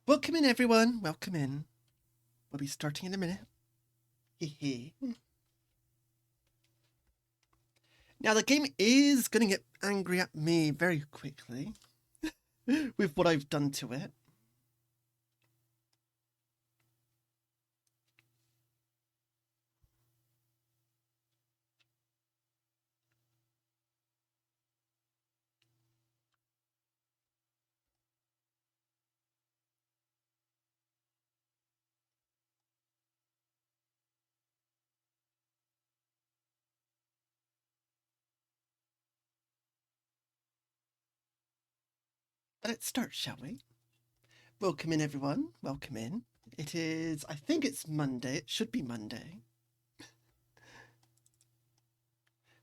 Welcome in, everyone. Welcome in. We'll be starting in a minute. Hehe. Now, the game is going to get angry at me very quickly with what I've done to it. Let's start, shall we? Welcome in, everyone. Welcome in. It is, I think it's Monday. It should be Monday.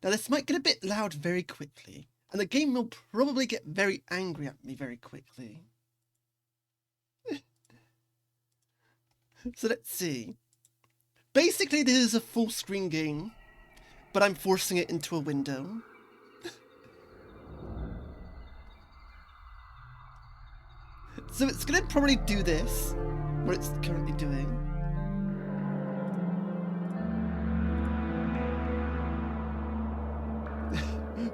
Now, this might get a bit loud very quickly, and the game will probably get very angry at me very quickly. So let's see. Basically, this is a full screen game, but I'm forcing it into a window. So it's gonna probably do this, what it's currently doing.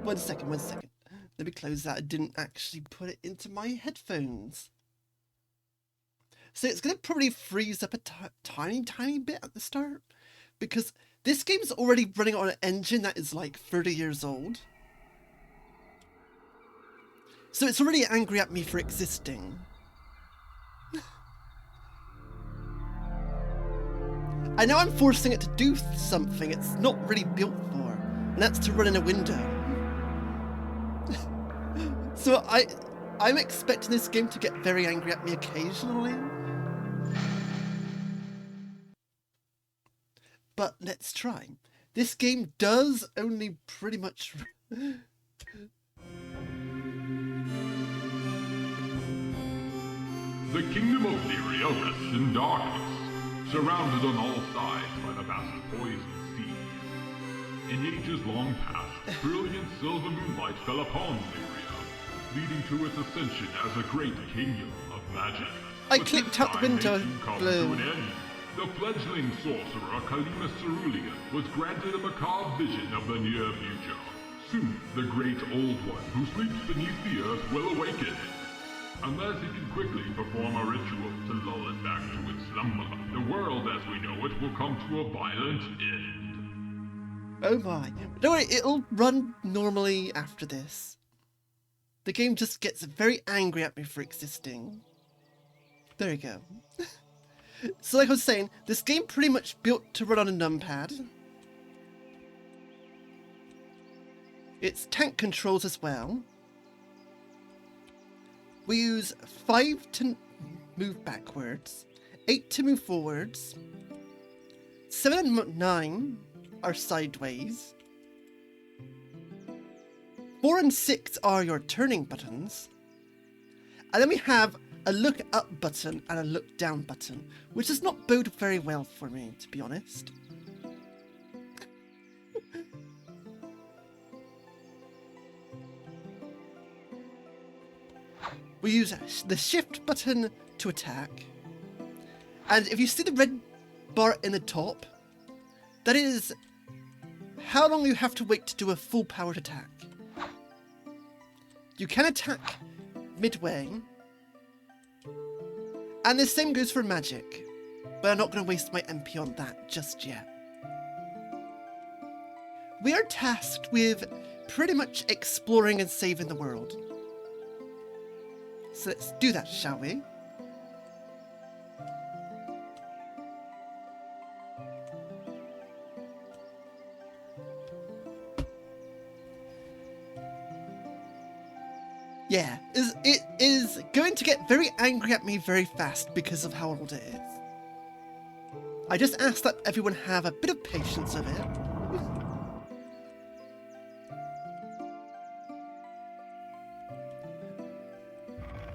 One second. Let me close that. I didn't actually put it into my headphones. So it's gonna probably freeze up a tiny bit at the start, because this game's already running on an engine that is like 30 years old. So it's already angry at me for existing. I know I'm forcing it to do something it's not really built for, and that's to run in a window. So I'm expecting this game to get very angry at me occasionally. But let's try. This game does only pretty much... The kingdom of Lyria rests in darkness, surrounded on all sides by the vast poison sea. In ages long past, brilliant silver moonlight fell upon Lyria, leading to its ascension as a great kingdom of magic. I clicked out the window blue. The fledgling sorcerer Kalima Cerulean was granted a macabre vision of the near future. Soon, the great old one who sleeps beneath the earth will awaken. Unless he can quickly perform a ritual to lull it back to its slumber, the world as we know it will come to a violent end. Oh my. Don't worry, it'll run normally after this. The game just gets very angry at me for existing. There we go. So like I was saying, this game pretty much built to run on a numpad. It's tank controls as well. We use 5 to move backwards, 8 to move forwards, 7 and 9 are sideways, 4 and 6 are your turning buttons, and then we have a look up button and a look down button, which does not bode very well for me, to be honest. We use the shift button to attack, and if you see the red bar in the top, that is how long you have to wait to do a full powered attack. You can attack midway, and the same goes for magic, but I'm not going to waste my MP on that just yet. We are tasked with pretty much exploring and saving the world. So let's do that, shall we? Yeah, it is going to get very angry at me very fast because of how old it is. I just ask that everyone have a bit of patience of it.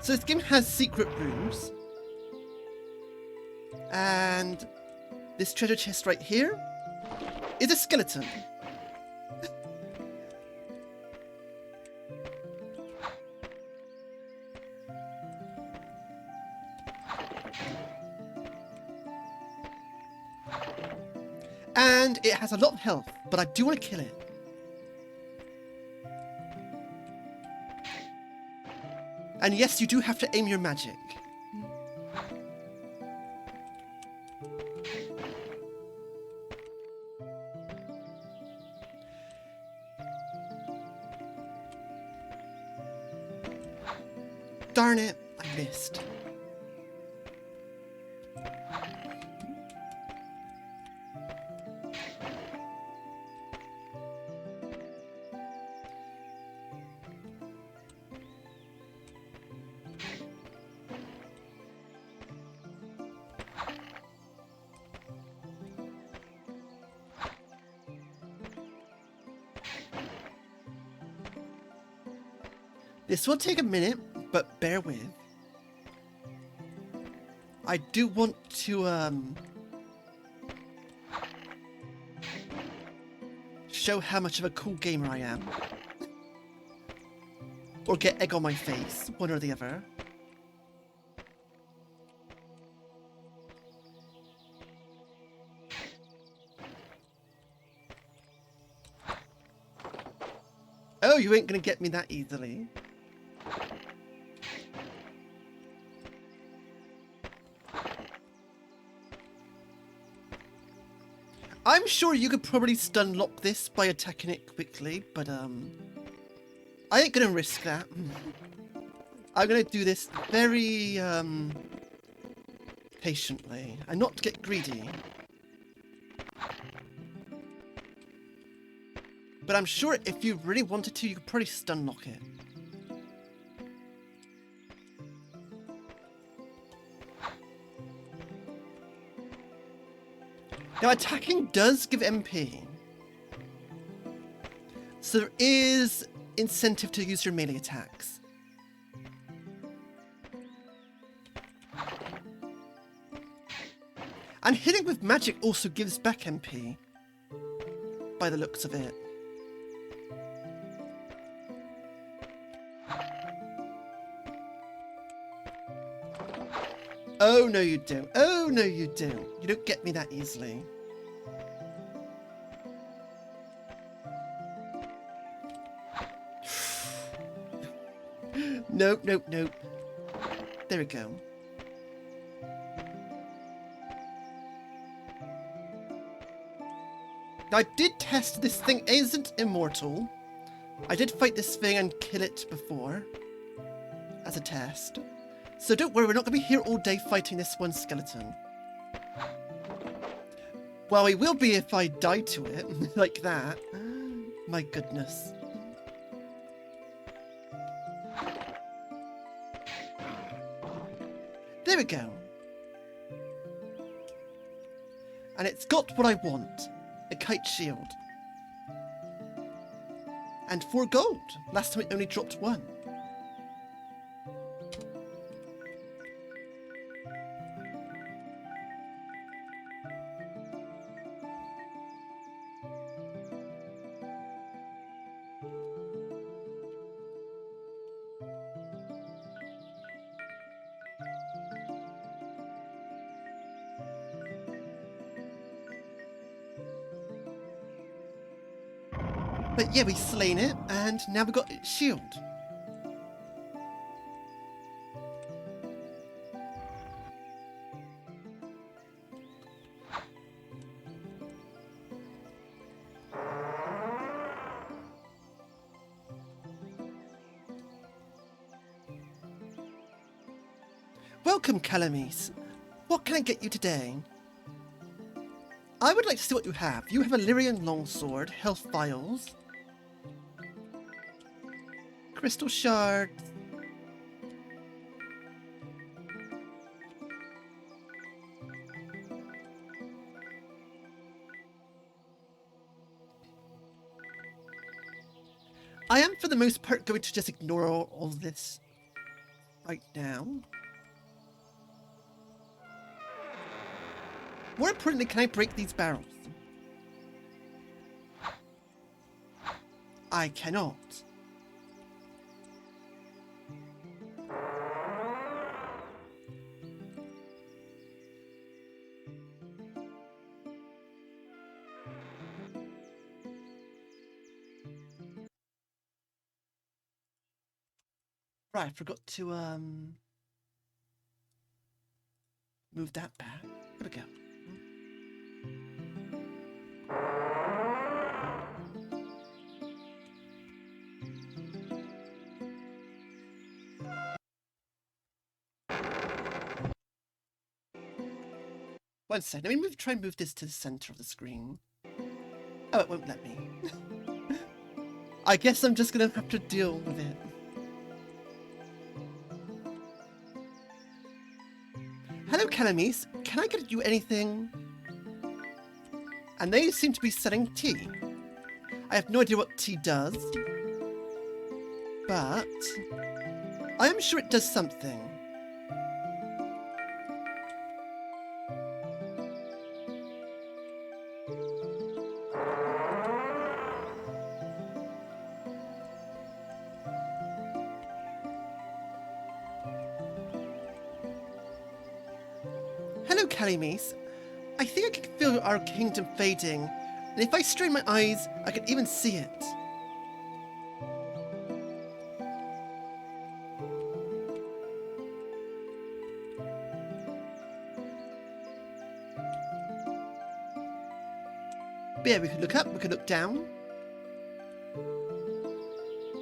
So this game has secret rooms. And this treasure chest right here is a skeleton. it has a lot of health, but I do want to kill it. And yes, you do have to aim your magic. Darn it, I missed. This will take a minute, but bear with. I do want to, show how much of a cool gamer I am. Or get egg on my face, one or the other. Oh, you ain't gonna get me that easily. I'm sure you could probably stun lock this by attacking it quickly, but I ain't gonna risk that. I'm gonna do this very patiently and not get greedy. But I'm sure if you really wanted to, you could probably stun lock it. Now, attacking does give MP. So there is incentive to use your melee attacks. And hitting with magic also gives back MP, by the looks of it. Oh, no you don't. Oh, no you don't. You don't get me that easily. Nope, nope, nope. There we go. Now, I did test this thing isn't immortal. I did fight this thing and kill it before. As a test. So don't worry, we're not going to be here all day fighting this one skeleton. Well, we will be if I die to it, like that. My goodness. There we go. And it's got what I want. A kite shield. And 4 gold. Last time it only dropped 1. But yeah, we've slain it, and now we've got its shield. Welcome, Calamise. What can I get you today? I would like to see what you have. You have a Lyrian longsword, health vials, crystal shards, I am for the most part going to just ignore all this right now. More importantly, can I break these barrels? I cannot. Right, I forgot to move that back. There we go. One second. Let me try and move this to the center of the screen. Oh, it won't let me. I guess I'm just gonna have to deal with it. Hello, Calamise. Can I get you anything? And they seem to be selling tea. I have no idea what tea does, but I am sure it does something. Hello, Calamise. I think I can feel our kingdom fading, and if I strain my eyes, I can even see it. But yeah, we could look up, we could look down.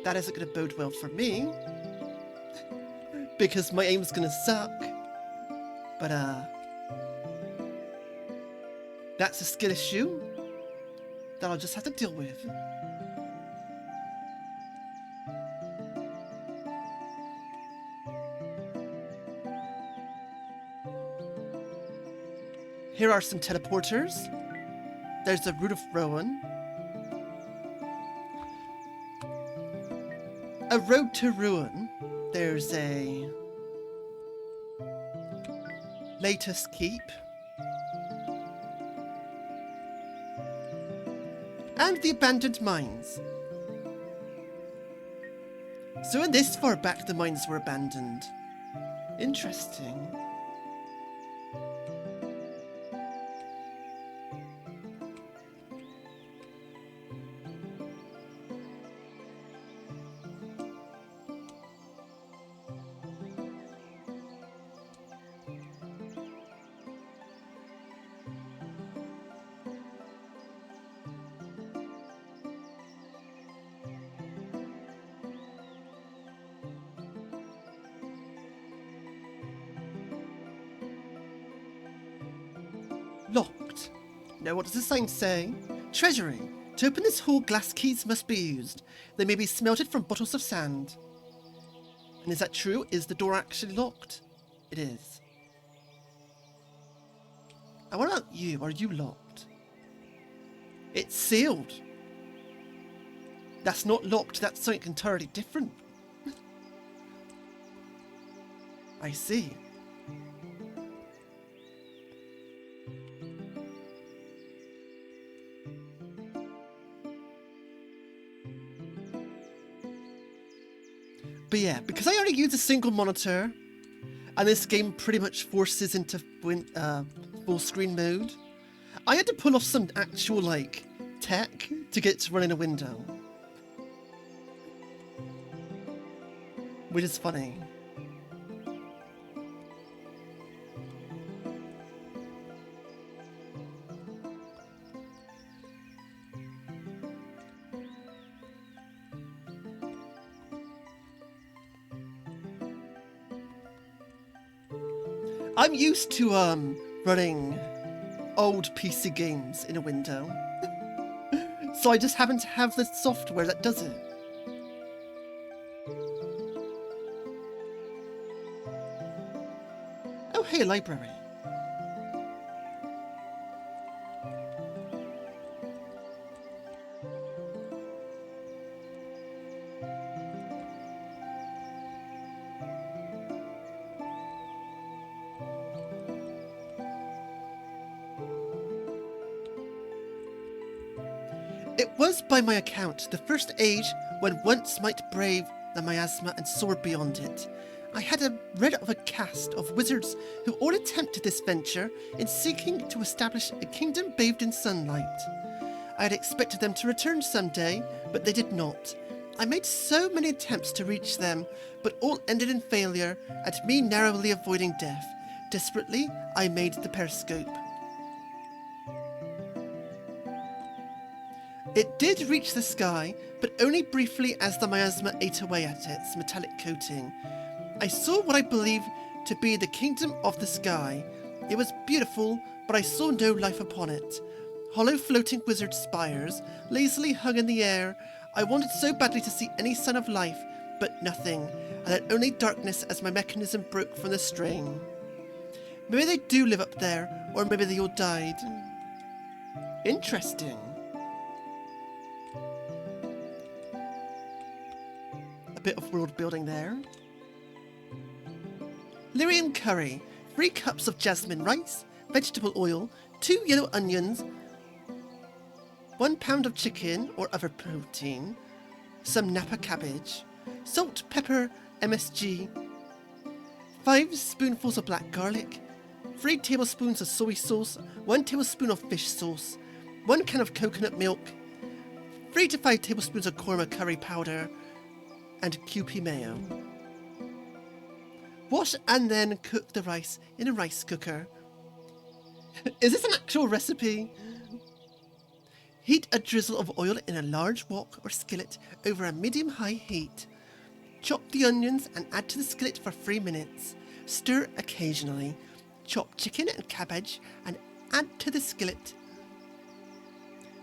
That isn't going to bode well for me, because my aim's going to suck. But, that's a skill issue that I'll just have to deal with. Here are some teleporters. There's the Root of Rowan. A Road to Ruin. There's a Latest Keep. And the Abandoned Mines. So in this far back the mines were abandoned. Interesting. Locked. Now what does the sign say? Treasury. To open this hall, glass keys must be used. They may be smelted from bottles of sand. And is that true? Is the door actually locked? It is. And what about you? Are you locked? It's sealed. That's not locked. That's something entirely different. I see. But yeah, because I only use a single monitor, and this game pretty much forces into full screen mode, I had to pull off some actual, like, tech to get it to run in a window. Which is funny. I'm used to running old PC games in a window. So I just happen to have the software that does it. Oh, hey, library. It was, by my account, the first age when once might brave the miasma and soar beyond it. I had read of a caste of wizards who all attempted this venture in seeking to establish a kingdom bathed in sunlight. I had expected them to return someday, but they did not. I made so many attempts to reach them, but all ended in failure and me narrowly avoiding death. Desperately, I made the periscope. It did reach the sky, but only briefly as the miasma ate away at its metallic coating. I saw what I believe to be the kingdom of the sky. It was beautiful, but I saw no life upon it. Hollow floating wizard spires lazily hung in the air. I wanted so badly to see any sign of life, but nothing. I had only darkness as my mechanism broke from the strain. Maybe they do live up there, or maybe they all died. Interesting. A bit of world building there. Lyrium curry, 3 cups of jasmine rice, vegetable oil, 2 yellow onions, 1 pound of chicken or other protein, some Napa cabbage, salt, pepper, MSG, 5 spoonfuls of black garlic, 3 tablespoons of soy sauce, 1 tablespoon of fish sauce, 1 can of coconut milk, 3 to 5 tablespoons of korma curry powder, and Kewpie mayo. Wash and then cook the rice in a rice cooker. Is this an actual recipe? Heat a drizzle of oil in a large wok or skillet over a medium-high heat. Chop the onions and add to the skillet for 3 minutes. Stir occasionally. Chop chicken and cabbage and add to the skillet.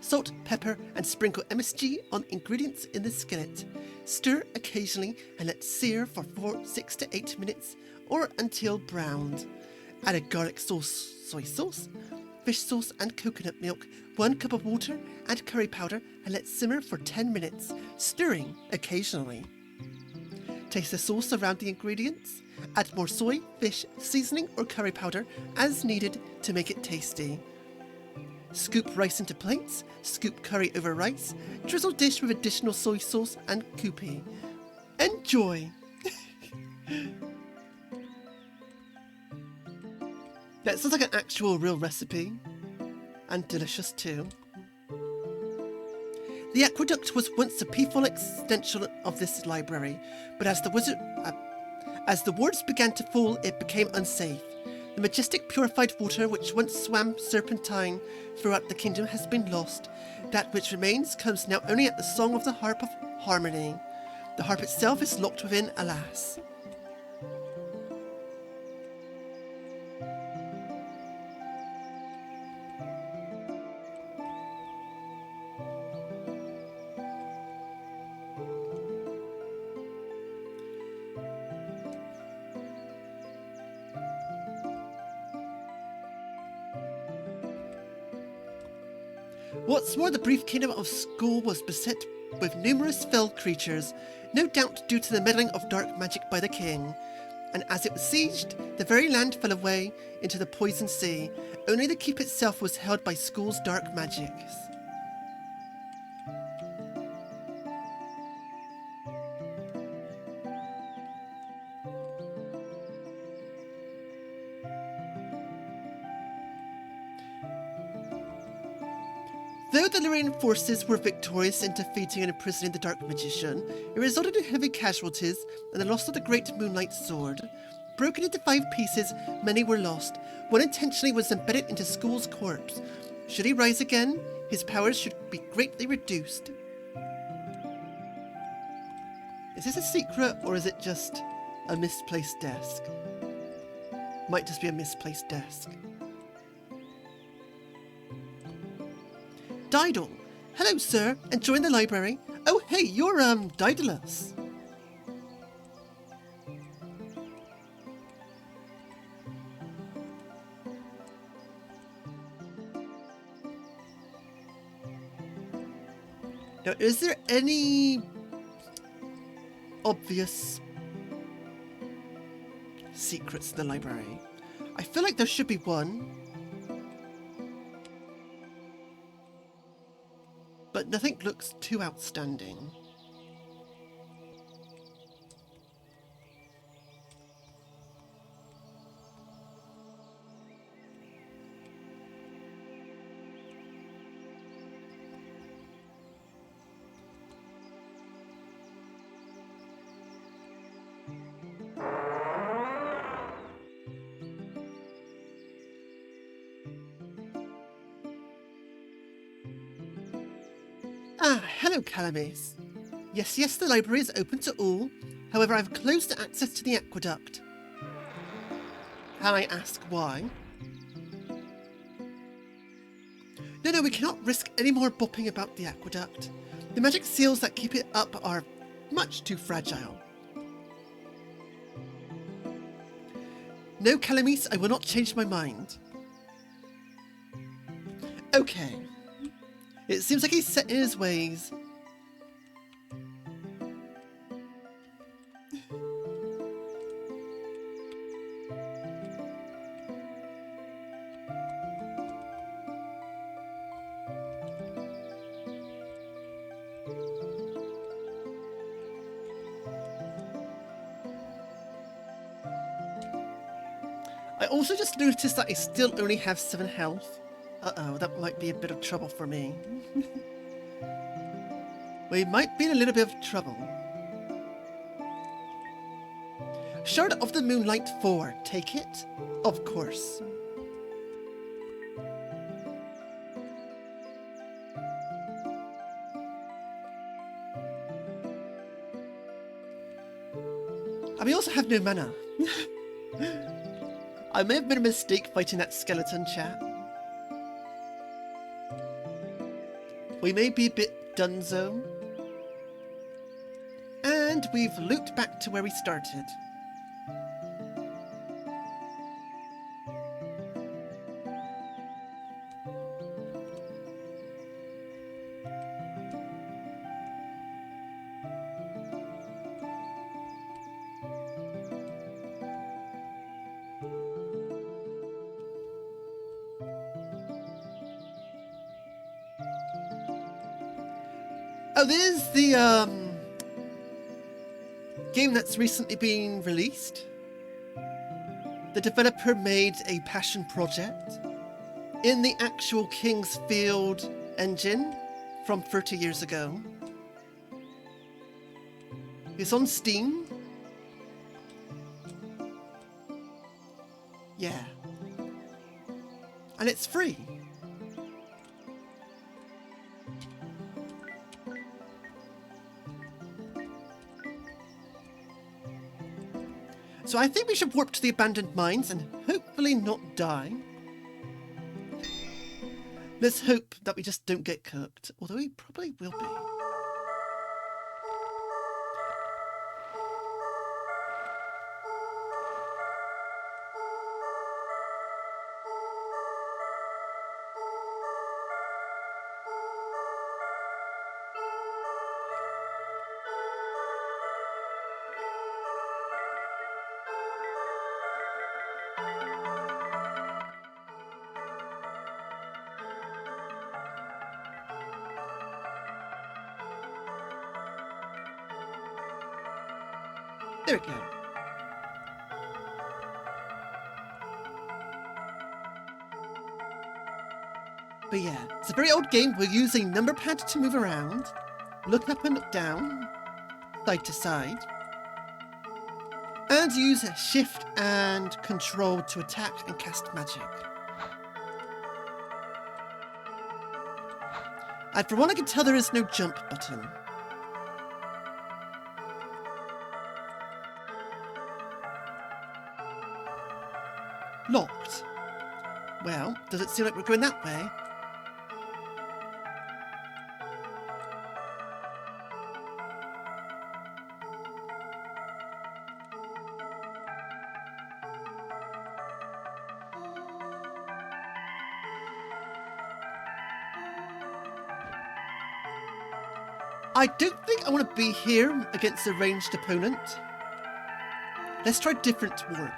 Salt, pepper, and sprinkle MSG on ingredients in the skillet. Stir occasionally and let sear for 6 to 8 minutes or until browned. Add a garlic sauce, soy sauce, fish sauce, and coconut milk, 1 cup of water, and curry powder, and let simmer for 10 minutes, stirring occasionally. Taste the sauce around the ingredients. Add more soy, fish, seasoning, or curry powder as needed to make it tasty. Scoop rice into plates, scoop curry over rice, drizzle dish with additional soy sauce and Kewpie. Enjoy! That sounds like an actual real recipe. And delicious too. The aqueduct was once a peaceful extension of this library, but as the wards began to fall, it became unsafe. The majestic purified water which once swam serpentine throughout the kingdom has been lost. That which remains comes now only at the song of the harp of harmony. The harp itself is locked within, alas. What's more, the brief kingdom of Skoll was beset with numerous fell creatures, no doubt due to the meddling of dark magic by the king. And as it was sieged, the very land fell away into the poison sea. Only the keep itself was held by Skoll's dark magics. Though the Lyrian forces were victorious in defeating and imprisoning the Dark Magician, it resulted in heavy casualties and the loss of the Great Moonlight Sword. Broken into 5 pieces, many were lost. One intentionally was embedded into Skoll's corpse. Should he rise again, his powers should be greatly reduced. Is this a secret, or is it just a misplaced desk? Might just be a misplaced desk. Daedal. Hello, sir. Enjoying the library? Oh, hey, you're, Daedalus. Now, is there any obvious secrets in the library? I feel like there should be one. But nothing looks too outstanding. Ah, hello, Calamis. Yes, the library is open to all. However, I've closed access to the aqueduct. Can I ask why? No, we cannot risk any more bopping about the aqueduct. The magic seals that keep it up are much too fragile. No, Calamis, I will not change my mind. Okay. It seems like he's set in his ways. I also just noticed that I still only have 7 health. Uh-oh, that might be a bit of trouble for me. We might be in a little bit of trouble. Shard of the Moonlight 4, take it? Of course. And we also have no mana. I may have made a mistake fighting that skeleton chap. We may be a bit dunzo. And we've looped back to where we started. Oh, this is the game that's recently been released. The developer made a passion project in the actual King's Field engine from 30 years ago. It's on Steam. Yeah. And it's free. So I think we should warp to the abandoned mines and hopefully not die. Let's hope that we just don't get cooked, although we probably will be. There we go. But yeah, it's a very old game. We're using number pad to move around, look up and look down, side to side, and use shift and control to attack and cast magic. And from what I can tell, there is no jump button. Locked. Well, does it seem like we're going that way? I don't think I want to be here against a ranged opponent. Let's try different warp.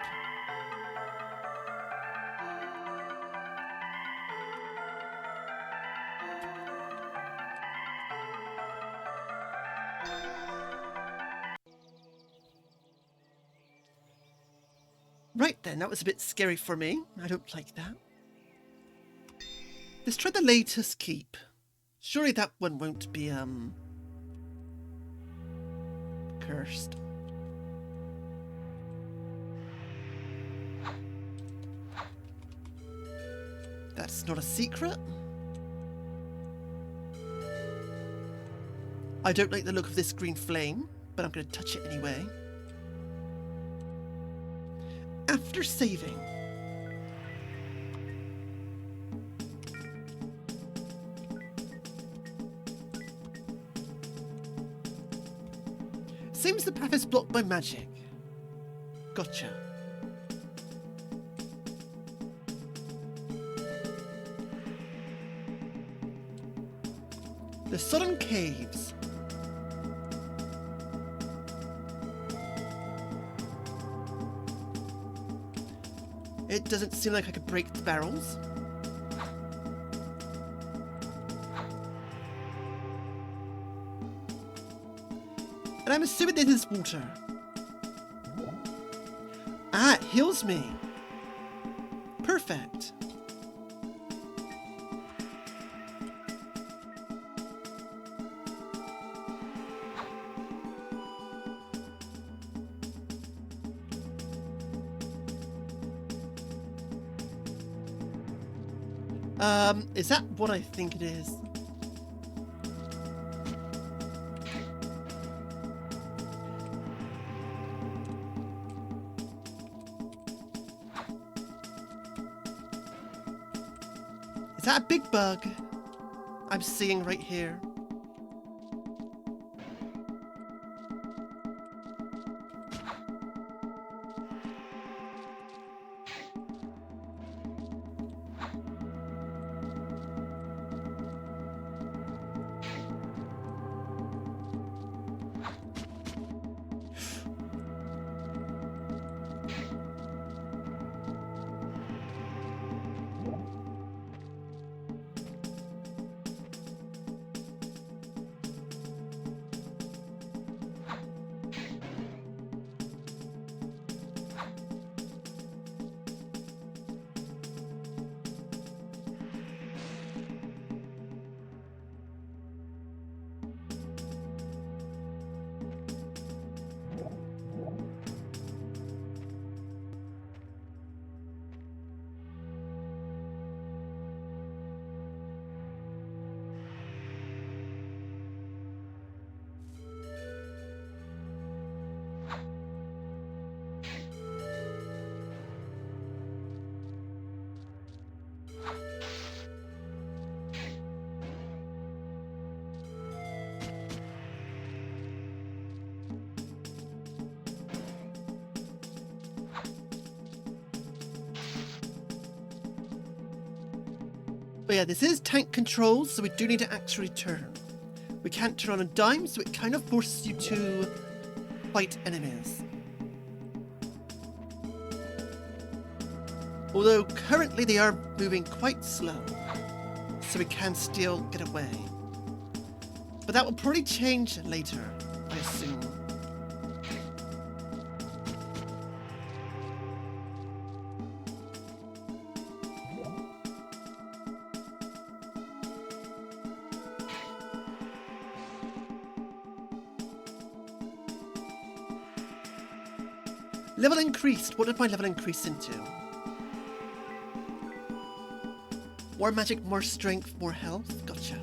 Right then, that was a bit scary for me. I don't like that. Let's try the latest keep. Surely that one won't be, cursed. That's not a secret. I don't like the look of this green flame, but I'm going to touch it anyway. After saving. Seems the path is blocked by magic. Gotcha. The Sodden Caves. It doesn't seem like I could break the barrels. And I'm assuming this is water. Ah, it heals me. Perfect. Is that what I think it is? Is that a big bug I'm seeing right here? But yeah, this is tank controls, so we do need to actually turn. We can't turn on a dime, so it kind of forces you to fight enemies. Although currently they are moving quite slow, so we can still get away. But that will probably change later, I assume. Level increased. What did my level increase into? More magic, more strength, more health. Gotcha.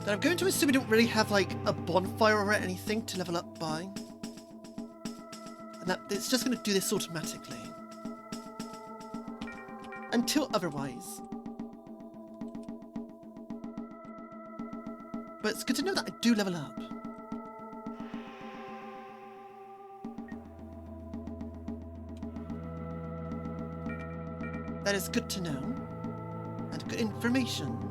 Then I'm going to assume we don't really have like a bonfire or anything to level up by. And that it's just going to do this automatically. Until otherwise. But it's good to know that I do level up. That is good to know. And good information.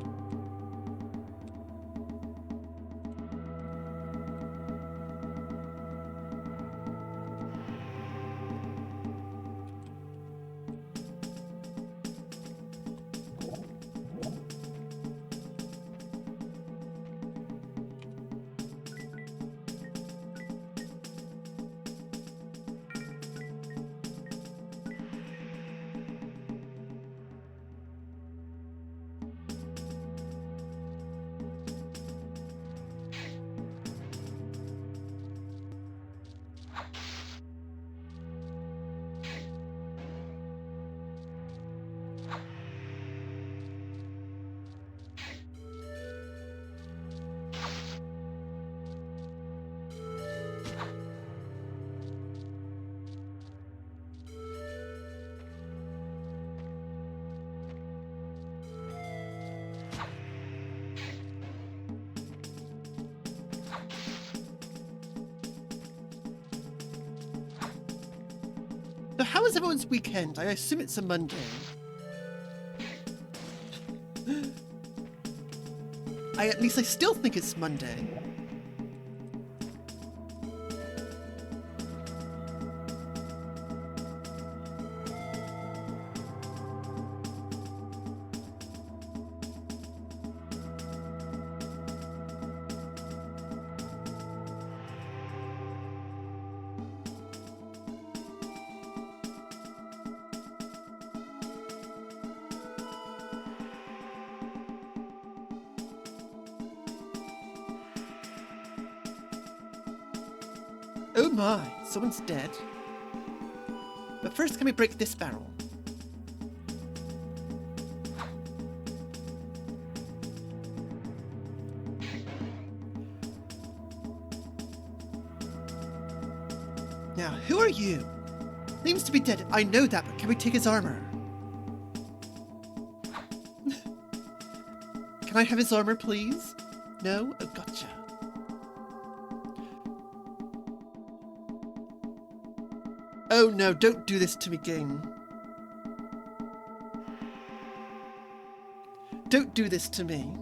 So how was everyone's weekend? I assume it's a Monday. At least I still think it's Monday. Oh my, someone's dead. But first, can we break this barrel? Now, who are you? Seems to be dead. I know that, but can we take his armor? Can I have his armor, please? No? Oh, gotcha. Oh no, don't do this to me, game. Don't do this to me.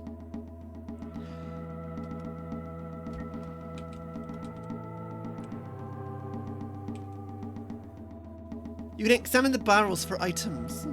You can examine the barrels for items.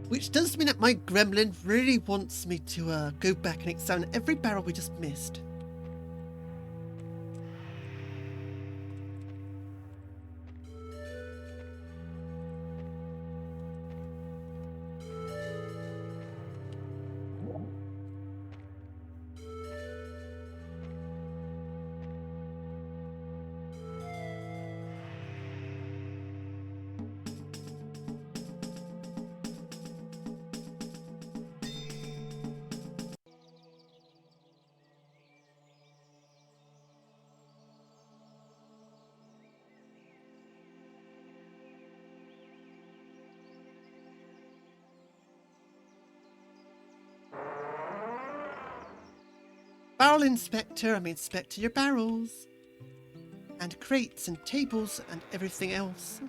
Which does mean that my gremlin really wants me to go back and examine every barrel we just missed. Barrel inspector, I'm inspecting your barrels. And crates and tables and everything else.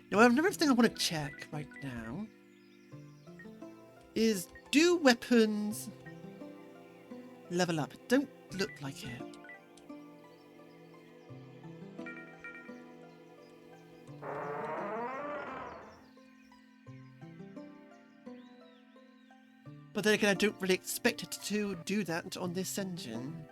Now, another thing I want to check right now is, do weapons level up? It don't look like it. But then again, I don't really expect it to do that on this engine.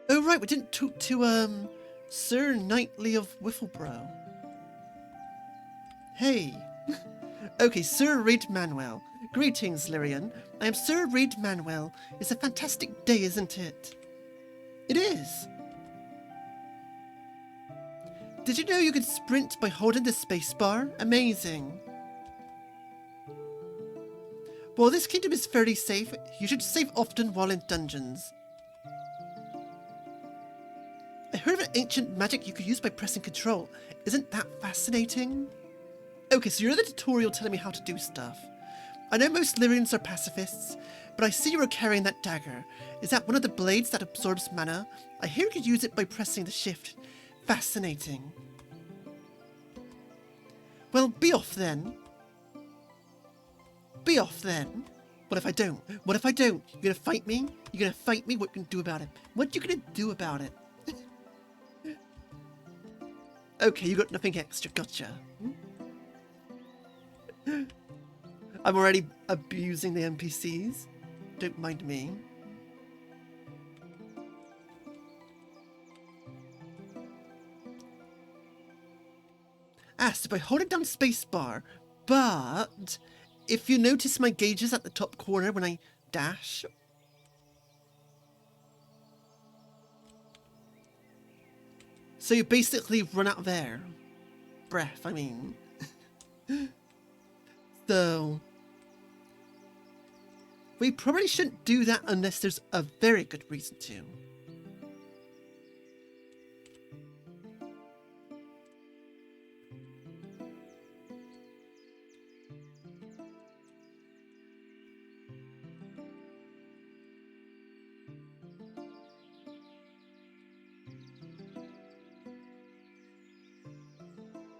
Oh right, we didn't talk to Sir Knightley of Whiffleborough. Hey. Okay, Sir Reed Manuel. Greetings, Lyrian. I am Sir Reed Manuel. It's a fantastic day, isn't it? It is. Did you know you can sprint by holding the spacebar? Amazing. While this kingdom is fairly safe, you should save often while in dungeons. I heard of an ancient magic you could use by pressing control. Isn't that fascinating? Okay, so you're in the tutorial telling me how to do stuff. I know most Lyrians are pacifists, but I see you are carrying that dagger. Is that one of the blades that absorbs mana? I hear you could use it by pressing the shift. Fascinating. Well, be off then. Be off then. What if I don't? What if I don't? You're gonna fight me? You're gonna fight me? What you gonna do about it? What you gonna do about it? Okay, you got nothing extra. Gotcha. I'm already abusing the NPCs. Don't mind me. So by holding down spacebar, but if you notice my gauges at the top corner when I dash, so you basically run out of air. Breath, I mean. So we probably shouldn't do that unless there's a very good reason to.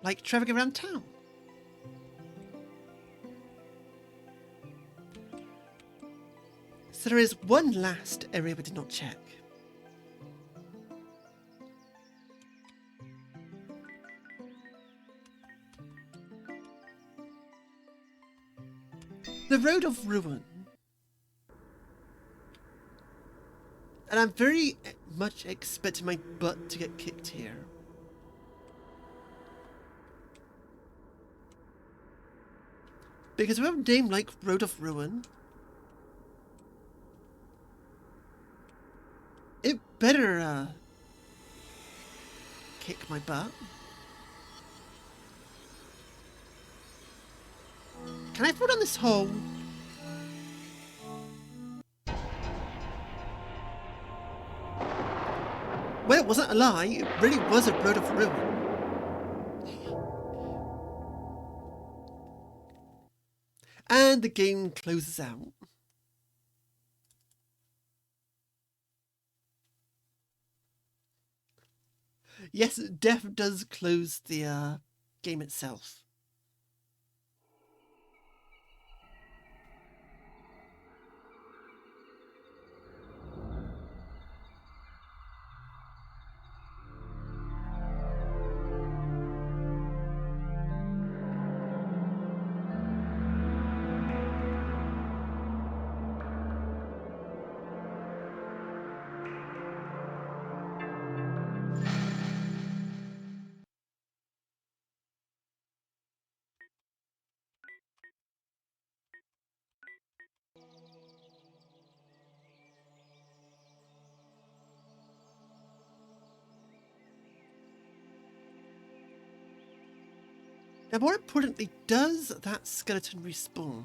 Like traveling around town. So there is one last area we did not check. The Road of Ruin. And I'm very much expecting my butt to get kicked here. Because we have a name like Road of Ruin. It better, kick my butt. Can I fall down this hole? Well, it wasn't a lie. It really was a Road of Ruin. And the game closes out. Yes, death does close the game itself. Now, more importantly, does that skeleton respawn?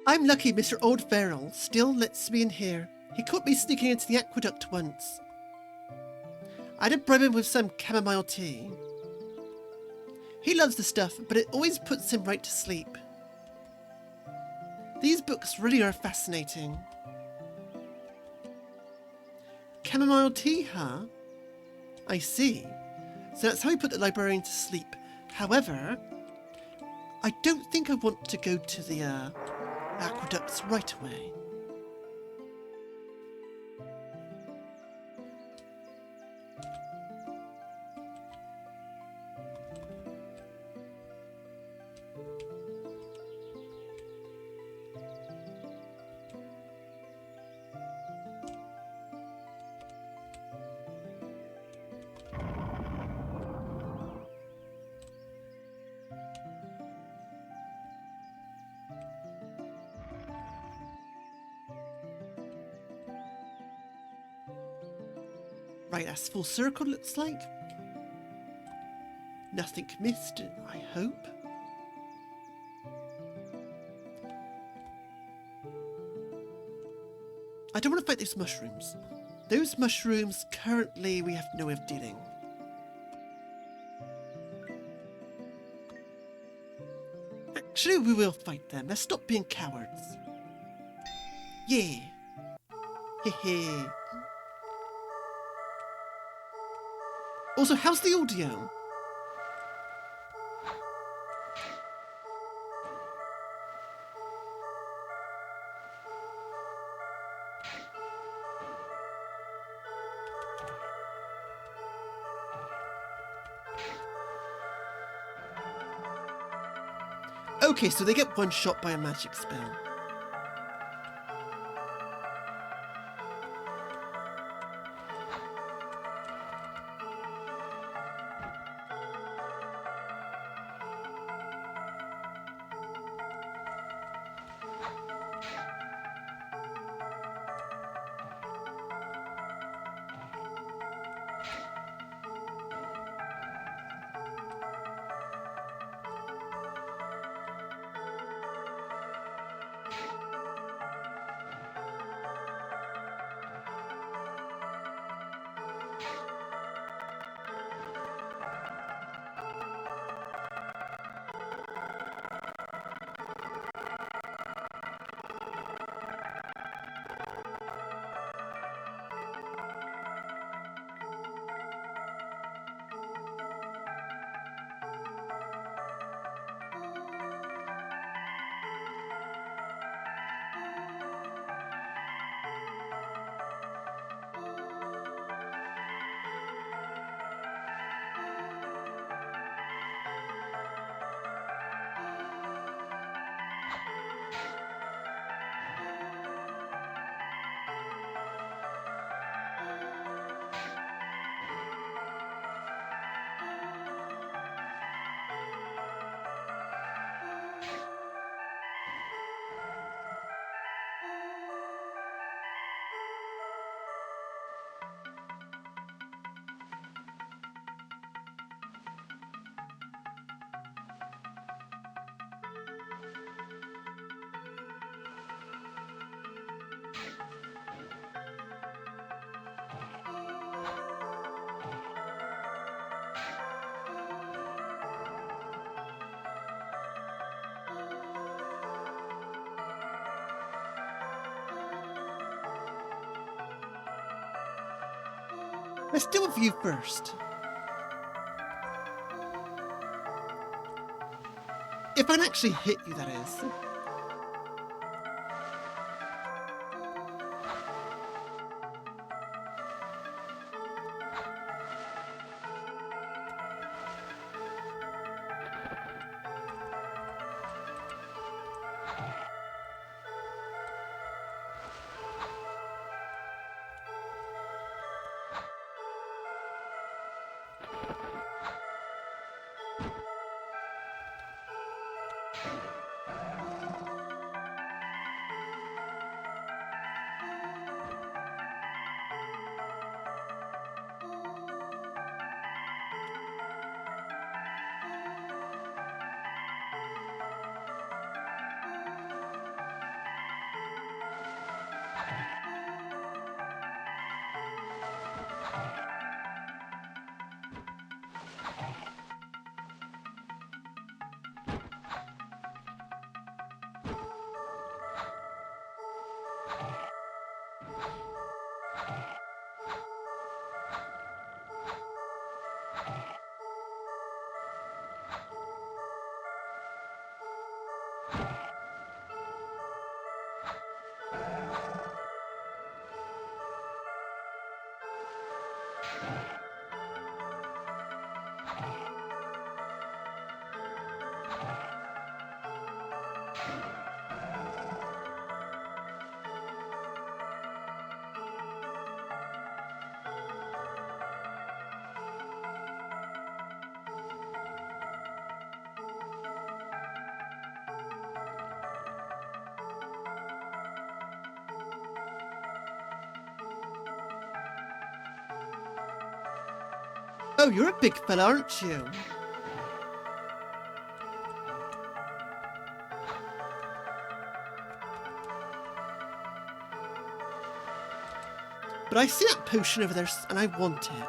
I'm lucky Mr. Old Verrill still lets me in here. He caught me sneaking into the aqueduct once. I did bribe him with some chamomile tea. He loves the stuff, but it always puts him right to sleep. These books really are fascinating. Chamomile tea, huh? I see. So that's how he put the librarian to sleep. However, I don't think I want to go to the aqueducts right away. Right, that's full circle, looks like. Nothing missed, I hope. I don't want to fight those mushrooms. Those mushrooms, currently, we have no way of dealing. Actually, we will fight them. Let's stop being cowards. Yeah. Hehe. Also, how's the audio? Okay, so they get one shot by a magic spell. Let's deal with you first. If I can actually hit you, that is. Oh, you're a big fella, aren't you? But I see that potion over there, and I want it.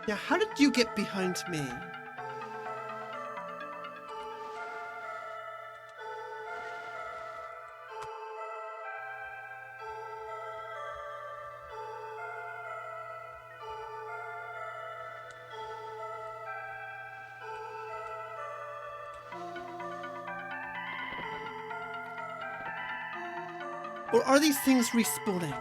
Now, how did you get behind me? Or are these things respawning?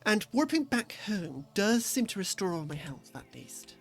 And warping back home does seem to restore all my health, at least.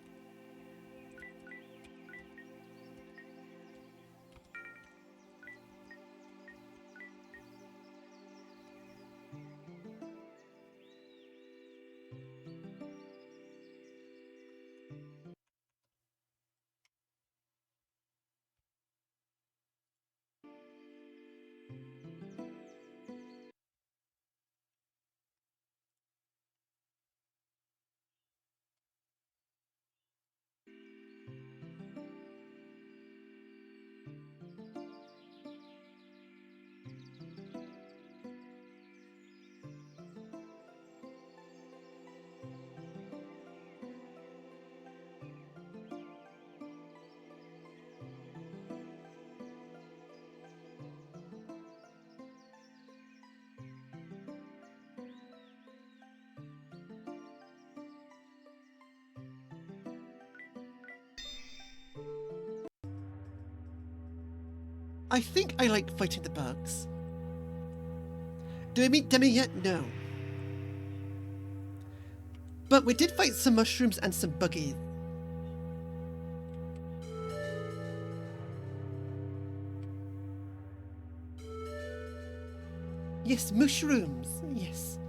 I think I like fighting the bugs. Do I meet Demi yet? No. But we did fight some mushrooms and some buggies. Yes, mushrooms. Yes.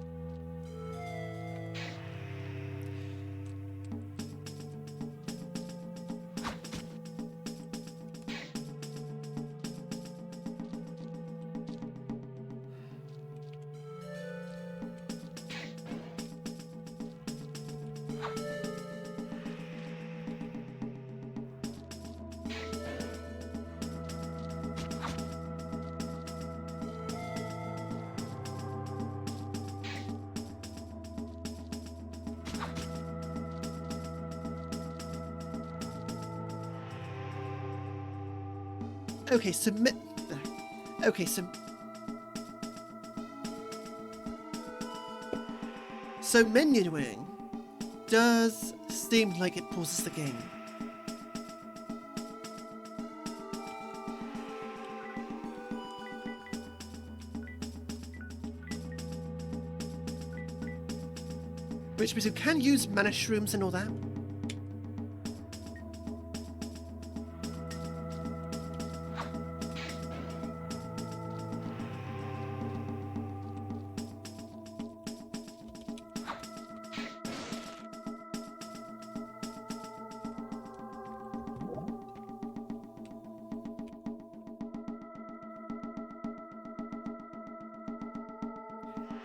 Okay, so okay, so menuing does seem like it pauses the game. Which means you can use mana shrooms and all that.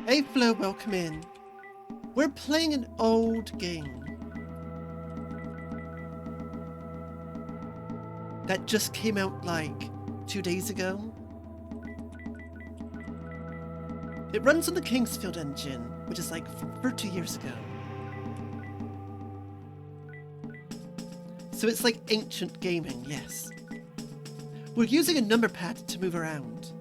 Hey Flo, welcome in. We're playing an old game that just came out like 2 days ago. It runs on the Kingsfield engine, which is like 30 years ago. So it's like ancient gaming, yes. We're using a number pad to move around.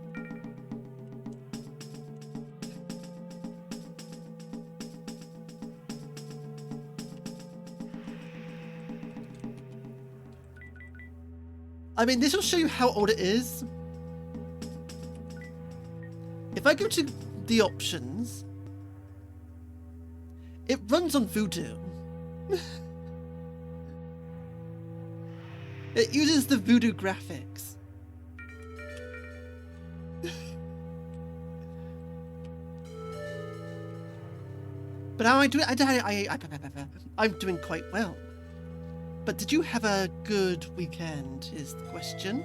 I mean, this will show you how old it is. If I go to the options, it runs on Voodoo. It uses the Voodoo graphics. But how am I doing? I'm doing quite well. But did you have a good weekend, is the question.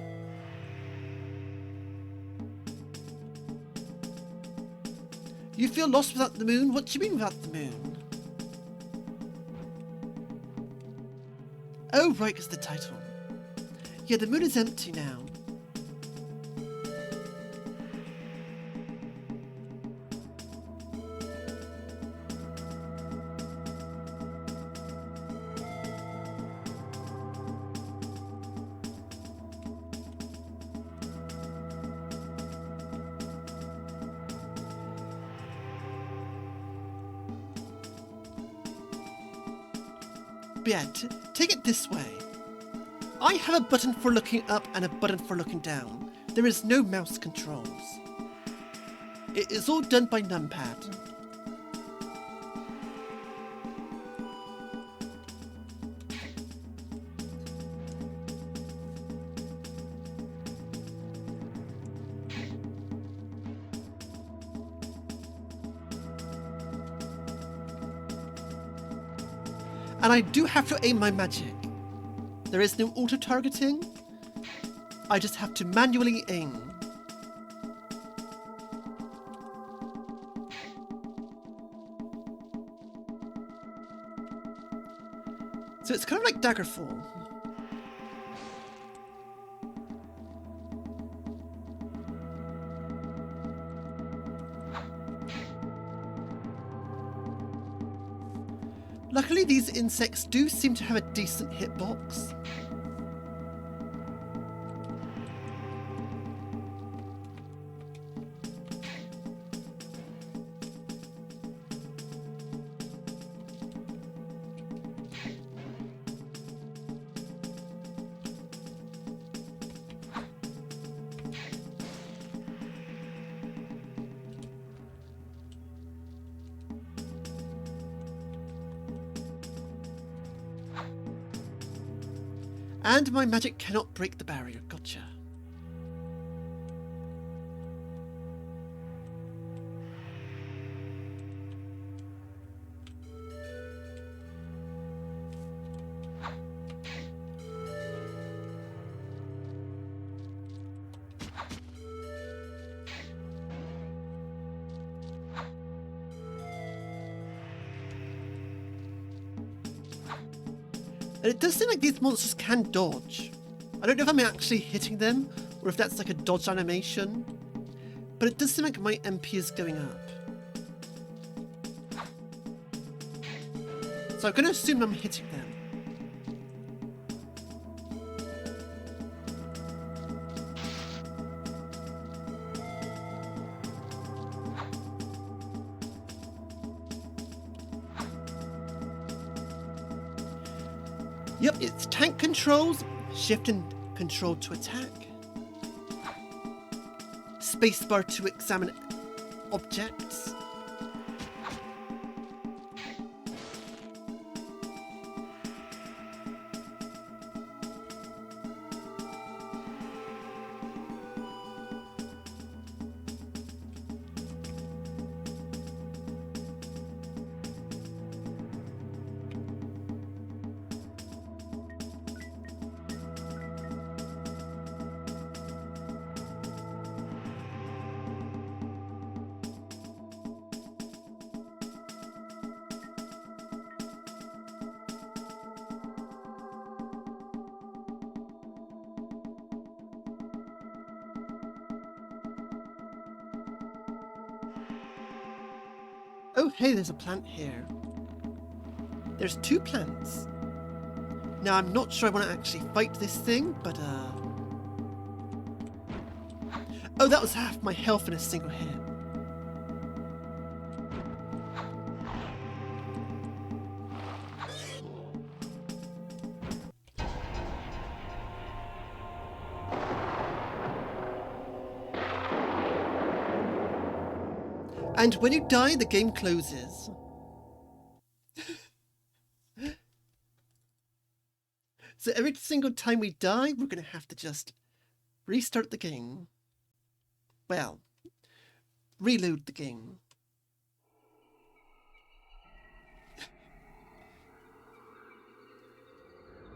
You feel lost without the moon? What do you mean without the moon? Oh, right, it's the title. Yeah, the moon is empty now. Yeah, take it this way. I have a button for looking up and a button for looking down. There is no mouse controls. It is all done by numpad. And I do have to aim my magic. There is no auto-targeting. I just have to manually aim. So it's kind of like Daggerfall. Luckily, these insects do seem to have a decent hitbox. And my magic cannot break the barrier. Gotcha. And it does seem like these monsters can dodge. I don't know if I'm actually hitting them, or if that's like a dodge animation, but it does seem like my MP is going up. So I'm going to assume I'm hitting them. Yep, it's tank controls, shift and control to attack, spacebar to examine objects, oh hey, there's a plant here. There's 2 plants. Now I'm not sure I want to actually fight this thing, but oh, that was half my health in a single hit. And when you die, the game closes. So every single time we die, we're going to have to just restart the game. Well, reload the game.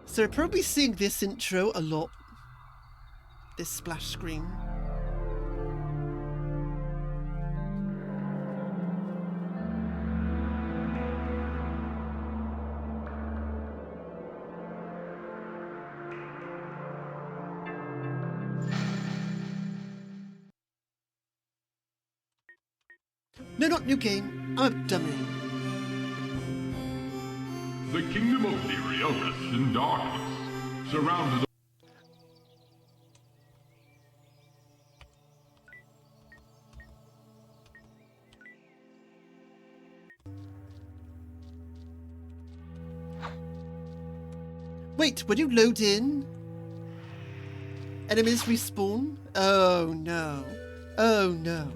So we're probably seeing this intro a lot. This splash screen. No, not new game. I'm a dummy. The kingdom of Lyria rests in darkness, surrounded. Wait, when you load in, enemies respawn? Oh no. Oh no.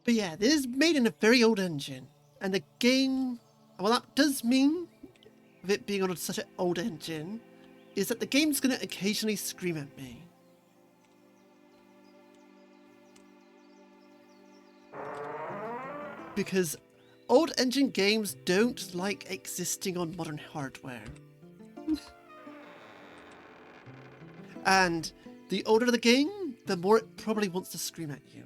But yeah, this is made in a very old engine. And the game, well, that does mean, with it being on such an old engine, is that the game's going to occasionally scream at me. Because old engine games don't like existing on modern hardware. And the older the game, the more it probably wants to scream at you.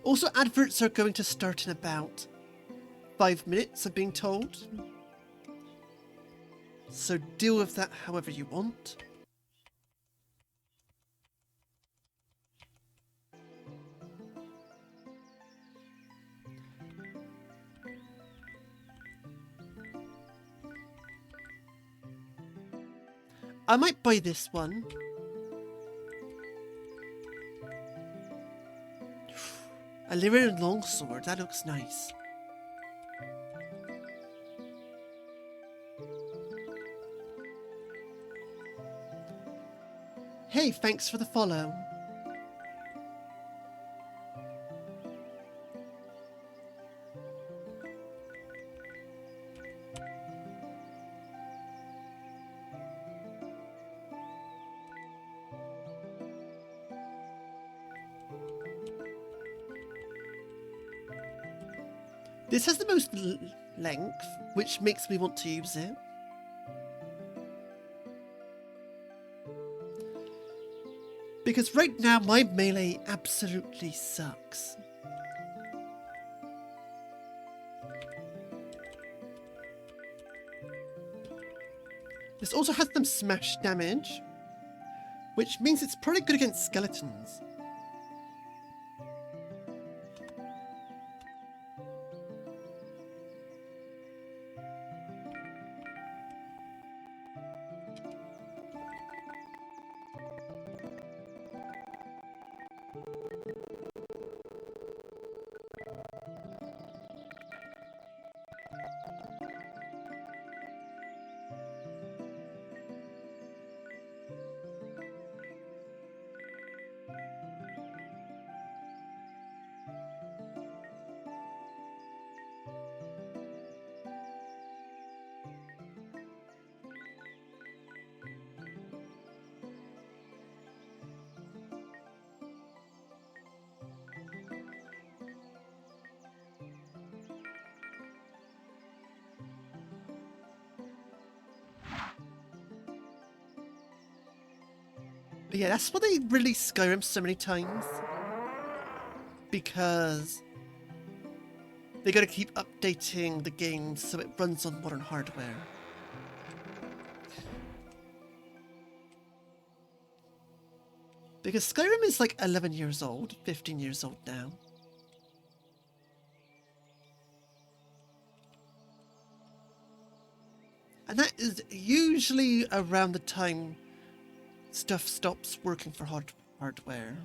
Also, adverts are going to start in about 5 minutes, I'm being told. So deal with that however you want. I might buy this one. A Lyrian longsword, that looks nice. Hey, thanks for the follow. This has the most length, which makes me want to use it. Because right now my melee absolutely sucks. This also has some smash damage, which means it's pretty good against skeletons. But yeah, that's why they released Skyrim so many times. Because they gotta keep updating the game so it runs on modern hardware. Because Skyrim is like 11 years old, 15 years old now. And that is usually around the time stuff stops working for hardware.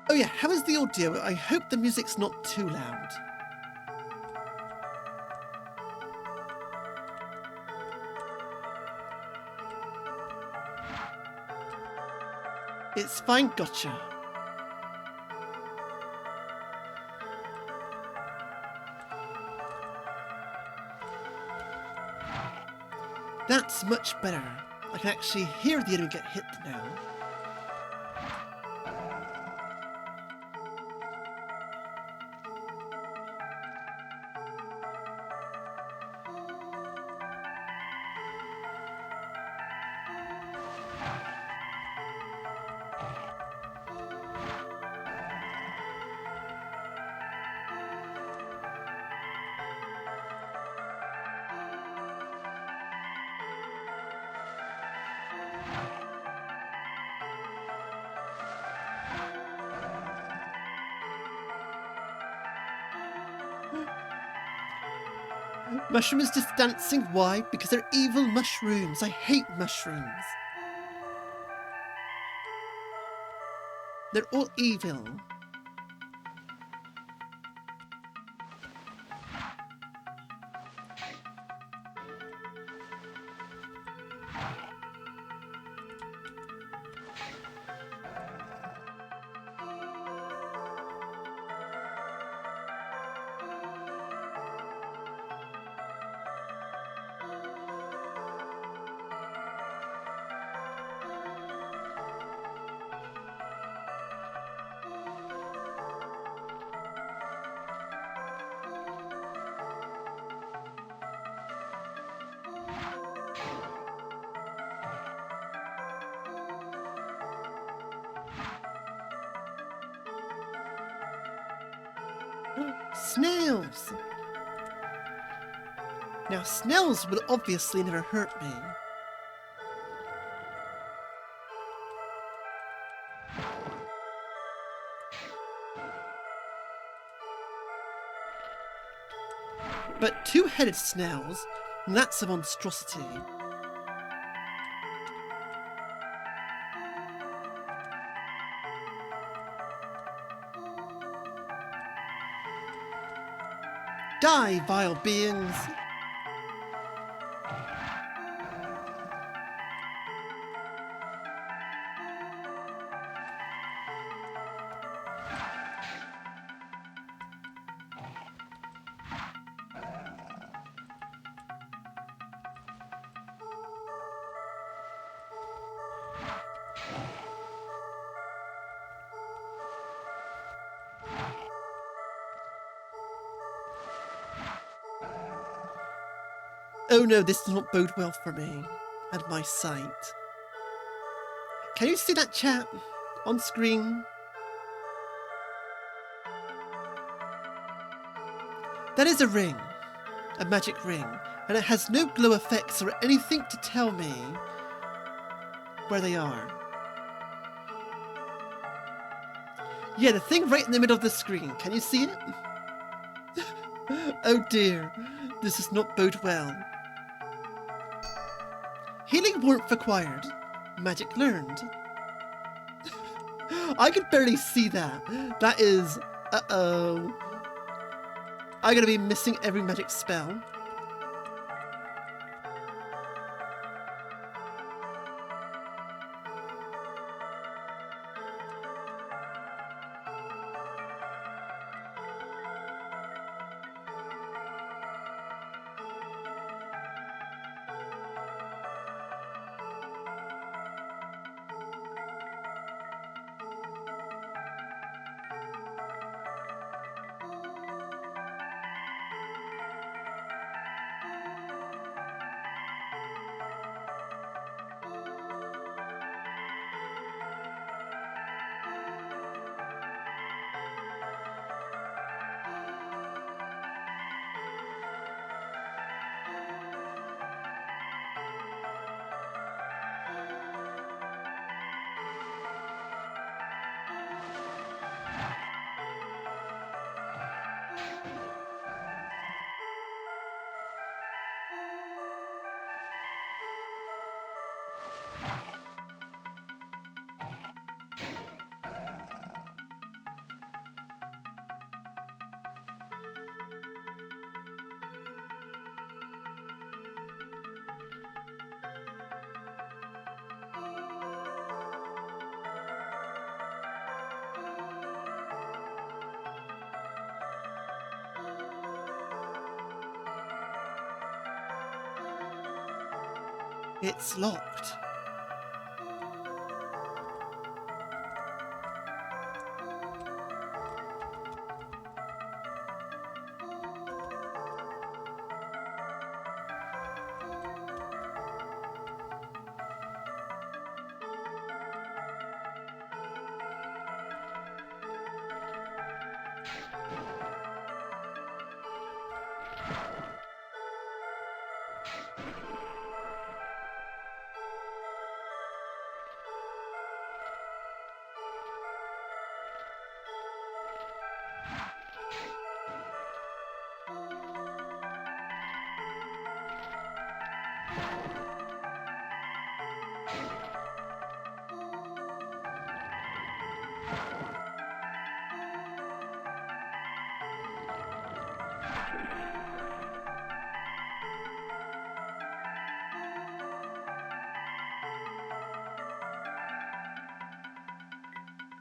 Oh yeah, how is the audio? I hope the music's not too loud. It's fine, gotcha. That's much better. I can actually hear the enemy get hit now. Mushroom is just dancing. Why? Because they're evil mushrooms. I hate mushrooms. They're all evil. Snails! Now, snails will obviously never hurt me. But two-headed snails, that's a monstrosity. Die, vile beings! Oh no, this does not bode well for me and my sight. Can you see that chat on screen? That is a ring, a magic ring, and it has no glow effects or anything to tell me where they are. Yeah, the thing right in the middle of the screen. Can you see it? Oh dear, this does not bode well. Healing warmth acquired. Magic learned. I could barely see that. That is... Uh-oh. I'm gonna be missing every magic spell. It's locked.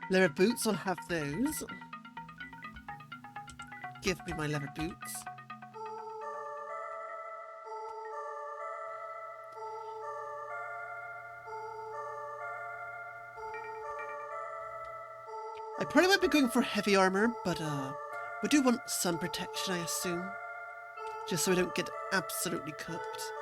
Leather boots, I'll have those. Give me my leather boots. I probably might be going for heavy armor, but we do want some protection, I assume. Just so we don't get absolutely cooked.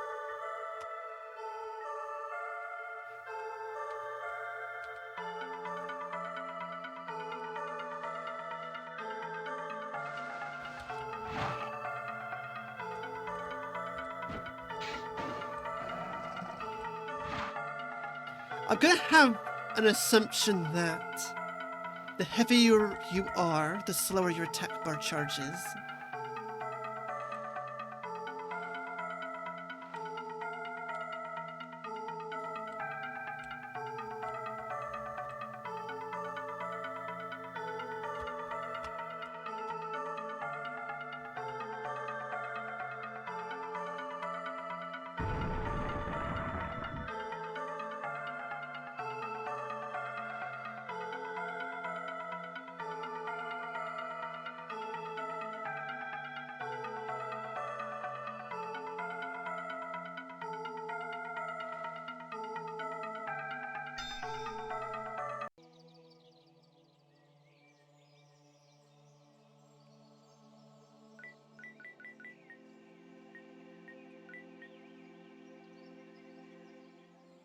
I'm gonna have an assumption that the heavier you are, the slower your attack bar charges.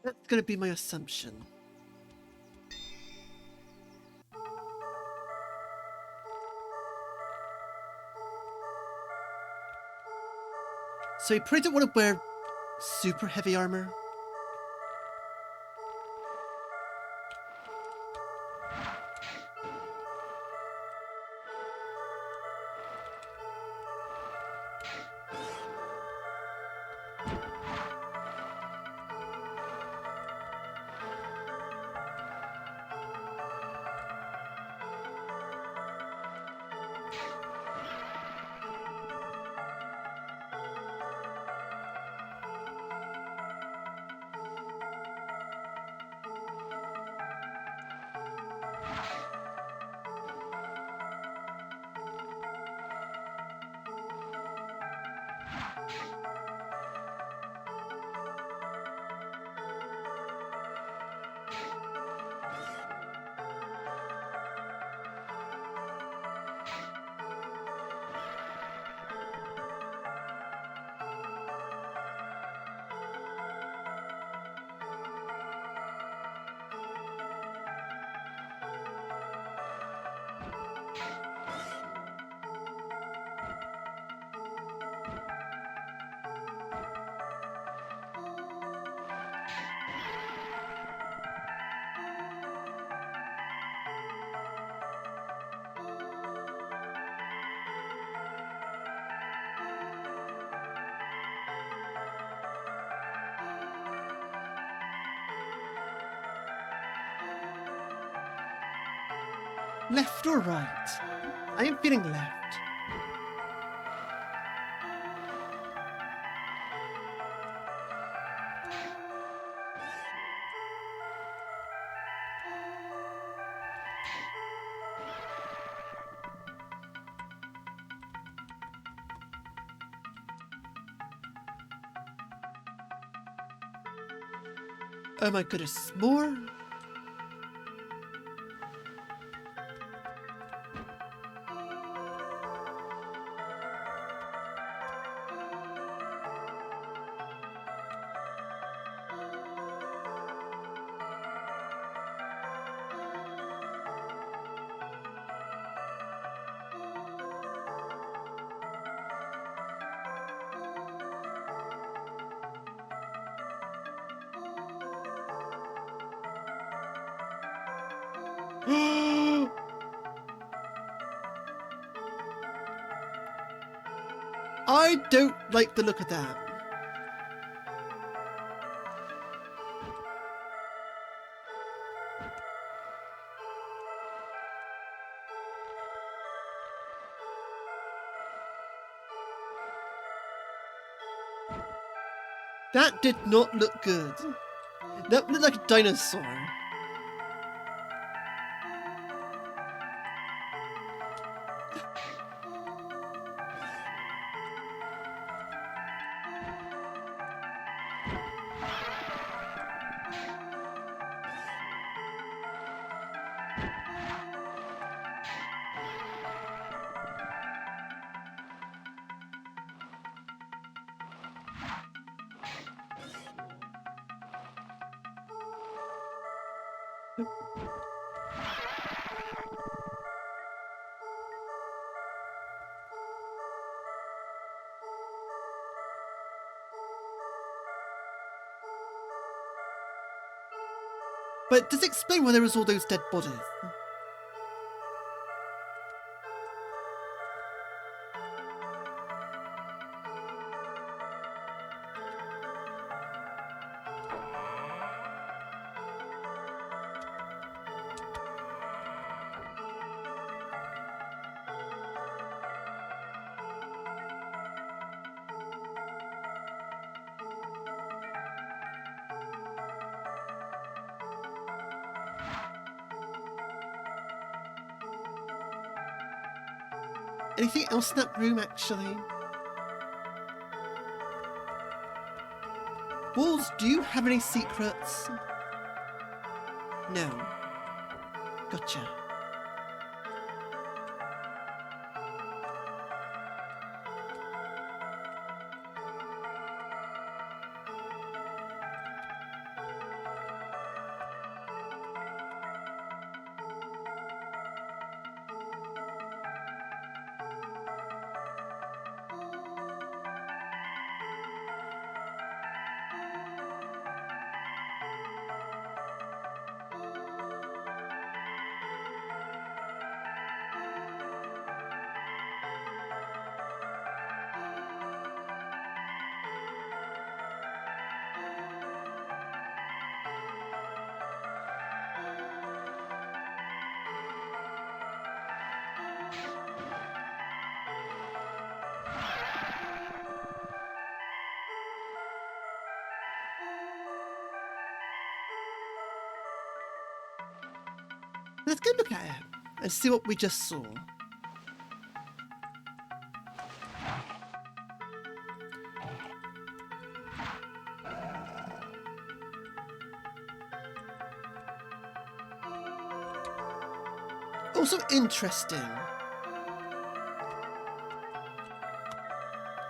That's gonna be my assumption. So you probably don't want to wear super heavy armor. Left or right? I am feeling left. Oh my goodness, more? I don't like the look of that. That did not look good. That looked like a dinosaur. But does it explain why there was all those dead bodies? Anything else in that room, actually? Walls, do you have any secrets? No. Gotcha. Let's go look at it and see what we just saw. Also interesting.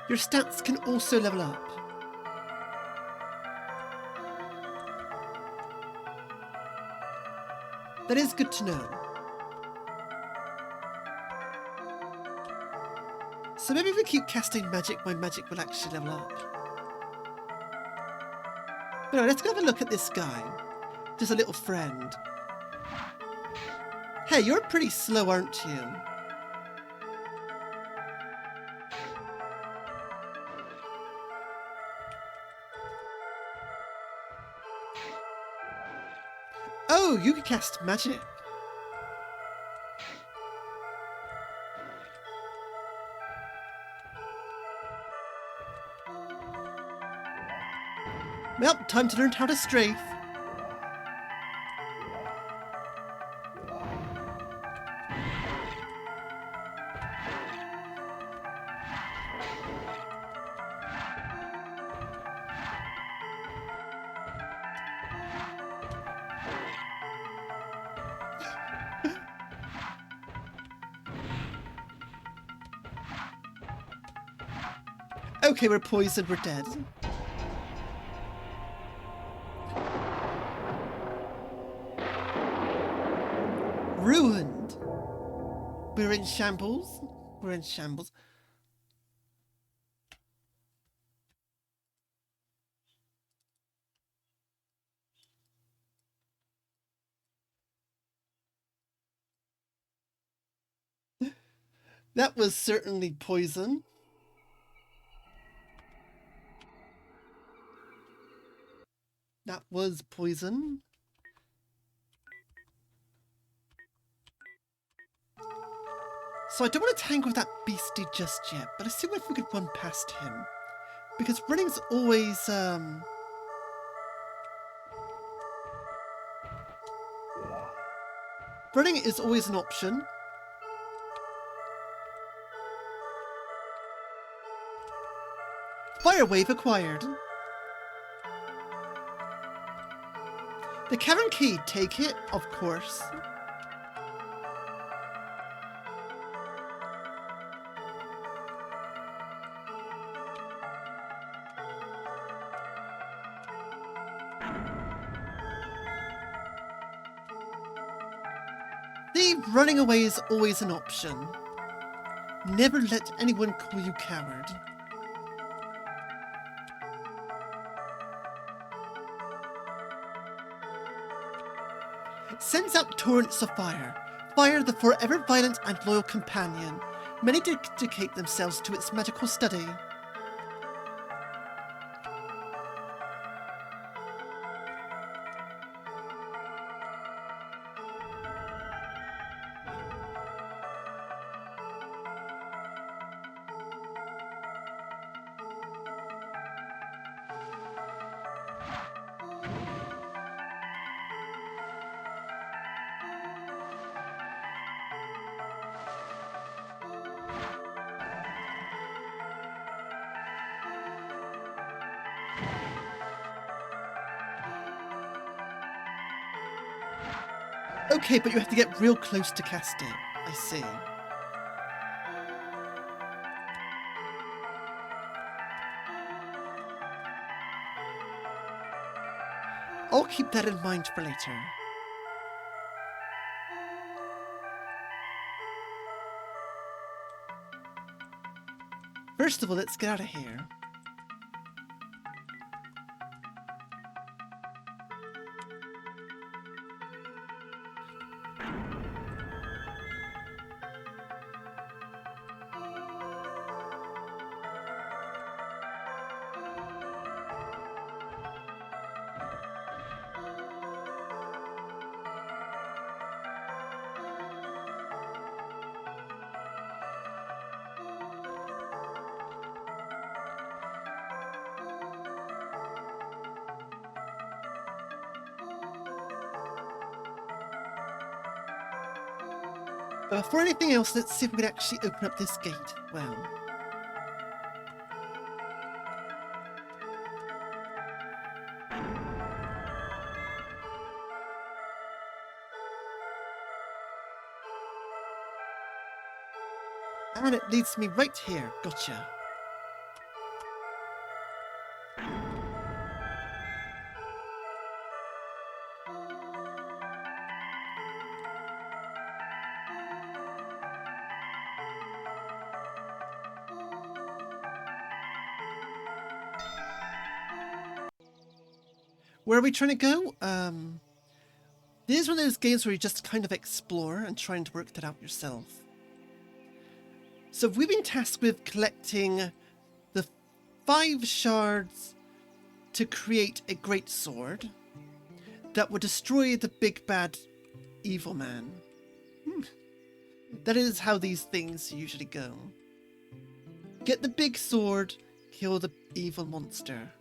Your stats can also level up. That is good to know. So maybe if we keep casting magic, my magic will actually level up. But anyway, let's go have a look at this guy. Just a little friend. Hey, you're pretty slow, aren't you? Oh, you can cast magic. Well, time to learn how to strafe. Okay, we're poisoned, we're dead. Ruined. We're in shambles. We're in shambles. That was certainly poison. That was poison. So I don't want to tangle with that beastie just yet, but let's see if we could run past him. Because running's always, running is always an option. Fire wave acquired. The cavern key, take it, of course. Maybe running away is always an option. Never let anyone call you coward. Sends out torrents of fire. Fire, the forever violent and loyal companion. Many dedicate themselves to its magical study. Okay, but you have to get real close to cast it. I see. I'll keep that in mind for later. First of all, let's get out of here. But before anything else, let's see if we can actually open up this gate. Well. And it leads me right here. Gotcha. Where are we trying to go? This is one of those games where you just kind of explore and trying to work that out yourself. So we've been tasked with collecting the 5 shards to create a great sword that would destroy the big bad evil man. That is how these things usually go. Get the big sword, kill the evil monster.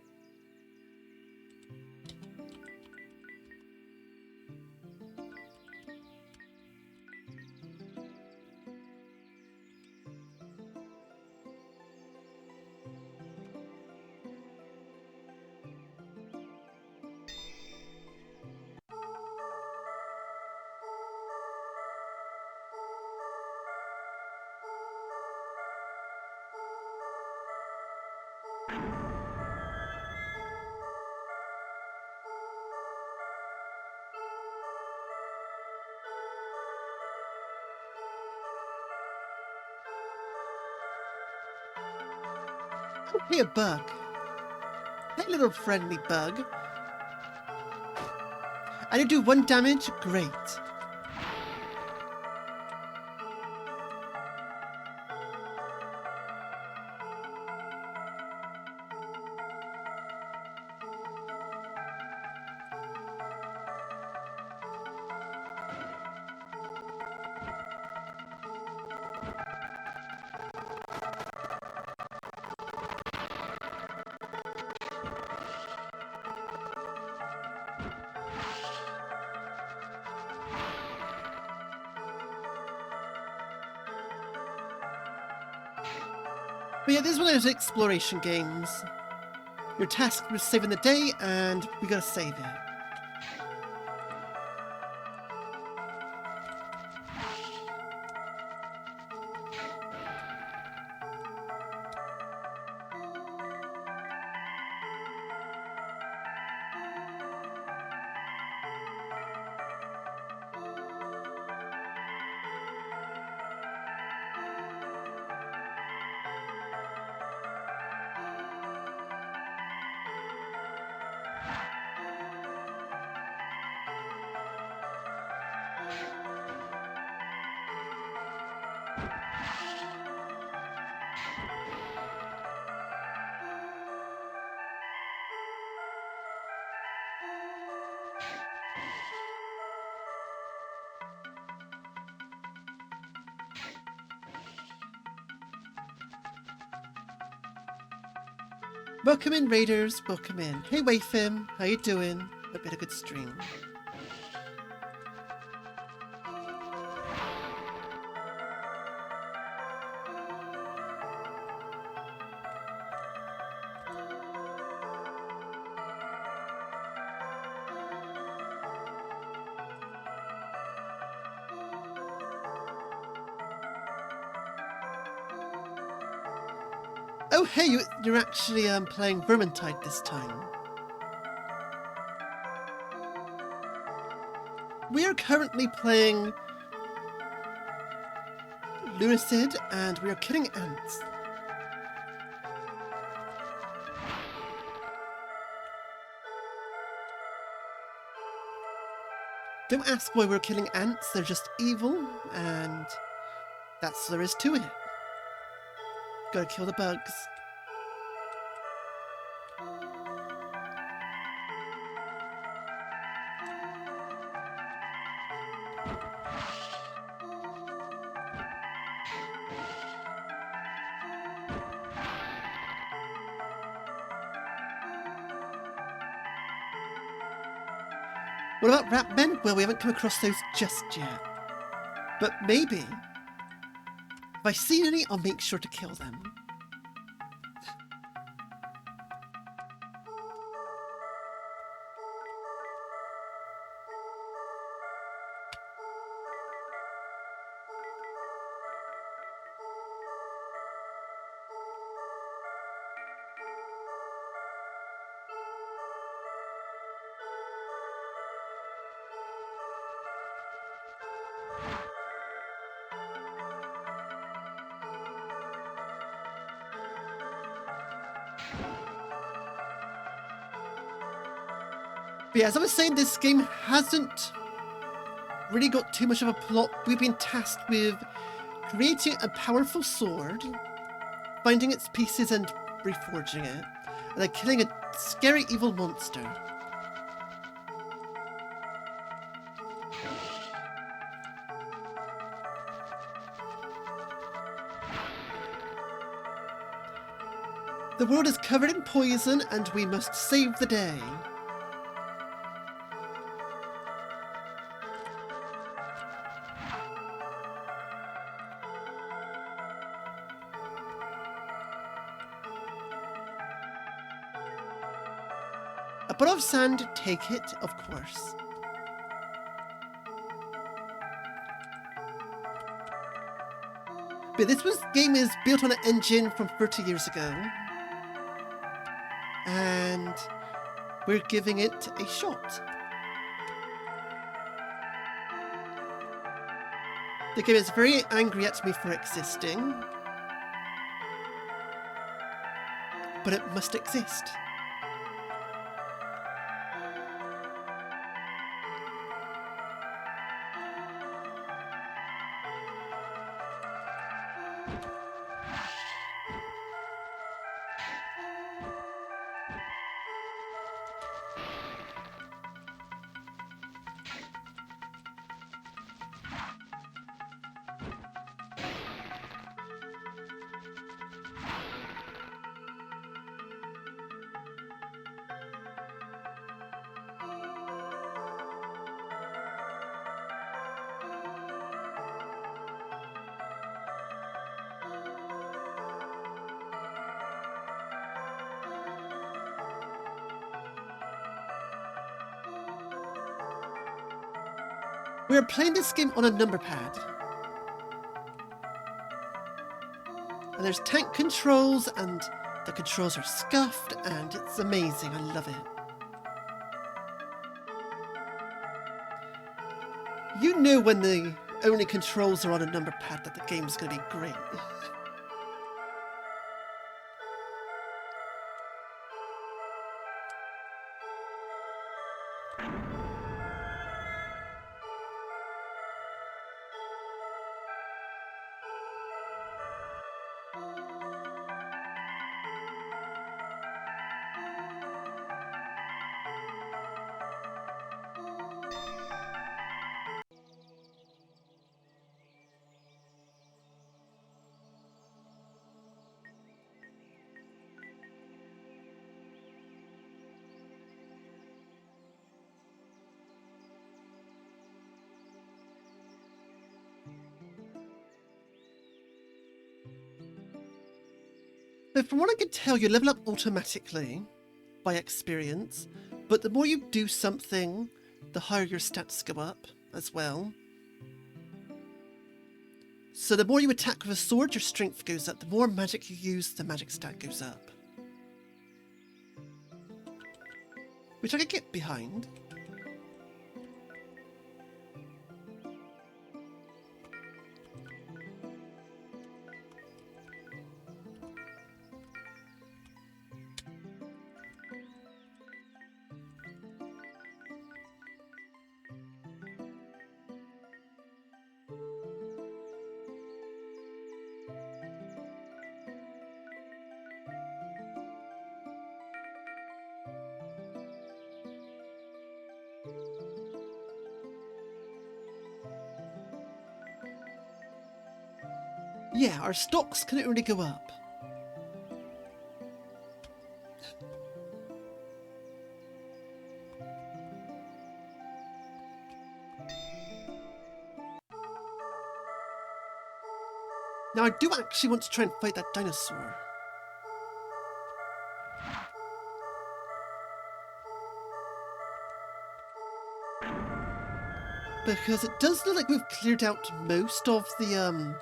Hey, a bug. Hey, little friendly bug. And you do 1 damage? Great. But yeah, this is one of those exploration games. You're tasked with saving the day, and we gotta save it. Welcome in, Raiders. Welcome in. Hey, Wayfim. How you doing? Hope you had a good stream. Oh, hey, you're actually playing Vermintide this time. We are currently playing Lunacid, and we are killing ants. Don't ask why we're killing ants, they're just evil, and that's all there is to it. Gotta kill the bugs. What about rat men? Well, we haven't come across those just yet. But maybe, if I see any, I'll make sure to kill them. But yeah, as I was saying, this game hasn't really got too much of a plot. We've been tasked with creating a powerful sword, finding its pieces and reforging it, and then killing a scary evil monster. The world is covered in poison, and we must save the day. A bottle of sand, take it, of course. But this game is built on an engine from 30 years ago. And we're giving it a shot. The game is very angry at me for existing. But it must exist. We are playing this game on a number pad. And there's tank controls, and the controls are scuffed, and it's amazing. I love it. You know when the only controls are on a number pad that the game's going to be great. Now, from what I can tell, you level up automatically by experience, but the more you do something, the higher your stats go up as well. So the more you attack with a sword, your strength goes up. The more magic you use, the magic stat goes up. Which I could get behind. Yeah, our stocks couldn't really go up. Now I do actually want to try and fight that dinosaur. Because it does look like we've cleared out most of the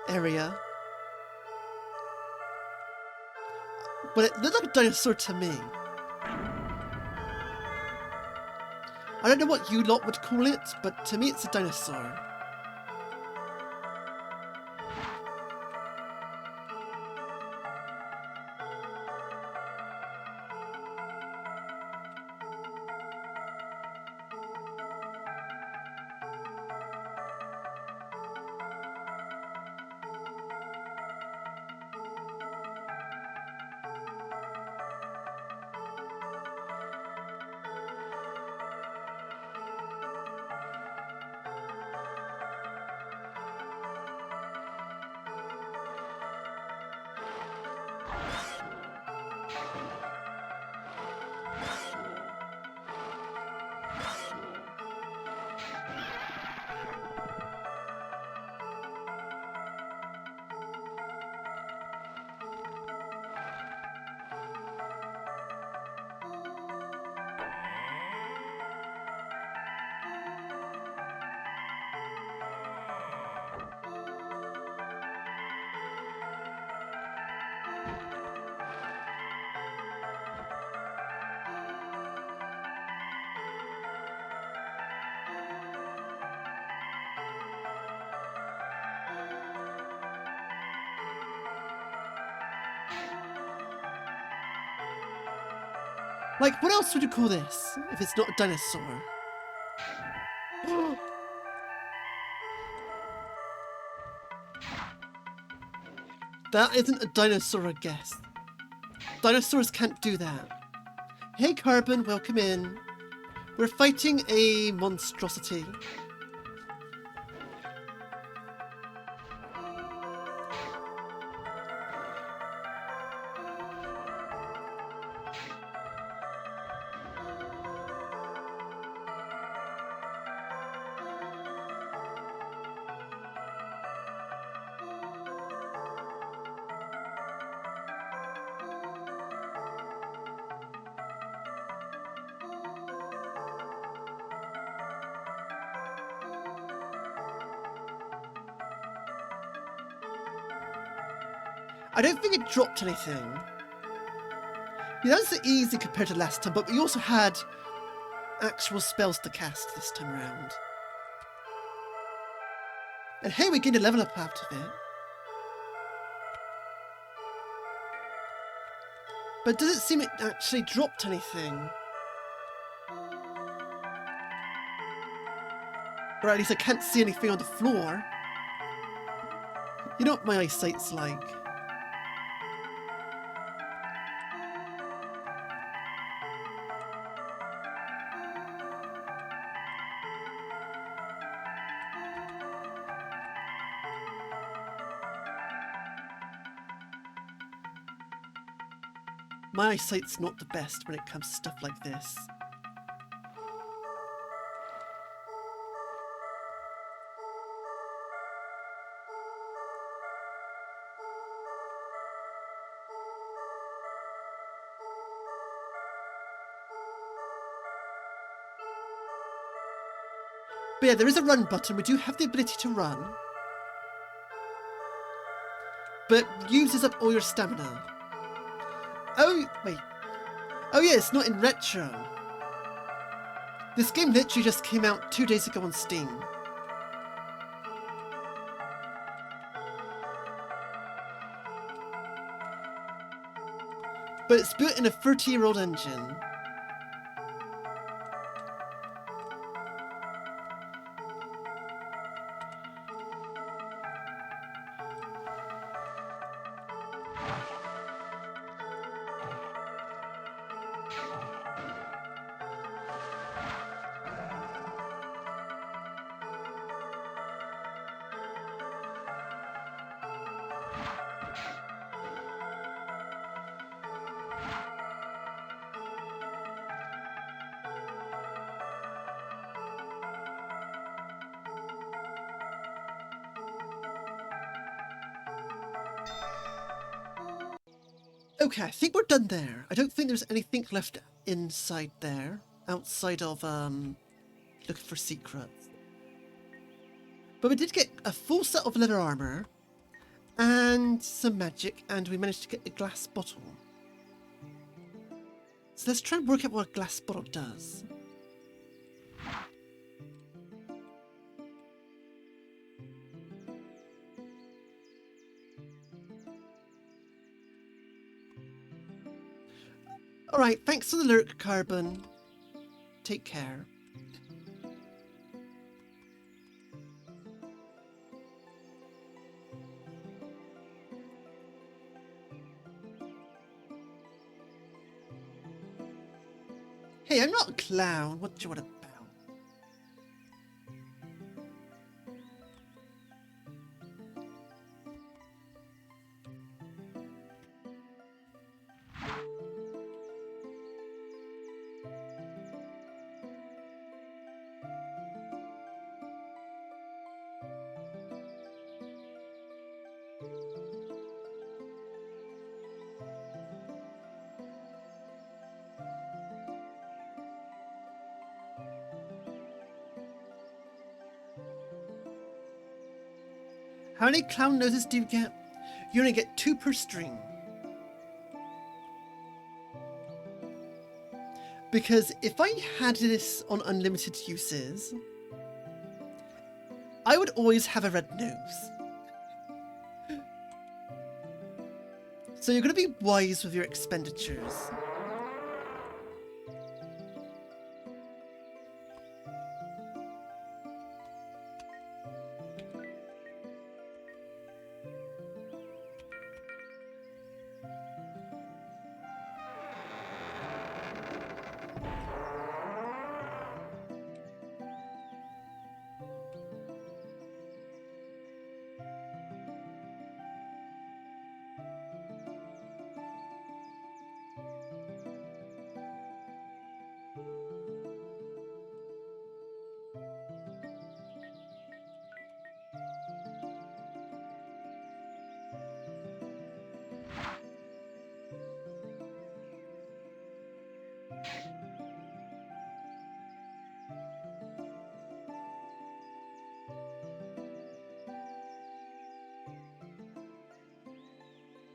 area. But it looked like a dinosaur to me. I don't know what you lot would call it, but to me it's a dinosaur. Like, what else would you call this if it's not a dinosaur? That isn't a dinosaur, I guess. Dinosaurs can't do that. Hey Carbon, welcome in. We're fighting a monstrosity. I don't think it dropped anything. Yeah, that's easy compared to last time, but we also had actual spells to cast this time around. And hey, we gained a level up out of it. But does it seem it actually dropped anything? Or at least I can't see anything on the floor. You know what my eyesight's like. My eyesight's not the best when it comes to stuff like this. But yeah, there is a run button. We do have the ability to run. But uses up all your stamina. Oh, wait. Oh yeah, it's not in retro. This game literally just came out 2 days ago on Steam. But it's built in a 30-year-old engine. Okay, I think we're done there. I don't think there's anything left inside there, outside of, looking for secrets. But we did get a full set of leather armor, and some magic, and we managed to get a glass bottle. So let's try and work out what a glass bottle does. Alright, thanks for the lurk, Carbon. Take care. Hey, I'm not a clown. What do you want about? How many clown noses do you get? You only get 2 per string. Because if I had this on unlimited uses, I would always have a red nose. So you're going to be wise with your expenditures.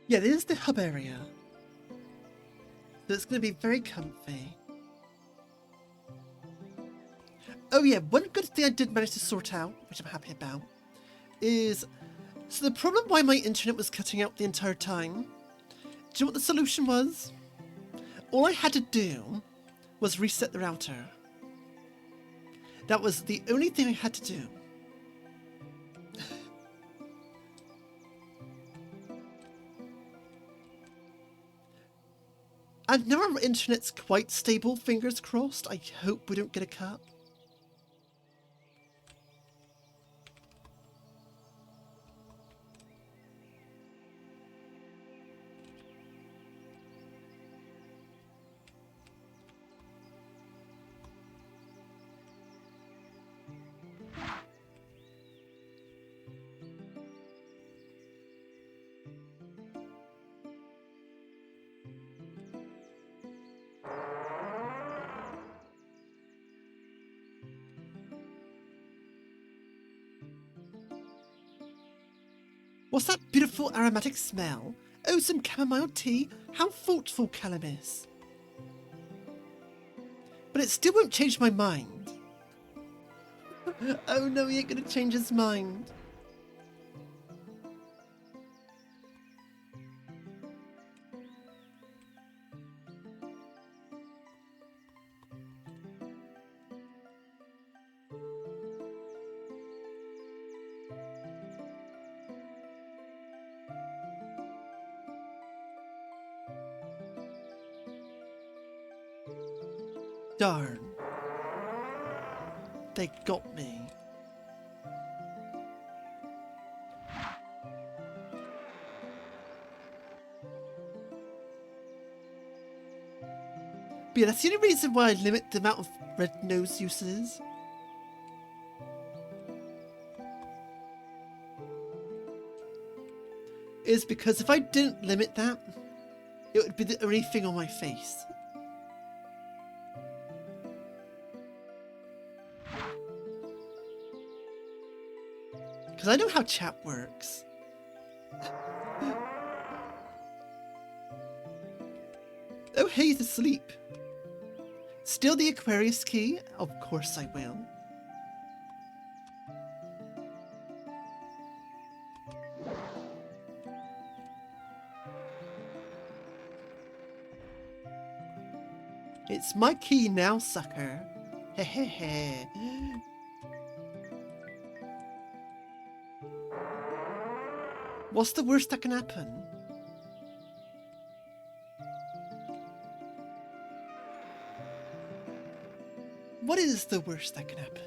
Yeah, this is the hub area. So it's going to be very comfy. Oh yeah, one good thing I did manage to sort out, which I'm happy about, is... So the problem why my internet was cutting out the entire time, do you know what the solution was? All I had to do was reset the router. That was the only thing I had to do. And now our internet's quite stable, fingers crossed. I hope we don't get a cut. What's that beautiful aromatic smell? Oh, some chamomile tea? How thoughtful, Calamus. But it still won't change my mind. Oh no, he ain't gonna change his mind. Darn. They got me. But yeah, that's the only reason why I limit the amount of red nose uses. Is because if I didn't limit that, it would be the only thing on my face. Because I know how chat works. Oh, hey, he's asleep. Steal the Aquarius key? Of course I will. It's my key now, sucker. Hehehe. What's the worst that can happen? What is the worst that can happen?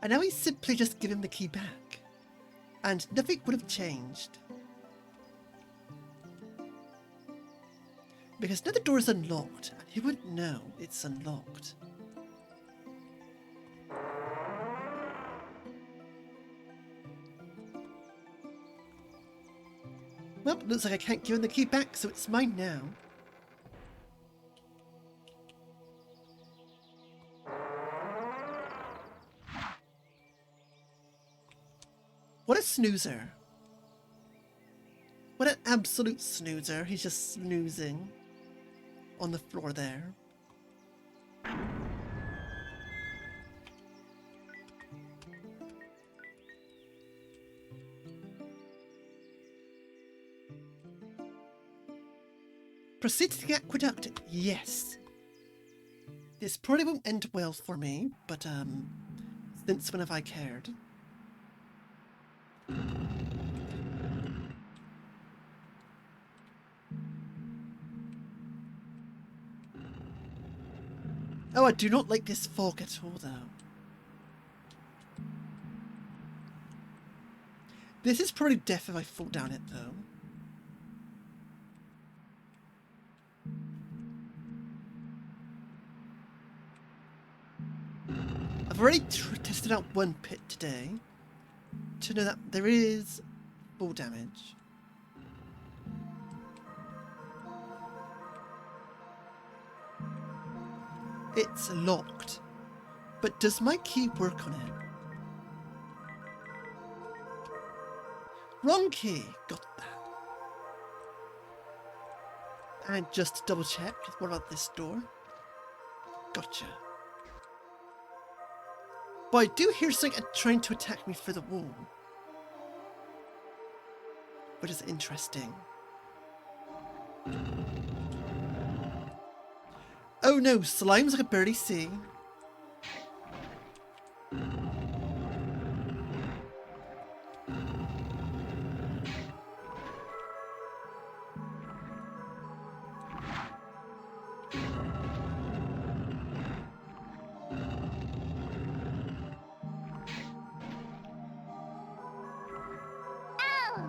And now we simply just give him the key back. And nothing would have changed. Because now the door is unlocked, and he wouldn't know it's unlocked. Well, looks like I can't give him the key back, so it's mine now. What a snoozer. What an absolute snoozer. He's just snoozing on the floor there. Proceed to the aqueduct. Yes. This probably won't end well for me, but since when have I cared? Oh, I do not like this fog at all, though. This is probably death if I fall down it, though. I've already tested out one pit today to know that there is full damage. It's locked, but does my key work on it? Wrong key, got that. And just to double check, what about this door? Gotcha. But I do hear something trying to attack me through the wall, which is interesting. Oh no, slimes I can barely see.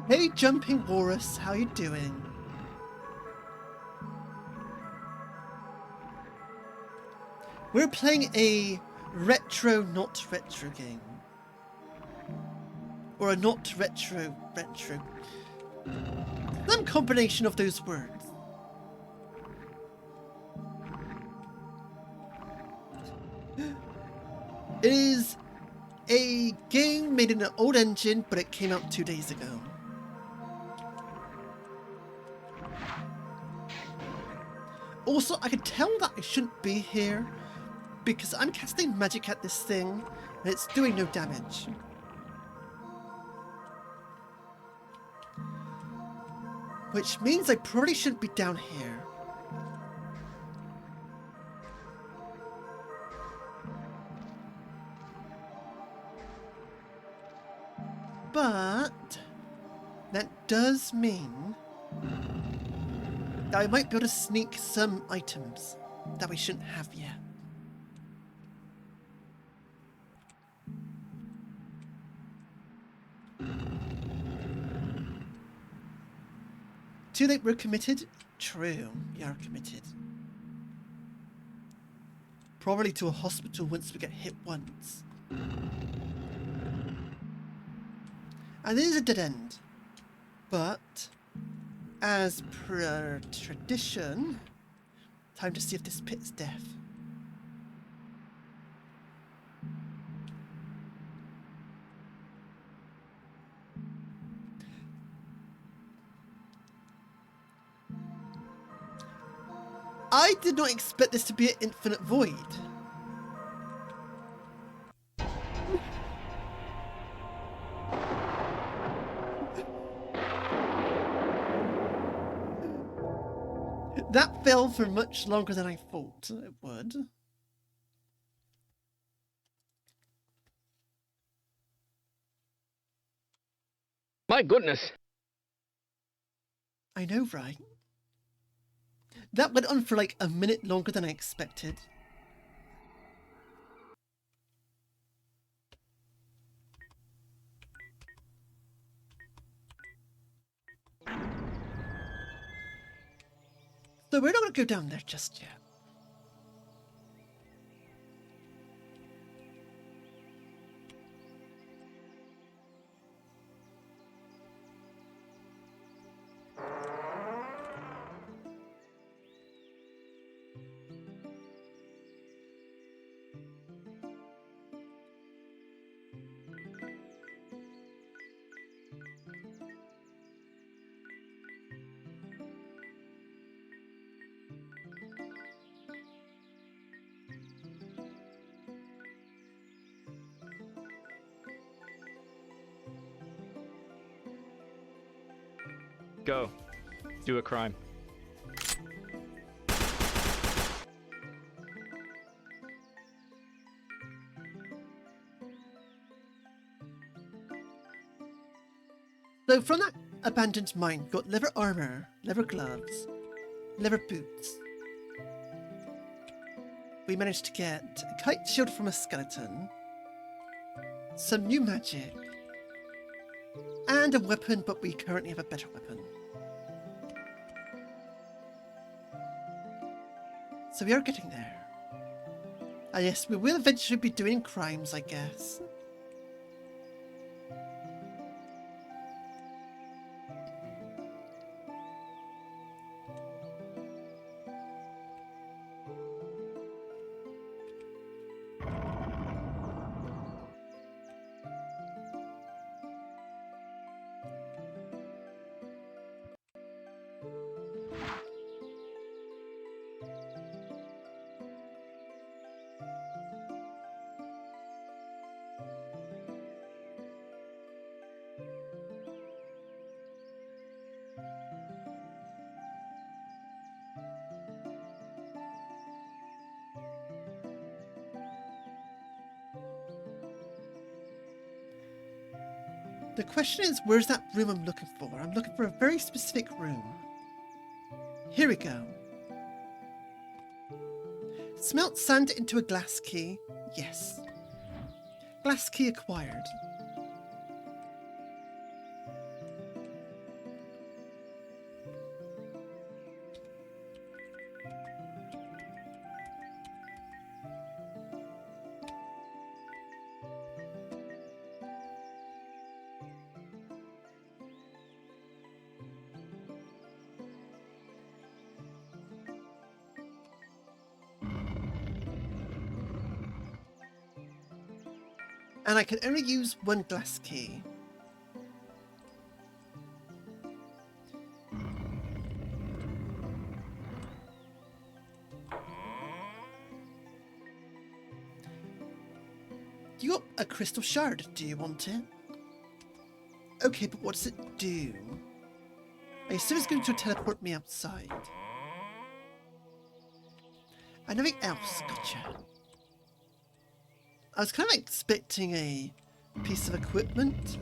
Hey Jumping Walrus, how you doing? We're playing a retro, not retro game. Or a not retro. Some combination of those words. It is a game made in an old engine, but it came out 2 days ago. Also, I can tell that I shouldn't be here because I'm casting magic at this thing and it's doing no damage. Which means I probably shouldn't be down here. But that does mean that I might be able to sneak some items that we shouldn't have yet. Too late, we're committed? True, we are committed. Probably to a hospital once we get hit once. And it is a dead end. But, as per tradition, time to see if this pit's deaf. I did not expect this to be an infinite void. That fell for much longer than I thought it would. My goodness. I know, right? That went on for like a minute longer than I expected. So we're not going to go down there just yet. Go. Do a crime. So from that abandoned mine, got leather armor, leather gloves, leather boots. We managed to get a kite shield from a skeleton, some new magic, and a weapon, but we currently have a better weapon. So we are getting there. Ah yes, we will eventually be doing crimes, I guess. The question is, where's that room I'm looking for? I'm looking for a very specific room. Here we go. Smelt sand into a glass key. Yes. Glass key acquired. And I can only use one glass key. You got a crystal shard, do you want it? Okay, but what does it do? I assume it's going to teleport me outside. And nothing else, gotcha. I was kind of expecting a piece of equipment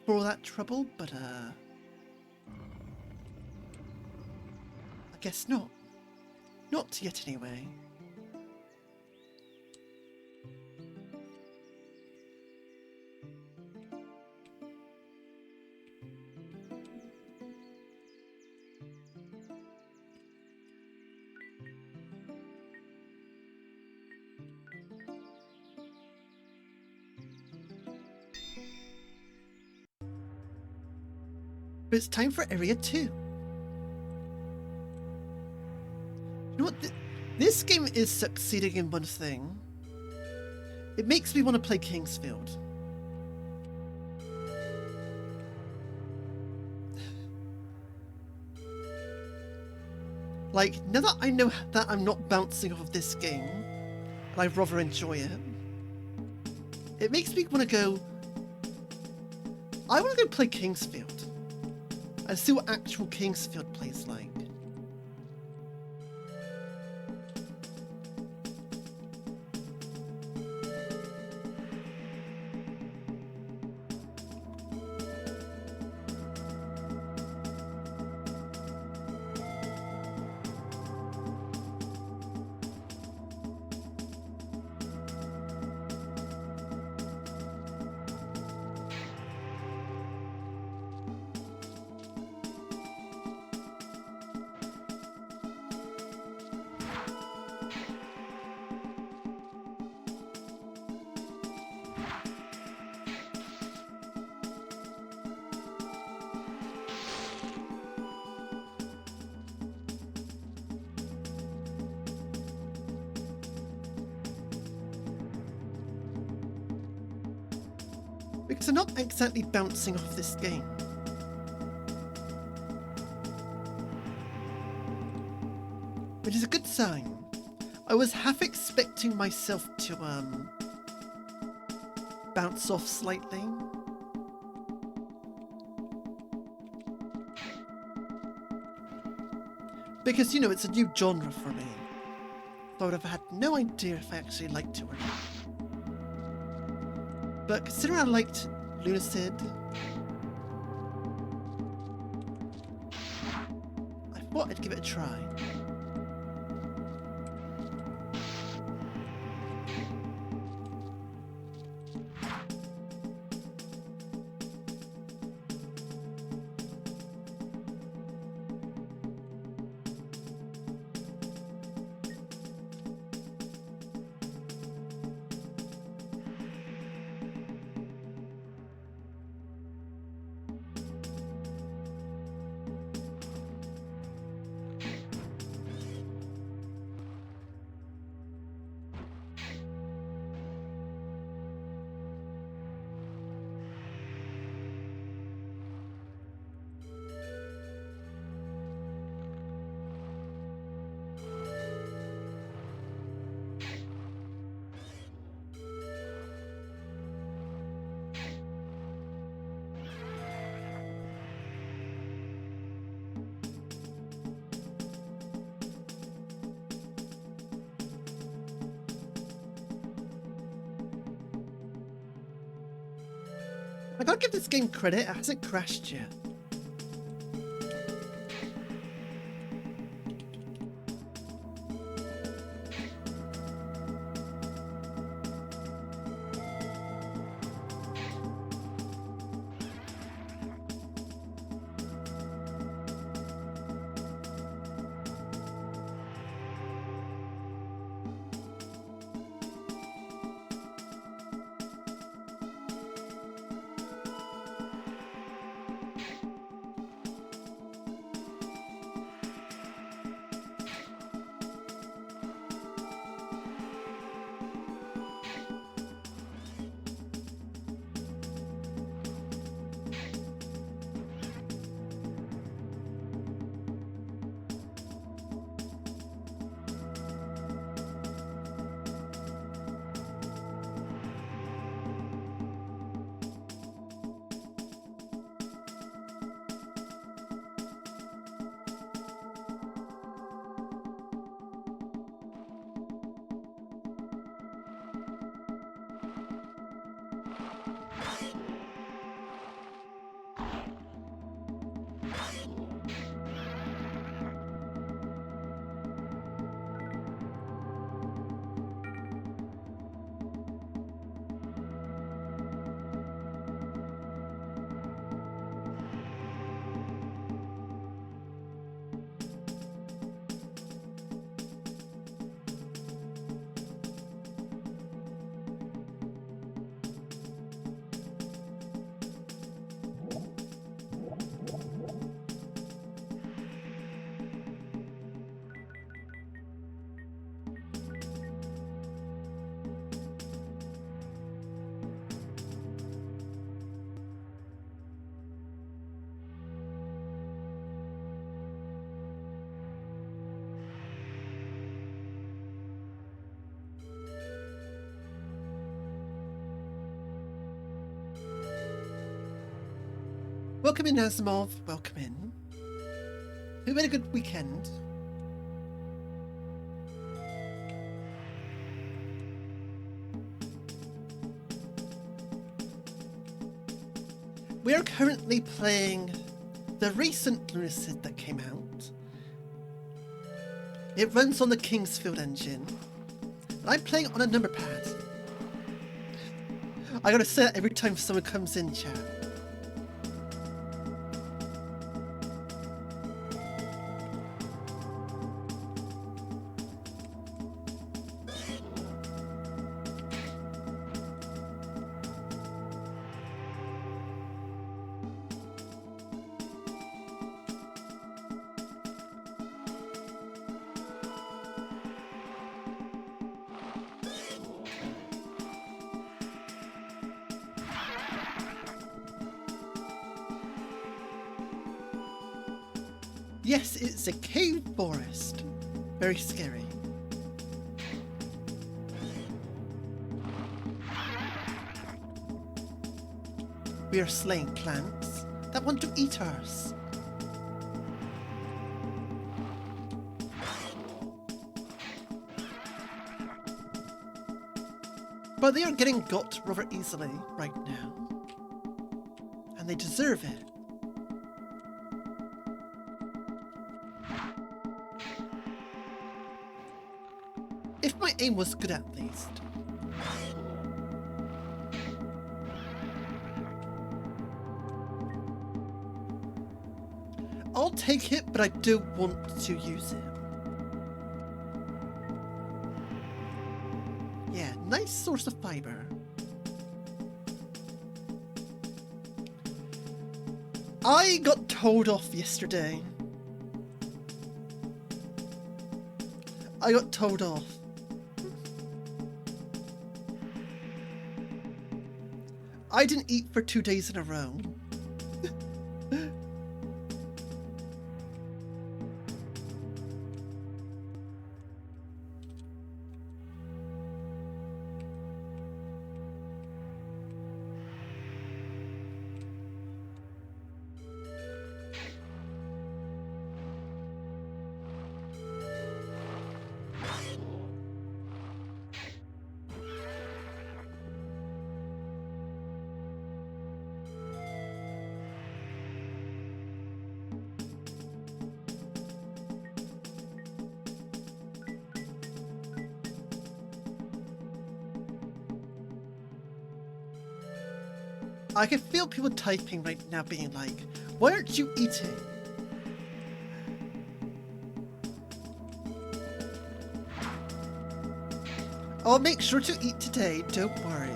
for all that trouble, but I guess not. Not yet anyway. But it's time for Area 2. You know what? This game is succeeding in one thing. It makes me want to play Kingsfield. Like, now that I know that I'm not bouncing off of this game, and I rather enjoy it, it makes me want to go... I want to go play Kingsfield. And see what actual Kingsfield plays like. Because I'm not exactly bouncing off this game. Which is a good sign. I was half expecting myself to, bounce off slightly. Because, you know, it's a new genre for me. So I would have had no idea if I actually liked it or not. But considering I liked Lunacid, I thought I'd give it a try. I gotta give this game credit, it hasn't crashed yet. Welcome in, Asimov. Welcome in. Hope you had a good weekend. We are currently playing the recent Lunacid that came out. It runs on the Kingsfield engine. And I'm playing it on a number pad. I gotta say that every time someone comes in, chat. Yes, it's a cave forest. Very scary. We are slaying plants that want to eat us. But they are getting got rather easily right now. And they deserve it. If my aim was good at least. I'll take it, but I do want to use it. Yeah, nice source of fiber. I got told off yesterday. I got told off. I didn't eat for 2 days in a row. I can feel people typing right now being like, why aren't you eating? I'll make sure to eat today, don't worry.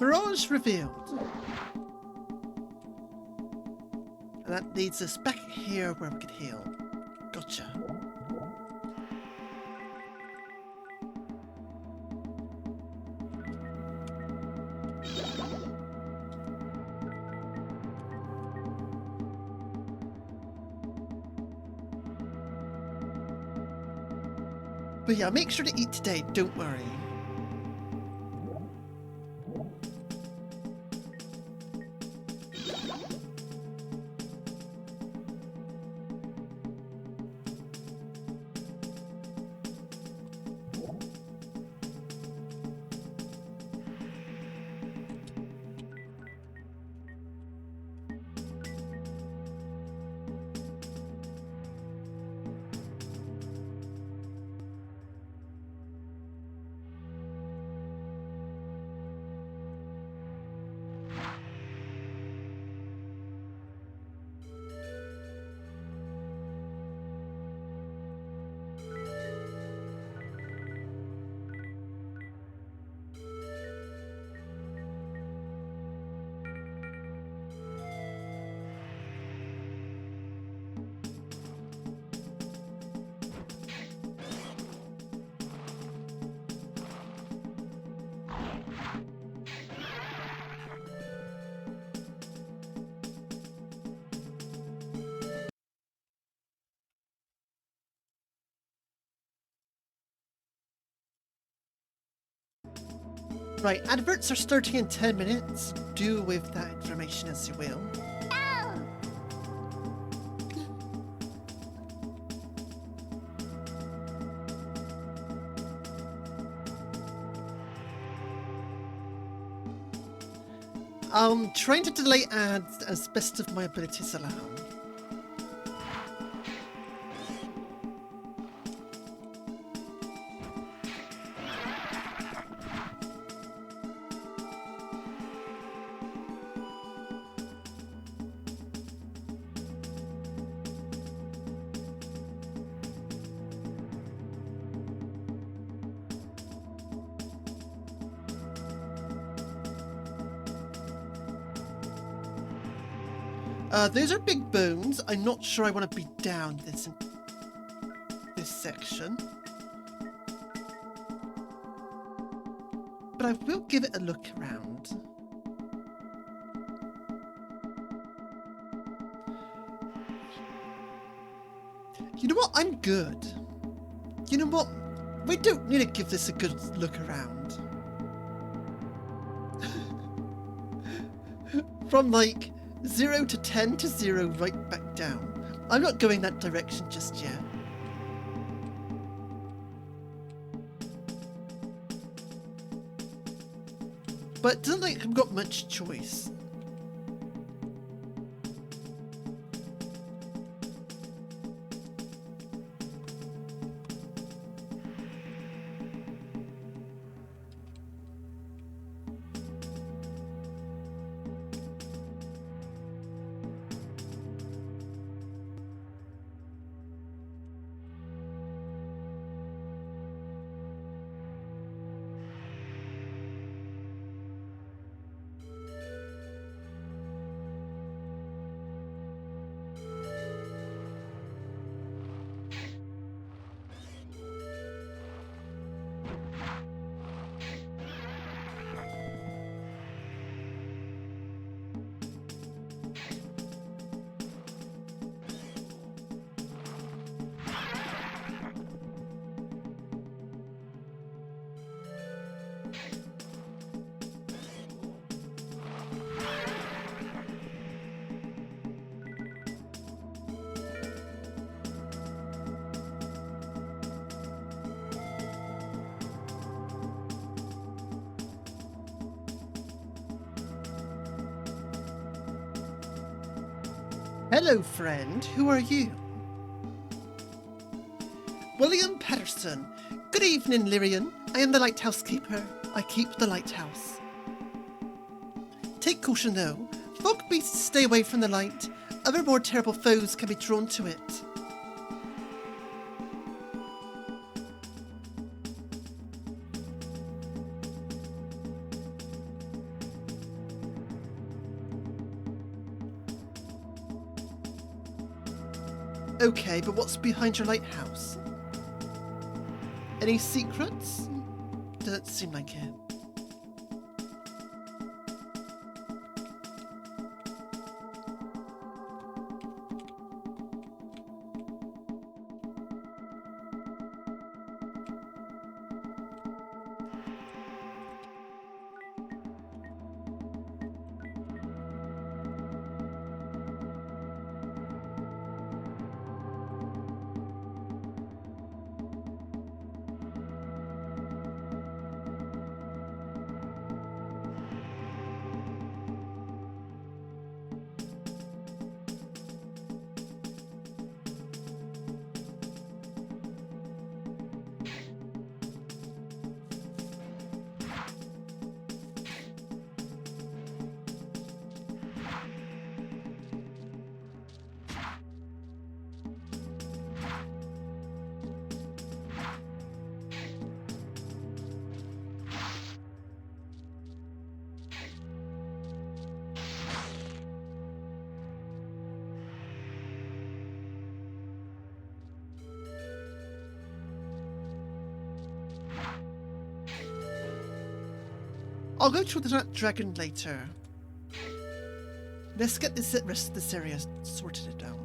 Mirage revealed. And that leads us back here where we can heal. Gotcha. But yeah, make sure to eat today, don't worry. Right, adverts are starting in 10 minutes. Do with that information as you will. I'm trying to delay ads as best of my abilities allow. Those are big bones. I'm not sure I want to be down this section. But I will give it a look around. You know what? I'm good. You know what? We don't need to give this a good look around. From like 0 to 10 to 0 right back down. I'm not going that direction just yet. But it doesn't like I've got much choice. Hello, friend. Who are you? William Patterson. Good evening, Lyrian. I am the lighthouse keeper. I keep the lighthouse. Take caution, though. Fog beasts stay away from the light. Other more terrible foes can be drawn to it. Okay, but what's behind your lighthouse? Any secrets? Doesn't seem like it. I'll go through the dragon later. Let's get this rest of this area sorted it out.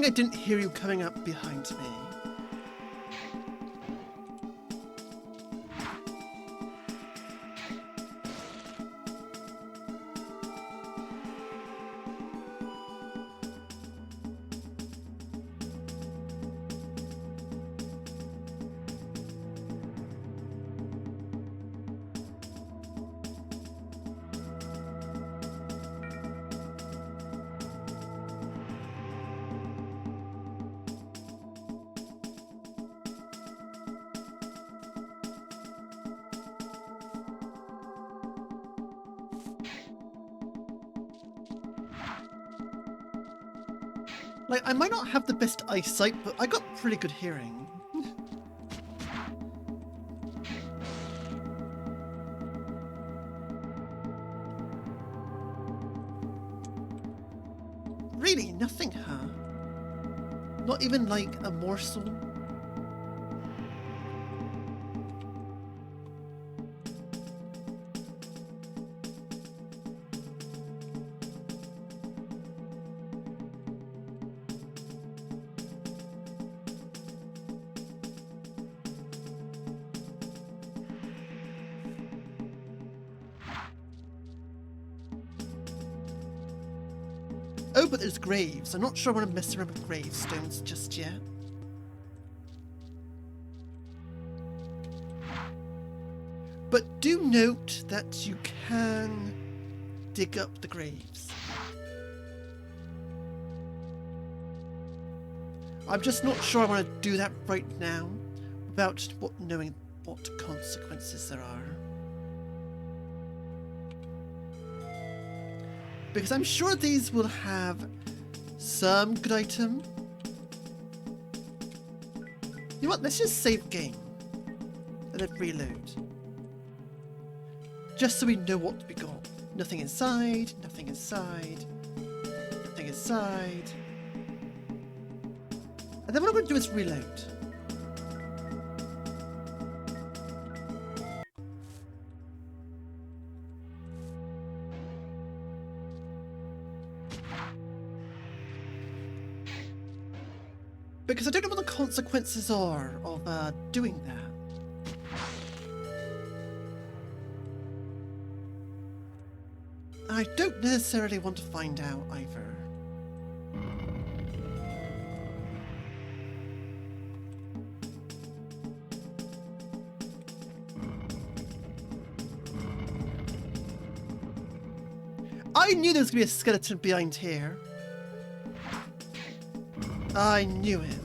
assuming I didn't hear you coming up behind me. Like, I might not have the best eyesight, but I got pretty good hearing. Really? Nothing, huh? Not even, like, a morsel? Oh, but there's graves. I'm not sure I want to mess around with gravestones just yet. But do note that you can dig up the graves. I'm just not sure I want to do that right now without knowing what consequences there are. Because I'm sure these will have some good item. You know what, let's just save game. And then reload. Just so we know what we got. Nothing inside, nothing inside, nothing inside. And then what I'm going to do is reload. Because I don't know what the consequences are of doing that. I don't necessarily want to find out either. I knew there was going to be a skeleton behind here. I knew it.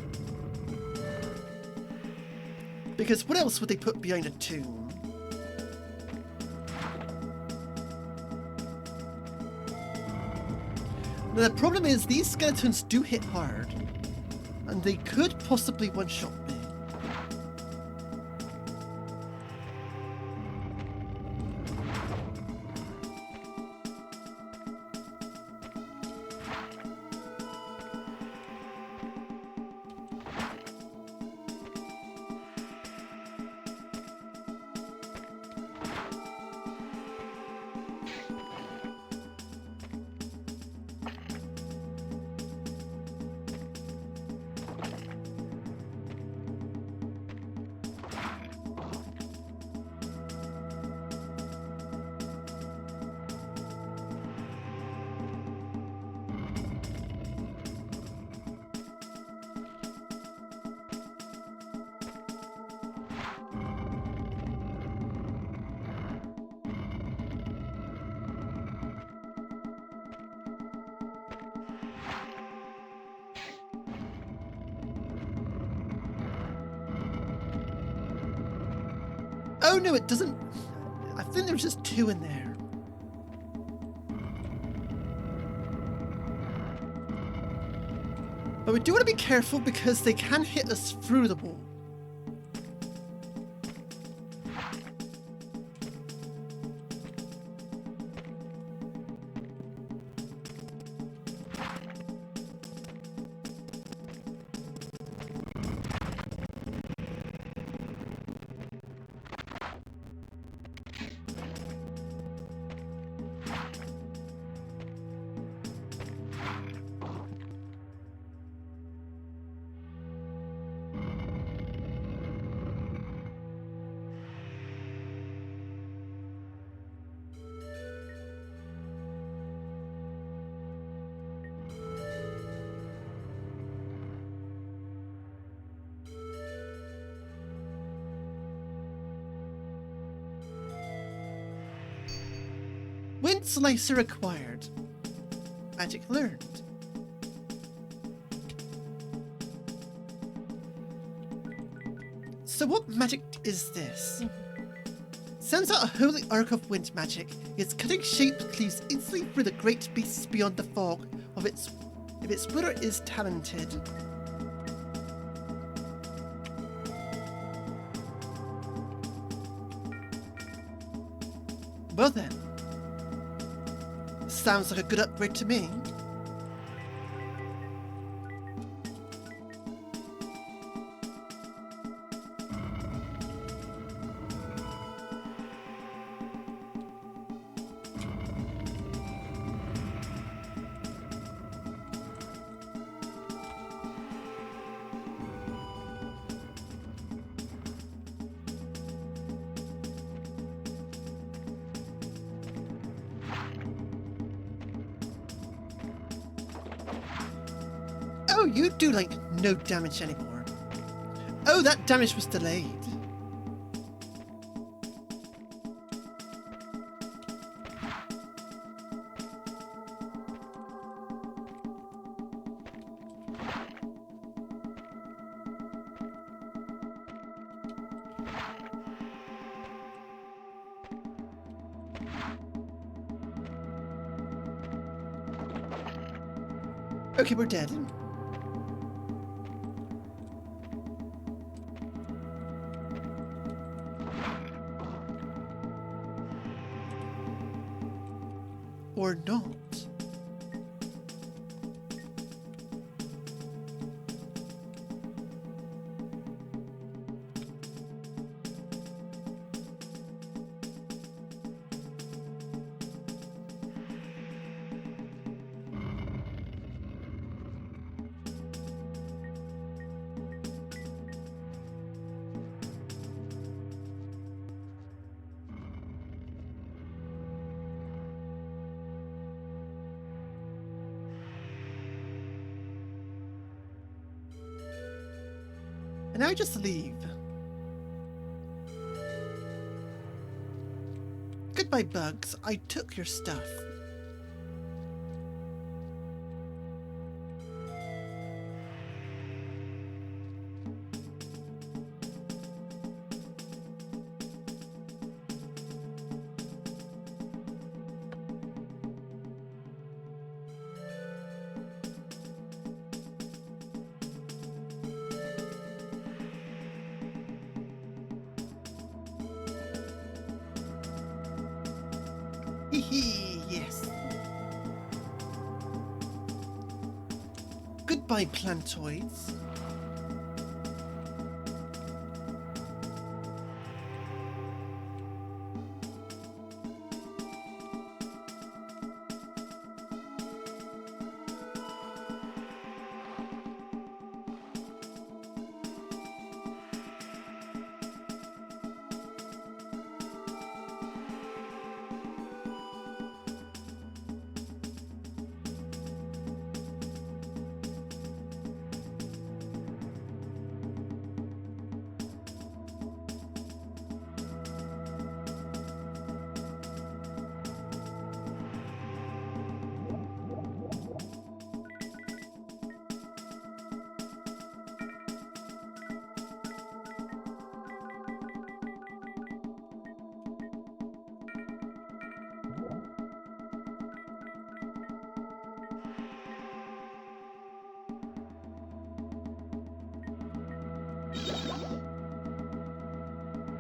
Because what else would they put behind a tomb? Now the problem is these skeletons do hit hard. And they could possibly one-shot me. Oh no, it doesn't. I think there's just two in there. But we do want to be careful because they can hit us through the wall. Wind Slicer acquired. Magic learned. So what magic is this? Sends out a holy arc of wind magic. Its cutting shape cleaves instantly through the great beasts beyond the fog of its if its wielder is talented. Well then. Sounds like a good upgrade to me. Oh, you do like no damage anymore. Oh, that damage was delayed. Okay, we're dead. Or not. And now I just leave. Goodbye, bugs. I took your stuff. Hee, yes. Goodbye, plantoids.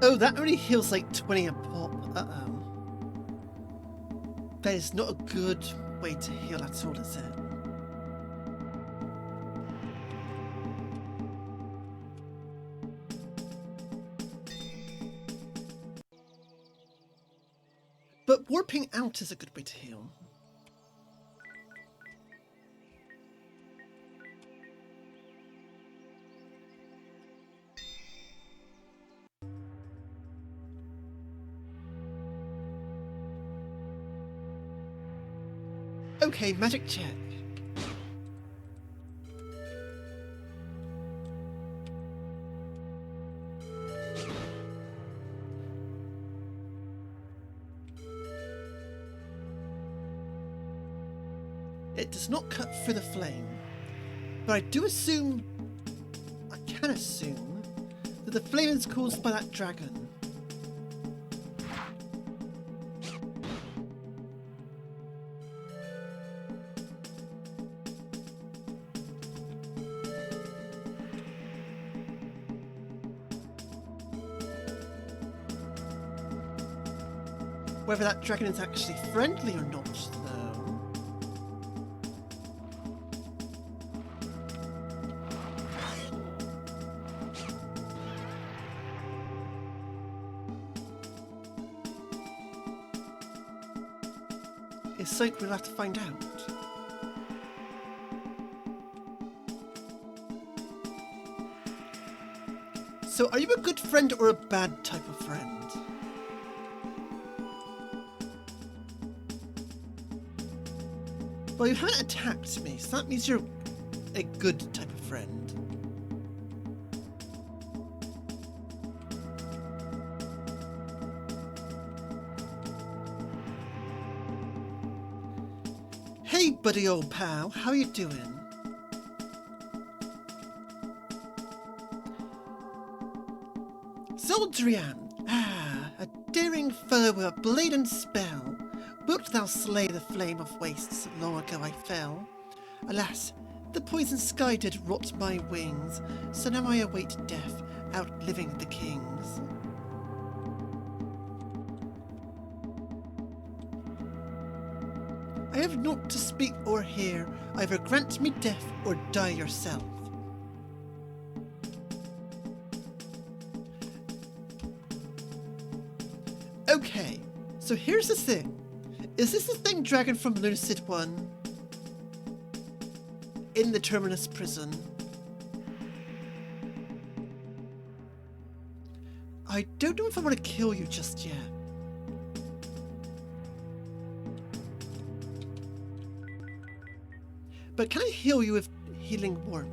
Oh, that only heals like 20 a pop. Uh-oh. That is not a good way to heal at all, is it? But warping out is a good way to heal. Okay, magic check. It does not cut through the flame, but I can assume, that the flame is caused by that dragon. Whether that dragon is actually friendly or not, though. Is something we'll have to find out. So, are you a good friend or a bad type of friend? Well, you haven't attacked me, so that means you're a good type of friend. Hey, buddy old pal, how you doing? Zoldrian, a daring fellow with a blade and spell. Wilt thou slay the flame of wastes? Long ago I fell. Alas, the poison sky did rot my wings, so now I await death, outliving the kings. I have naught to speak or hear, either grant me death or die yourself. Okay, so here's the thing. Is this the thing dragon from Lucid 1? In the Terminus prison? I don't know if I want to kill you just yet. But can I heal you with healing warmth?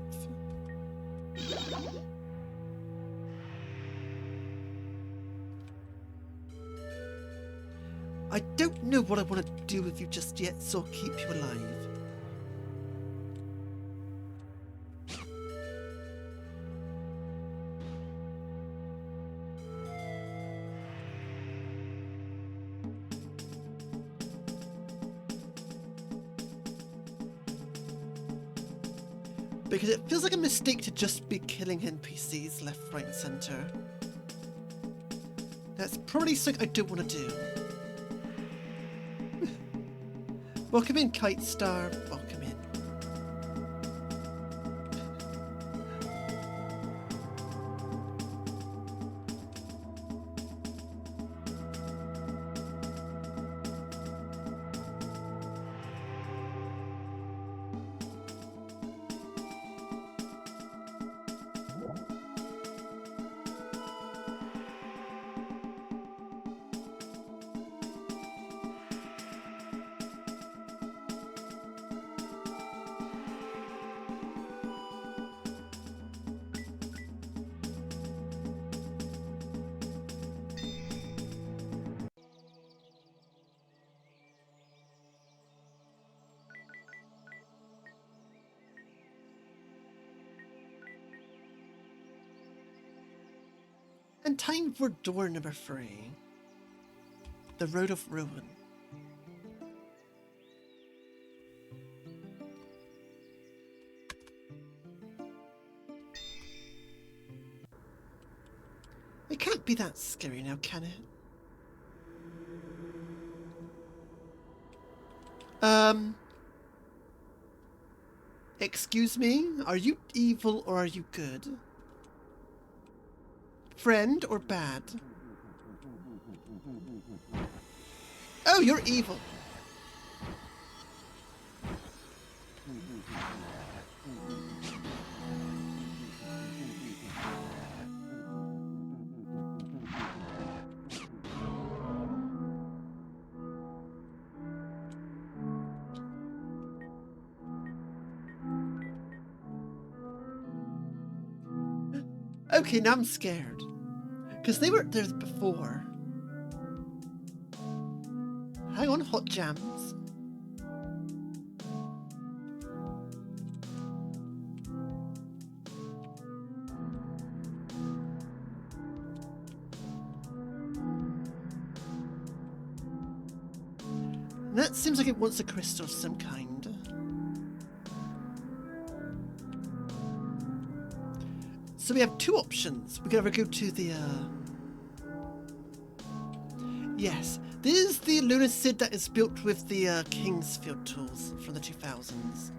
I don't know what I want to do with you just yet, so I'll keep you alive. Because it feels like a mistake to just be killing NPCs left, right, and center. That's probably something I don't want to do. Welcome in, Kite Star. Welcome in. And time for door number 3. The Road of Ruin. It can't be that scary now, can it? Excuse me? Are you evil or are you good? Friend or bad? Oh, you're evil. Okay, now I'm scared. Because they weren't there before. Hang on, hot jams. And that seems like it wants a crystal of some kind. So we have two options. We can either go to the, yes, this is the Lunacid that is built with the Kingsfield tools from the 2000s.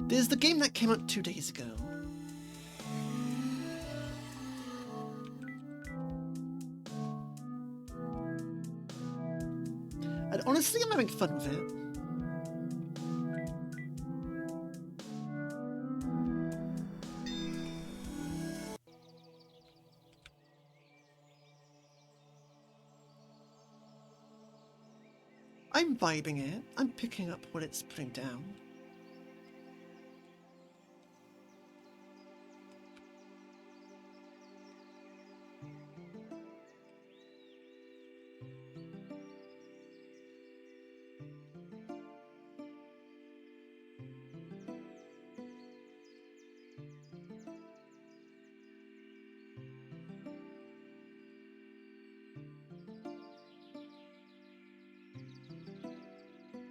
This is the game that came out 2 days ago. And honestly, I'm having fun with it. I'm vibing it. I'm picking up what it's putting down.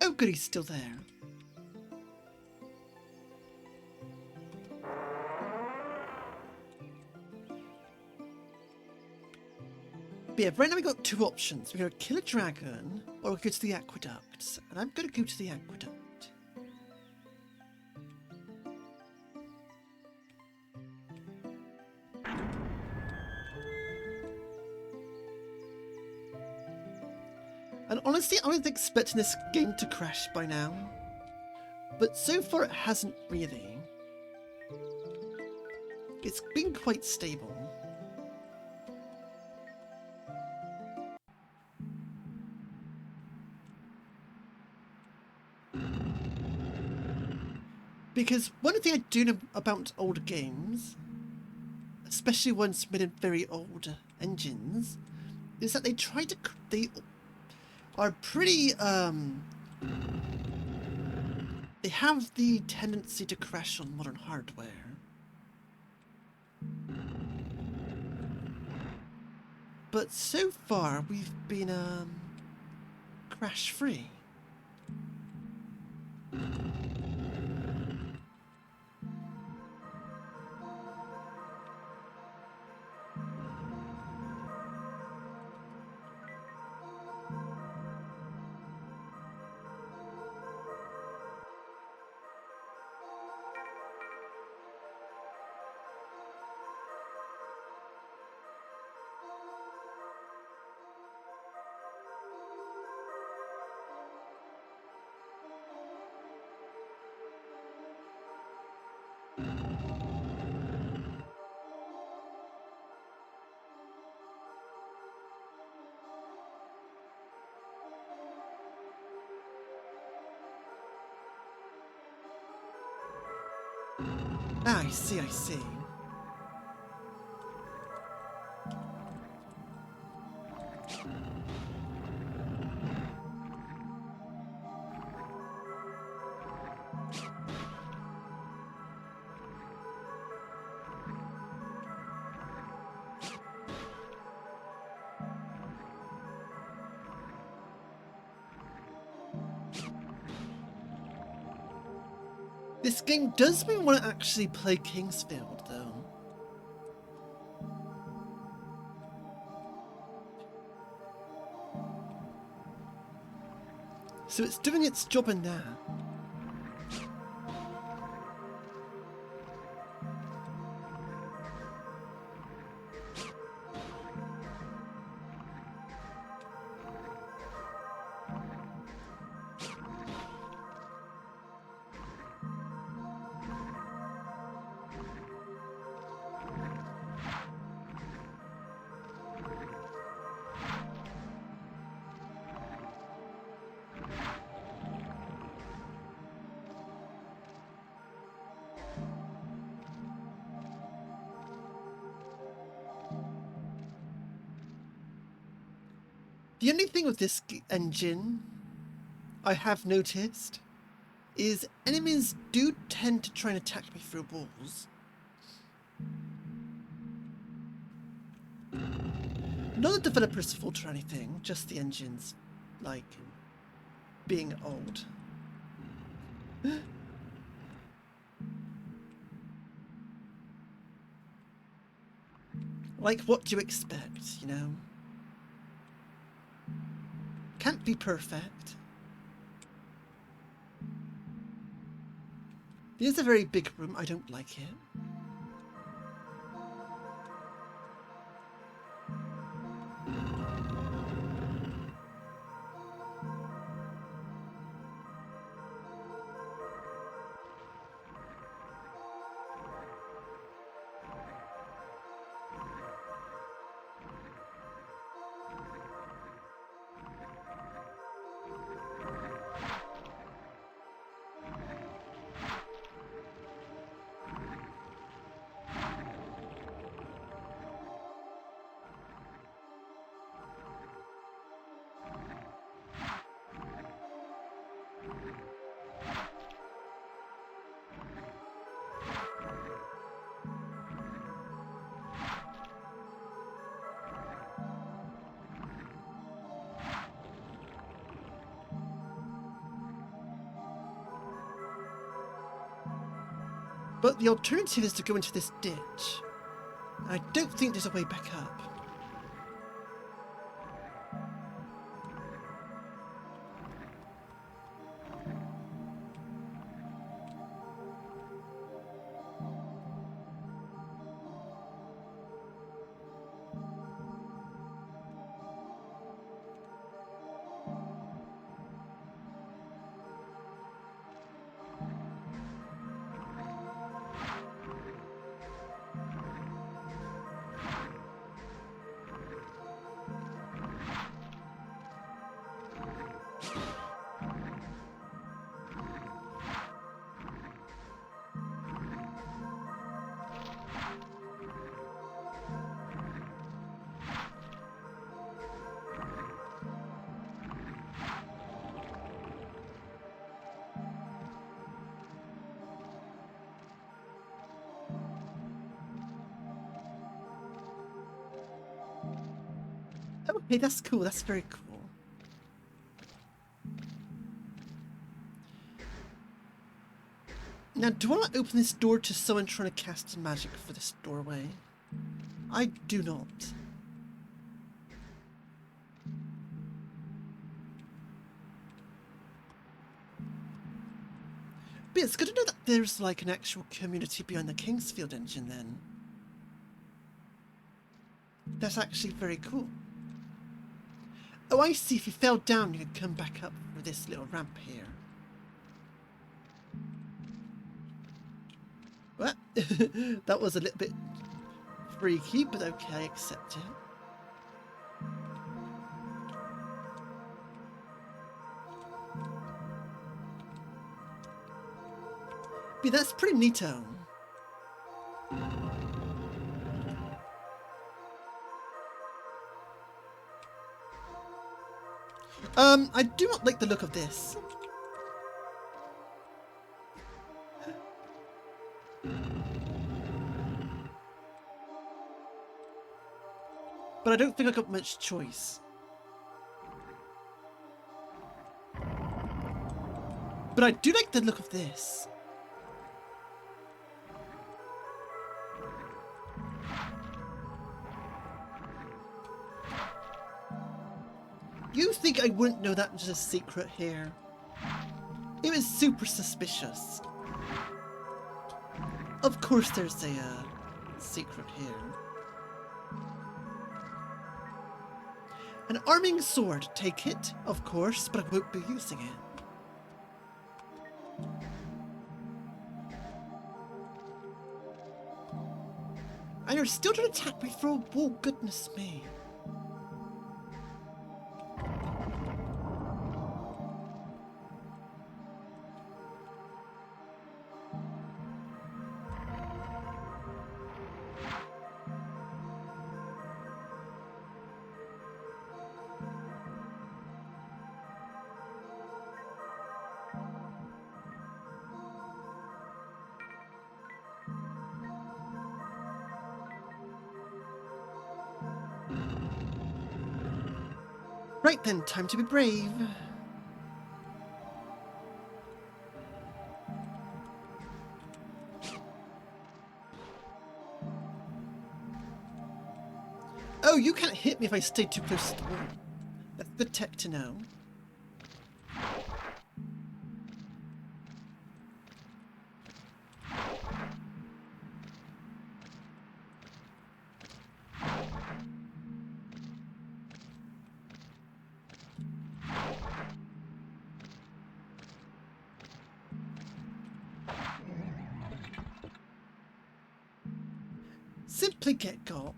Oh good, he's still there. But yeah, right now we got two options. We're going to kill a dragon, or we go to the aqueducts. And I'm going to go to the aqueduct. And honestly, I was expecting this game to crash by now. But so far it hasn't really. It's been quite stable. Because one thing I do know about older games, especially ones made in very old engines, is that they try to... they are pretty, they have the tendency to crash on modern hardware. But so far, we've been, crash-free. Ah, I see, I see. This game does make me want to actually play Kingsfield, though. So it's doing its job in there. The only thing with this engine I have noticed is enemies do tend to try and attack me through walls. Not the developer's fault or anything, just the engine's, like, being old. Like, what do you expect, you know? Can't be perfect. It is a very big room, I don't like it. But the alternative is to go into this ditch. I don't think there's a way back up. Okay, that's cool. That's very cool. Now, do I want to open this door to someone trying to cast magic for this doorway? I do not. But it's good to know that there's like an actual community behind the Kingsfield engine then. That's actually very cool. Oh, I see. If you fell down, you could come back up with this little ramp here. What? That was a little bit freaky, but okay, accept it. But that's pretty neato. I do not like the look of this. But I don't think I got much choice. But I do like the look of this. You think I wouldn't know that was a secret here? It was super suspicious. Of course there's a secret here. An arming sword, take it, of course, but I won't be using it. And you're still trying to attack me for a wall, goodness me. Right then, time to be brave. Oh, you can't hit me if I stay too close to the wall. That's good tech to know. Simply get got.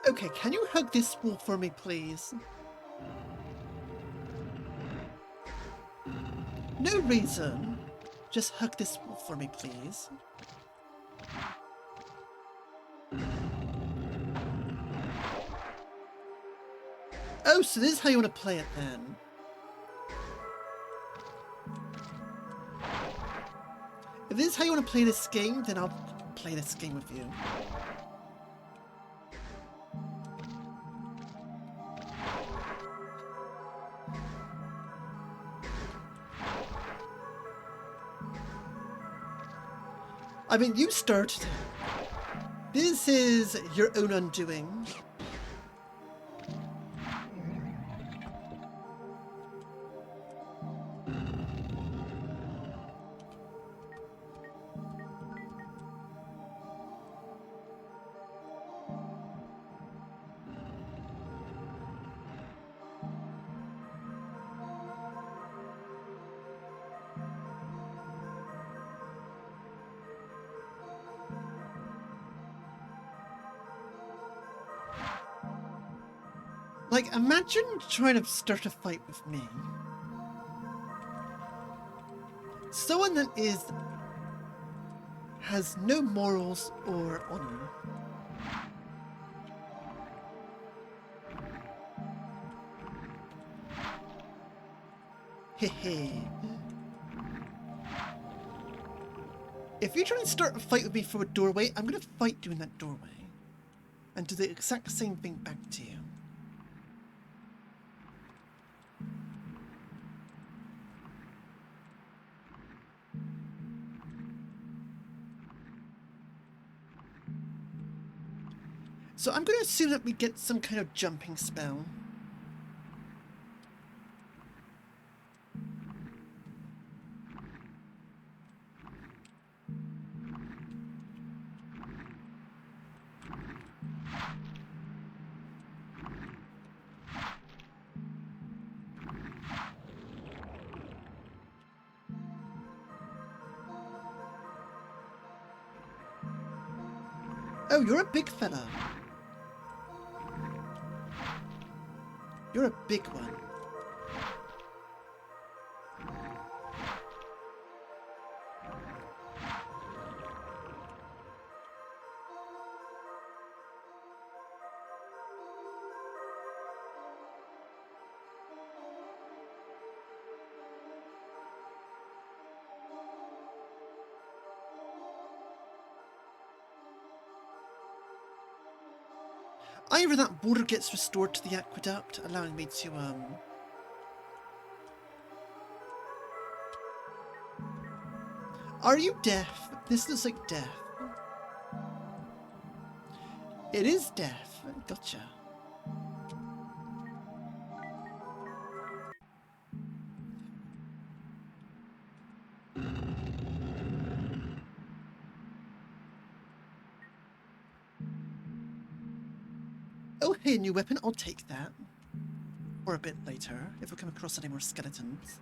Okay, can you hug this wall for me, please? No reason. Just hug this wall for me, please. Oh, so this is how you want to play it then. If this is how you want to play this game, then I'll play this game with you. I mean, you started it. This is your own undoing. Like, imagine trying to start a fight with me. Someone that has no morals or honor. Hehe. If you're trying to start a fight with me from a doorway, I'm gonna fight you in that doorway. And do the exact same thing back to you. So I'm going to assume that we get some kind of jumping spell. Oh, you're a big fella. You're a big one. Either that water gets restored to the aqueduct, allowing me to, Are you deaf? This looks like death. It is death. Gotcha. Oh, hey, new weapon. I'll take that. Or a bit later, if we come across any more skeletons.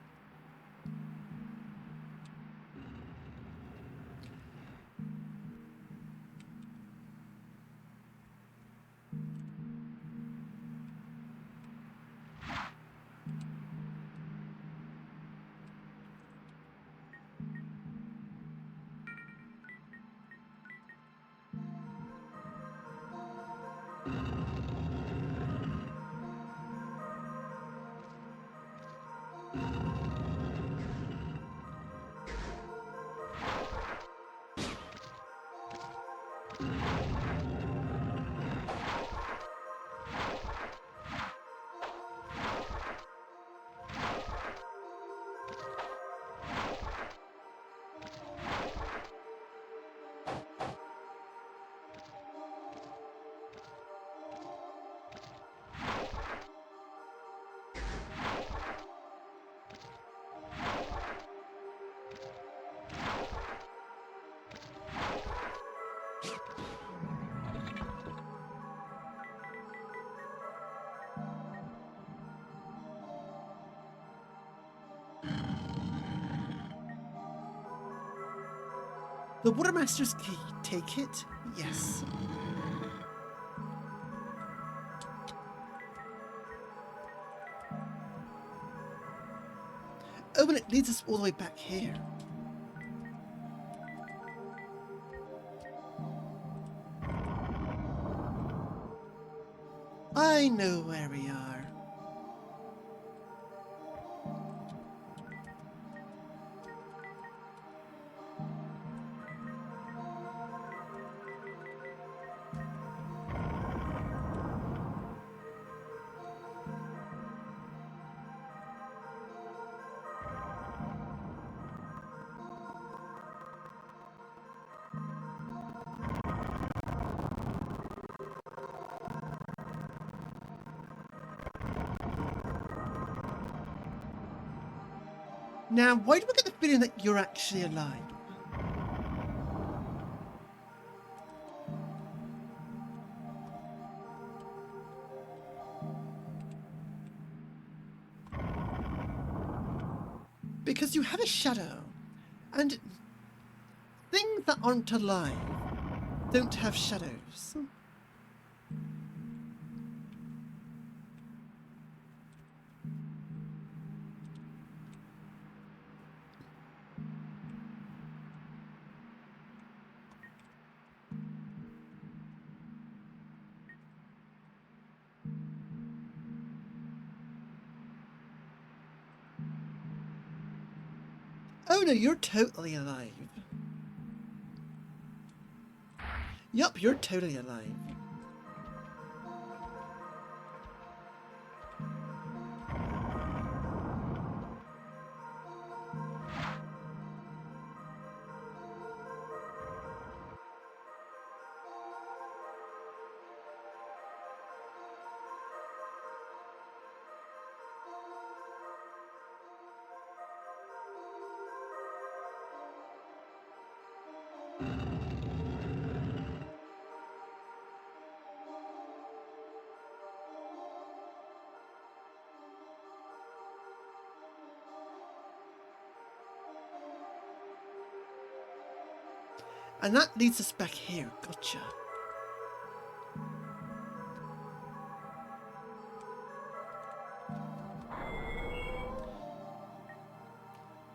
The Watermaster's key. Take it? Yes. Oh, and it leads us all the way back here. I know where we are. Now, why do I get the feeling that you're actually alive? Because you have a shadow, and things that aren't alive don't have shadows. Oh no, you're totally alive. Yup, you're totally alive. And that leads us back here. Gotcha.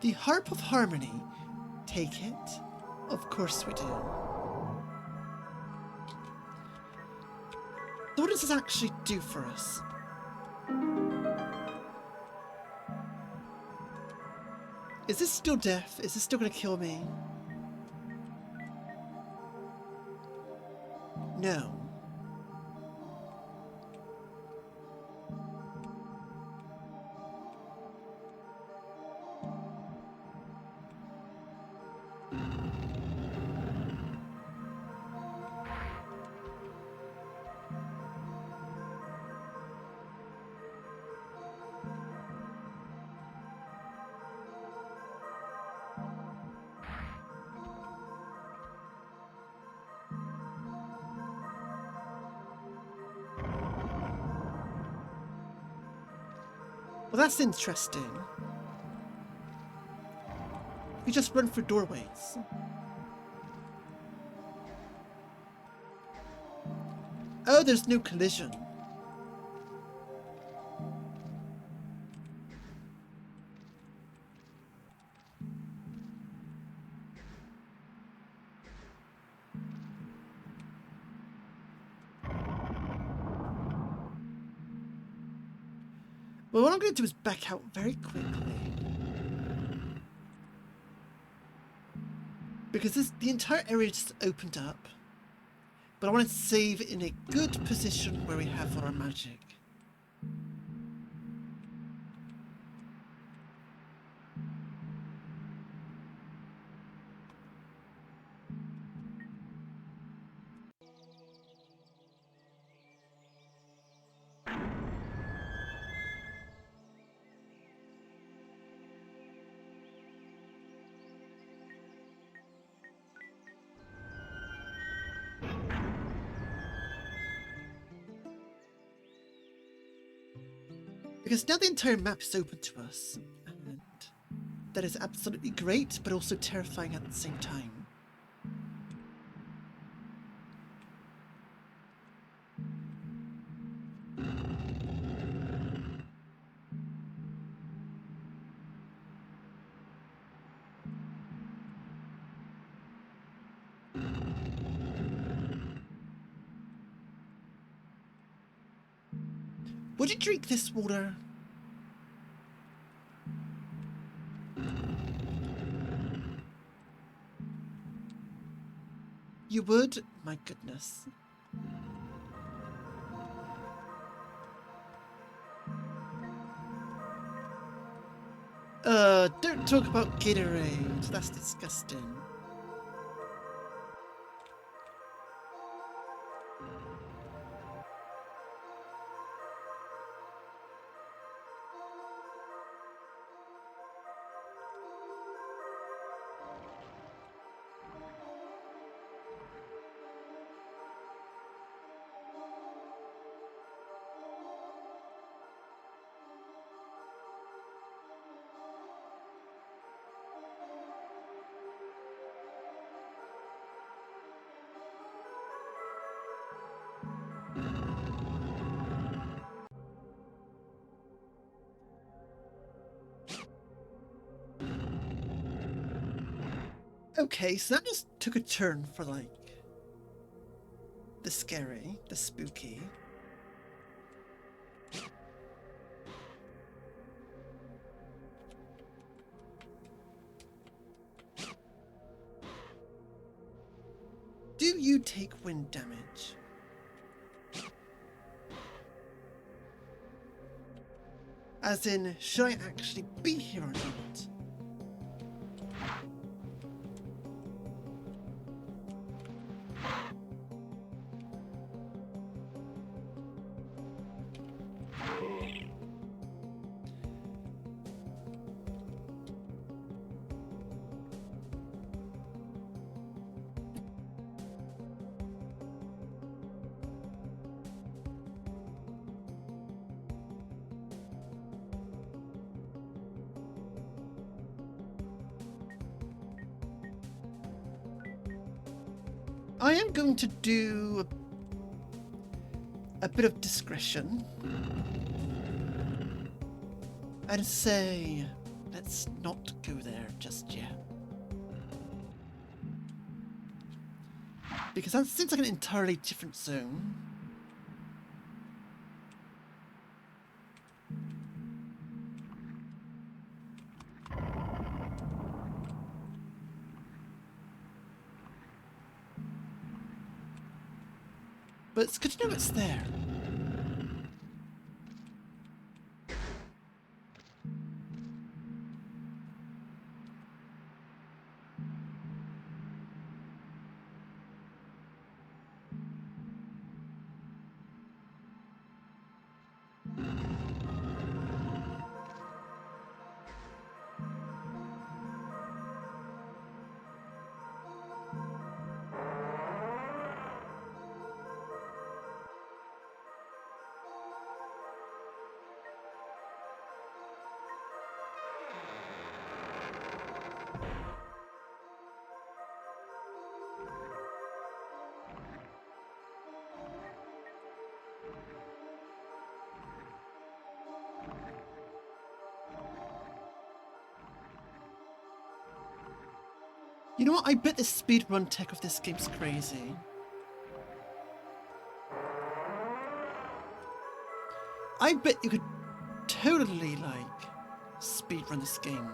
The Harp of Harmony. Take it? Of course we do. So what does this actually do for us? Is this still death? Is this still going to kill me? No. Well, that's interesting. You just run through doorways. Oh, there's no collision. Well, what I'm going to do is back out very quickly. Because the entire area just opened up. But I want to save in a good position where we have all our magic. Because now the entire map is open to us, and that is absolutely great, but also terrifying at the same time. Would you drink this water? You would? My goodness. Don't talk about Gatorade. That's disgusting. Okay, so that just took a turn for, like, the scary, the spooky. Do you take wind damage? As in, should I actually be here or not? I am going to do a bit of discretion and say, let's not go there just yet. Because that seems like an entirely different zone. But it's good to know it's there. You know what? I bet the speedrun tech of this game's crazy. I bet you could totally, like, speedrun this game.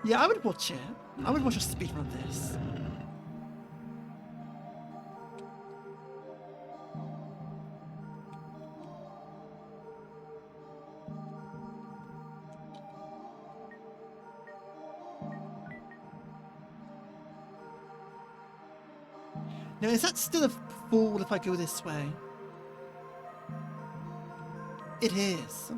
Yeah, I would watch it. I would watch a speedrun of this. Now, is that still a fall if I go this way? It is.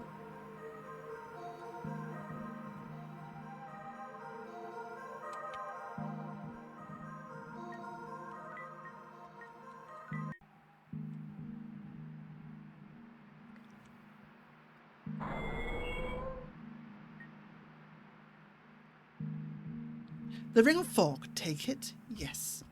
The Ring of Fog, take it? Yes.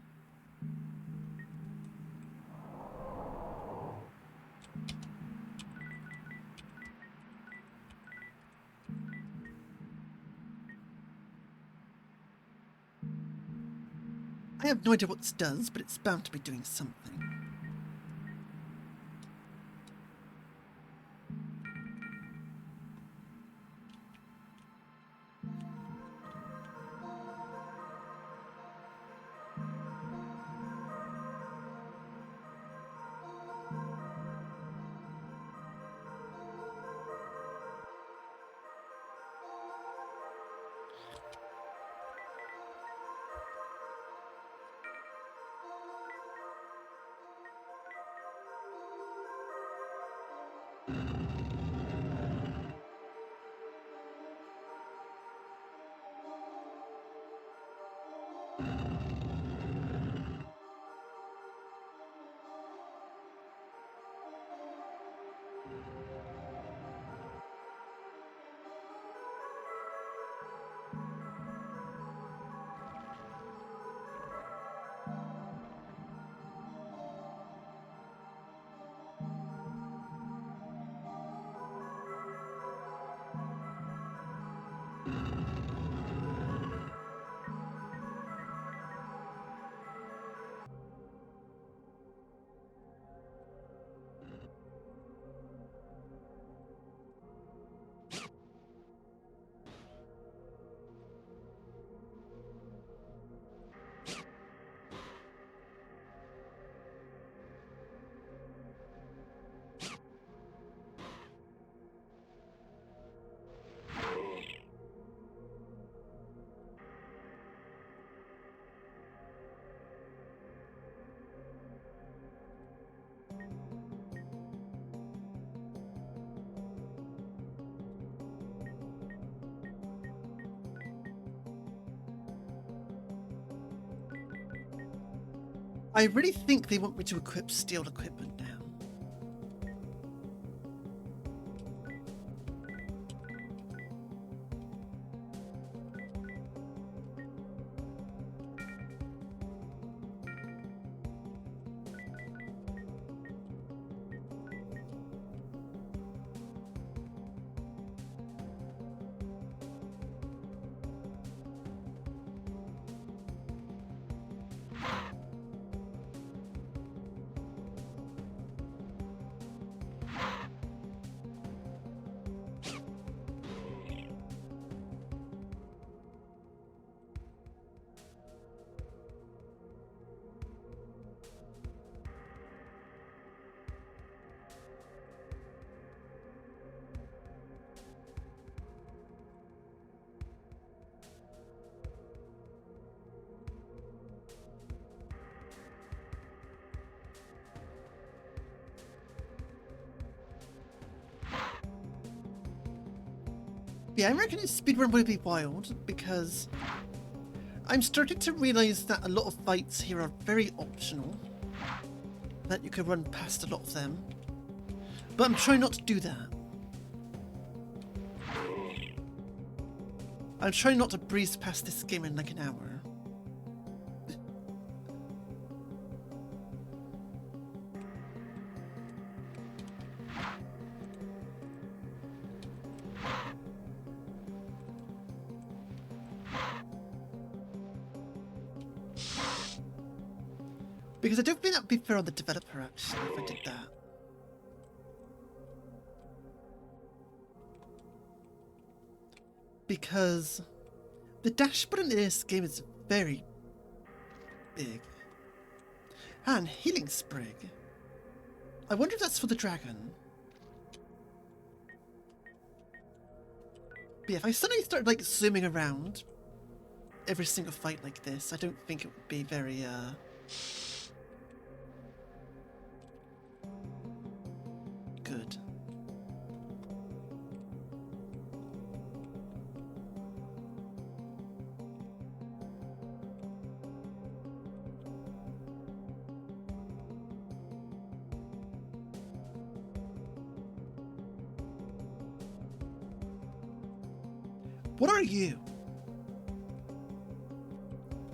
I have no idea what this does, but it's bound to be doing something. I really think they want me to equip steel equipment now. Yeah, I reckon a speedrun would be wild, because I'm starting to realise that a lot of fights here are very optional, that you can run past a lot of them, but I'm trying not to do that. I'm trying not to breeze past this game in like an hour. Because I don't think that would be fair on the developer, actually, if I did that. Because the dash button in this game is very big. And Healing Sprig. I wonder if that's for the dragon. But yeah, if I suddenly start like zooming around every single fight like this, I don't think it would be very good. What are you?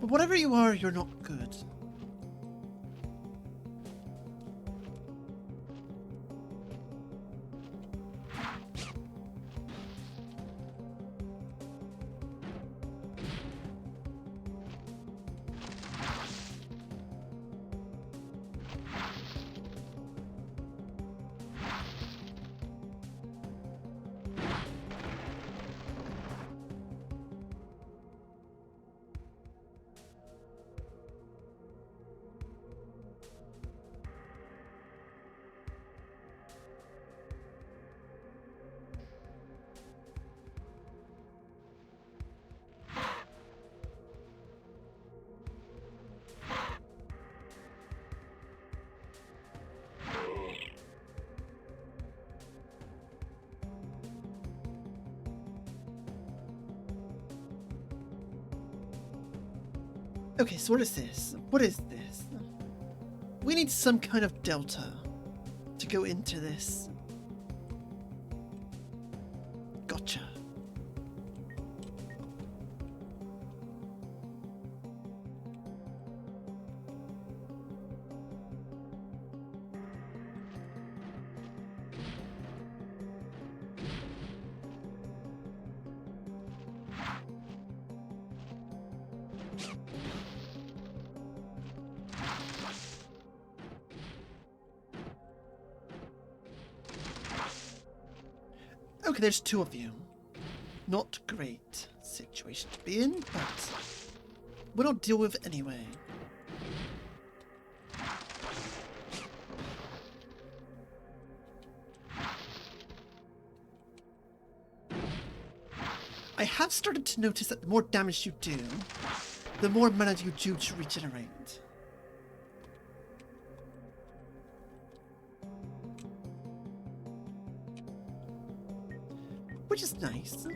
But whatever you are, you're not good. Okay, so what is this? What is this? We need some kind of delta to go into this. Gotcha. Okay, there's two of you. Not great situation to be in, but we'll deal with it anyway. I have started to notice that the more damage you do, the more mana you do to regenerate. Which is nice.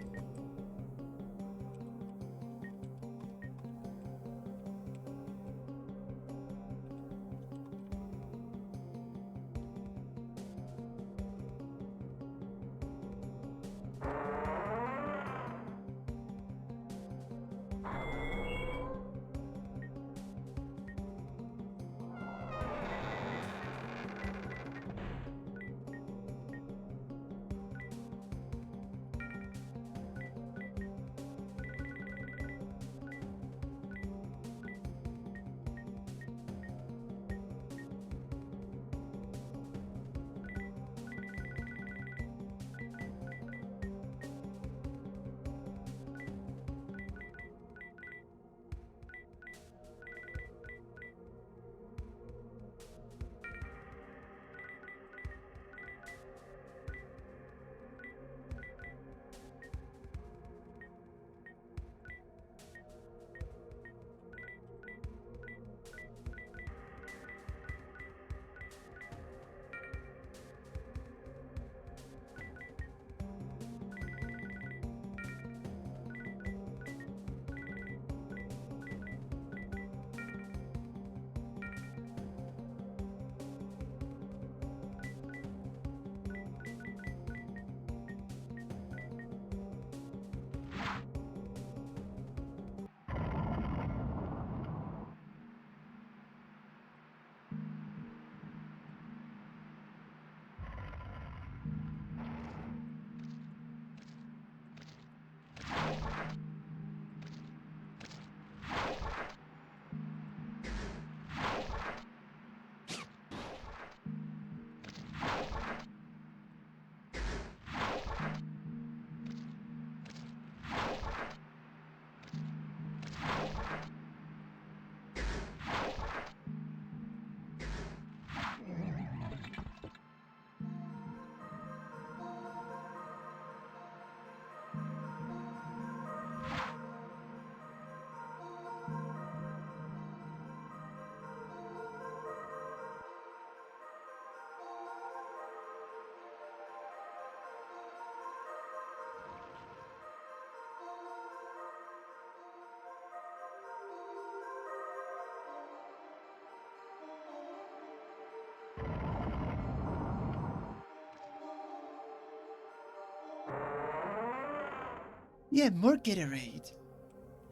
Yeah, more Gatorade.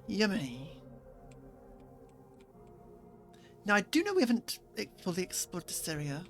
Yummy. Now, I do know we haven't fully explored this area.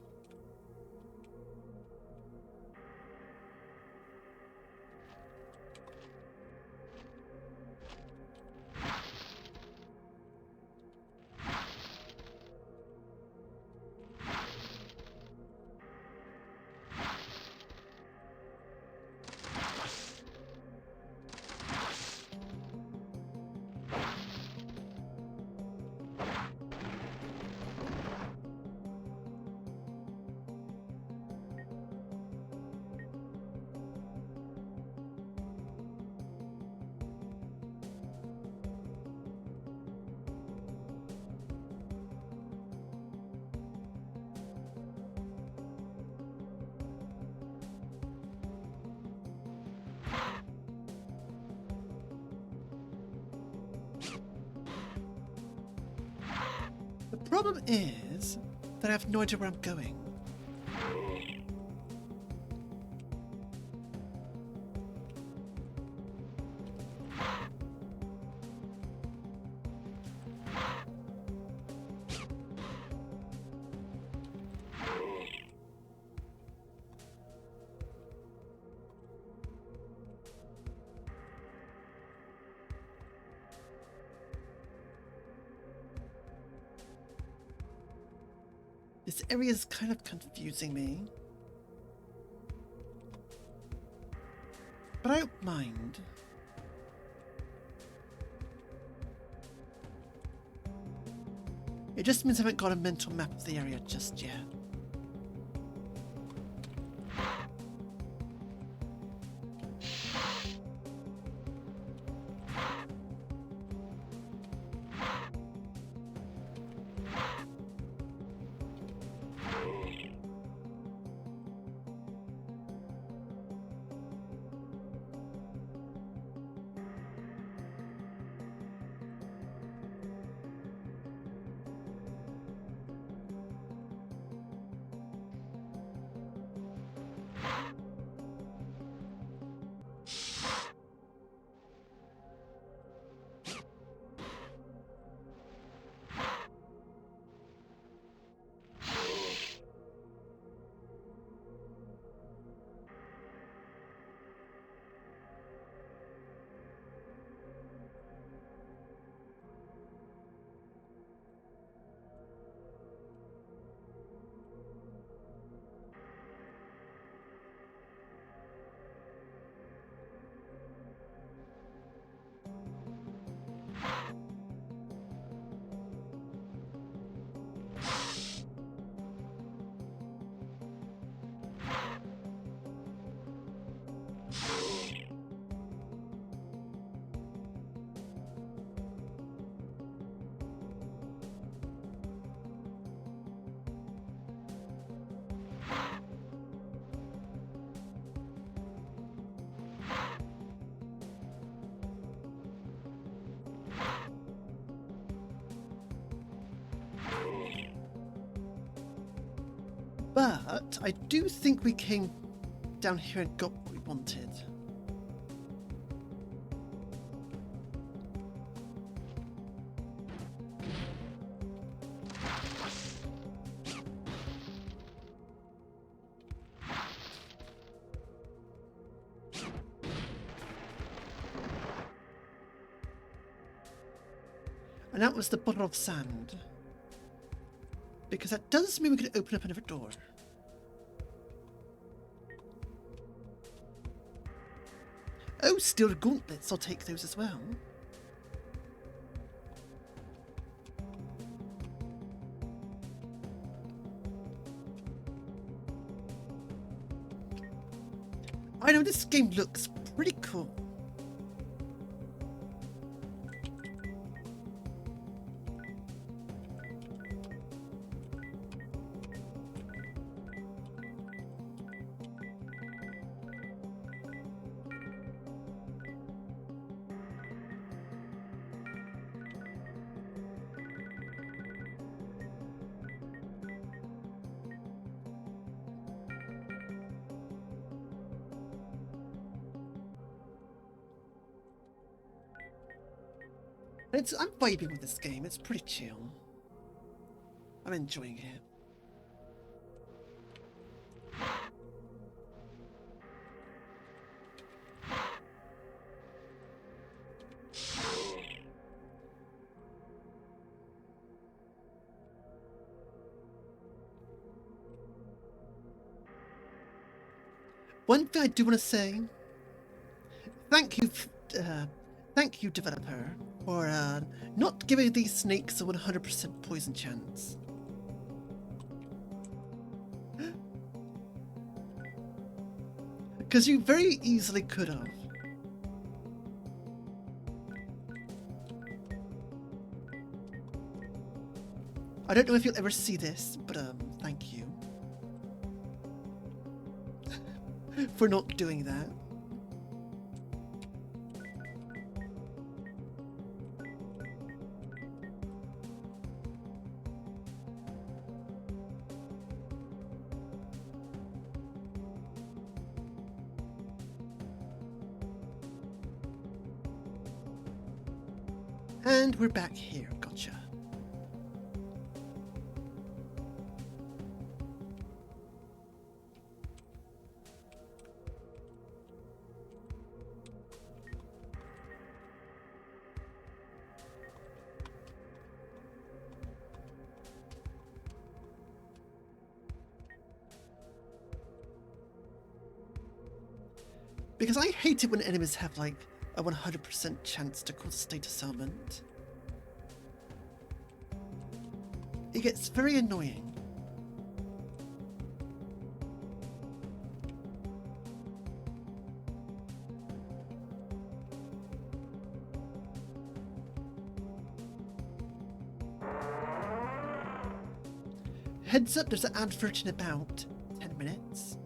The problem is that I have no idea where I'm going. This area is kind of confusing me. But I don't mind. It just means I haven't got a mental map of the area just yet. But I do think we came down here and got what we wanted. And that was the bottle of sand. Because that does mean we could open up another door. Oh, steel gauntlets. I'll take those as well. I know this game looks pretty cool. I'm vibing with this game. It's pretty chill. I'm enjoying it. One thing I do want to say, thank you, developer, for not giving these snakes a 100% poison chance. Because you very easily could have. I don't know if you'll ever see this, but thank you for not doing that. And we're back here. Gotcha. Because I hate it when enemies have like a 100% chance to cause a status ailment. It gets very annoying. Heads up, there's an advert in about 10 minutes.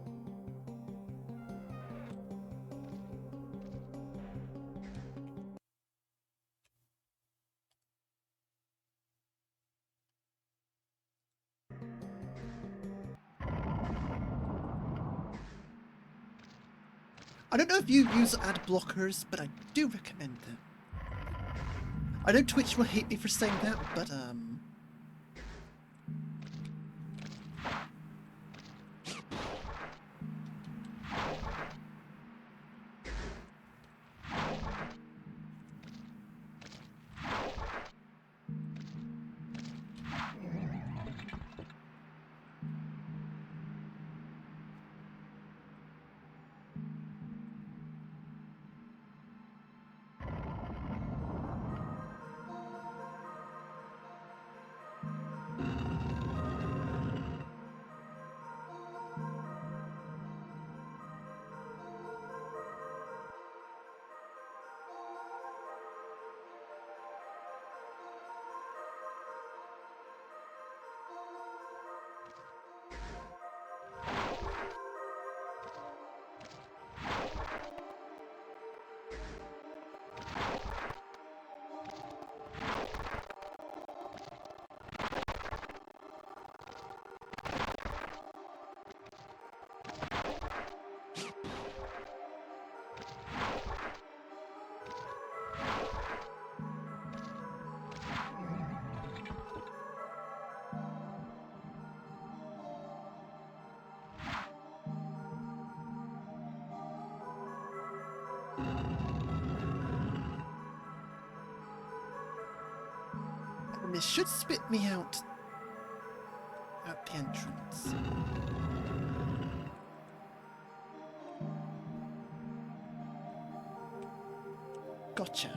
I don't know if you use ad blockers, but I do recommend them. I know Twitch will hate me for saying that, but this should spit me out the entrance. Gotcha.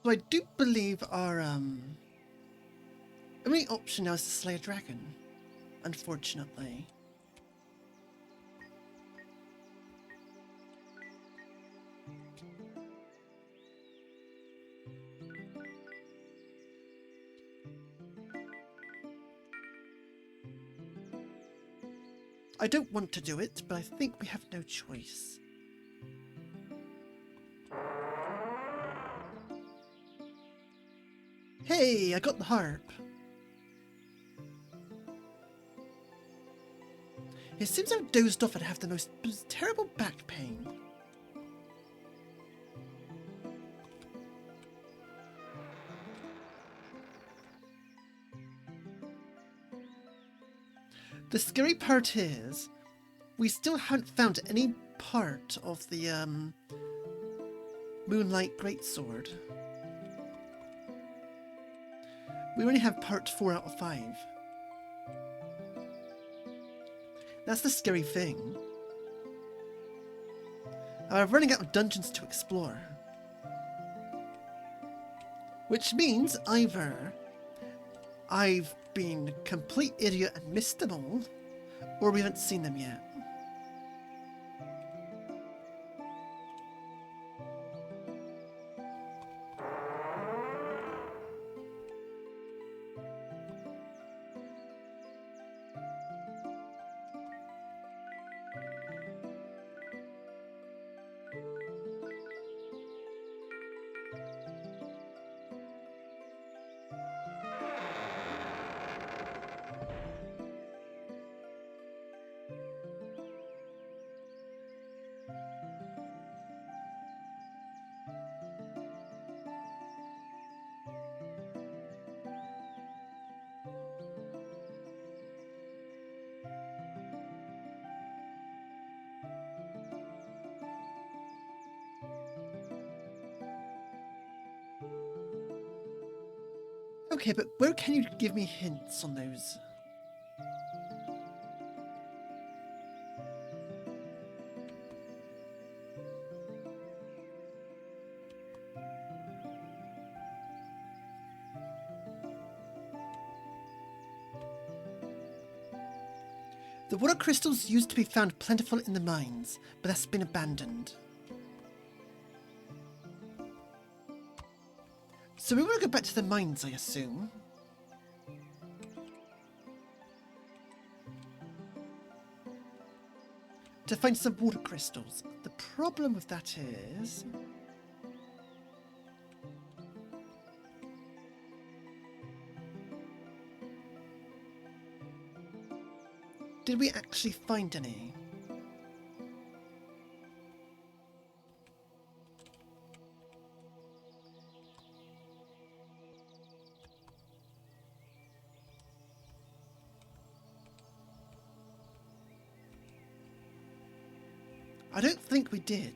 So I do believe our only option now is to slay a dragon, unfortunately. I don't want to do it, but I think we have no choice. Hey, I got the harp. It seems I've dozed off and have the most terrible back pain. The scary part is, we still haven't found any part of the Moonlight Greatsword. We only have part 4 out of 5. That's the scary thing. I'm running out of dungeons to explore. Which means either I've been a complete idiot and missed them all, or we haven't seen them yet. Okay, but where can you give me hints on those? The water crystals used to be found plentiful in the mines, but that's been abandoned. So we want to go back to the mines, I assume. To find some water crystals. The problem with that is... did we actually find any? I don't think we did.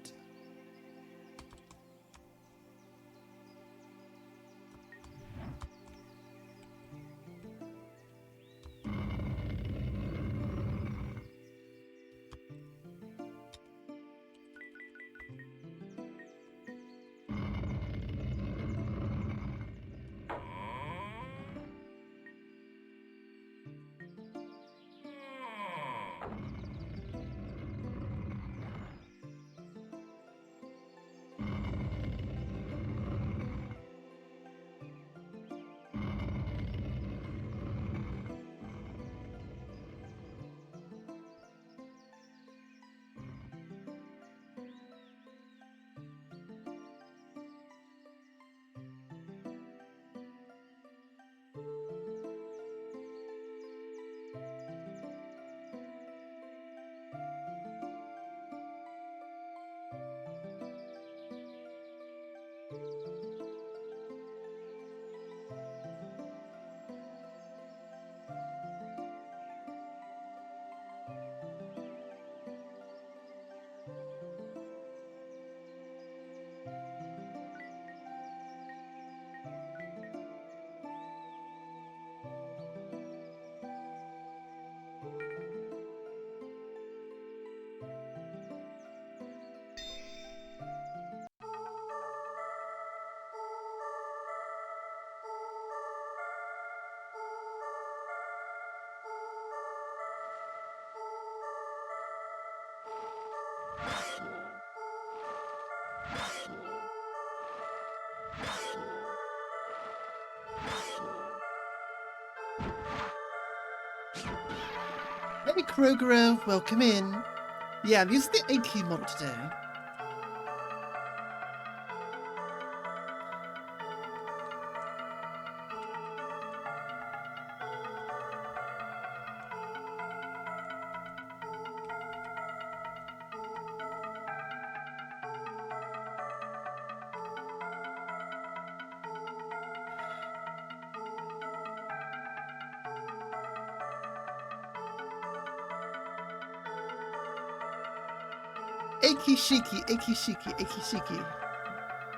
Hey Krogero, welcome in. Yeah, I'm using the AQ model today. Akishiki, Akishiki, Akishiki.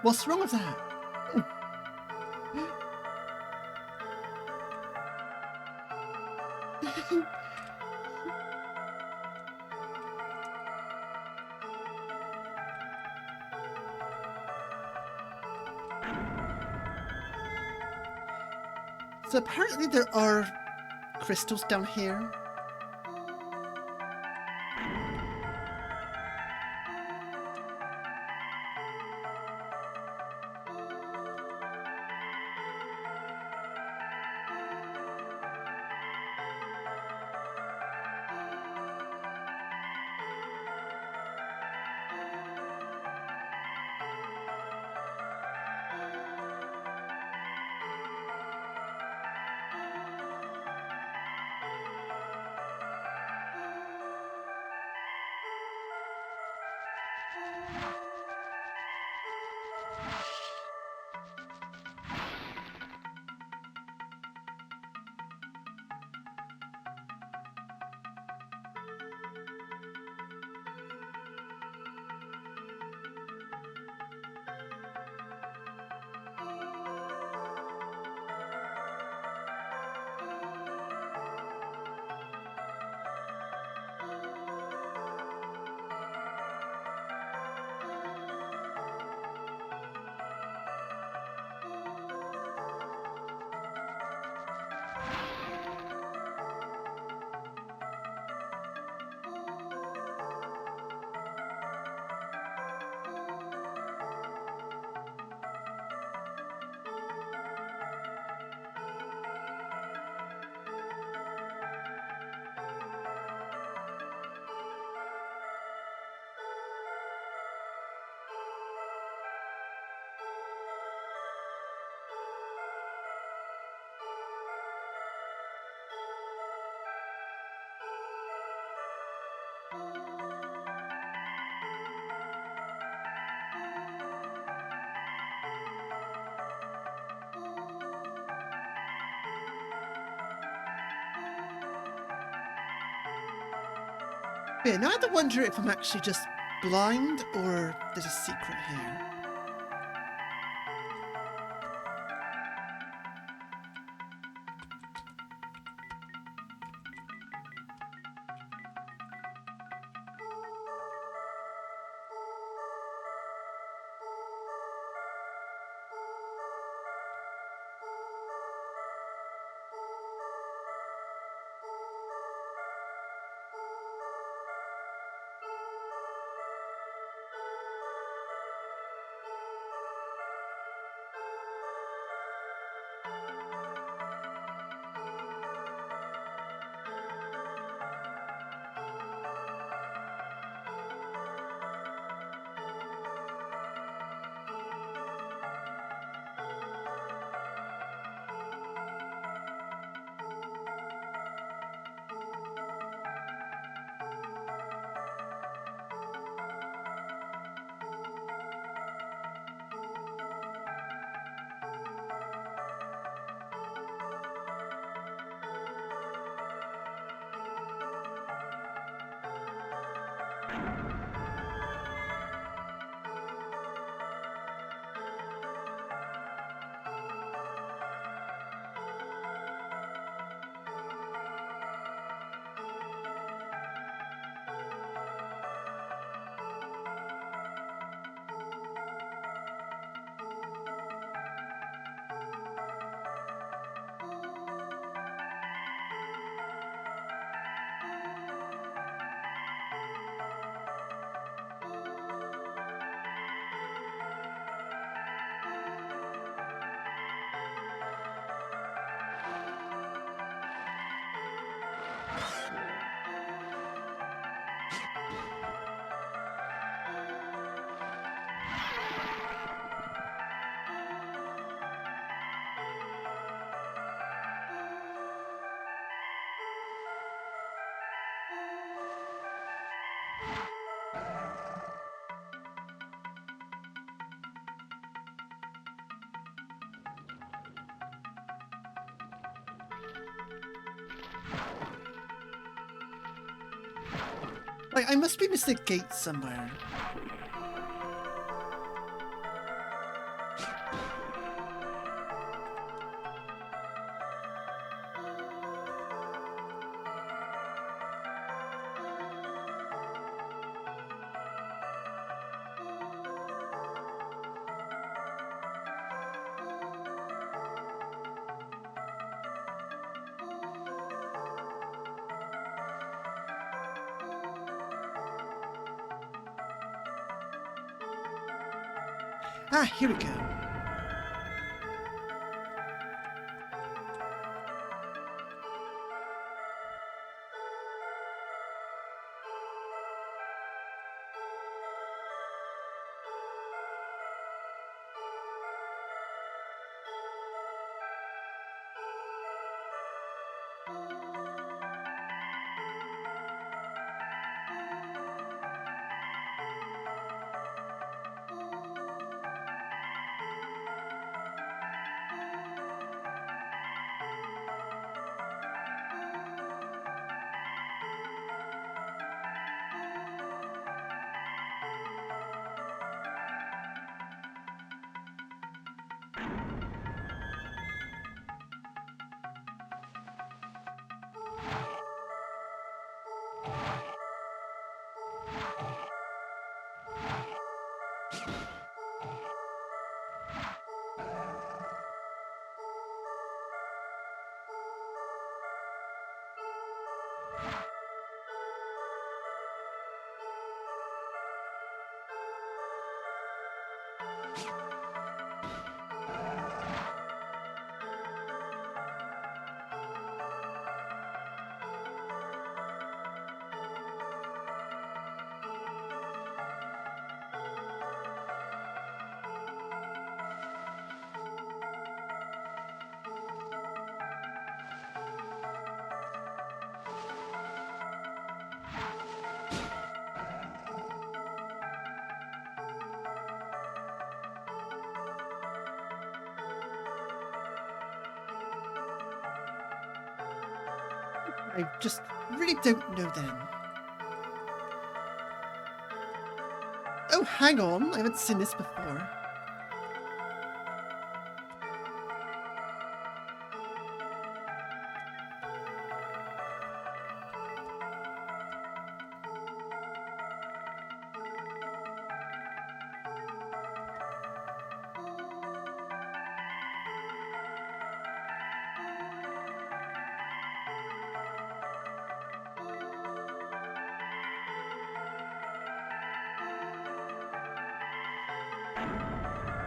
What's wrong with that? So apparently there are crystals down here. Yeah, now I have to wonder if I'm actually just blind or there's a secret here. Like, I must be missing a gate somewhere. Ah, here we go. I just really don't know then. Oh, hang on. I haven't seen this before.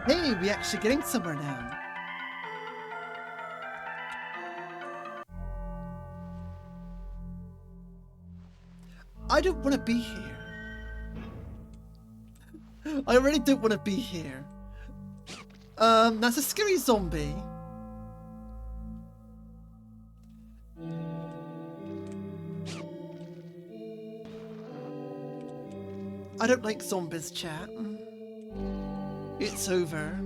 Hey, we're actually getting somewhere now. I don't want to be here. I really don't want to be here. That's a scary zombie. I don't like zombies, chat. It's over.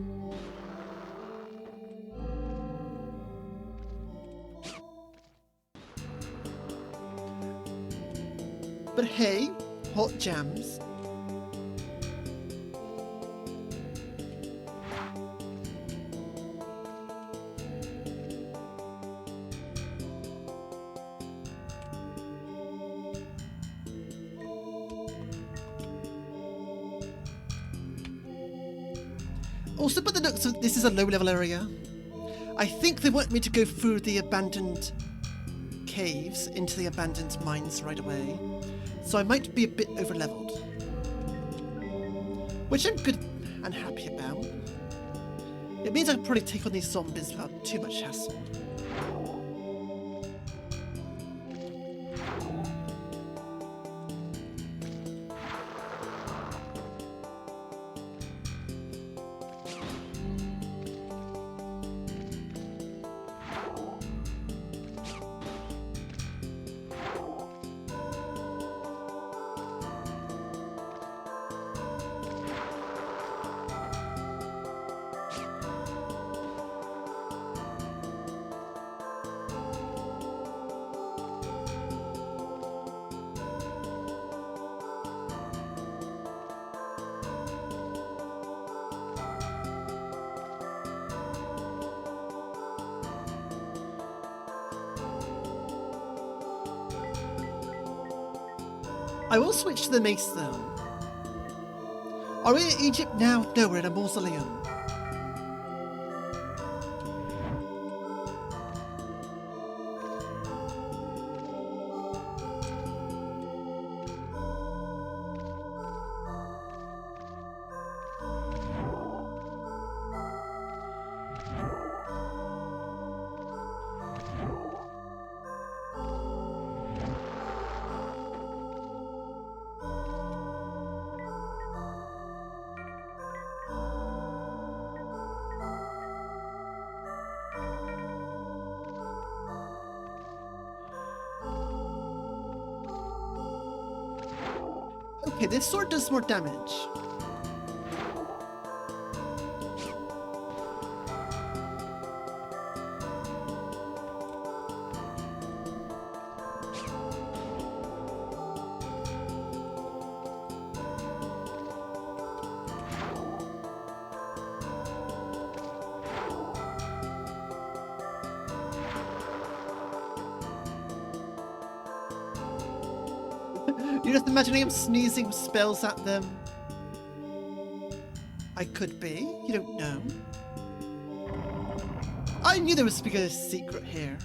But hey, hot jams. Also, by the looks of this is a low-level area. I think they want me to go through the abandoned caves into the abandoned mines right away. So I might be a bit over-leveled. Which I'm good and happy about. It means I can probably take on these zombies without too much hassle. I will switch to the mace though. Are we in Egypt now? No, we're in a mausoleum. Okay, this sword does more damage. You're just imagining him sneezing spells at them. I could be. You don't know. I knew there was a secret here.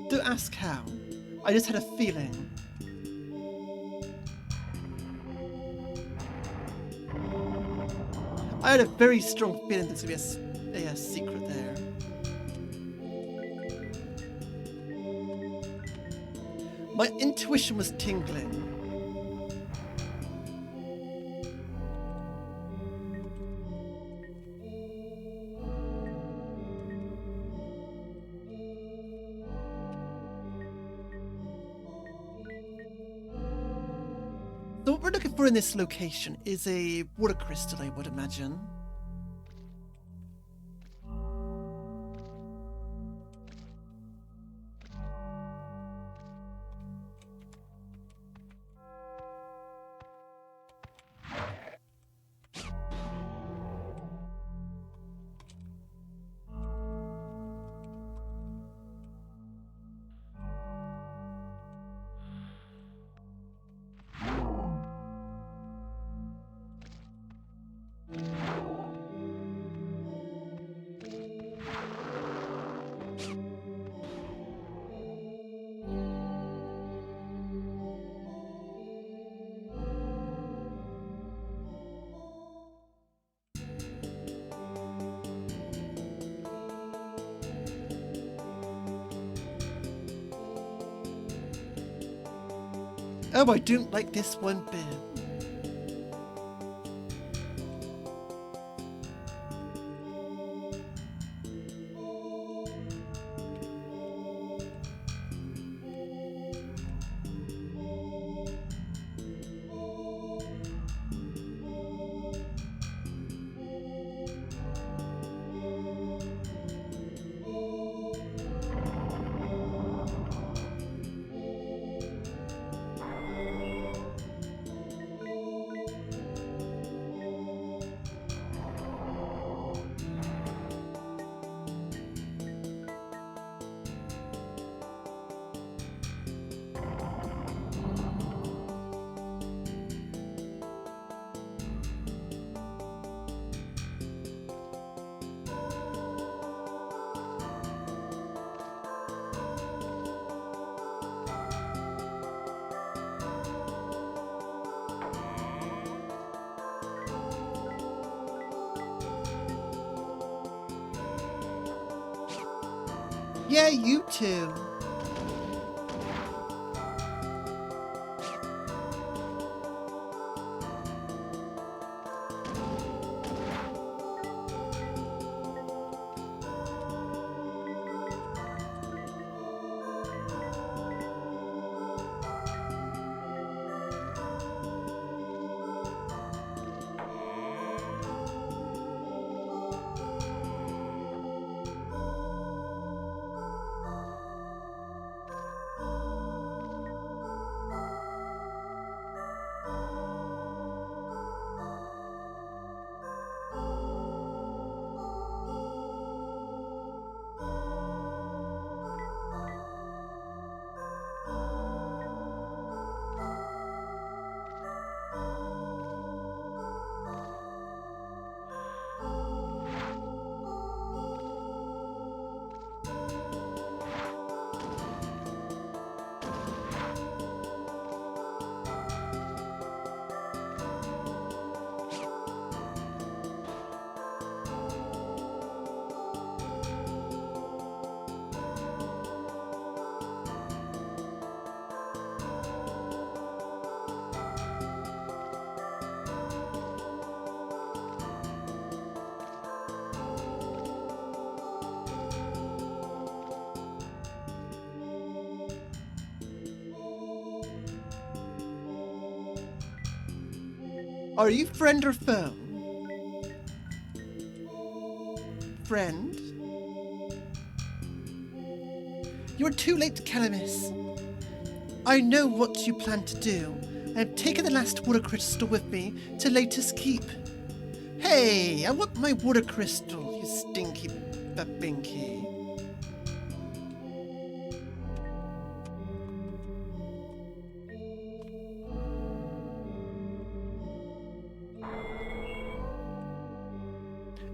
Don't ask how. I just had a feeling. I had a very strong feeling there's going to be a secret there. My intuition was tingling. So what we're looking for in this location is a water crystal, I would imagine. Oh, I don't like this one bit. Yeah, you too. Are you friend or foe? Friend? You're too late, Calamus. I know what you plan to do. I'm taking the last water crystal with me to Latus Keep. Hey, I want my water crystal, you stinky babinky.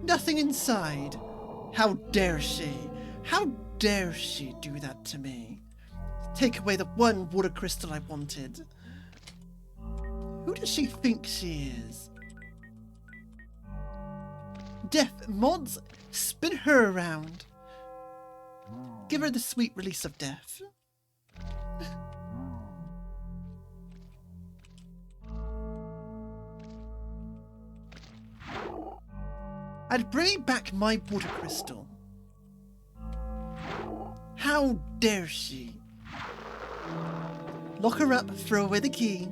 Nothing inside. How dare she? How dare she do that to me? Take away the one water crystal I wanted. Who does she think she is? Death, mods, spin her around. Give her the sweet release of death. I'd bring back my water crystal. How dare she? Lock her up, throw away the key.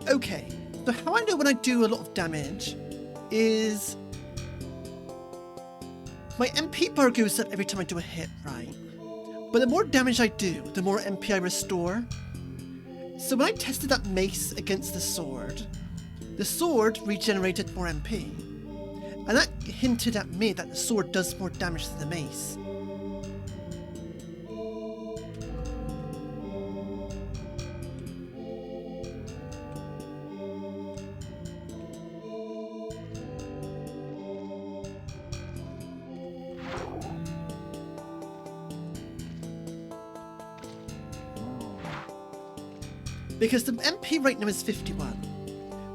Okay, so how I know when I do a lot of damage is my MP bar goes up every time I do a hit, right? But the more damage I do, the more MP I restore. So when I tested that mace against the sword regenerated more MP. And that hinted at me that the sword does more damage than the mace. Because the MP right now is 51.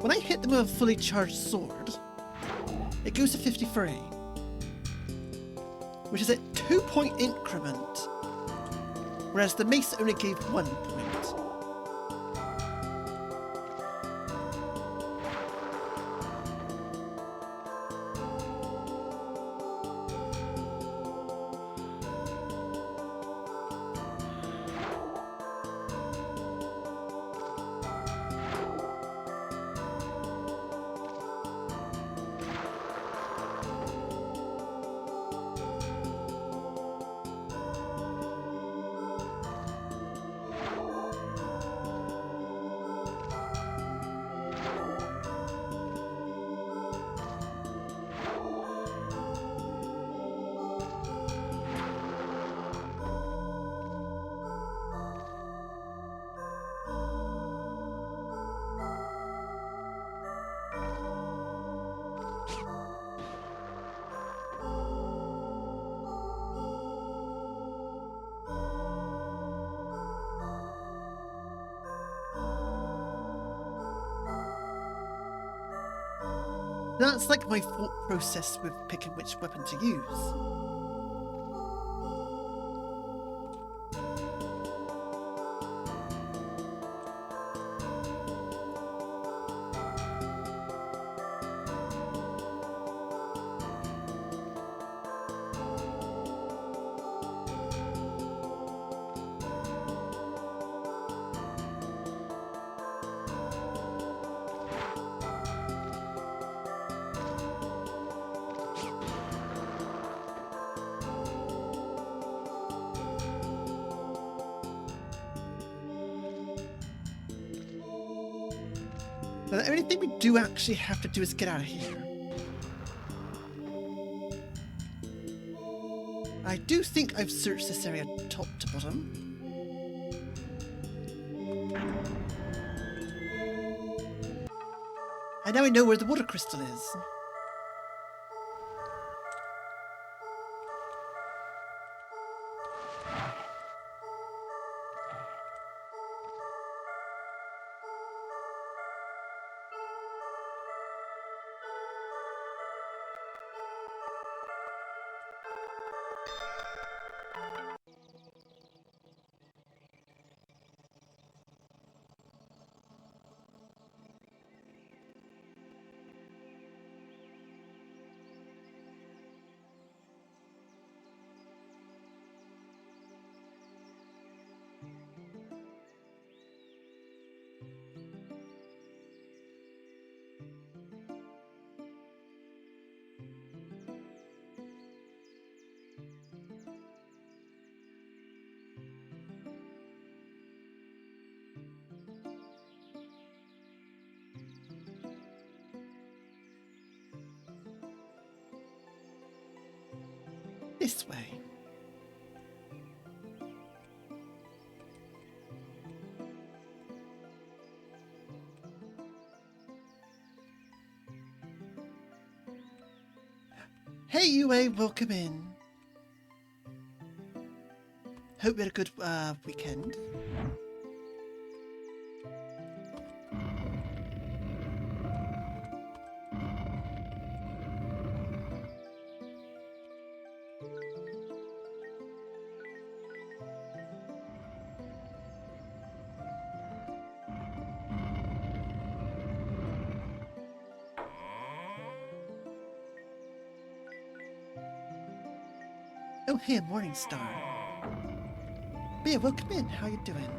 When I hit them with a fully charged sword, it goes to 53. Which is a 2-point increment. Whereas the mace only gave 1 point. That's like my thought process with picking which weapon to use. Now, the only thing we do actually have to do is get out of here. I do think I've searched this area top to bottom. And now I know where the water crystal is. This way. Hey, UA, welcome in. Hope you had a good weekend. Oh, hey, Morningstar. Yeah, welcome in. How you doing?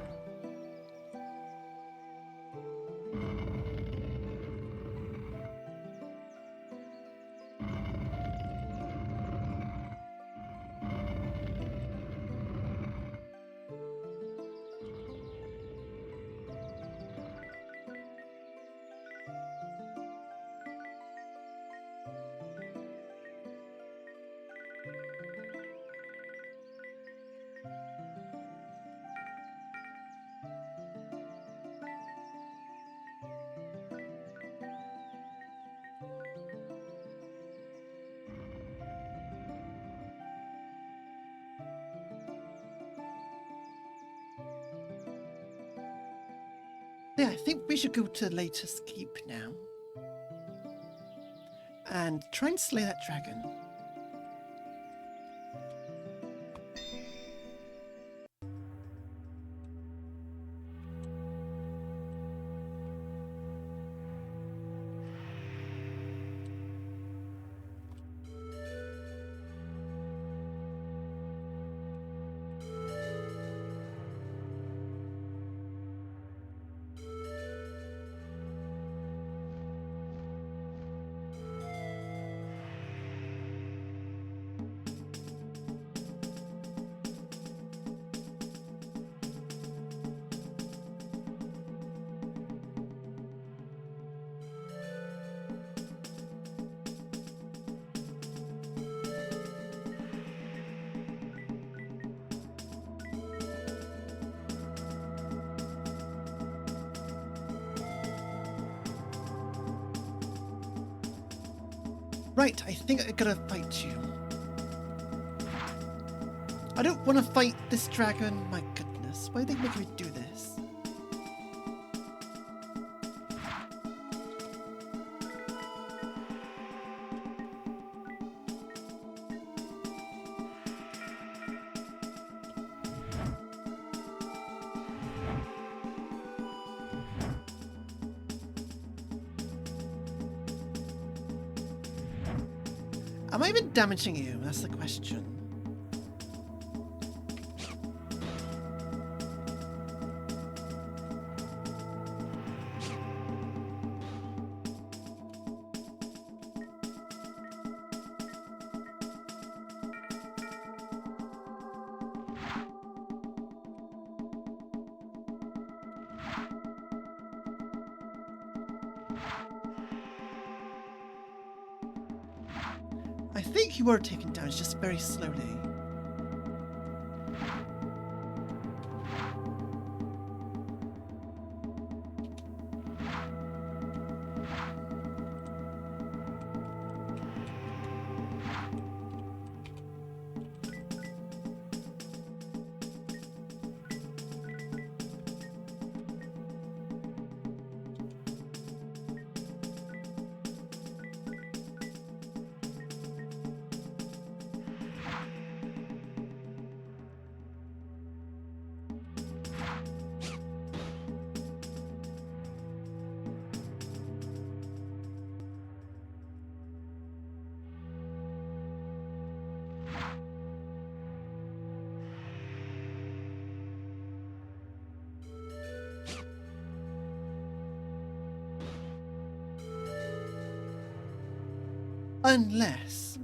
Yeah, I think we should go to Latest Keep now. And try and slay that dragon. Right, I think I gotta fight you. I don't want to fight this dragon. My goodness, why are they making me do this? Am I even damaging you? That's the question. I think you were taken down, just very slowly. Unless...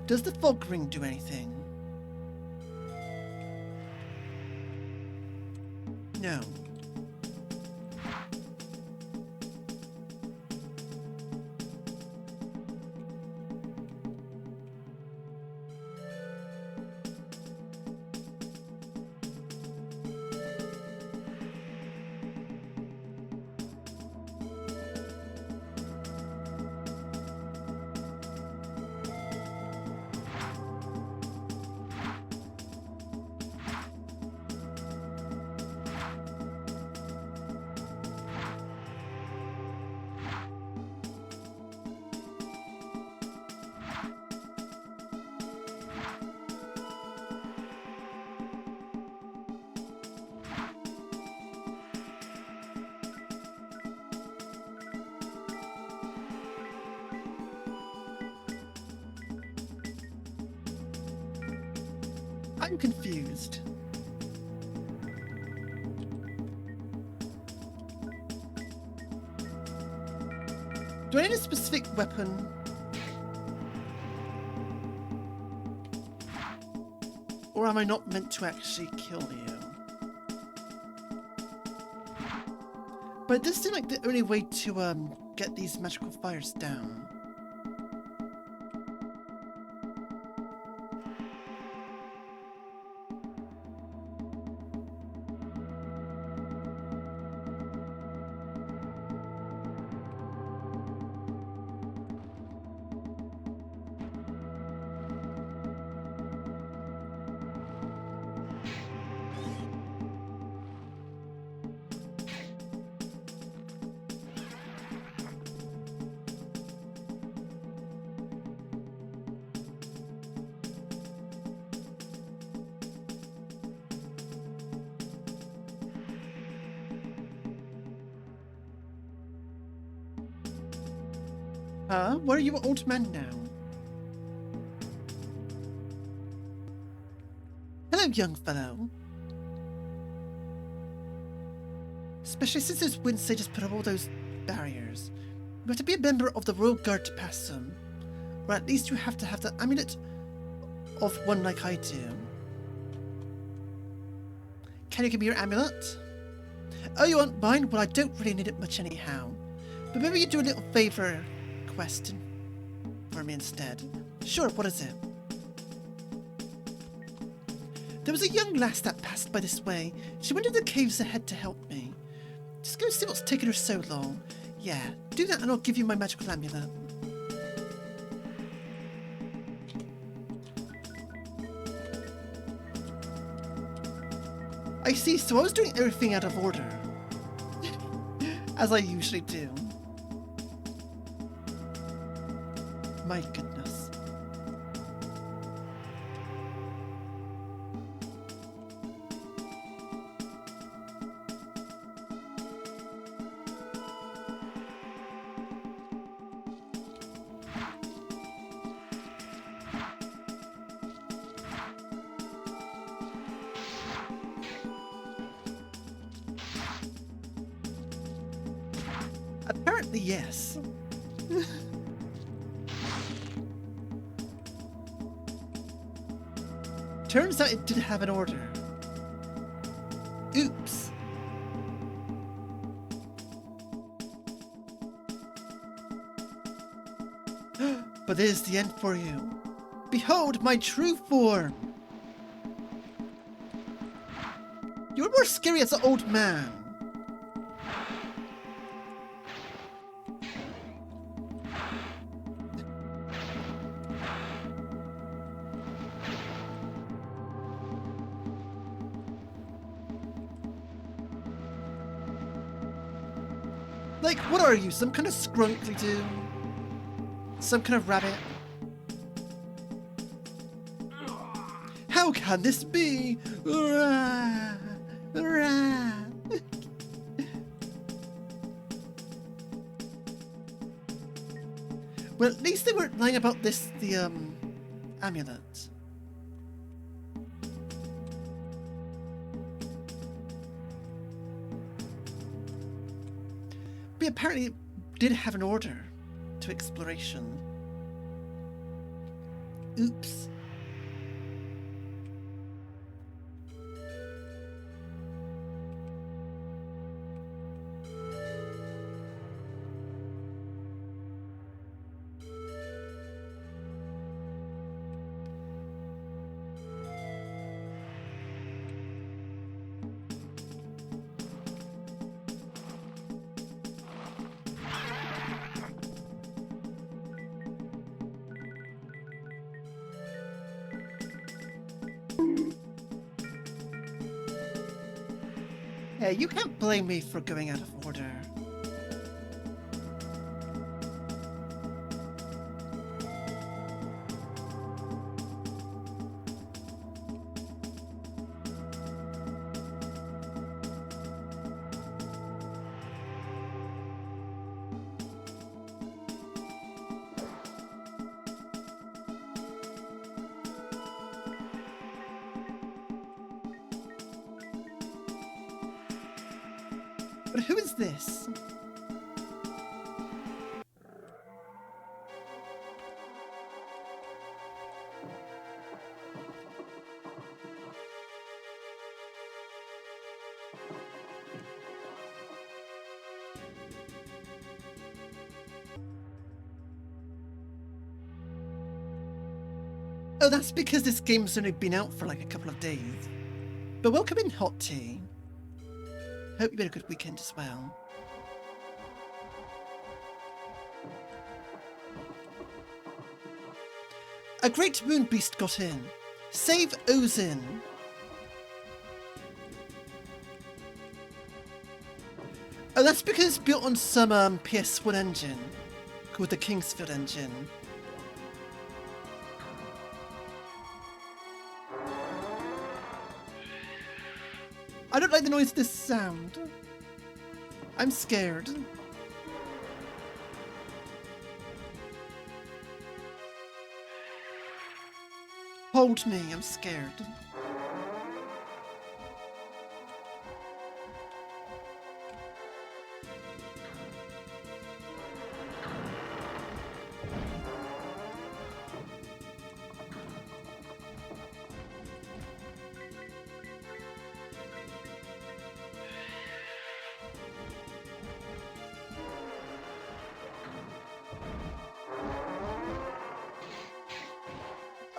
Does the fog ring do anything? No. I'm confused. Do I need a specific weapon? Or am I not meant to actually kill you? But it does seem like the only way to get these magical fires down. Where are you, old man, now? Hello, young fellow. Especially since those wind sages put up all those barriers. You have to be a member of the Royal Guard to pass them. Or at least you have to have the amulet of one like I do. Can you give me your amulet? Oh, you want mine? Well, I don't really need it much anyhow. But maybe you do a little favor question for me instead. Sure, what is it? There was a young lass that passed by this way. She went into the caves ahead to help me. Just go see what's taken her so long. Yeah, do that and I'll give you my magical amulet. I see, so I was doing everything out of order. As I usually do. My goodness. Apparently, yes. Turns out it did have an order. Oops. But this is the end for you. Behold my true form! You were more scary as an old man. Like, what are you? Some kind of scrunkly dude? Some kind of rabbit? How can this be? Rah, rah. Well, at least they weren't lying about the amulet. But apparently it did have an order to exploration. Oops. Hey, you can't blame me for going out of order. But who is this? Oh, that's because this game's only been out for like a couple of days. But welcome in, Hot Tea. Hope you had a good weekend as well. A great moon beast got in. Save Ozin. Oh, that's because it's built on some PS1 engine called the Kingsfield engine. I don't like the noise of this sound. I'm scared. Hold me, I'm scared.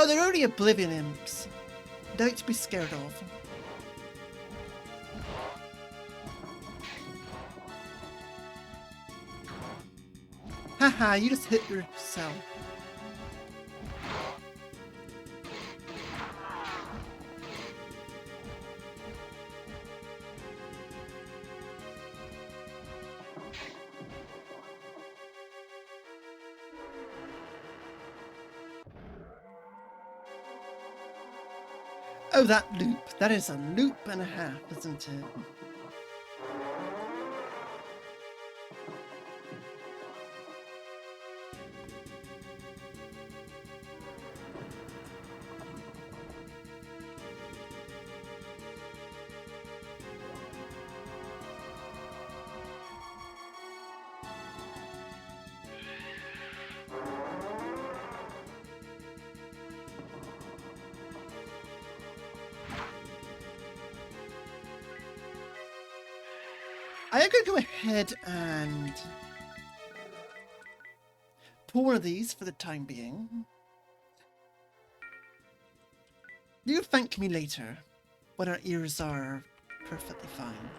Oh, they're only Oblivion imps. Nothing to be scared of. Haha, you just hit yourself. Oh, that loop. That is a loop and a half, isn't it? I am going to go ahead and pull one of these for the time being. You thank me later when our ears are perfectly fine.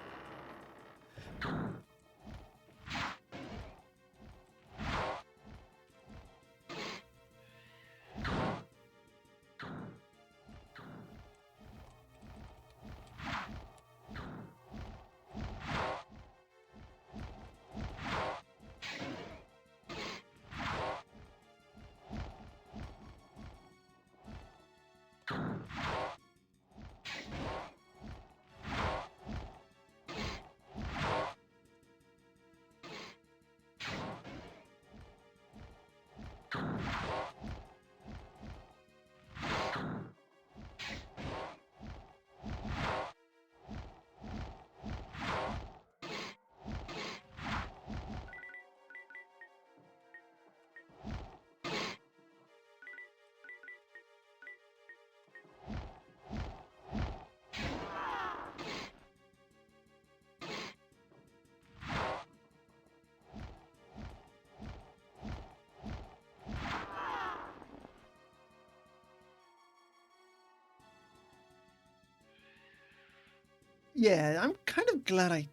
Yeah, I'm kind of glad I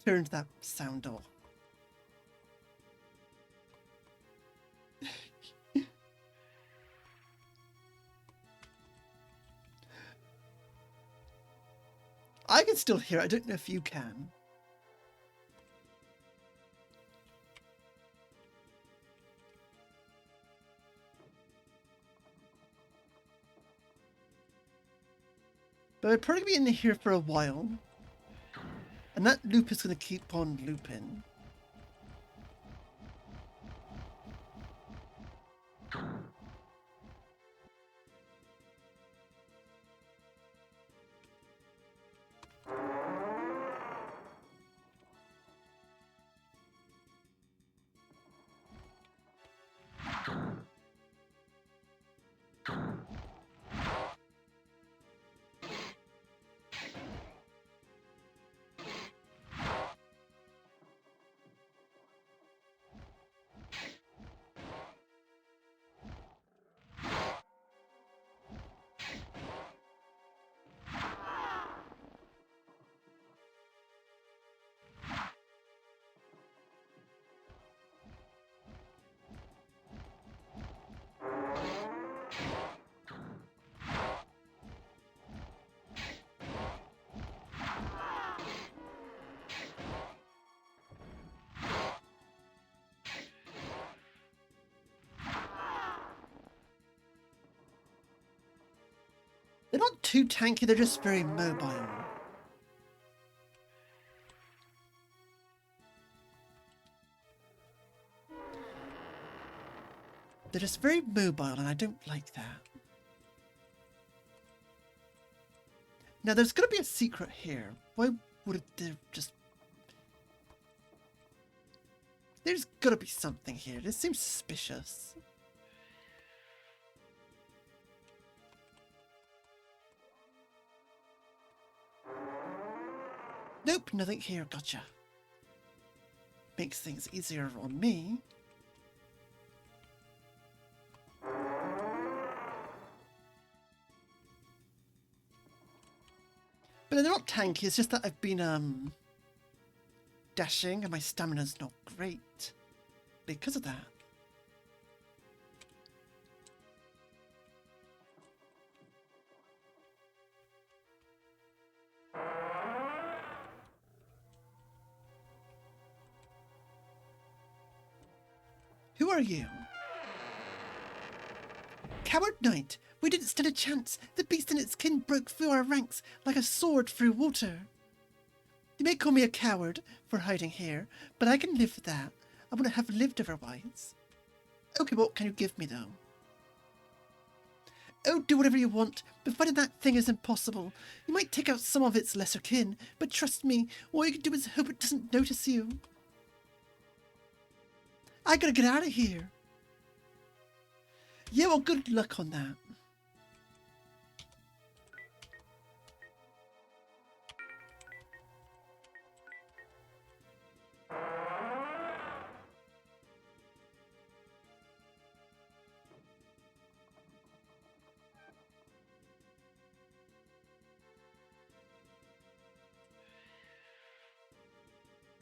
turned that sound off. I can still hear it. I don't know if you can. But we're probably going to be in here for a while. And that loop is going to keep on looping. They're not too tanky, they're just very mobile. They're just very mobile, and I don't like that. Now, there's going to be a secret here. Why would there just... There's got to be something here. This seems suspicious. Nope, nothing here. Gotcha. Makes things easier on me. But they're not tanky, it's just that I've been, dashing and my stamina's not great because of that. Who are you? Coward Knight! We didn't stand a chance. The beast and its kin broke through our ranks like a sword through water. You may call me a coward for hiding here, but I can live with that. I wouldn't have lived otherwise. Okay, what can you give me, though? Oh, do whatever you want, but finding that thing is impossible. You might take out some of its lesser kin, but trust me, all you can do is hope it doesn't notice you. I gotta get out of here. Yeah, well, good luck on that.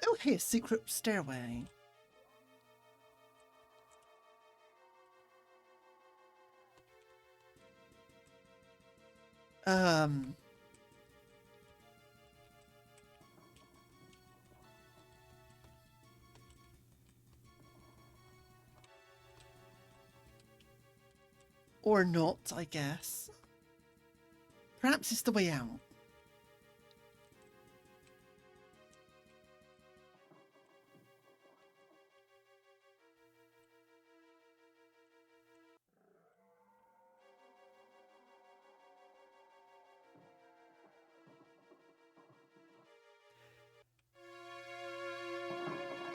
Oh, hey, a secret stairway. Or not, I guess. Perhaps it's the way out.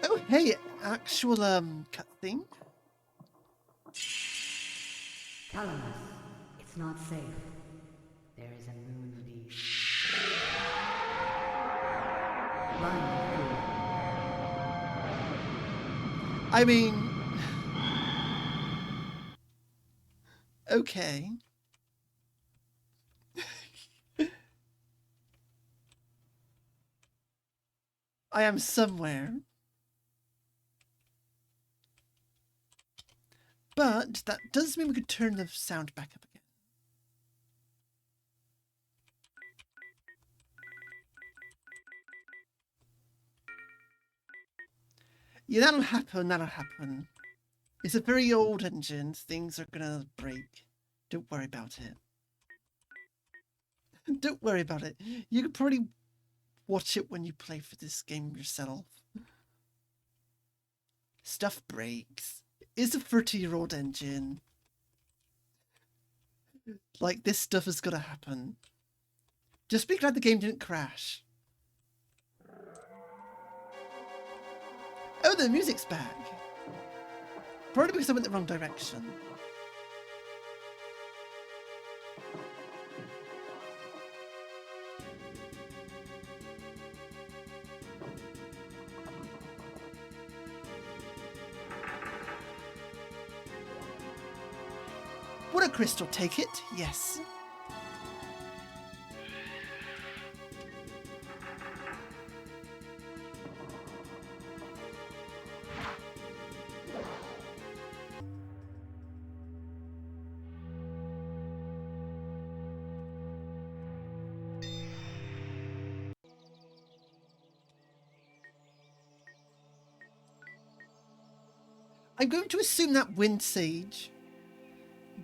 Oh, hey, actual, cutscene. Telling us it's not safe. There is a moon beast. Run, fool. I mean... Okay. I am somewhere. But that does mean we could turn the sound back up again. Yeah, that'll happen, that'll happen. It's a very old engine. Things are gonna break. Don't worry about it. Don't worry about it. You could probably watch it when you play for this game yourself. Stuff breaks. It's a 30-year-old engine. Like, this stuff is gonna happen. Just be glad the game didn't crash. Oh, the music's back. Probably because I went the wrong direction. Would a crystal take it? Yes. I'm going to assume that Wind Sage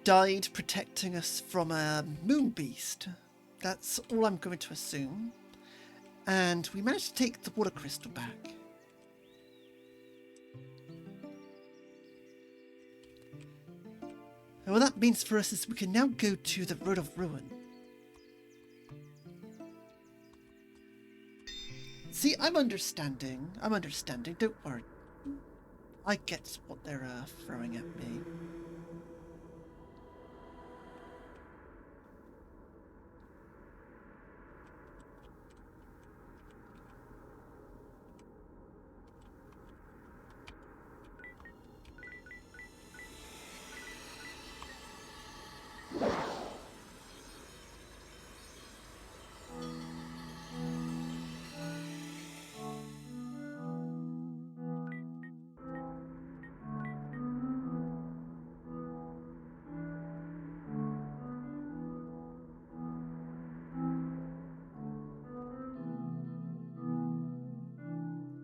died protecting us from a moon beast. That's all I'm going to assume. And we managed to take the water crystal back. And what that means for us is we can now go to the Road of Ruin. See, I'm understanding, don't worry. I get what they're throwing at me.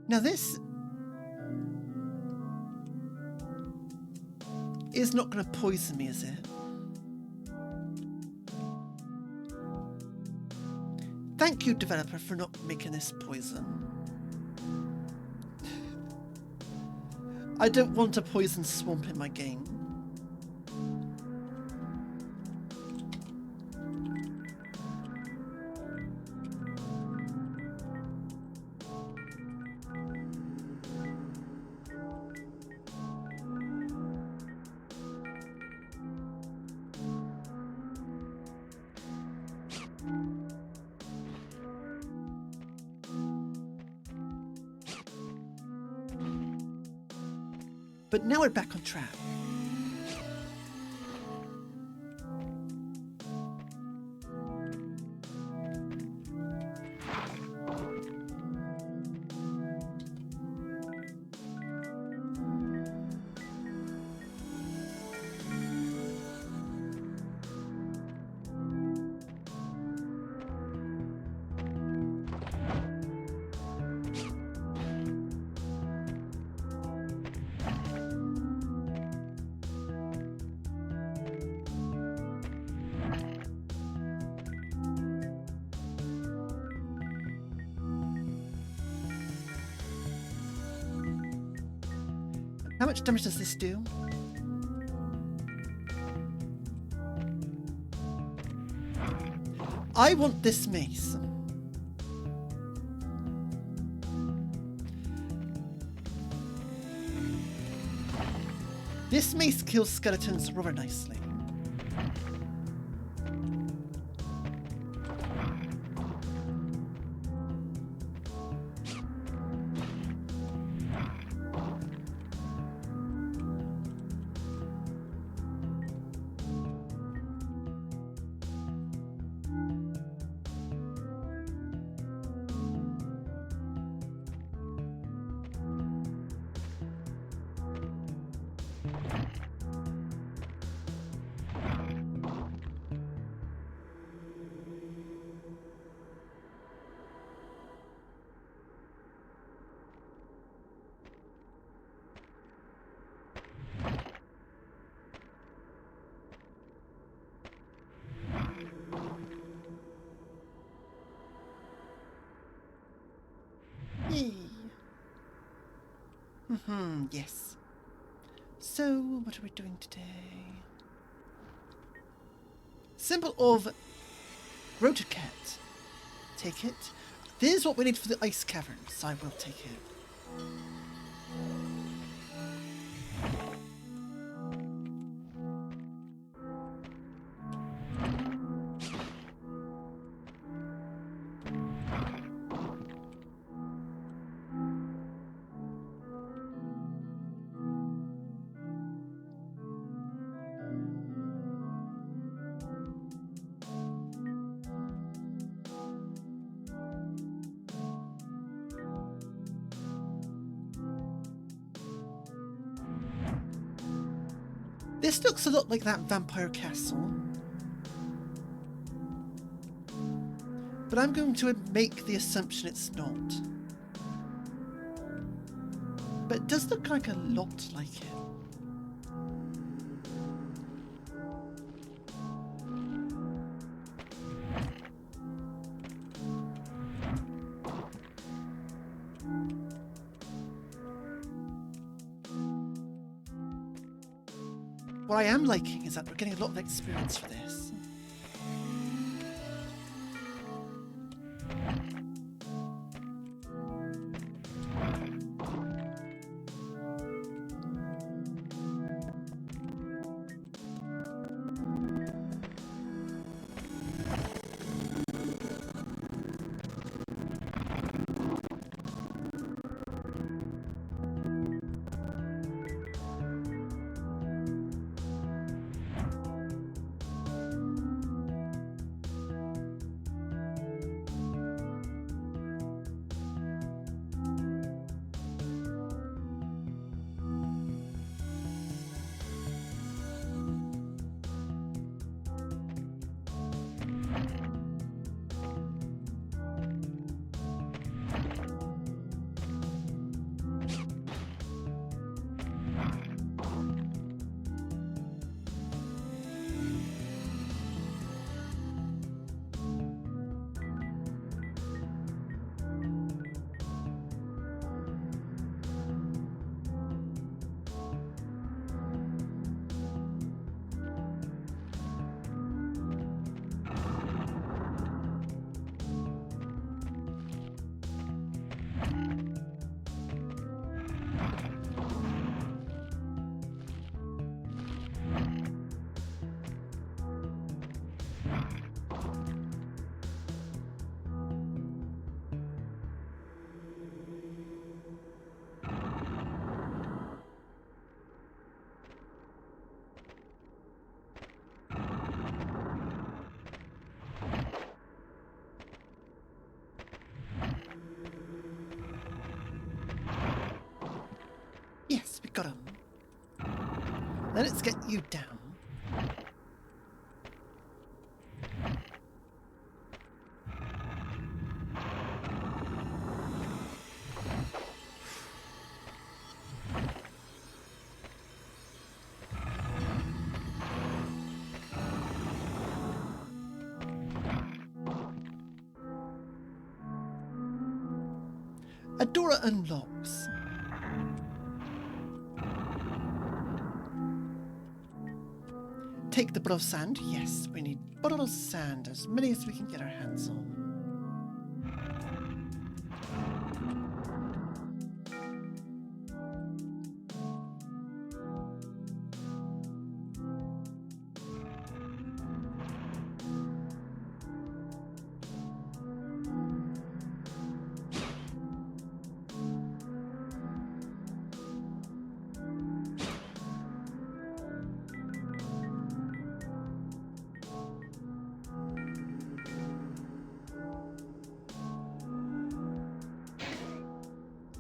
Now this is not going to poison me, is it? Thank you, developer, for not making this poison. I don't want a poison swamp in my game. But now we're back on track. How much damage does this do? I want this mace. This mace kills skeletons rather nicely. Yay. Yes. So, what are we doing today? Symbol of Rotocat. Take it. This is what we need for the ice caverns, so I will take it. This looks a lot like that vampire castle. But I'm going to make the assumption it's not. But it does look like a lot like it. what I am liking is that we're getting a lot of experience for this. Yes, we got him. Now let's get you down. Adora unlocks. Take the bottle of sand. Yes, we need bottle of sand, as many as we can get our hands on.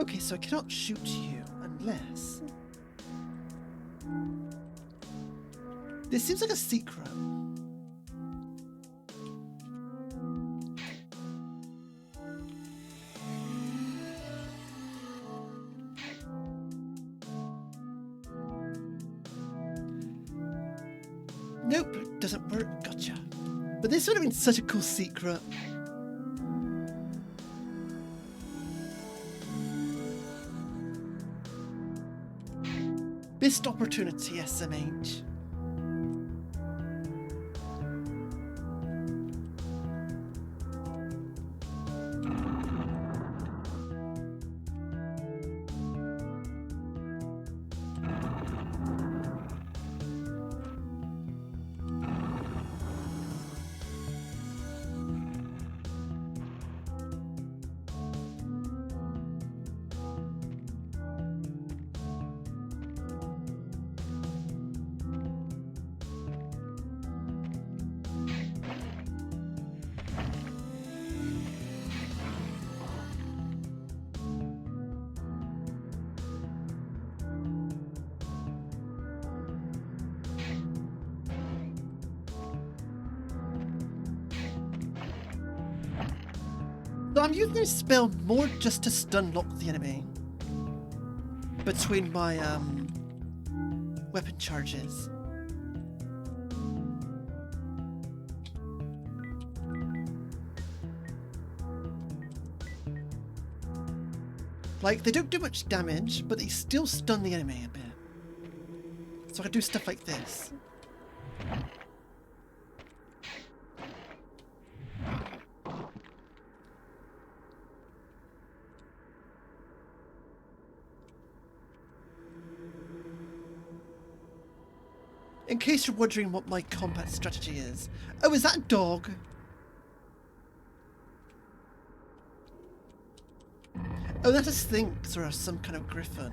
Okay, so I cannot shoot you unless... This seems like a secret. Nope, it doesn't work. Gotcha. But this would have been such a cool secret. Missed opportunity, SMH. So I'm using this spell more just to stun lock the enemy between my weapon charges. Like, they don't do much damage, but they still stun the enemy a bit. So So I can do stuff like this. In case you're wondering what my combat strategy is. Oh, is that a dog? Oh, that's a sphinx or some kind of griffin.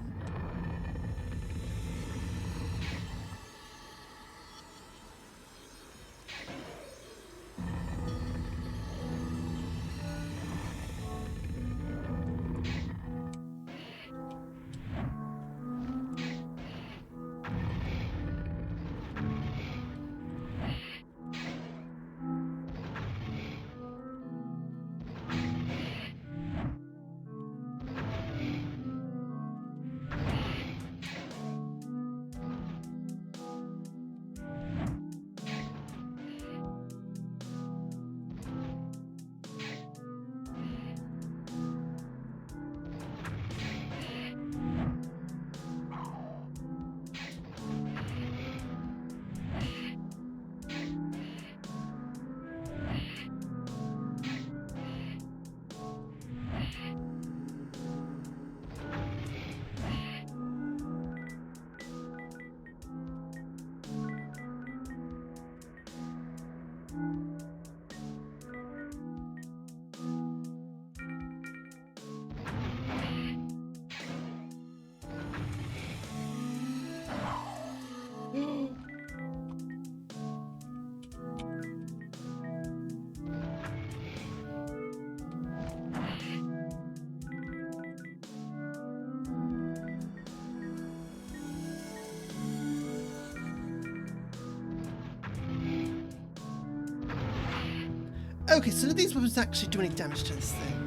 Okay, so none of these weapons actually do any damage to this thing.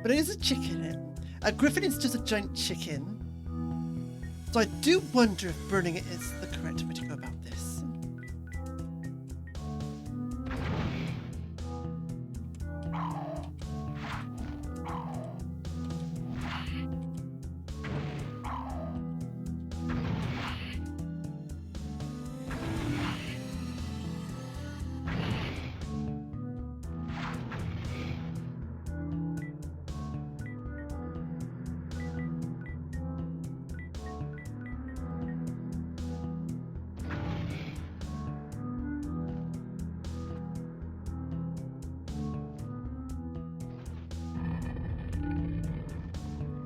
But it is a chicken. A griffin is just a giant chicken. So I do wonder if burning it is the correct way to go about this.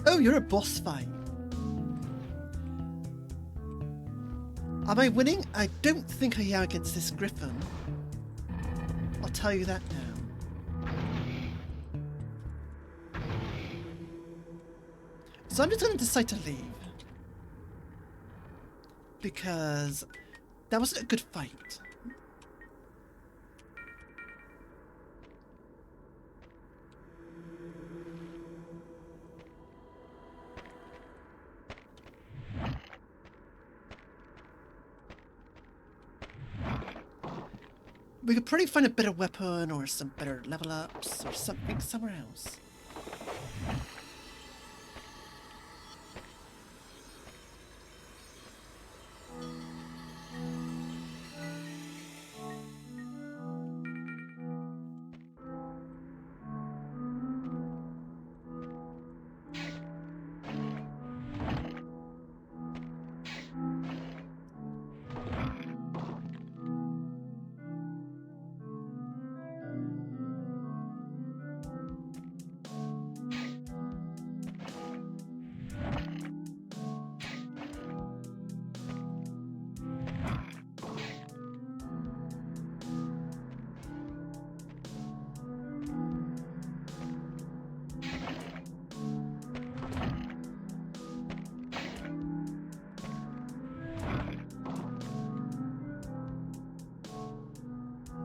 Oh, you're a boss fight. Am I winning? I don't think I am against this griffin. I'll tell you that now. So I'm just going to decide to leave. Because that wasn't a good fight. We could probably find a better weapon or some better level ups or something somewhere else.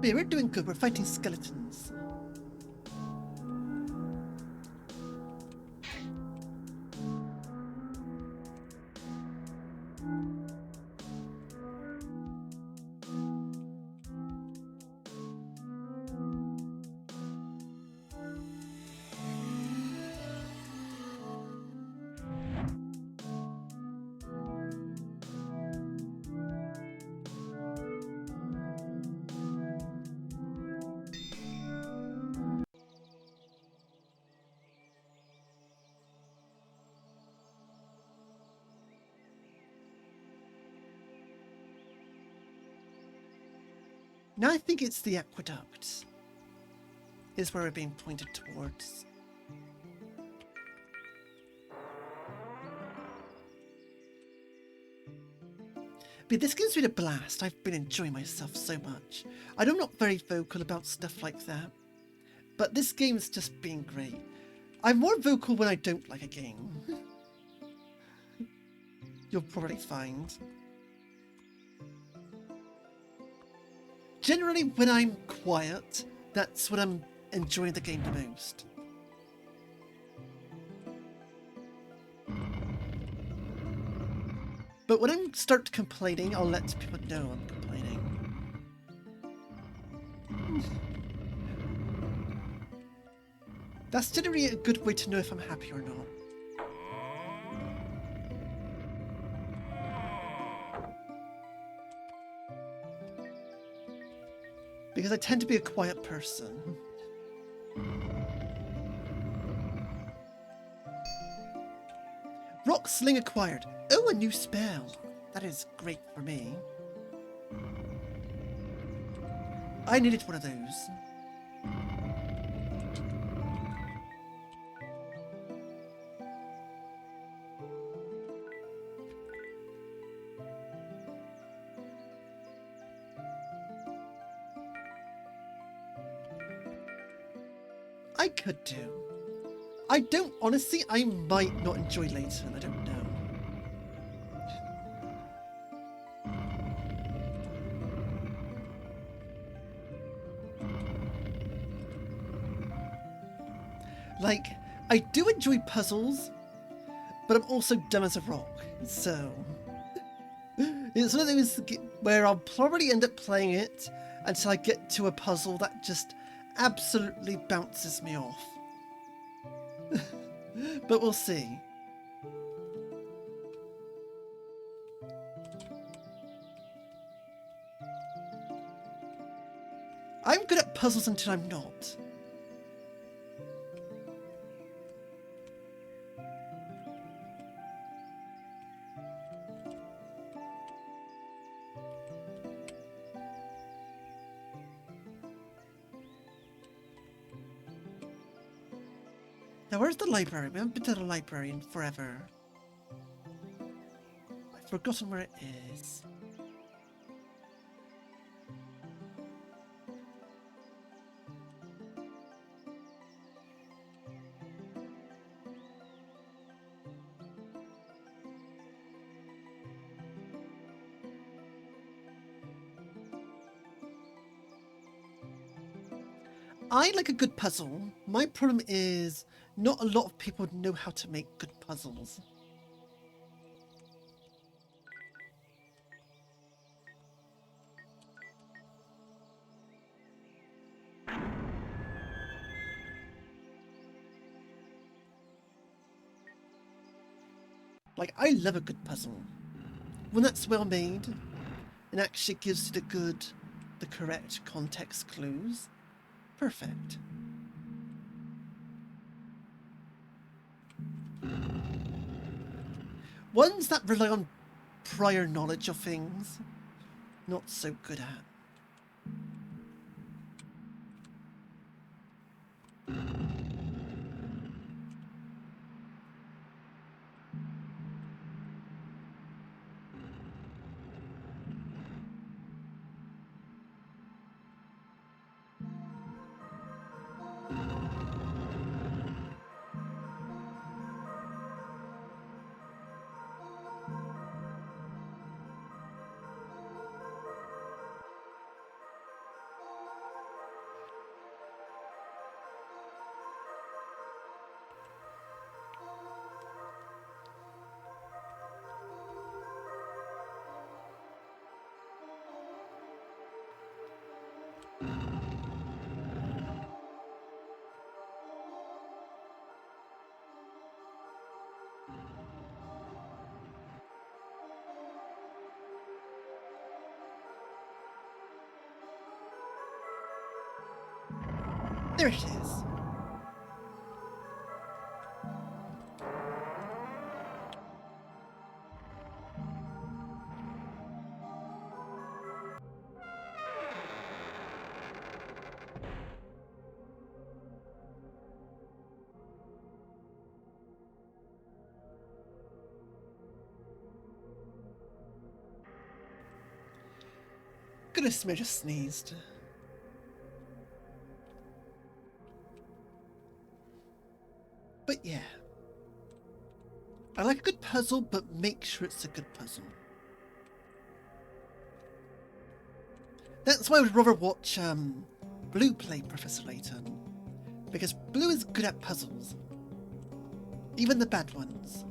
Yeah, we're doing good. We're fighting skeletons. Now I think it's the aqueduct. Is where we're being pointed towards. But this game's been a blast. I've been enjoying myself so much. I know I'm not very vocal about stuff like that, but this game's just been great. I'm more vocal when I don't like a game. You'll probably find. Generally, when I'm quiet, that's when I'm enjoying the game the most. But when I start complaining, I'll let people know I'm complaining. That's generally a good way to know if I'm happy or not. Because I tend to be a quiet person. Rock Sling acquired. Oh, a new spell. That is great for me. I needed one of those. I could do. I don't, honestly, I might not enjoy Layton, I don't know. Like, I do enjoy puzzles, but I'm also dumb as a rock, so... It's one of those where I'll probably end up playing it until I get to a puzzle that just absolutely bounces me off. But we'll see. I'm good at puzzles until I'm not. Now, where's the library? We haven't been to the library in forever. I've forgotten where it is. I like a good puzzle. My problem is not a lot of people know how to make good puzzles. Like, I love a good puzzle. When that's well made, and actually gives you the correct context clues. Perfect. Ones that rely on prior knowledge of things, not so good at. There it is. Goodness me, I just sneezed. But yeah. I like a good puzzle, but make sure it's a good puzzle. That's why I would rather watch Blue play Professor Layton. Because Blue is good at puzzles. Even the bad ones.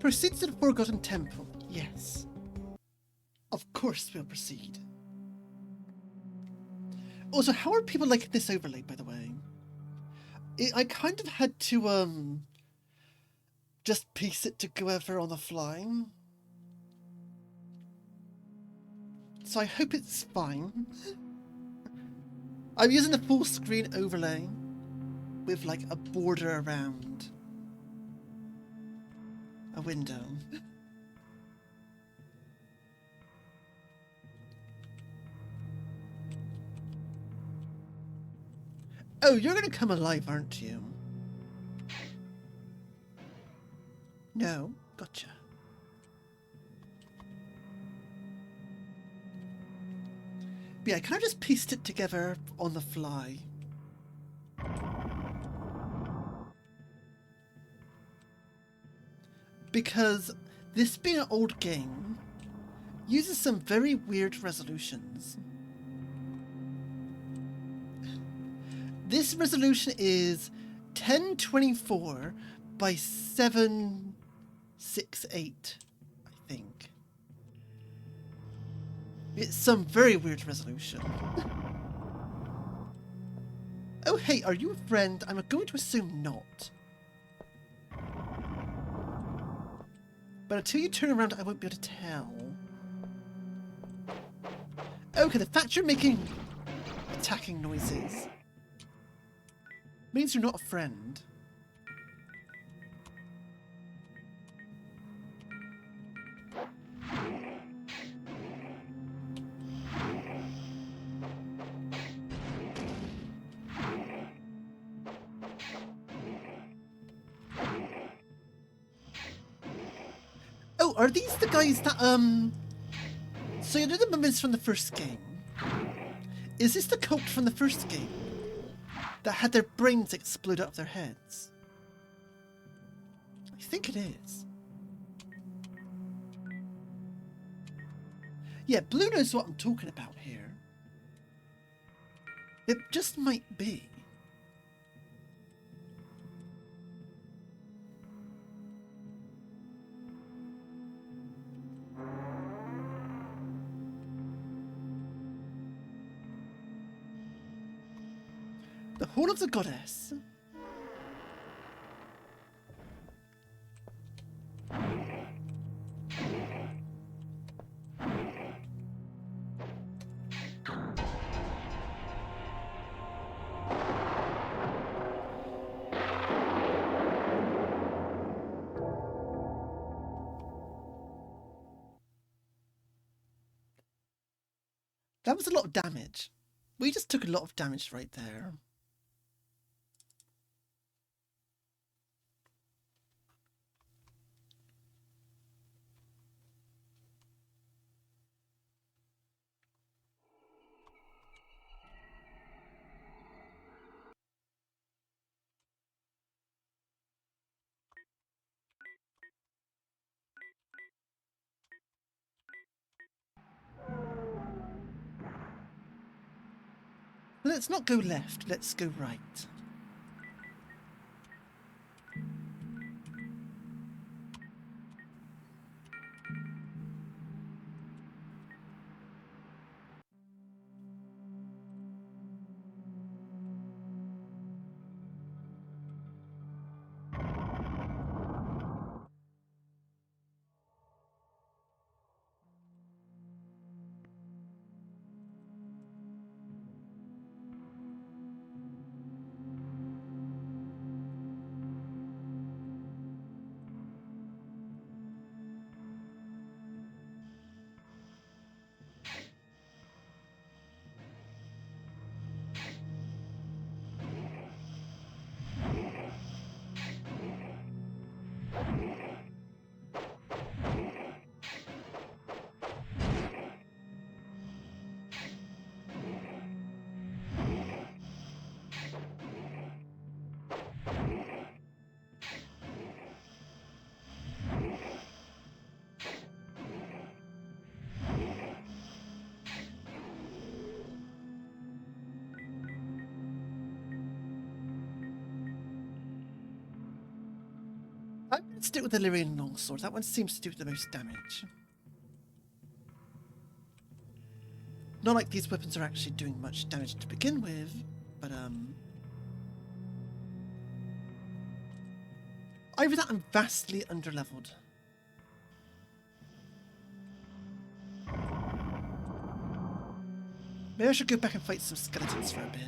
Proceed to the Forgotten Temple. Yes. Of course we'll proceed. Also, how are people like this overlay, by the way? I kind of had to, just piece it together on the fly. So I hope it's fine. I'm using a full screen overlay with like a border around a window. Oh, you're gonna come alive, aren't you? No, gotcha. But yeah, I kind of just pieced it together on the fly. Because this being an old game uses some very weird resolutions. This resolution is 1024 by 768, I think. It's some very weird resolution. Oh hey, are you a friend? I'm going to assume not. But until you turn around, I won't be able to tell. Okay, the fact you're making attacking noises means you're not a friend. Oh, are these the guys that, so you know the mummies from the first game? Is this the cult from the first game? That had their brains explode out of their heads? I think it is. Yeah, Blue knows what I'm talking about here. It just might be. The Hall of the Goddess. That was a lot of damage. We just took a lot of damage right there. Let's not go left, let's go right. I'm going to stick with the Lyrian Longsword. That one seems to do the most damage. Not like these weapons are actually doing much damage to begin with, but either that I'm vastly underleveled. Maybe I should go back and fight some skeletons for a bit.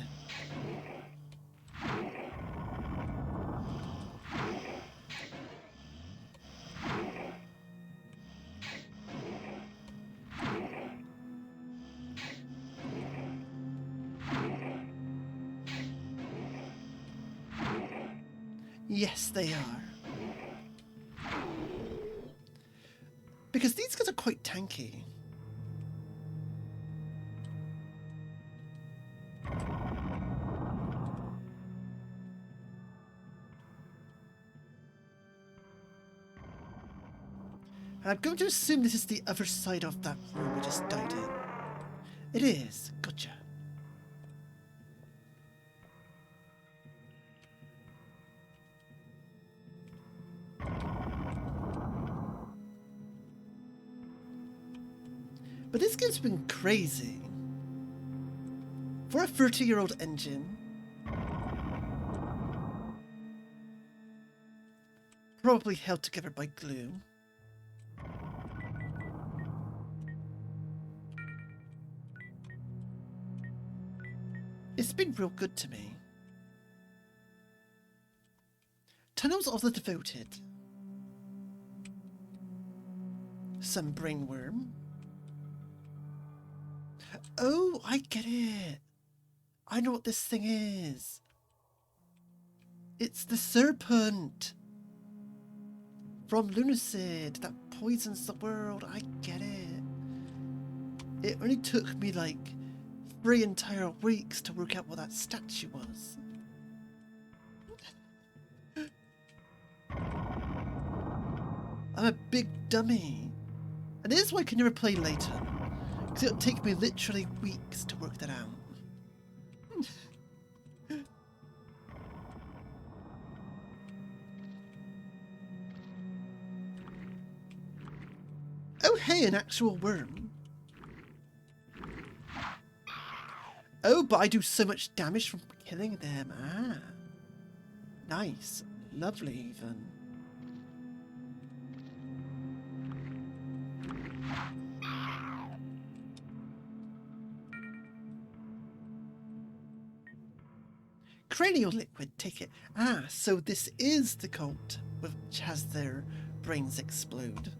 Yes, they are. Because these guys are quite tanky. And I'm going to assume this is the other side of that room we just died in. It is. Gotcha. But this game's been crazy. For a 30-year-old engine, probably held together by glue. It's been real good to me. Tunnels of the Devoted. Some brainworm. Oh, I get it. I know what this thing is. It's the serpent from Lunacid that poisons the world. I get it. It only took me like 3 entire weeks to work out what that statue was. I'm a big dummy. And this is why I can never play later. Because it'll take me literally weeks to work that out. Oh hey, an actual worm. Oh, but I do so much damage from killing them. Ah. Nice. Lovely even. Cranial liquid, take it. Ah, so this is the cult which has their brains explode.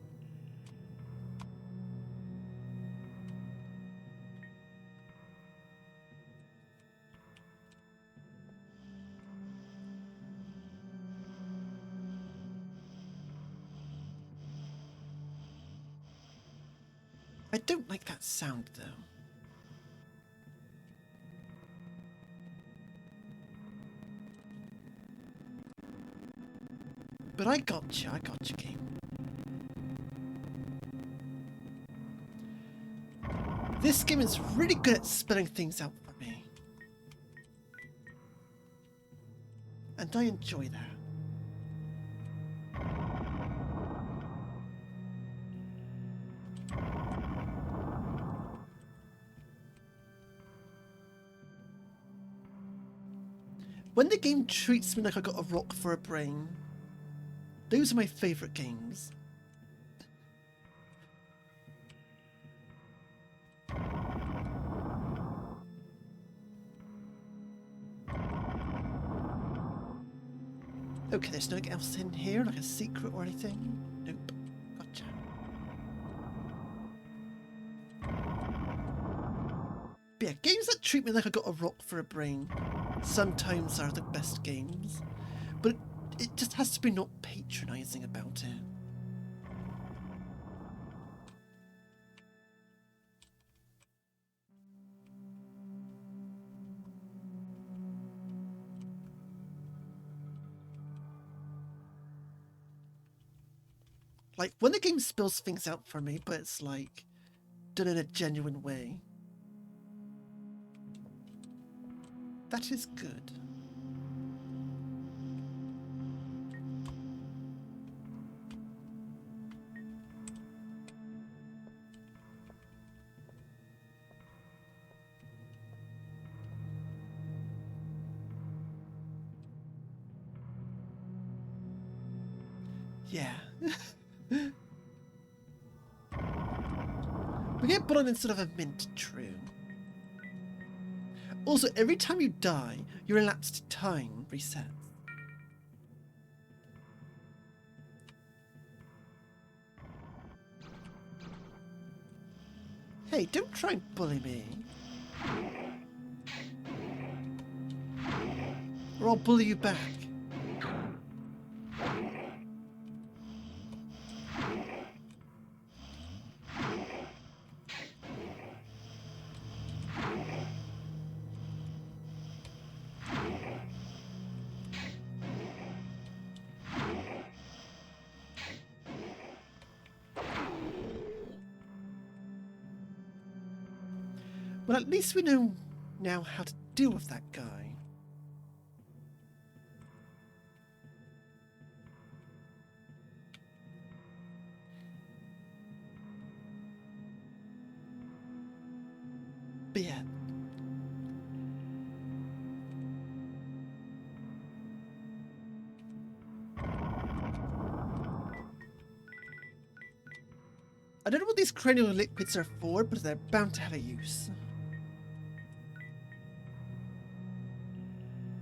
I don't like that sound though. But I got you, game. This game is really good at spelling things out for me. And I enjoy that. When the game treats me like I got a rock for a brain, those are my favourite games. Okay, there's nothing else in here, like a secret or anything? Nope. Gotcha. But yeah, games that treat me like I got a rock for a brain sometimes are the best games. But it just has to be not patronising about it. Like, when the game spills things out for me, but it's like, done in a genuine way. That is good. Yeah. We get bullet instead of a mint, true. Also, every time you die, your elapsed time resets. Hey, don't try and bully me. Or I'll bully you back. Well, at least we know now how to deal with that guy. But yeah. I don't know what these cranial liquids are for, but they're bound to have a use.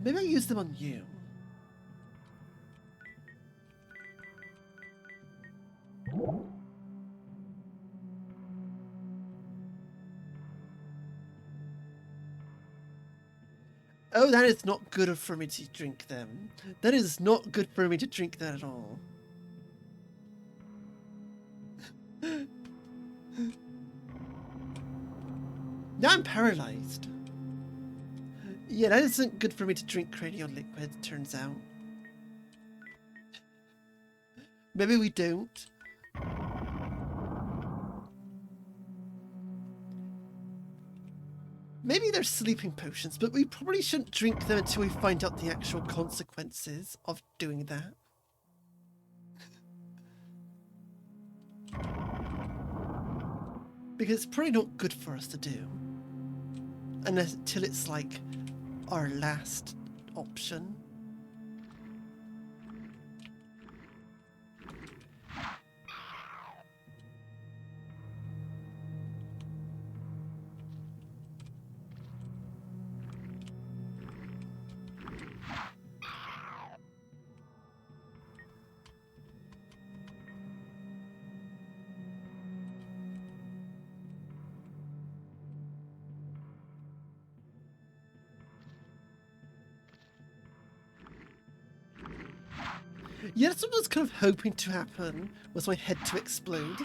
Maybe I use them on you. Oh, that is not good for me to drink them. That is not good for me to drink that at all. Now I'm paralyzed. Yeah, that isn't good for me to drink cranial liquid, turns out. Maybe we don't. Maybe they're sleeping potions, but we probably shouldn't drink them until we find out the actual consequences of doing that. Because it's probably not good for us to do. Until it's like our last option. Yeah, that's what I was kind of hoping to happen, was my head to explode.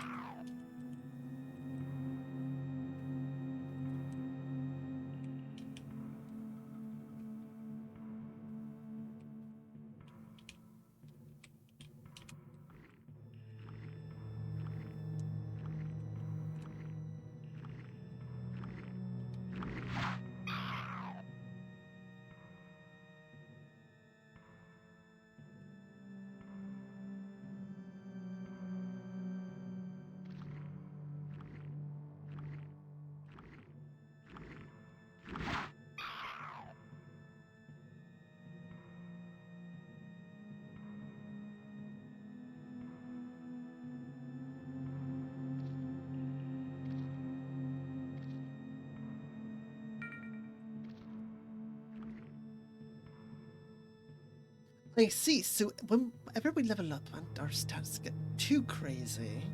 I see, so whenever we level up and our stats get too crazy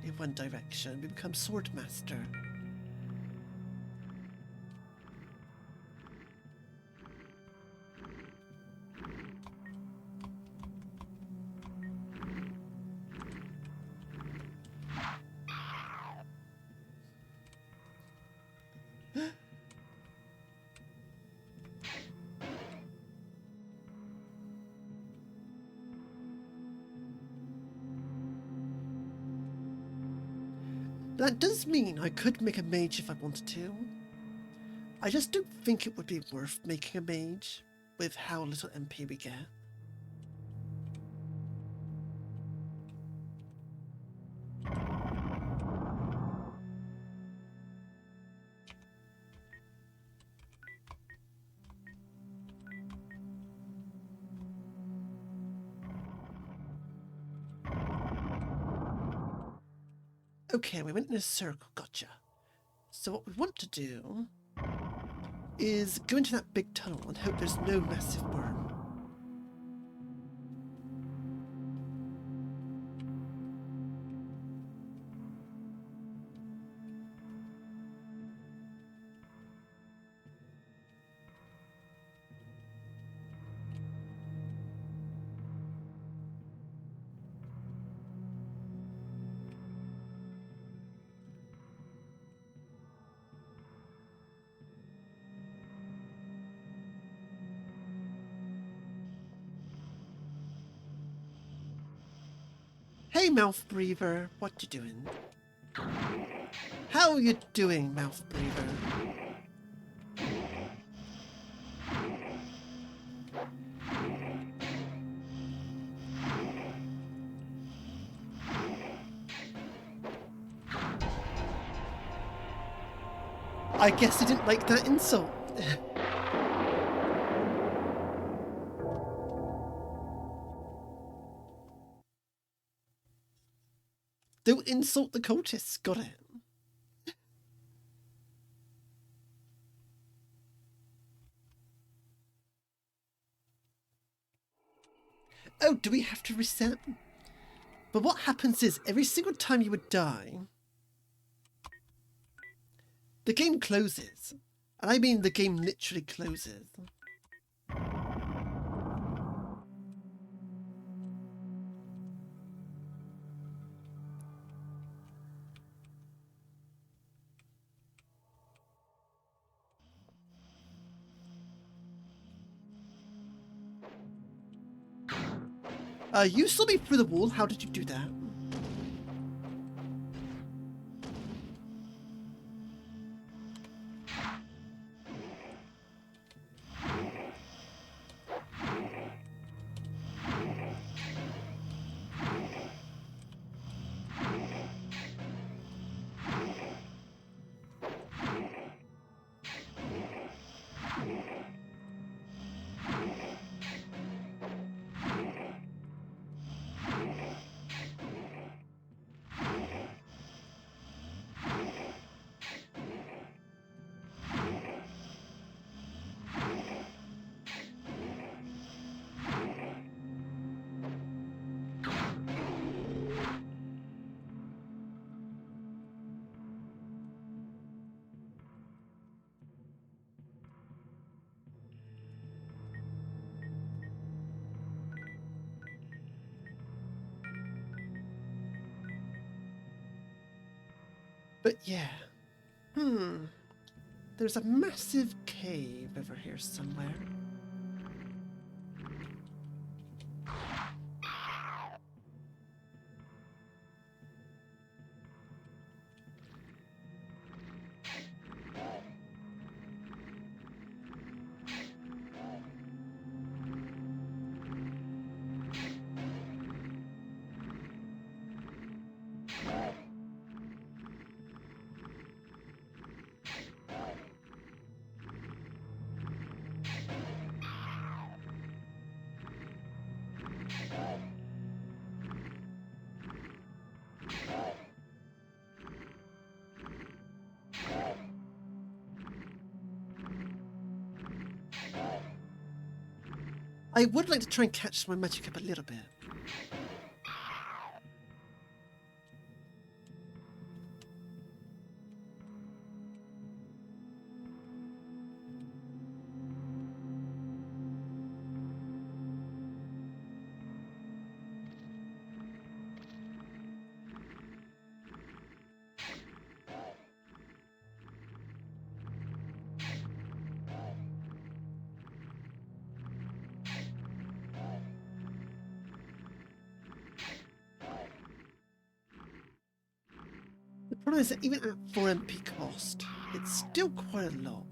in one direction, we become Swordmaster. That does mean I could make a mage if I wanted to. I just don't think it would be worth making a mage with how little MP we get. Okay, we went in a circle. Gotcha. So what we want to do is go into that big tunnel and hope there's no massive worm. Hey, Mouth Breather, what you doing? How are you doing, Mouth Breather? I guess I didn't like that insult. Don't insult the cultists, got it. Oh, do we have to reset? But what happens is, every single time you would die, the game closes. And I mean the game literally closes. You saw me through the wall. How did you do that? But yeah. There's a massive cave over here somewhere. I would like to try and catch my magic up a little bit. The problem is that even at 4 MP cost, it's still quite a lot.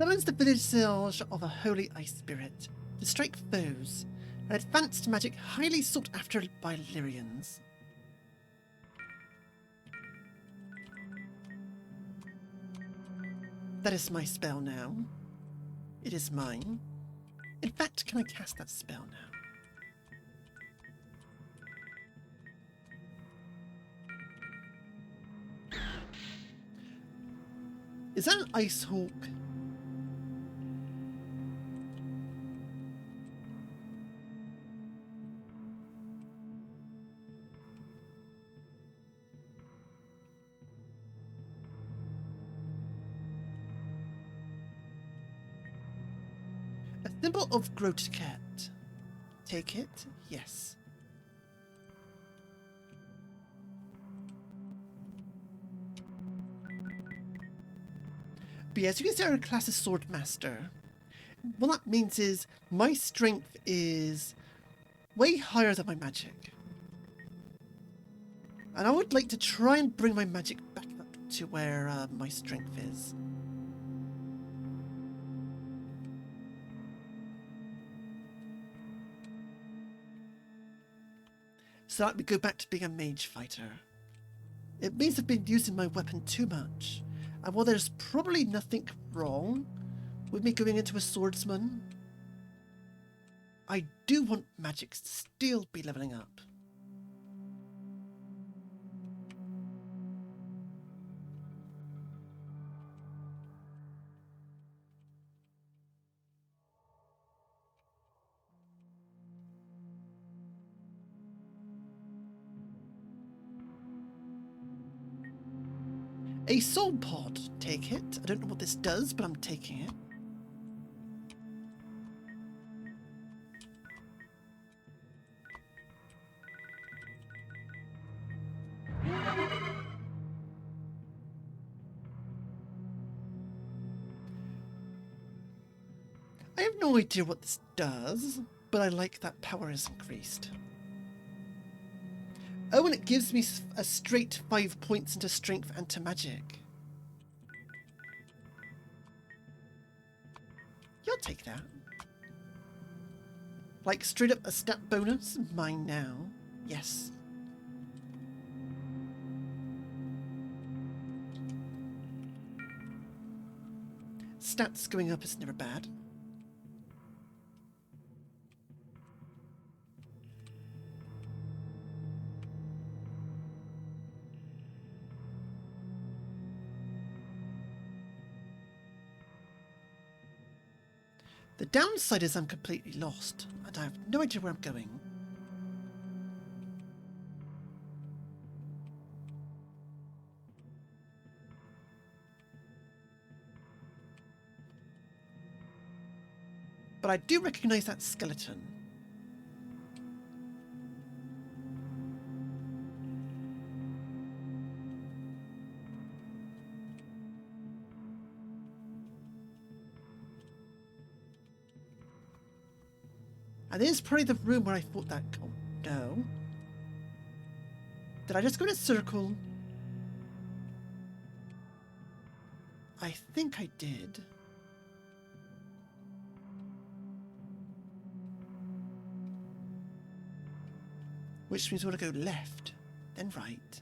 Summons the visage of a holy ice spirit to strike foes. An advanced magic highly sought after by Lyrians. That is my spell now. It is mine. In fact, can I cast that spell now? Is that an Ice Hawk? A symbol of Grotket. Take it? Yes. But yes, you can say I'm a class of Sword Master. What that means is my strength is way higher than my magic. And I would like to try and bring my magic back up to where my strength is. So that we go back to being a mage fighter. It means I've been using my weapon too much. And while there's probably nothing wrong with me going into a swordsman, I do want magic to still be leveling up. A soul pod, take it. I don't know what this does, but I'm taking it. I have no idea what this does, but I like that power is increased. Oh, and it gives me a straight 5 points into strength and to magic. You'll take that. Like straight up a stat bonus? Mine now. Yes. Stats going up is never bad. The downside is I'm completely lost, and I have no idea where I'm going. But I do recognise that skeleton. And this is probably the room where I thought that... Oh, no. Did I just go in a circle? I think I did. Which means we want to go left, then right.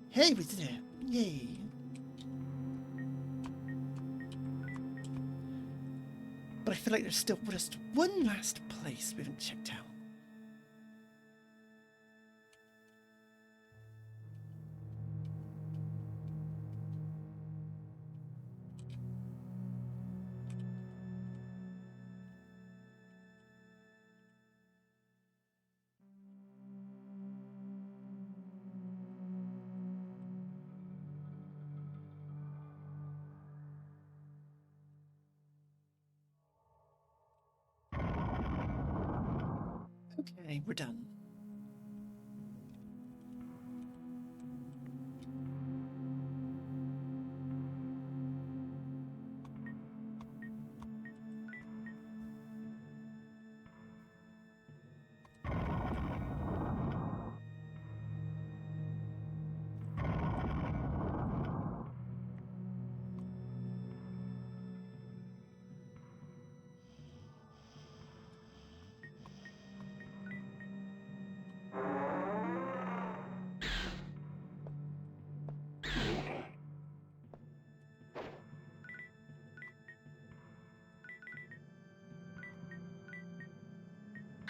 Hey, we did it. Yay. But I feel like there's still just one last place we haven't checked out. Okay, we're done.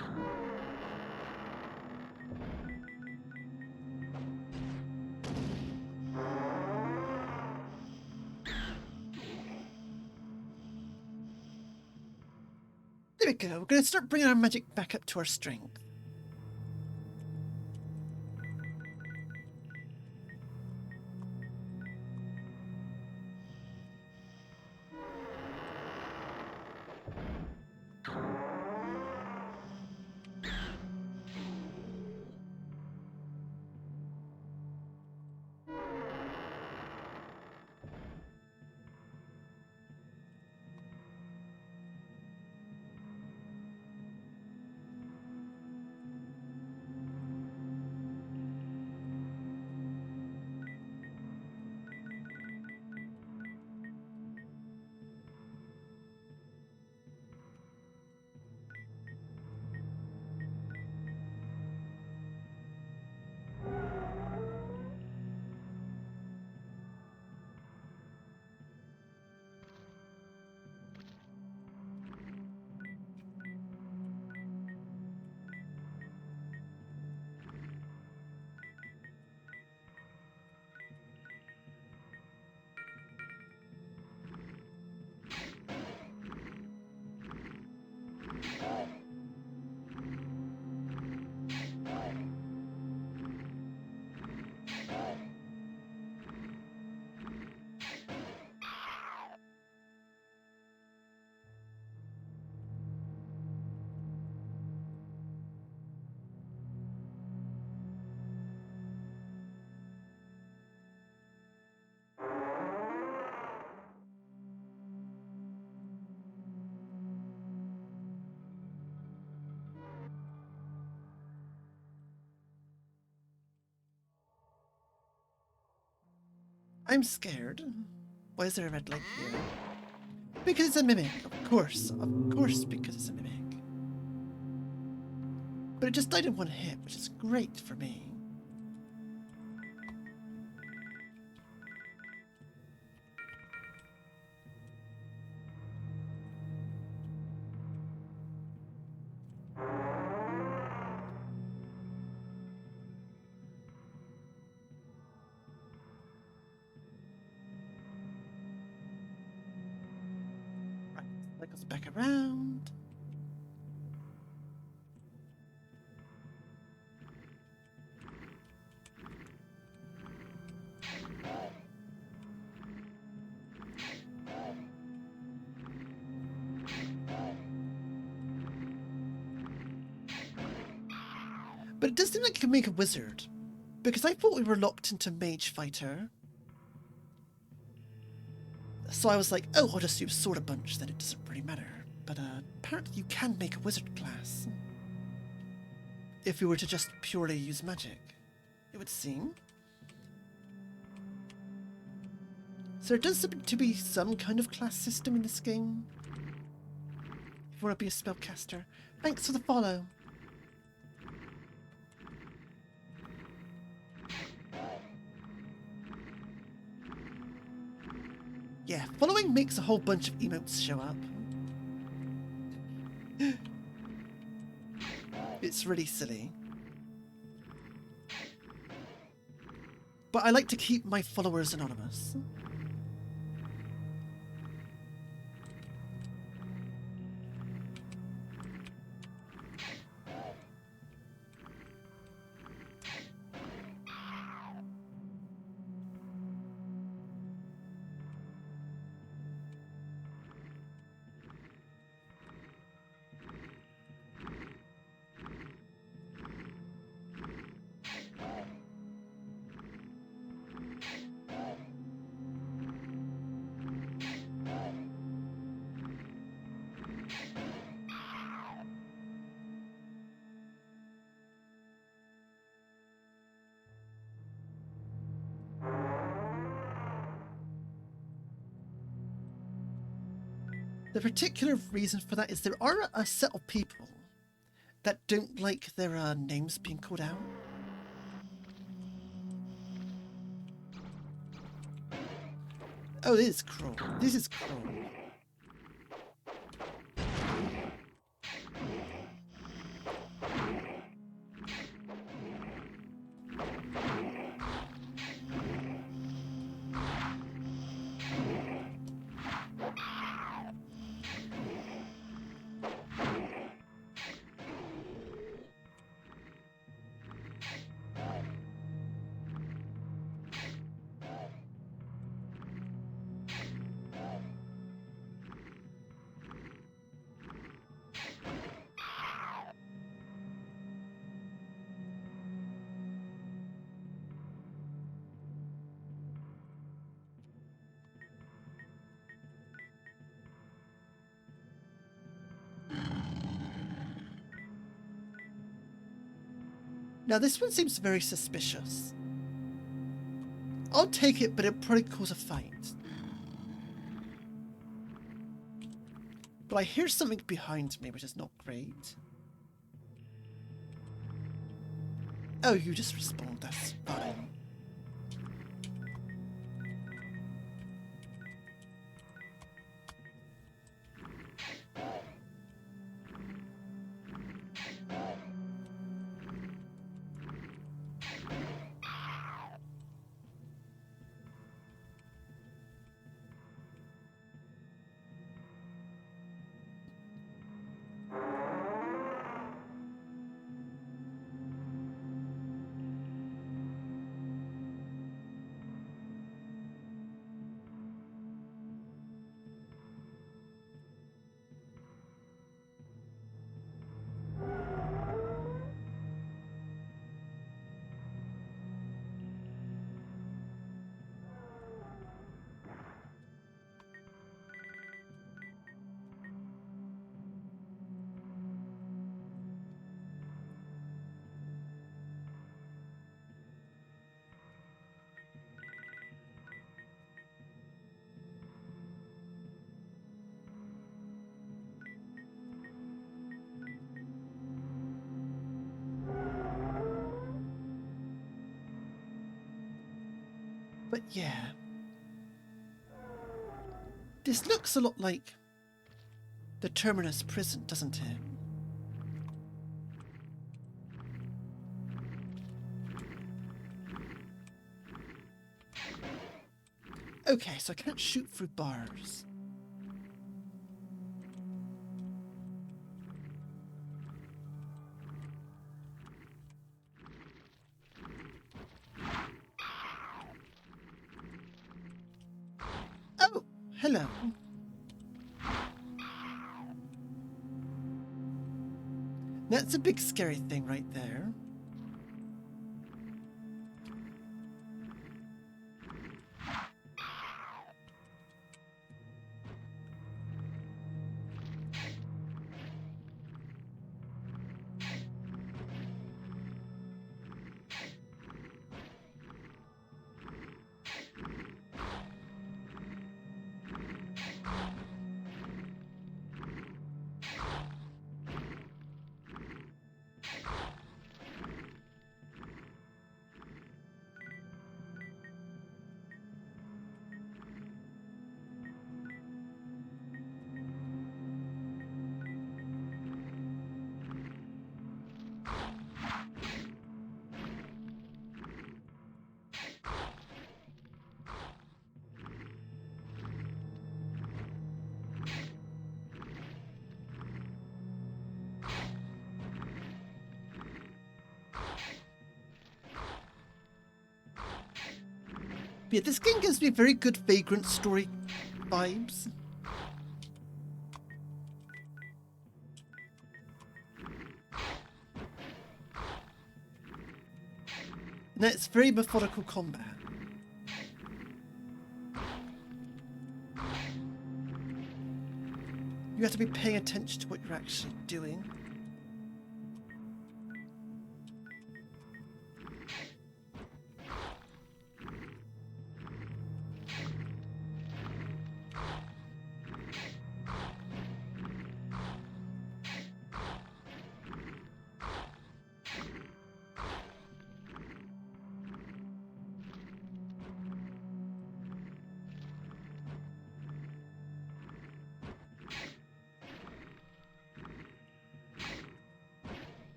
There we go. We're going to start bringing our magic back up to our strength. I'm scared. Why is there a red light here? Because it's a mimic, of course, because it's a mimic. But it just died in one hit, which is great for me. Right, that goes back around. But it does seem like you can make a wizard. Because I thought we were locked into Mage Fighter. So I was like, oh, I'll just use Sword a bunch, then it doesn't really matter. But apparently you can make a wizard class. If you were to just purely use magic, it would seem. So there does seem to be some kind of class system in this game. If you want to be a spellcaster. Thanks for the follow. Yeah, following makes a whole bunch of emotes show up. It's really silly. But I like to keep my followers anonymous. The particular reason for that is there are a set of people that don't like their names being called out. Oh, this is cruel. This is cruel. Now this one seems very suspicious. I'll take it, but it'll probably cause a fight. But I hear something behind me, which is not great. Oh, you just respawned, that's fine. But yeah. This looks a lot like the Terminus prison, doesn't it? Okay, so I can't shoot through bars. Oh, hello. That's a big scary thing right there. Yeah, this game gives me very good Vagrant story vibes. And it's very methodical combat. You have to be paying attention to what you're actually doing.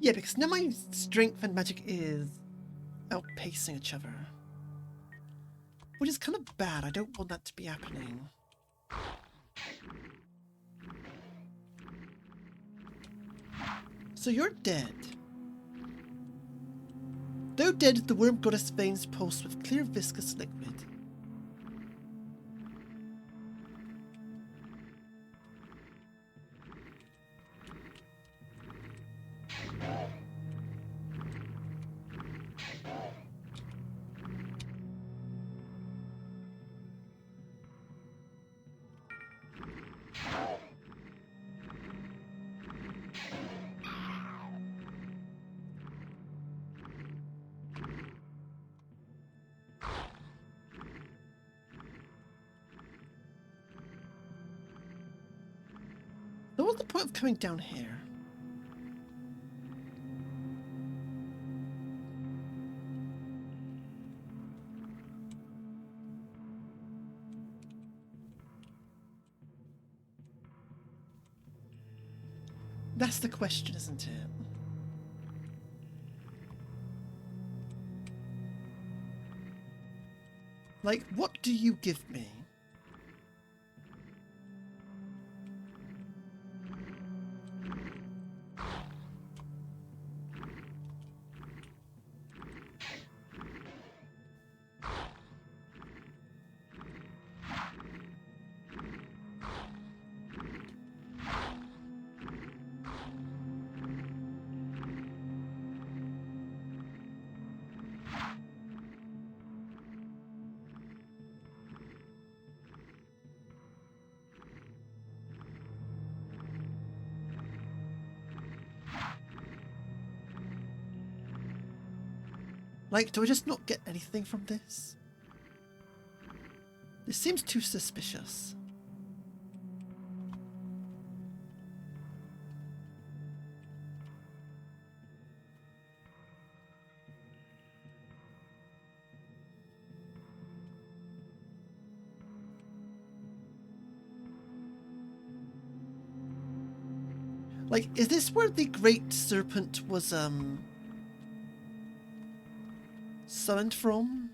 Yeah, because now my strength and magic is outpacing each other. Which is kind of bad. I don't want that to be happening. So you're dead. Though dead, the worm goddess veins pulse with clear viscous liquid. So what's the point of coming down here? That's the question, isn't it? Like, what do you give me? Like, do I just not get anything from this? This seems too suspicious. Like, is this where the Great Serpent was, summoned from?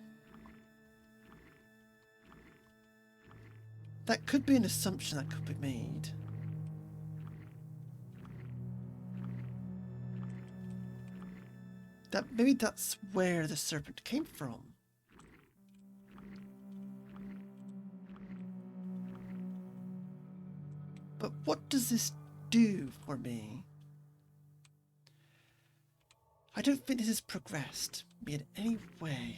That could be an assumption that could be made. That maybe that's where the serpent came from. But what does this do for me? I don't think this has progressed me in any way.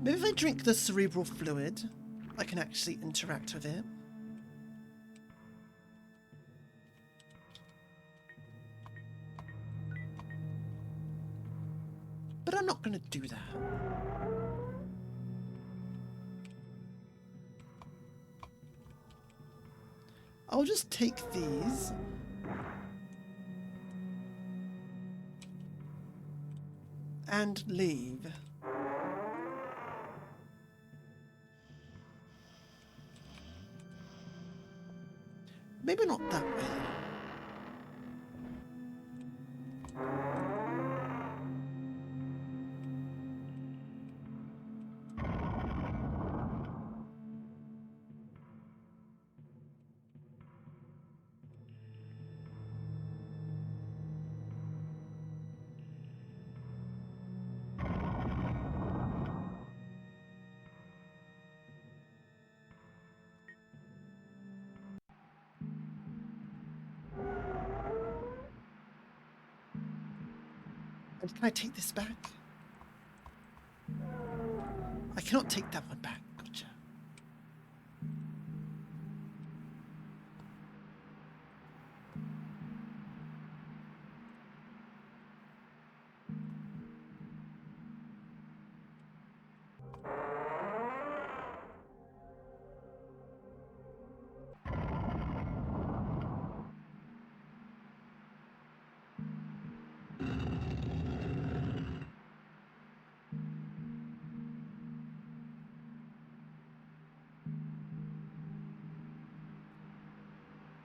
Maybe if I drink the cerebral fluid, I can actually interact with it. But I'm not going to do that. I'll just take these. And leave. Maybe not that way. And can I take this back? I cannot take that one back. Gotcha.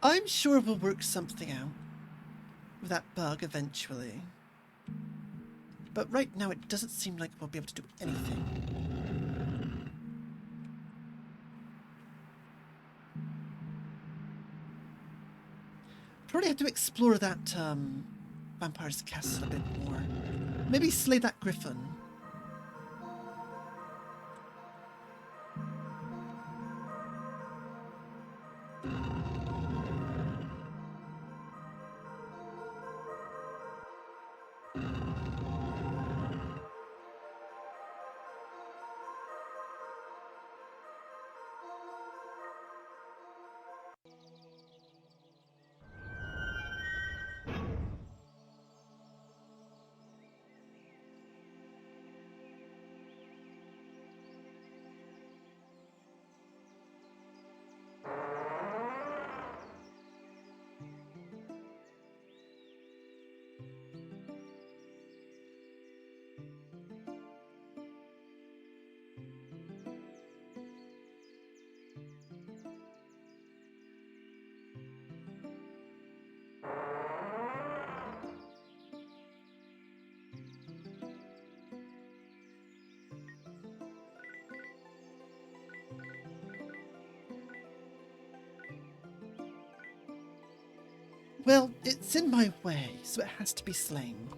I'm sure we'll work something out with that bug eventually. But right now it doesn't seem like we'll be able to do anything. probably have to explore that vampire's castle a bit more. Maybe slay that griffin. Well, it's in my way, so it has to be slain.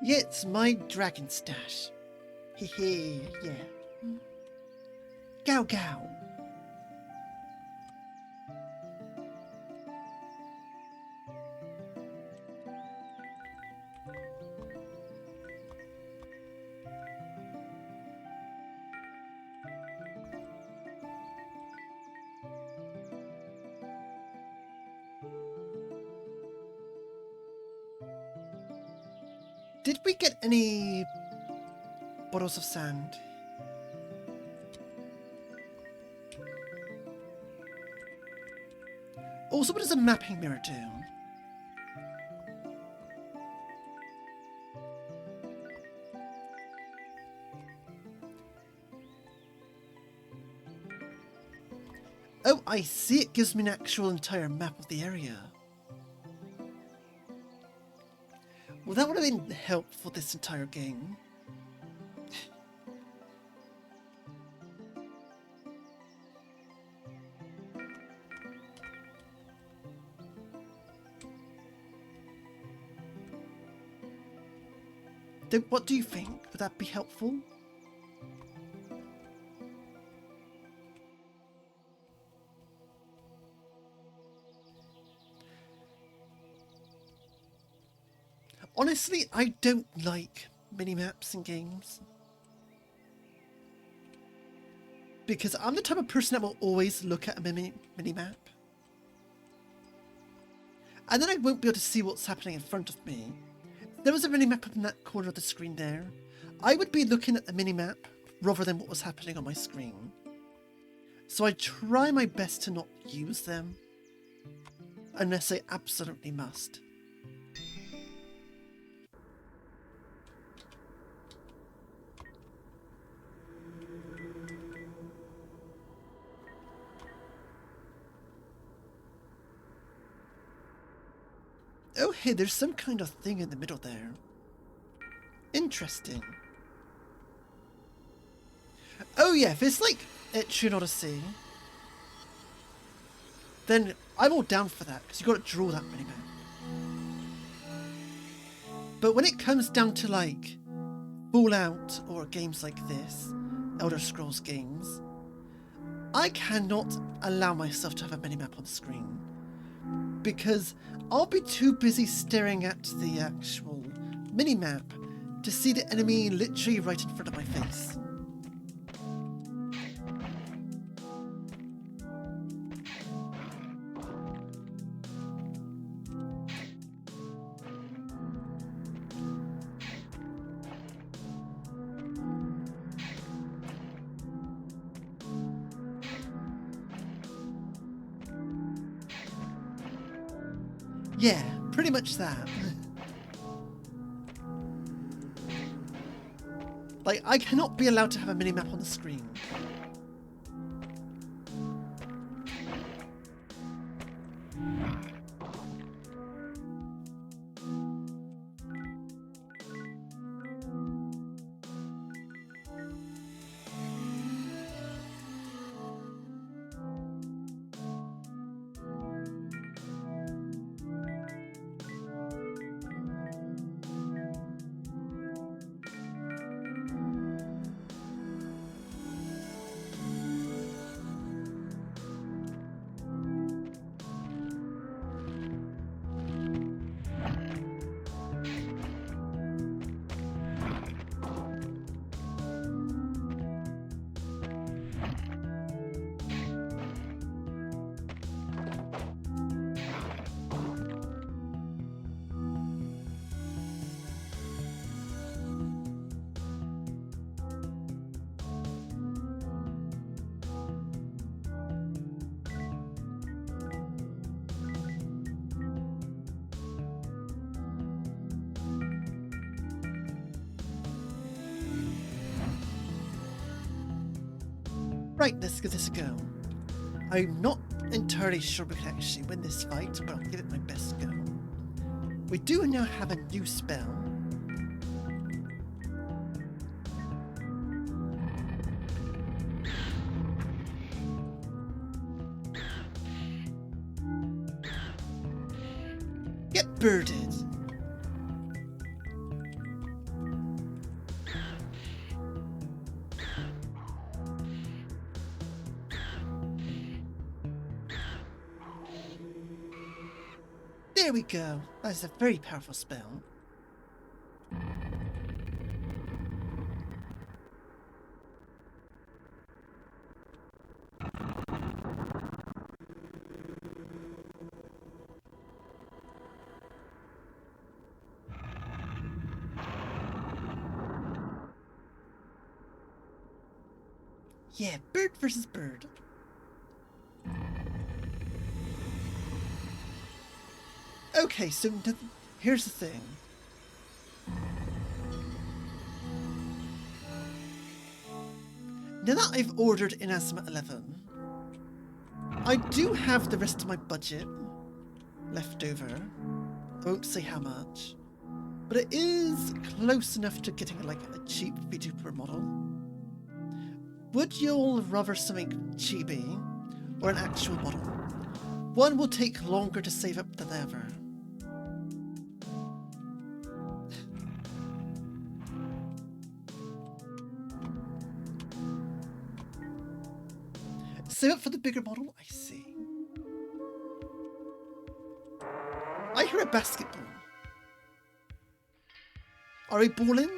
Yeah, it's my dragon stash. Hee yeah. Gow gow. Did we get any bottles of sand? Also, what does a mapping mirror do? Oh, I see. It gives me an actual entire map of the area. Well, that would have been helpful this entire game. Then what do you think? Would that be helpful? Honestly, I don't like mini-maps in games. Because I'm the type of person that will always look at a mini-map. And then I won't be able to see what's happening in front of me. If there was a mini-map in that corner of the screen there, I would be looking at the mini-map rather than what was happening on my screen. So I try my best to not use them. Unless I absolutely must. Oh, hey, there's some kind of thing in the middle there. Interesting. Oh, yeah, if it's like Etrian Odyssey, then I'm all down for that, because you've got to draw that mini map. But when it comes down to, like, Fallout or games like this, Elder Scrolls games, I cannot allow myself to have a minimap on the screen because I'll be too busy staring at the actual minimap to see the enemy literally right in front of my face. Yeah, pretty much that. Like, I cannot be allowed to have a minimap on the screen. Right, let's give this a go. I'm not entirely sure we can actually win this fight, but I'll give it my best go. We do now have a new spell. Get birded. There we go. That's a very powerful spell. Yeah, bird versus bird. Okay, so here's the thing. Now that I've ordered Inazuma 11, I do have the rest of my budget left over. I won't say how much, but it is close enough to getting like a cheap VTuber model. Would you all rather something chibi or an actual model? One will take longer to save up than the other. Save up for the bigger model? I see. I hear a basketball. Are we balling?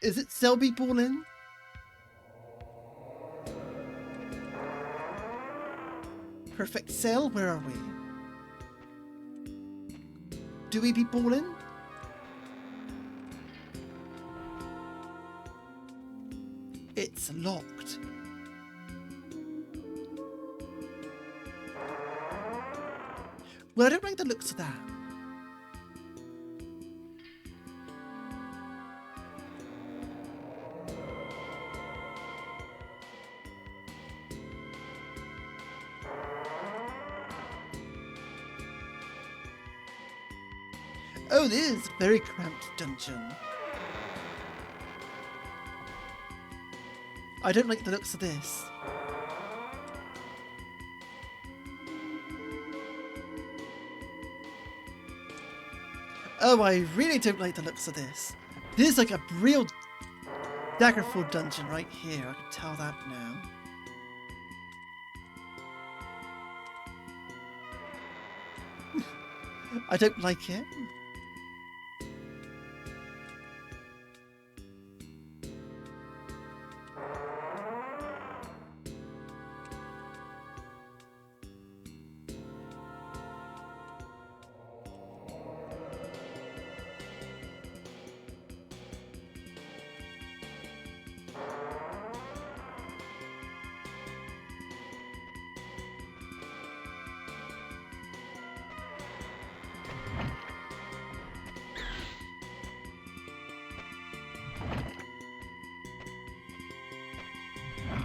Is it Selby balling? Perfect Cell, where are we? Do we be balling? It's locked. Well, I don't like the looks of that. Oh, this is a very cramped dungeon. I don't like the looks of this. Oh, I really don't like the looks of this. This is like a real Daggerfall dungeon right here. I can tell that now. I don't like it.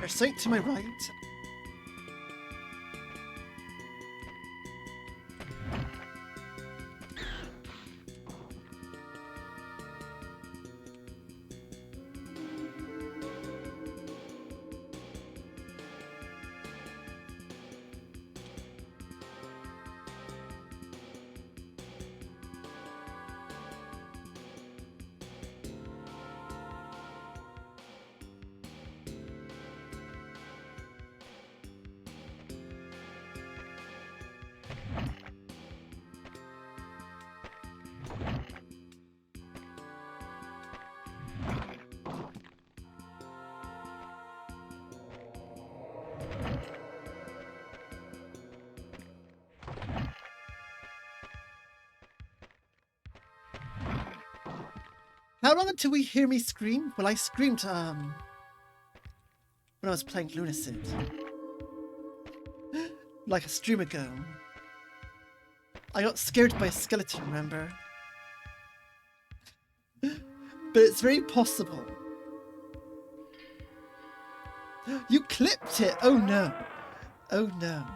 There's something to my right. How long until we hear me scream? Well, I screamed, when I was playing Lunacid. Like a stream ago. I got scared by a skeleton, remember? But it's very possible. You clipped it! Oh no. Oh no.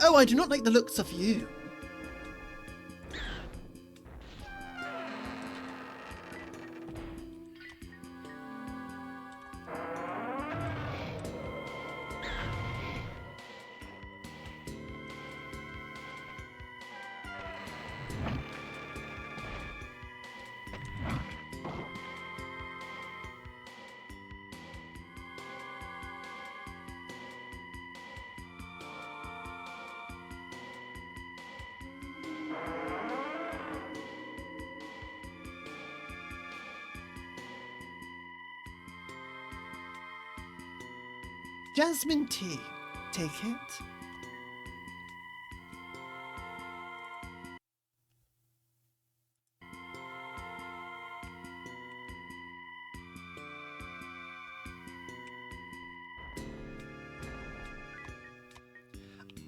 Oh, I do not like the looks of you. Jasmine tea. Take it.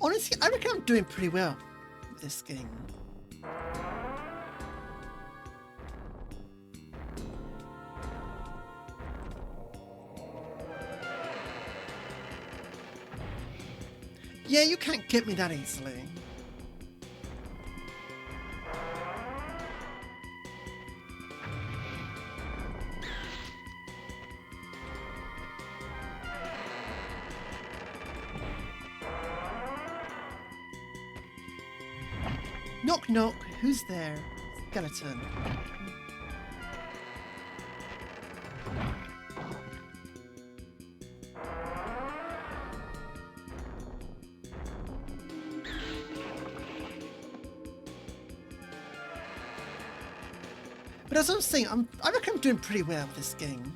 Honestly, I reckon I'm doing pretty well with this game. Yeah, you can't get me that easily. Knock knock, who's there? Skeleton. But as I was saying, I reckon I'm doing pretty well with this game.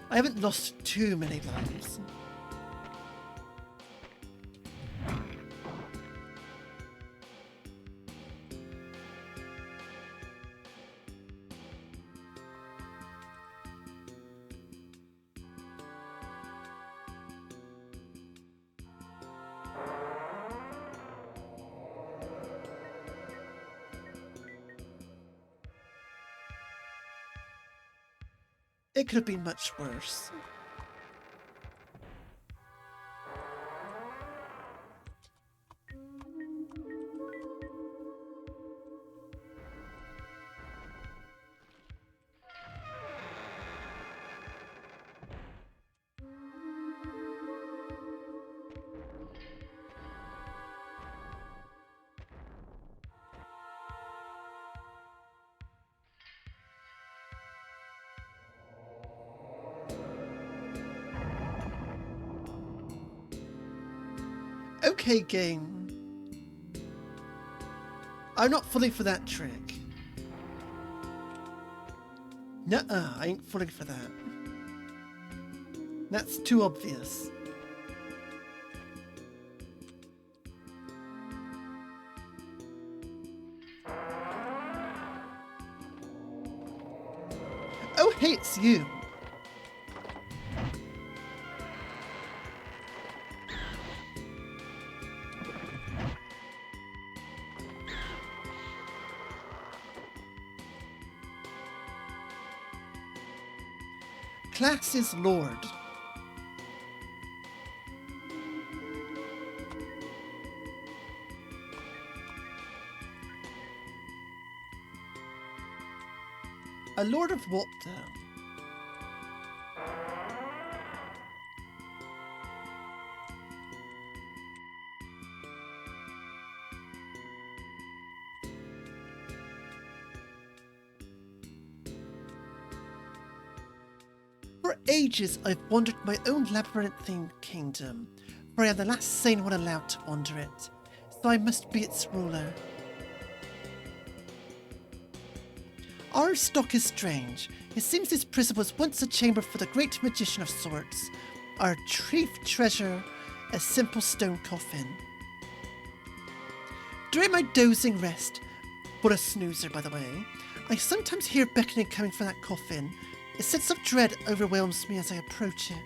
I haven't lost too many lives. It could have been much worse. Okay, game. I'm not falling for that trick. Nuh-uh, I ain't falling for that. That's too obvious. Oh, hey, it's you. Class is Lord. A lord of what, though? For ages I've wandered my own labyrinthine kingdom, for I am the last sane one allowed to wander it, so I must be its ruler. Our stock is strange. It seems this prison was once a chamber for the great magician of sorts. Our chief treasure, a simple stone coffin. During my dozing rest, what a snoozer by the way, I sometimes hear beckoning coming from that coffin. A sense of dread overwhelms me as I approach it.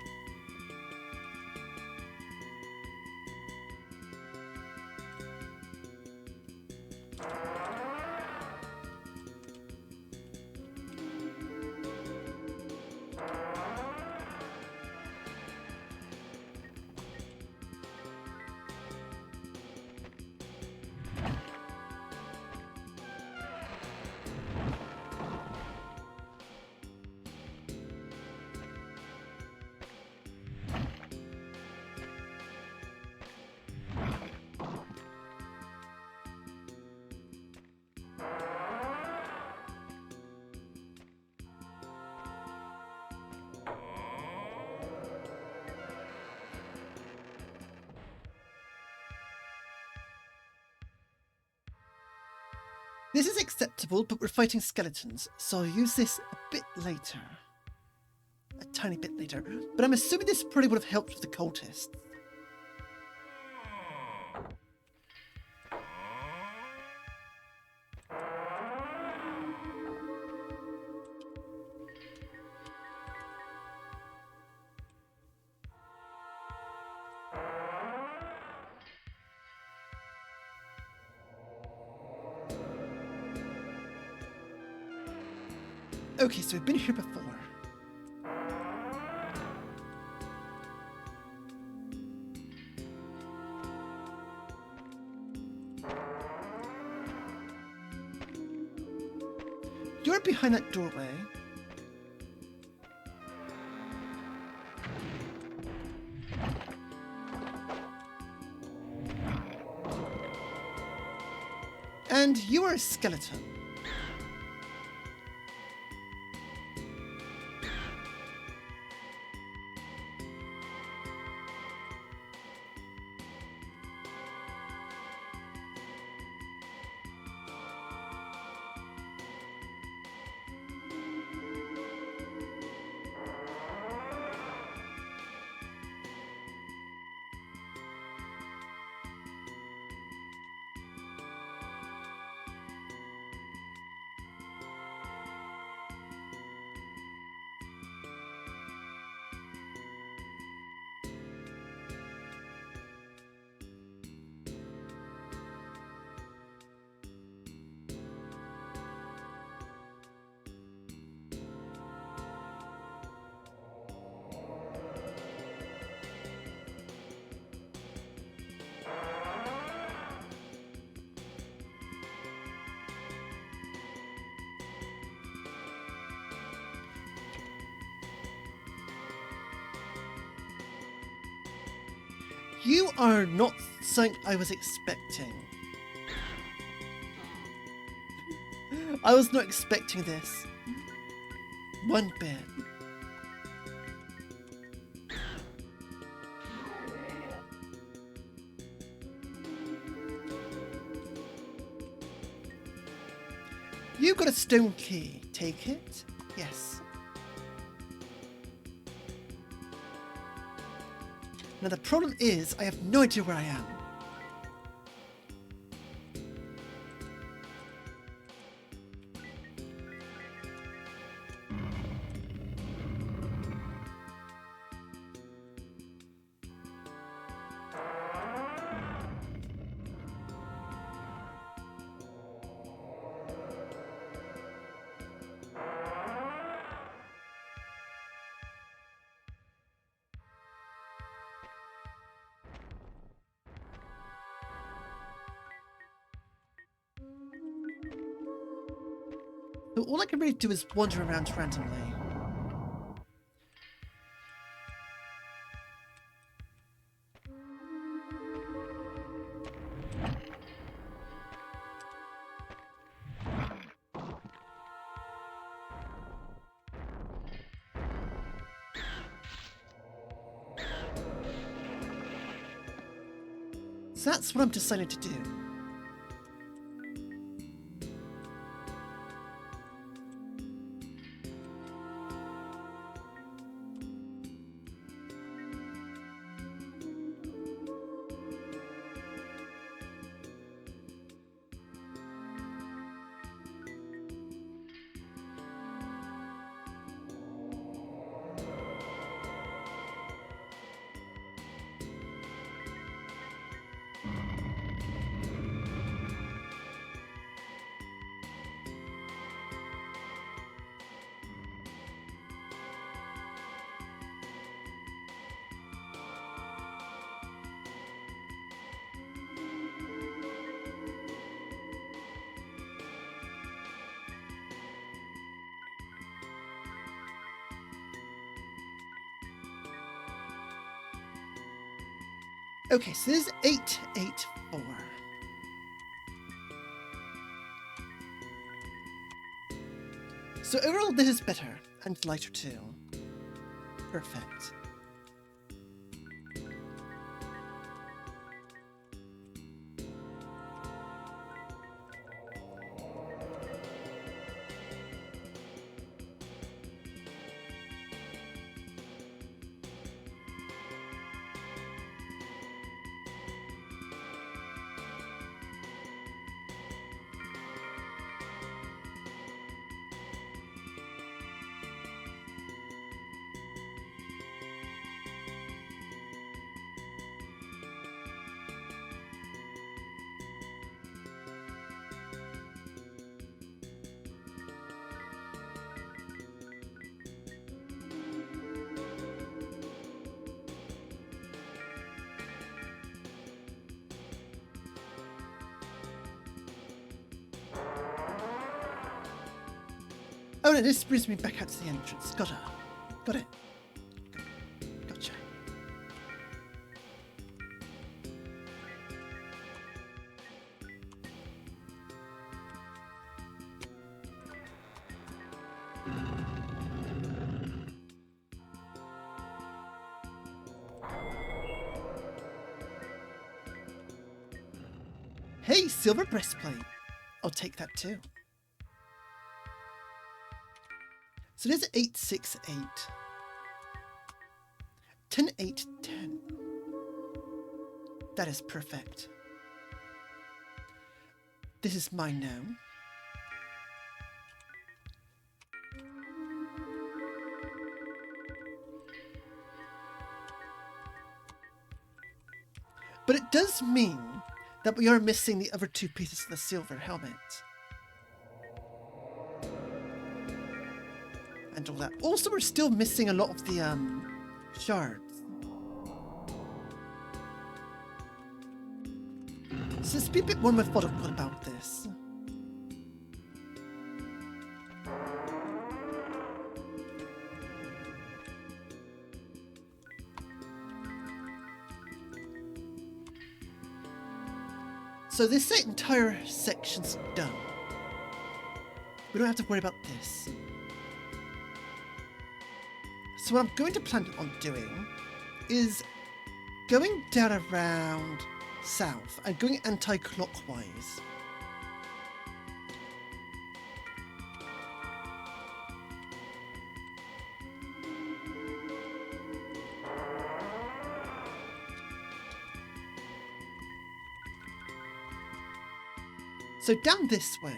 This is acceptable, but we're fighting skeletons, so I'll use this a bit later. A tiny bit later. But I'm assuming this probably would have helped with the cultists. Okay, so we've been here before. You're behind that doorway. And you are a skeleton. You are not something I was expecting. I was not expecting this. One bit. You got a stone key. Take it? Yes. Now the problem is, I have no idea where I am. So all I can really do is wander around randomly. So that's what I'm deciding to do. Okay, so this is 884. So overall, this is better and lighter too. Perfect. Oh no, this brings me back out to the entrance. Got it. Gotcha. Hey, silver breastplate. I'll take that too. So there's 868. 10, 8, 10. That is perfect. This is mine now. But it does mean that we are missing the other two pieces of the silver helmet. And all that. Also, we're still missing a lot of the shards. So let's be a bit more methodical about this. So this entire section's done. We don't have to worry about this. So what I'm going to plan on doing is going down around south and going anti-clockwise. So down this way.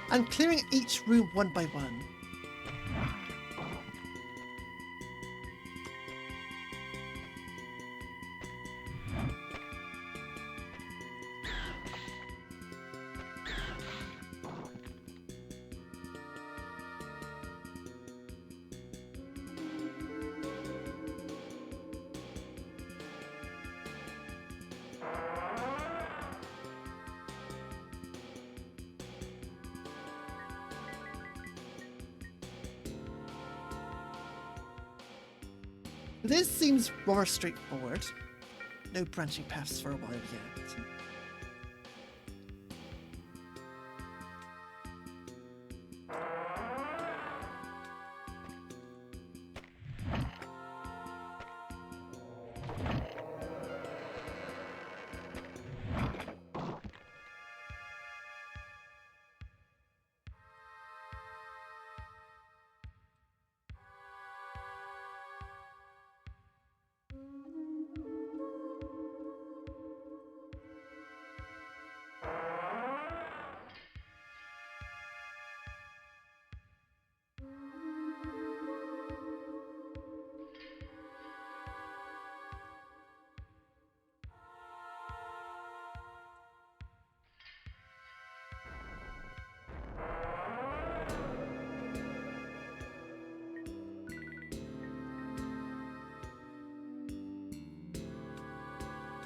I'm clearing each room one by one. This seems more straightforward. No branching paths for a while yet.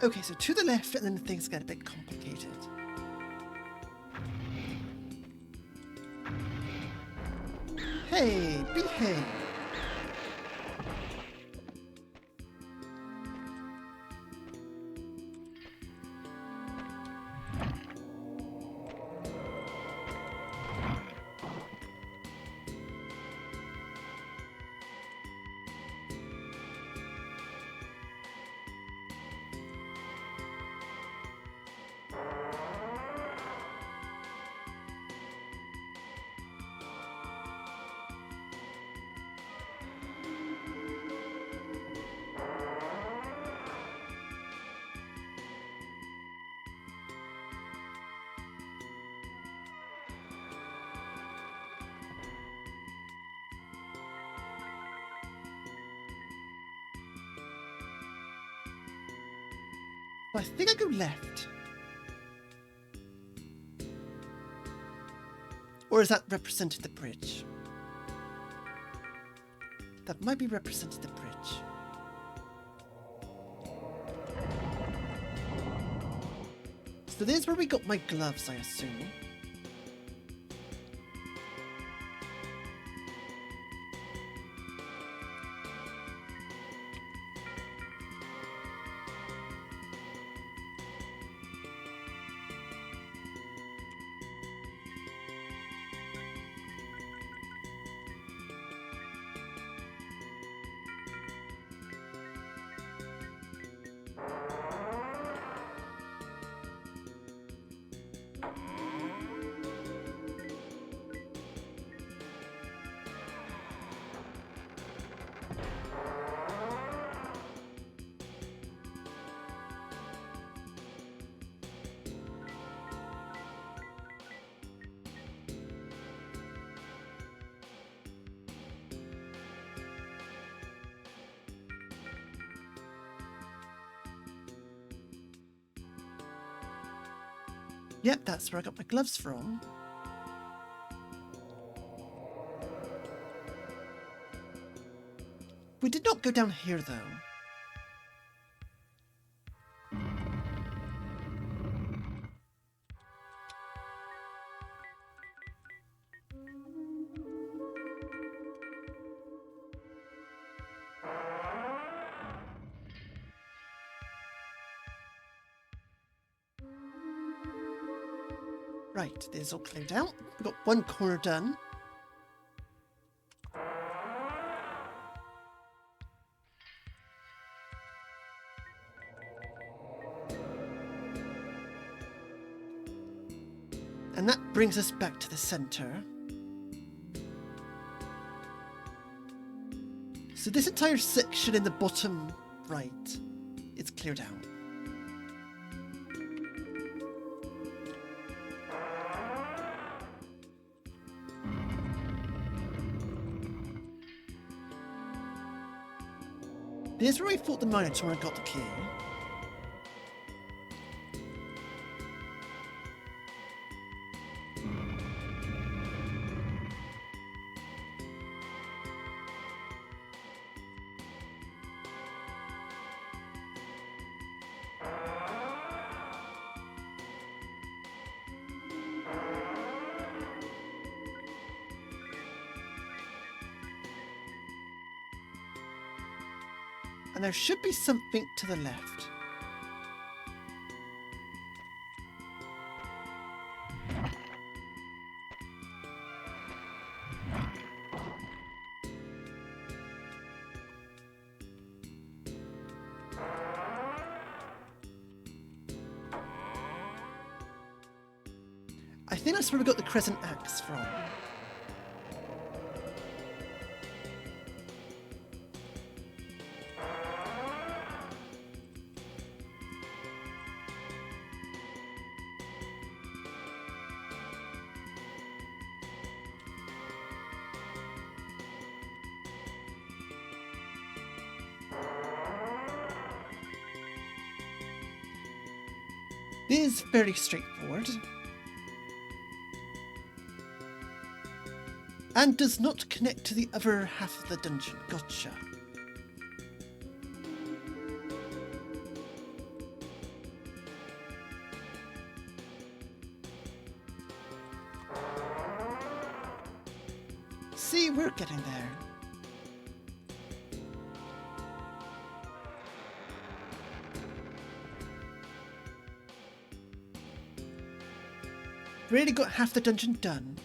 Okay, so to the left, and then things get a bit complicated. Hey, behave. Well, I think I go left. Or is that representing the bridge? That might be representing the bridge. So this is where we got my gloves, I assume. Yep, that's where I got my gloves from. We did not go down here, though. Right, this is all cleared out. We've got one corner done. And that brings us back to the center. So this entire section in the bottom right is cleared out. This is where we fought the Minotaur and got the key. And there should be something to the left. I think that's where we got the crescent axe from. This is fairly straightforward. And does not connect to the other half of the dungeon. Gotcha. See, we're getting there. Really got half the dungeon done.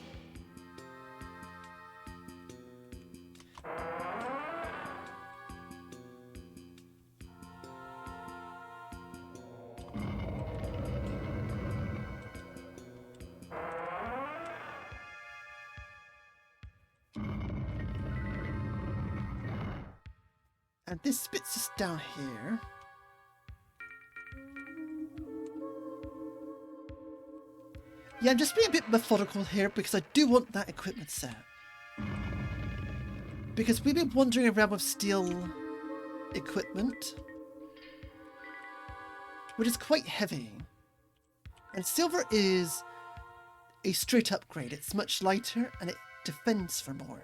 And this spits us down here. Yeah, I'm just being a bit methodical here because I do want that equipment set. Because we've been wandering around with steel equipment, which is quite heavy. And silver is a straight upgrade. It's much lighter and it defends for more.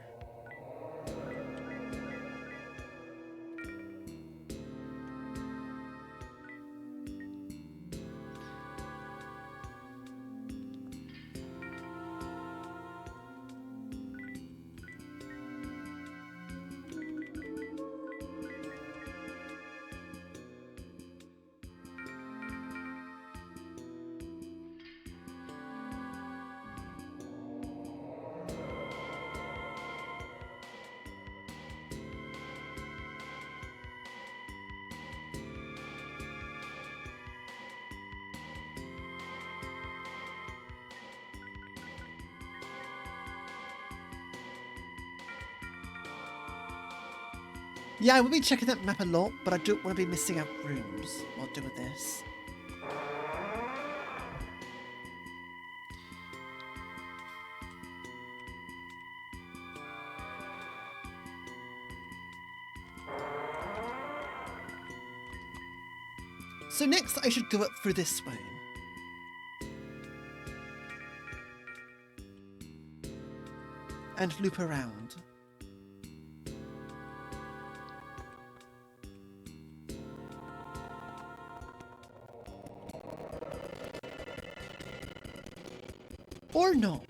Yeah, I will be checking that map a lot, but I don't want to be missing out rooms while doing this. So next I should go up through this way. And loop around. Or not.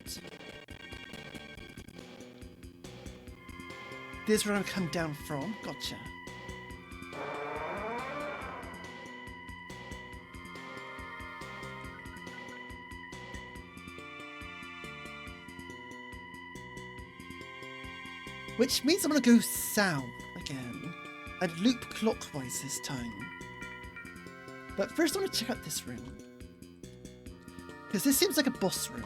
This is where I come down from. Gotcha. Which means I'm going to go south again and loop clockwise this time. But first I want to check out this room. Because this seems like a boss room.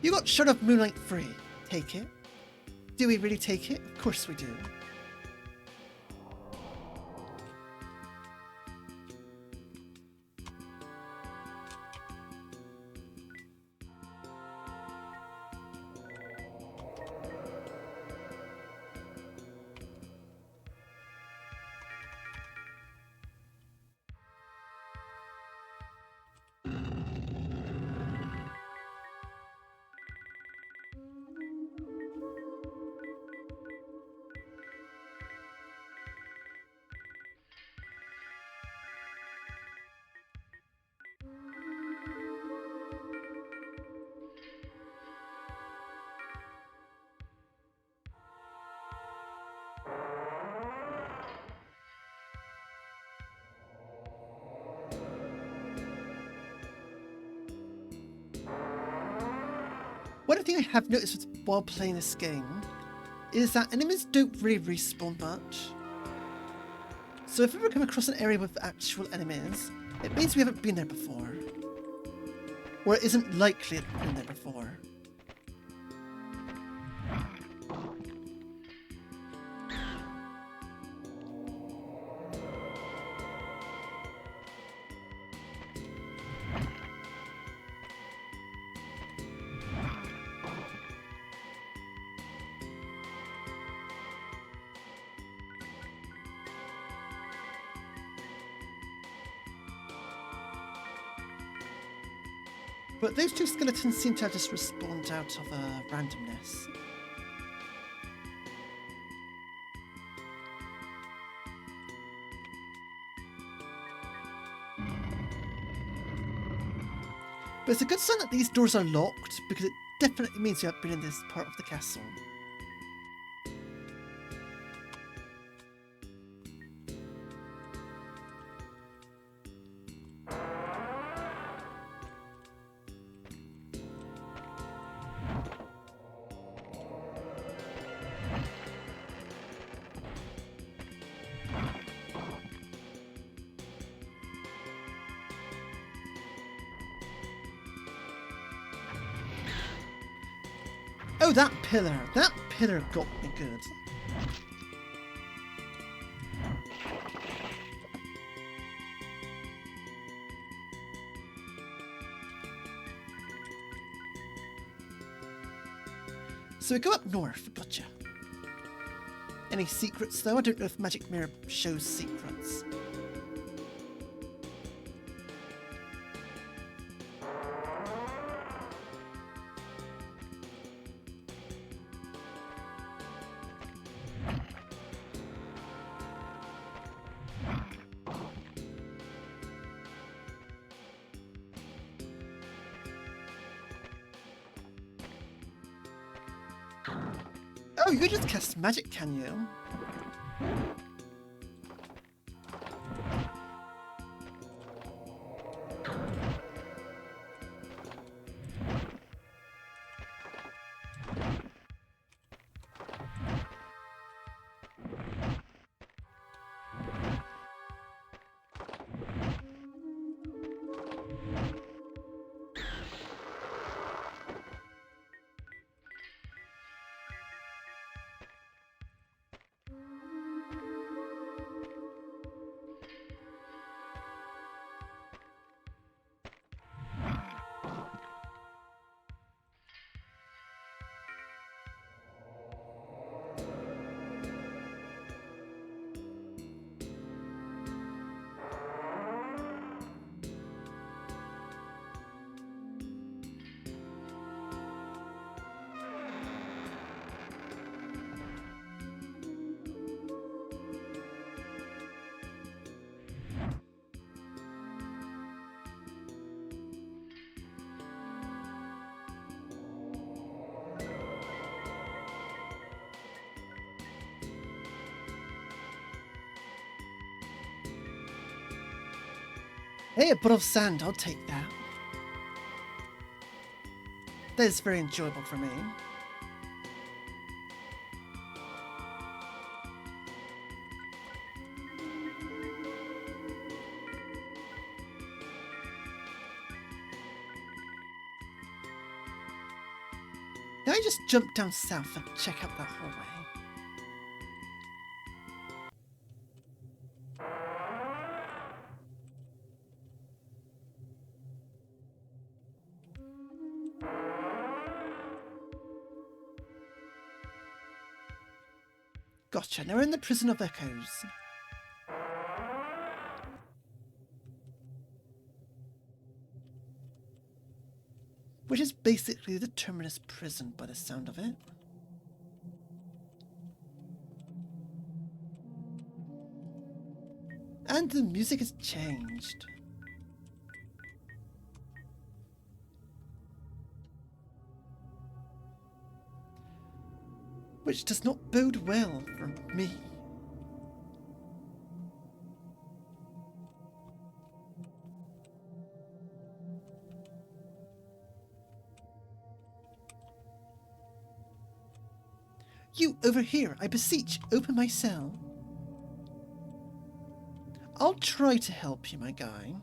You got Shard of Moonlight free. Take it. Do we really take it? Of course we do. One thing I have noticed while playing this game is that enemies don't really respawn much. So if we ever come across an area with actual enemies, it means we haven't been there before. Or it isn't likely to have been there before. But those two skeletons seem to have just respawned out of randomness. But it's a good sign that these doors are locked, because it definitely means you haven't been in this part of the castle. Oh, that pillar! That pillar got me good. So we go up north, gotcha. Any secrets though? I don't know if Magic Mirror shows secrets. Oh, you can just cast magic, can you? Hey, a bit of sand, I'll take that. That is very enjoyable for me. Now I just jump down south and check out that hallway. Gotcha, now we're in the Prison of Echoes. Which is basically the Terminus prison by the sound of it. And the music has changed. Which does not bode well for me. You over here, I beseech, open my cell. I'll try to help you, my guy.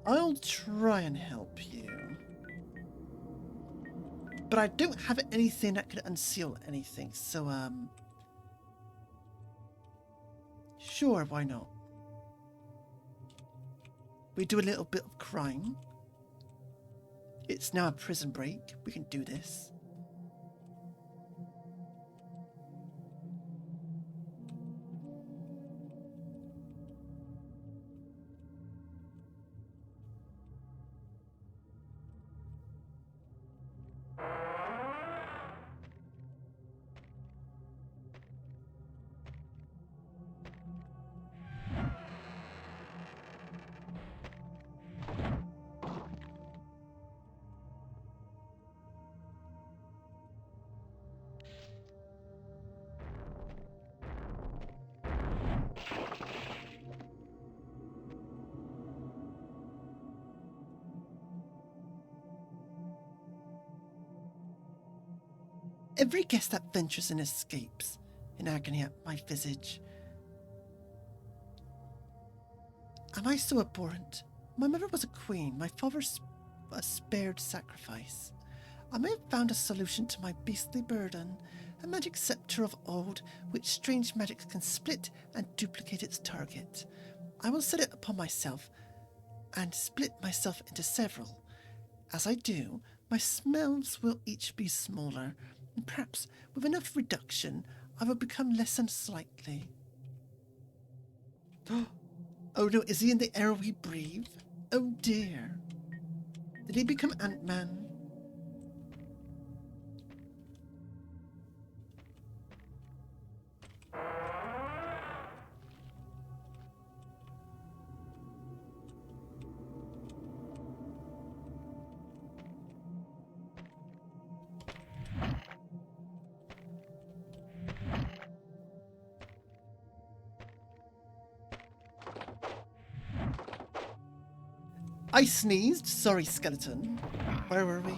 I'll try and help you. But I don't have anything that could unseal anything, so, sure, why not? We do a little bit of crime. It's now a prison break. We can do this. Every guest that ventures and escapes in agony at my visage. Am I so abhorrent? My mother was a queen, my father a spared sacrifice. I may have found a solution to my beastly burden, a magic scepter of old, which strange magics can split and duplicate its target. I will set it upon myself and split myself into several. As I do, my smells will each be smaller, and perhaps with enough reduction, I will become less unsightly. Oh no, is he in the air we breathe? Oh dear. Did he become Ant-Man? I sneezed. Sorry, skeleton. Where were we?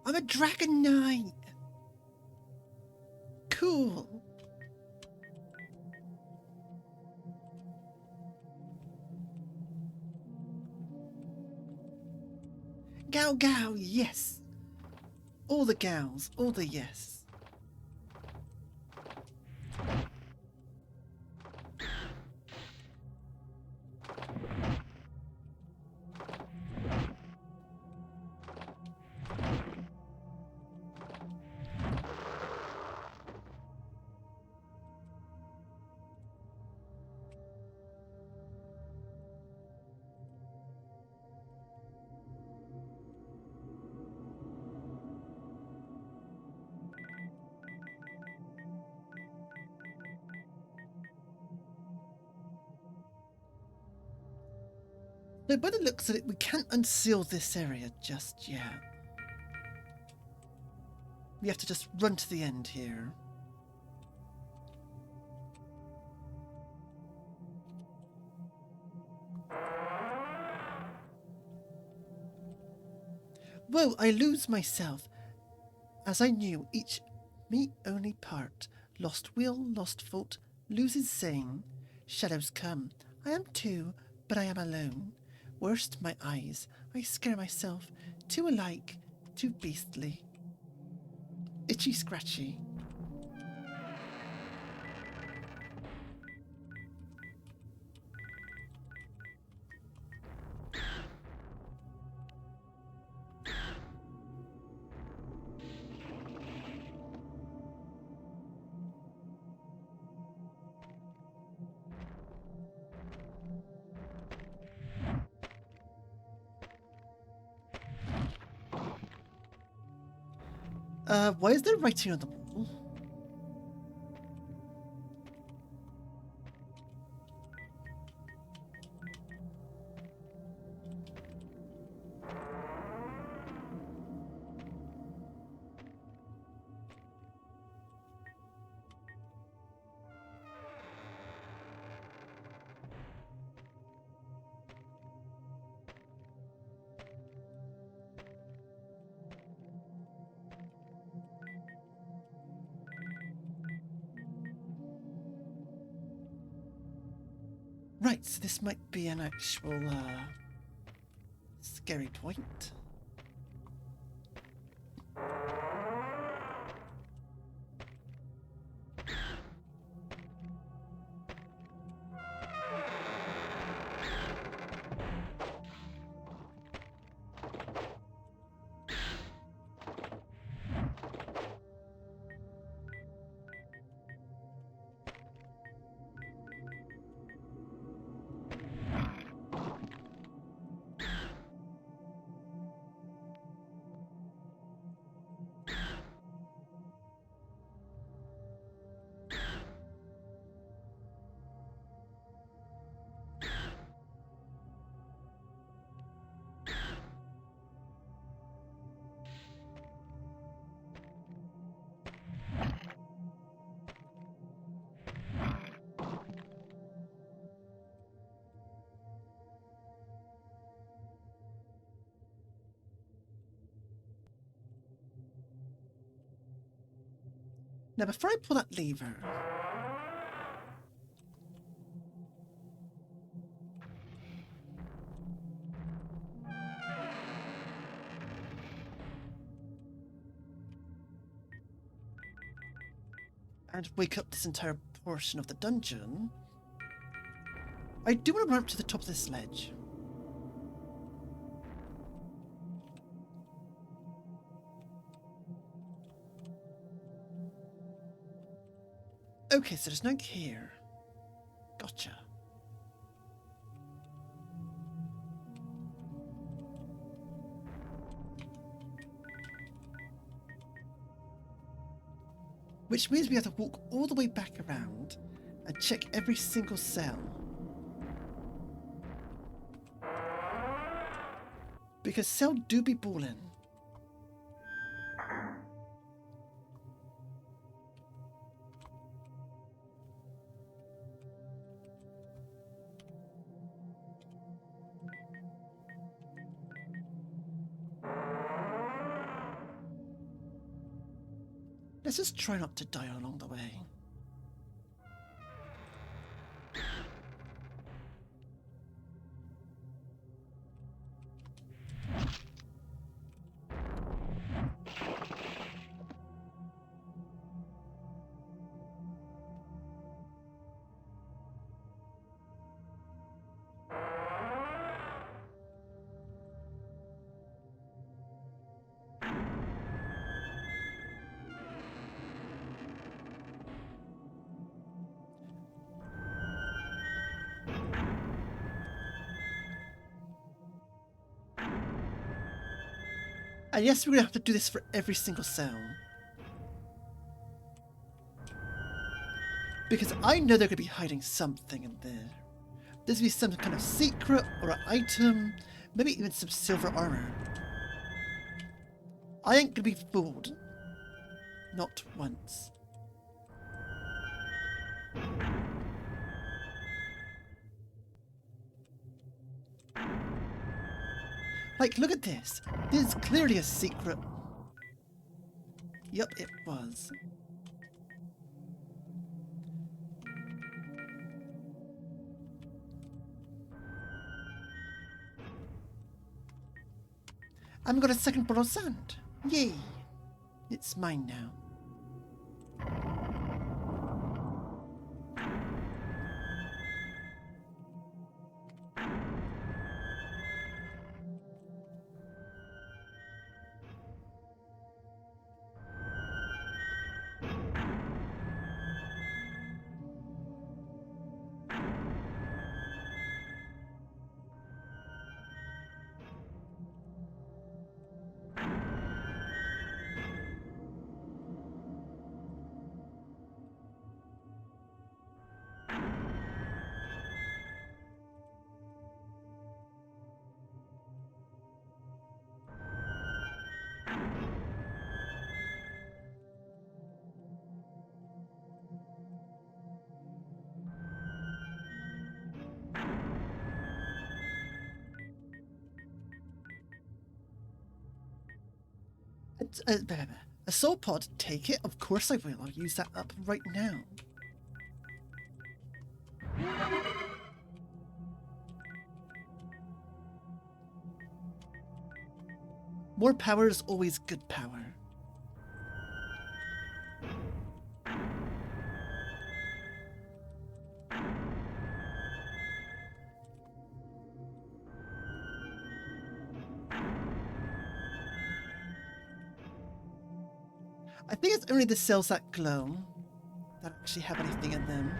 I'm a Dragon Knight. Cool. Gao Gao, yes. All the gals, all the yes. No, by the looks of it, we can't unseal this area just yet. We have to just run to the end here. Whoa, I lose myself. As I knew, each me only part. Lost will, lost fault, loses saying. Shadows come. I am too, but I am alone. Worst my eyes, I scare myself. Too alike, too beastly. Itchy scratchy. Why is there writing on the wall? Right, so this might be an actual, scary point. Now, before I pull that lever, and wake up this entire portion of the dungeon, I do want to run up to the top of this ledge. Okay, so there's no here. Gotcha. Which means we have to walk all the way back around and check every single cell. Because cell do be ballin'. Let's just try not to die along the way. And yes, we're going to have to do this for every single cell. Because I know they're going to be hiding something in there. There's be some kind of secret or an item, maybe even some silver armor. I ain't gonna be fooled. Not once. Like, look at this. This is clearly a secret. Yup, it was. I've got a second bottle of sand. Yay. It's mine now. A soul pod, take it? Of course I will. I'll use that up right now. More power is always good power. I think it's only the cells that glow that actually have anything in them.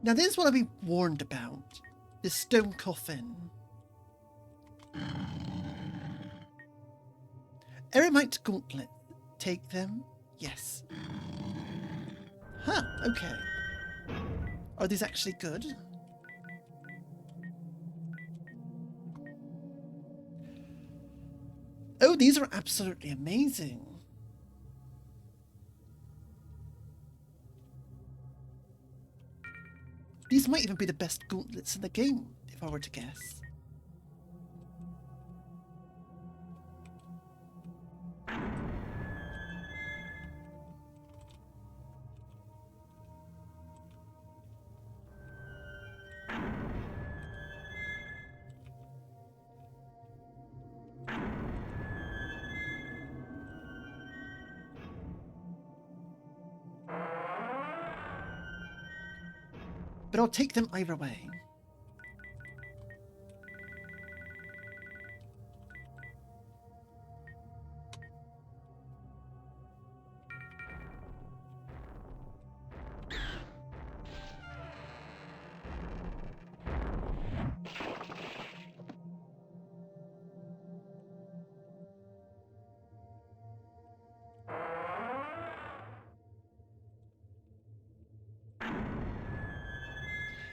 Now this is what I've been warned about. This stone coffin. Eremite gauntlet. Take them? Yes. Huh, okay. Are these actually good? Oh, these are absolutely amazing. These might even be the best gauntlets in the game, if I were to guess. But I'll take them either way.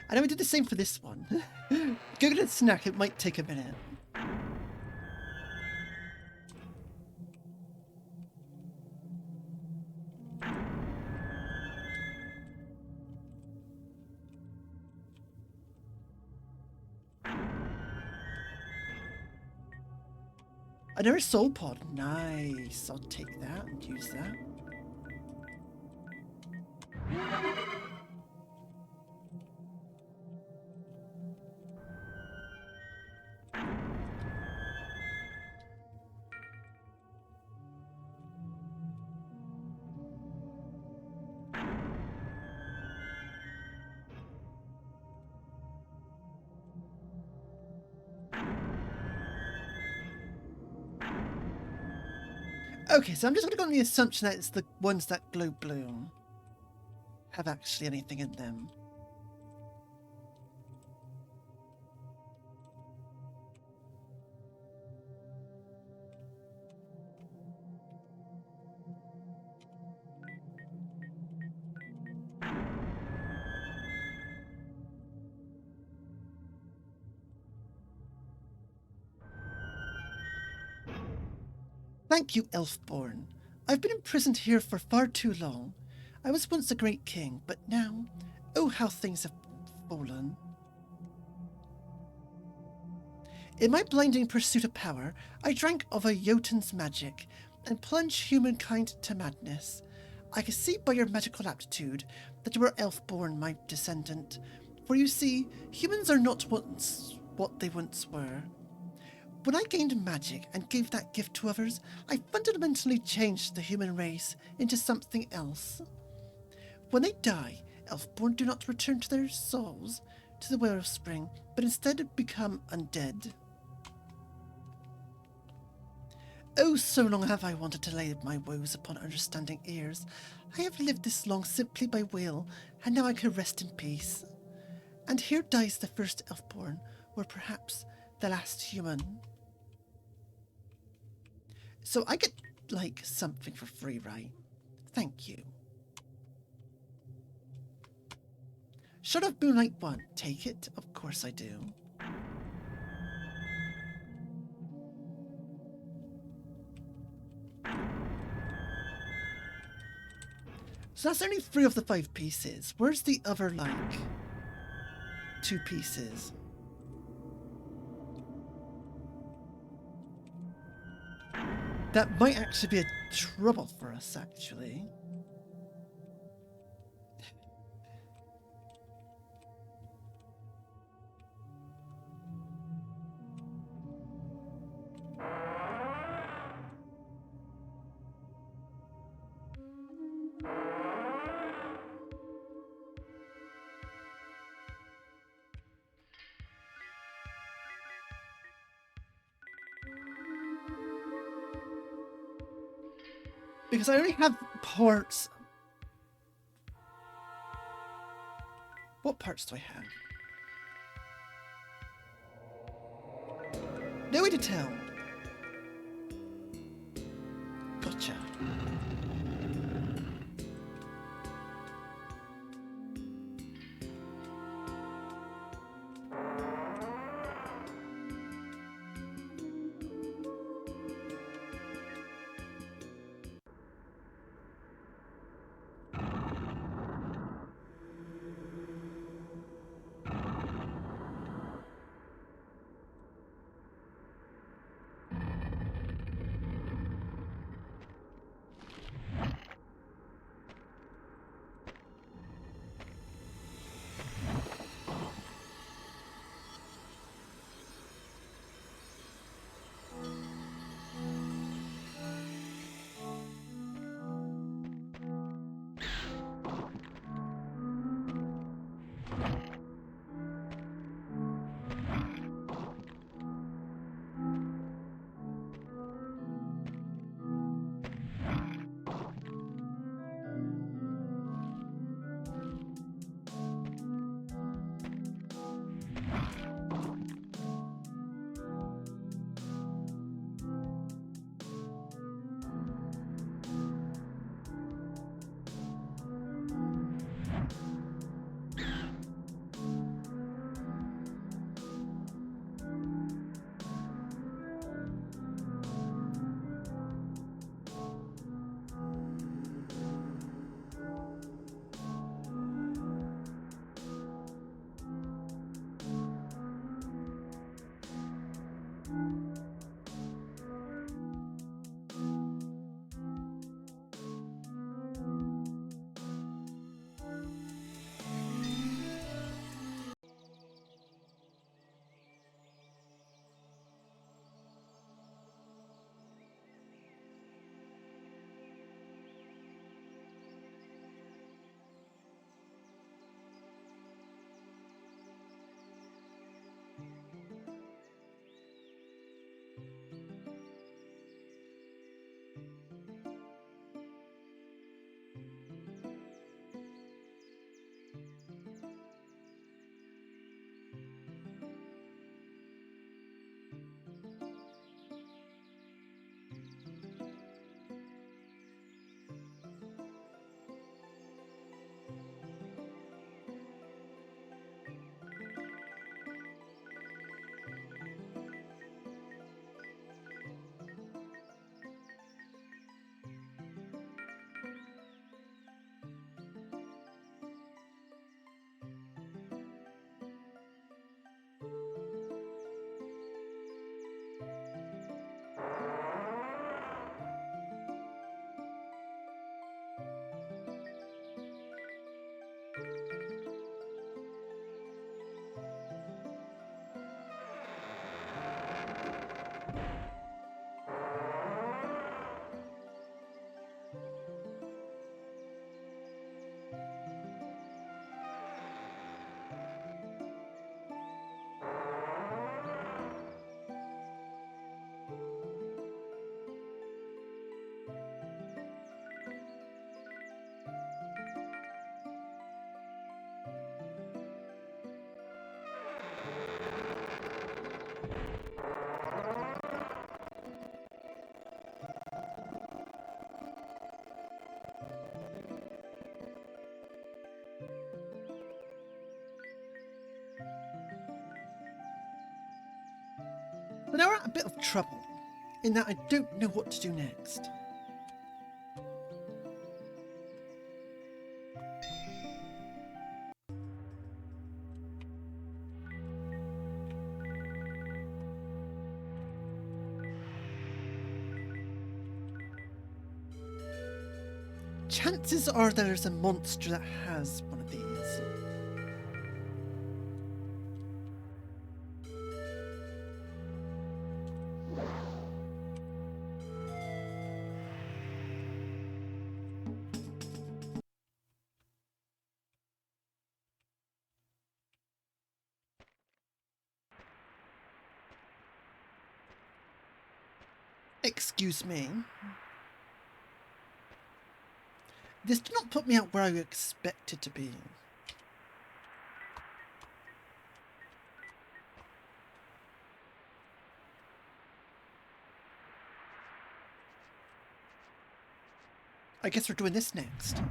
I know we did the same for this one. Go get a snack, it might take a minute. Another soul pod. Nice. I'll take that and use that. Okay, so I'm just going to go on the assumption that it's the ones that glow blue have actually anything in them. Thank you, Elfborn. I've been imprisoned here for far too long. I was once a great king, but now, oh how things have fallen. In my blinding pursuit of power, I drank of a Jotun's magic and plunged humankind to madness. I can see by your magical aptitude that you are Elfborn, my descendant, for you see, humans are not once what they once were. When I gained magic and gave that gift to others, I fundamentally changed the human race into something else. When they die, Elfborn do not return to their souls, to the wellspring, but instead become undead. Oh, so long have I wanted to lay my woes upon understanding ears. I have lived this long simply by will, and now I can rest in peace. And here dies the first Elfborn, or perhaps the last human. So I get, like, something for free, right? Thank you. Shut up, Moonlight 1. Take it? Of course I do. So that's only 3 of the 5 pieces. Where's the other, like, 2 pieces? That might actually be a trouble for us, actually. Because I only have parts. What parts do I have? No way to tell. Gotcha. But now we're at a bit of trouble, in that I don't know what to do next. Chances are there's a monster that has one of these. Excuse me. This did not put me out where I expected to be. I guess we're doing this next.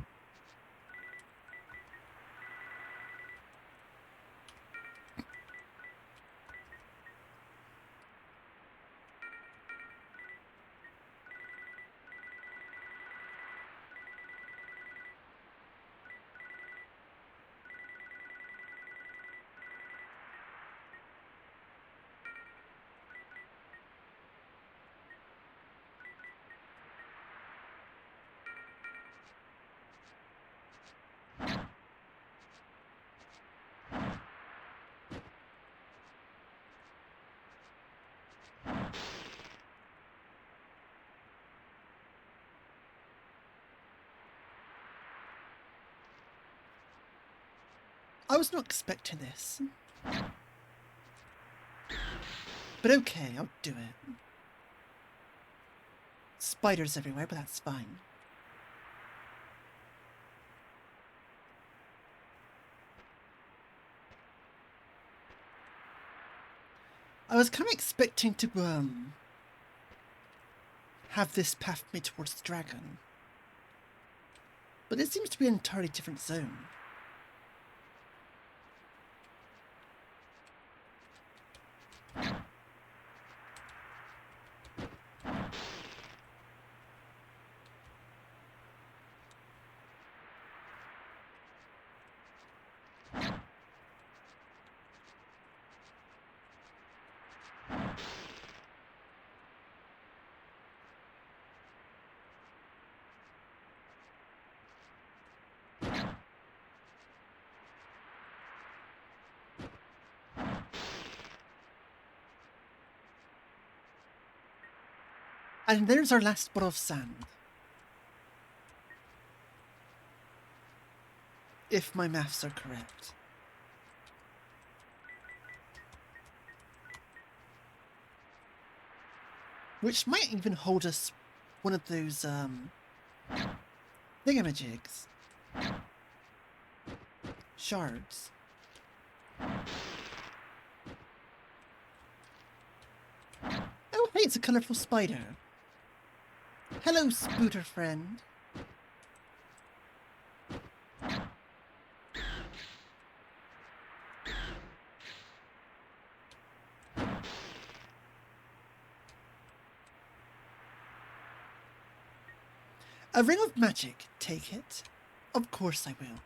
I was not expecting this. But okay, I'll do it. Spiders everywhere, but that's fine. I was kind of expecting to, have this path me towards the dragon. But it seems to be an entirely different zone. And there's our last bottle of sand. If my maths are correct. Which might even hold us one of those, thingamajigs. Shards. Oh, hey, it's a colourful spider. Hello, Spooter friend. A ring of magic, take it. Of course I will.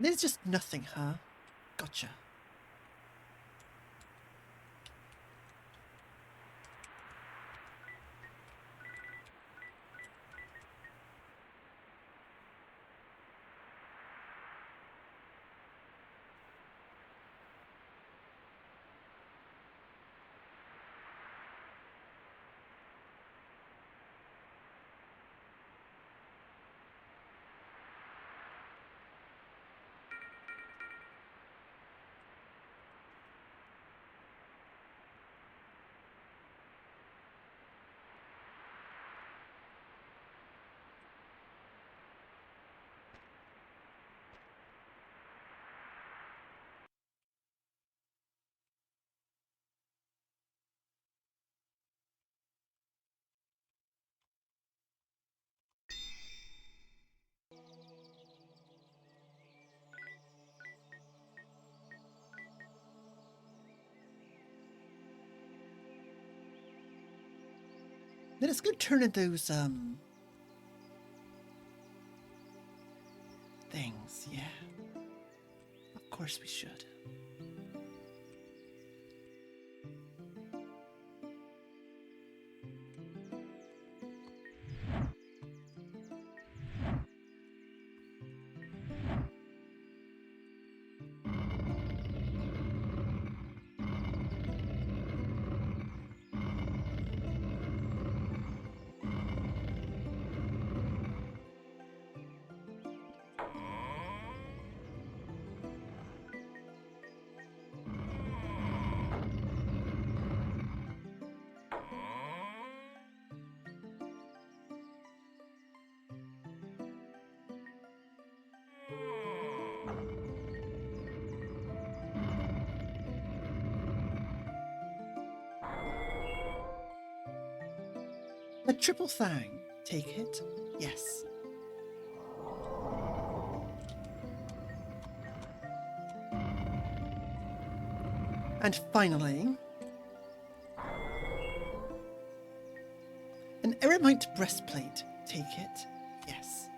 There's just nothing, huh? Gotcha. let's go turn in those, things, yeah. Of course we should. A triple thang. Take it. Yes. And finally, an eremite breastplate. Take it. Yes.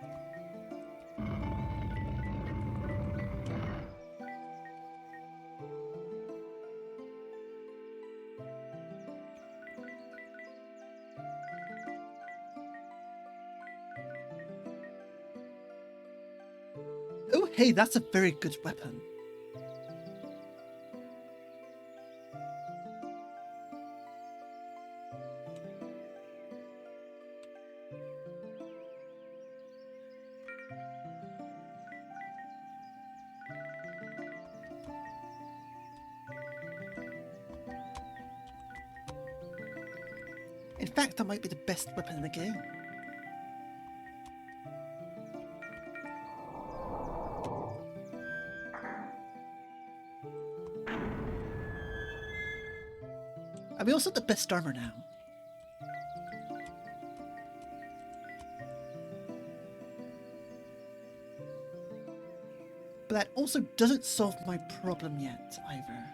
Oh, hey, that's a very good weapon. In fact, that might be the best weapon in the game. And we also have the best armor now. But that also doesn't solve my problem yet, either.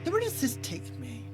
So where does this take me?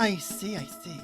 I see, I see.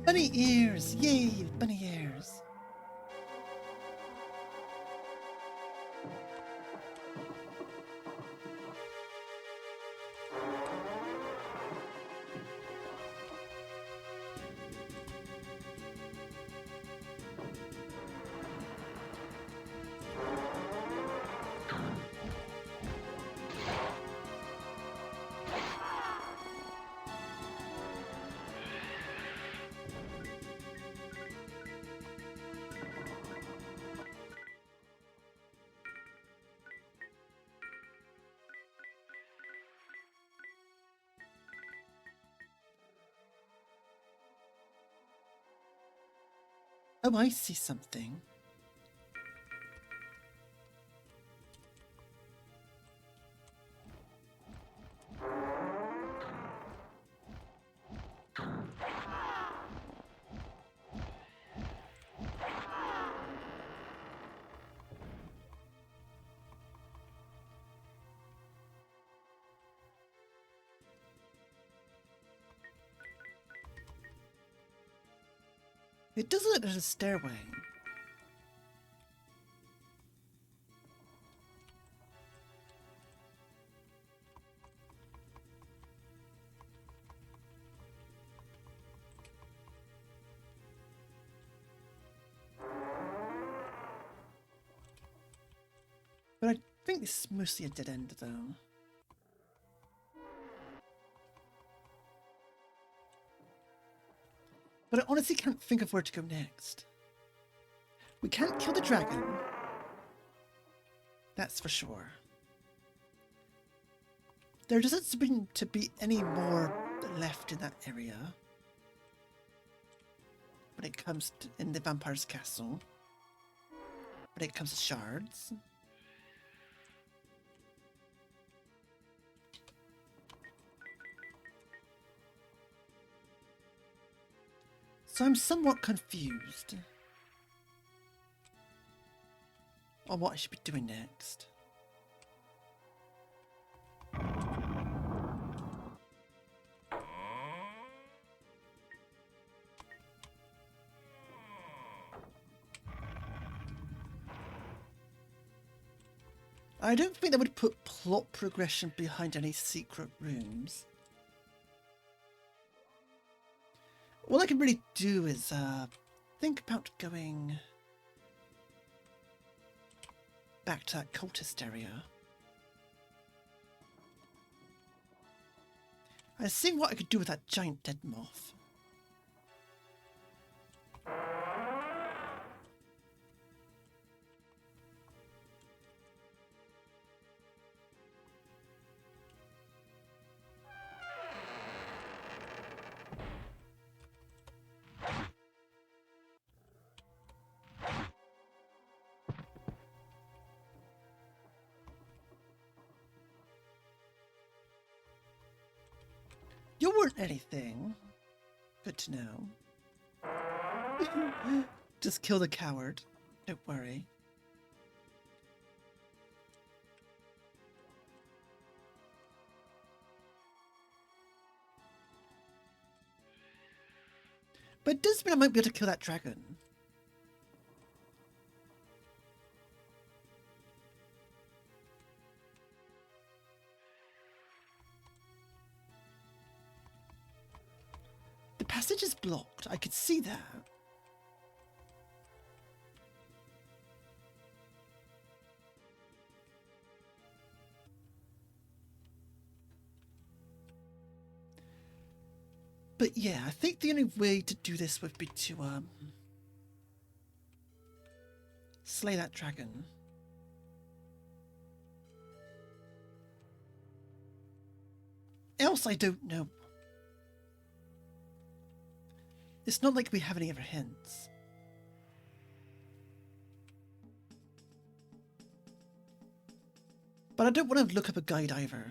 Bunny ears! Yay, bunny ears! Oh, I see something. It does look like a stairway. But I think this is mostly a dead end, though. But I honestly can't think of where to go next. We can't kill the dragon. That's for sure. There doesn't seem to be any more left in that area. When it comes to in the vampire's castle. When it comes to shards. So I'm somewhat confused on what I should be doing next. I don't think that would put plot progression behind any secret rooms. All I can really do is think about going back to that cultist area. I see what I could do with that giant dead moth. You weren't anything. Good to know. Just kill the coward. Don't worry. But it does mean I might be able to kill that dragon. The passage is blocked. I could see that. But yeah, I think the only way to do this would be to slay that dragon. Else I don't know. It's not like we have any other hints. But I don't want to look up a guide either.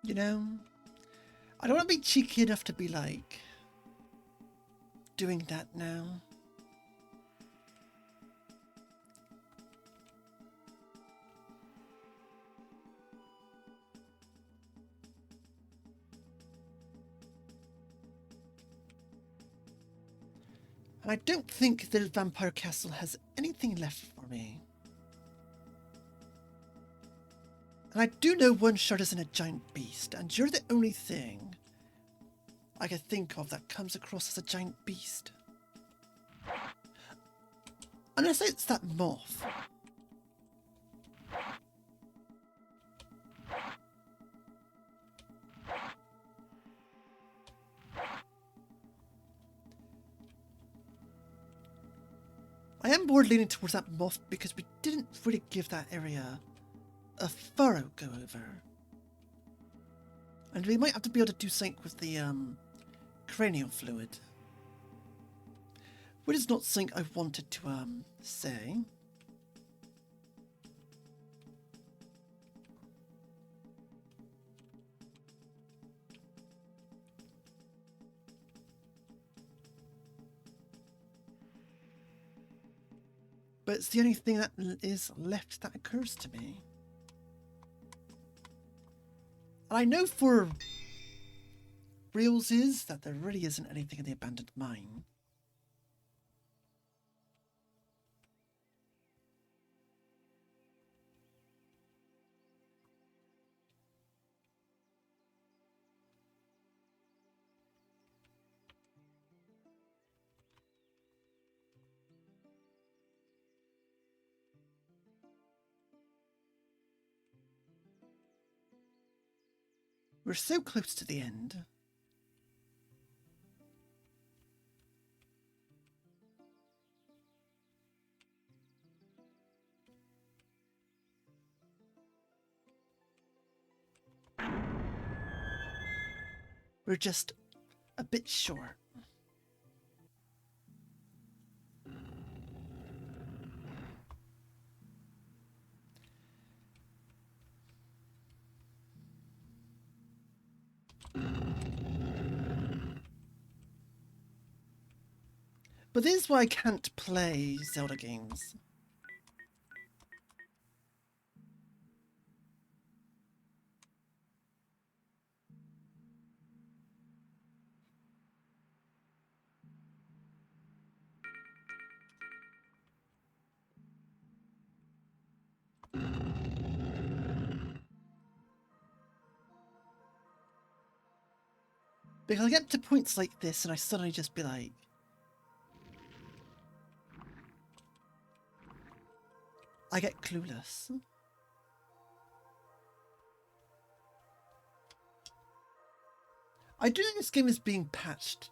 You know, I don't want to be cheeky enough to be like doing that now. And I don't think the Vampire Castle has anything left for me. And I do know one shot isn't a giant beast, and you're the only thing I can think of that comes across as a giant beast. Unless it's that moth. I am more leaning towards that moth because we didn't really give that area a thorough go over. And we might have to be able to do something with the cranial fluid. Which is not something I wanted to say. But it's the only thing that is left that occurs to me. And I know for reals is that there really isn't anything in the abandoned mine. We're so close to the end. We're just a bit short. But this is why I can't play Zelda games. Because I get to points like this and I suddenly just be like, I get clueless. I do think this game is being patched,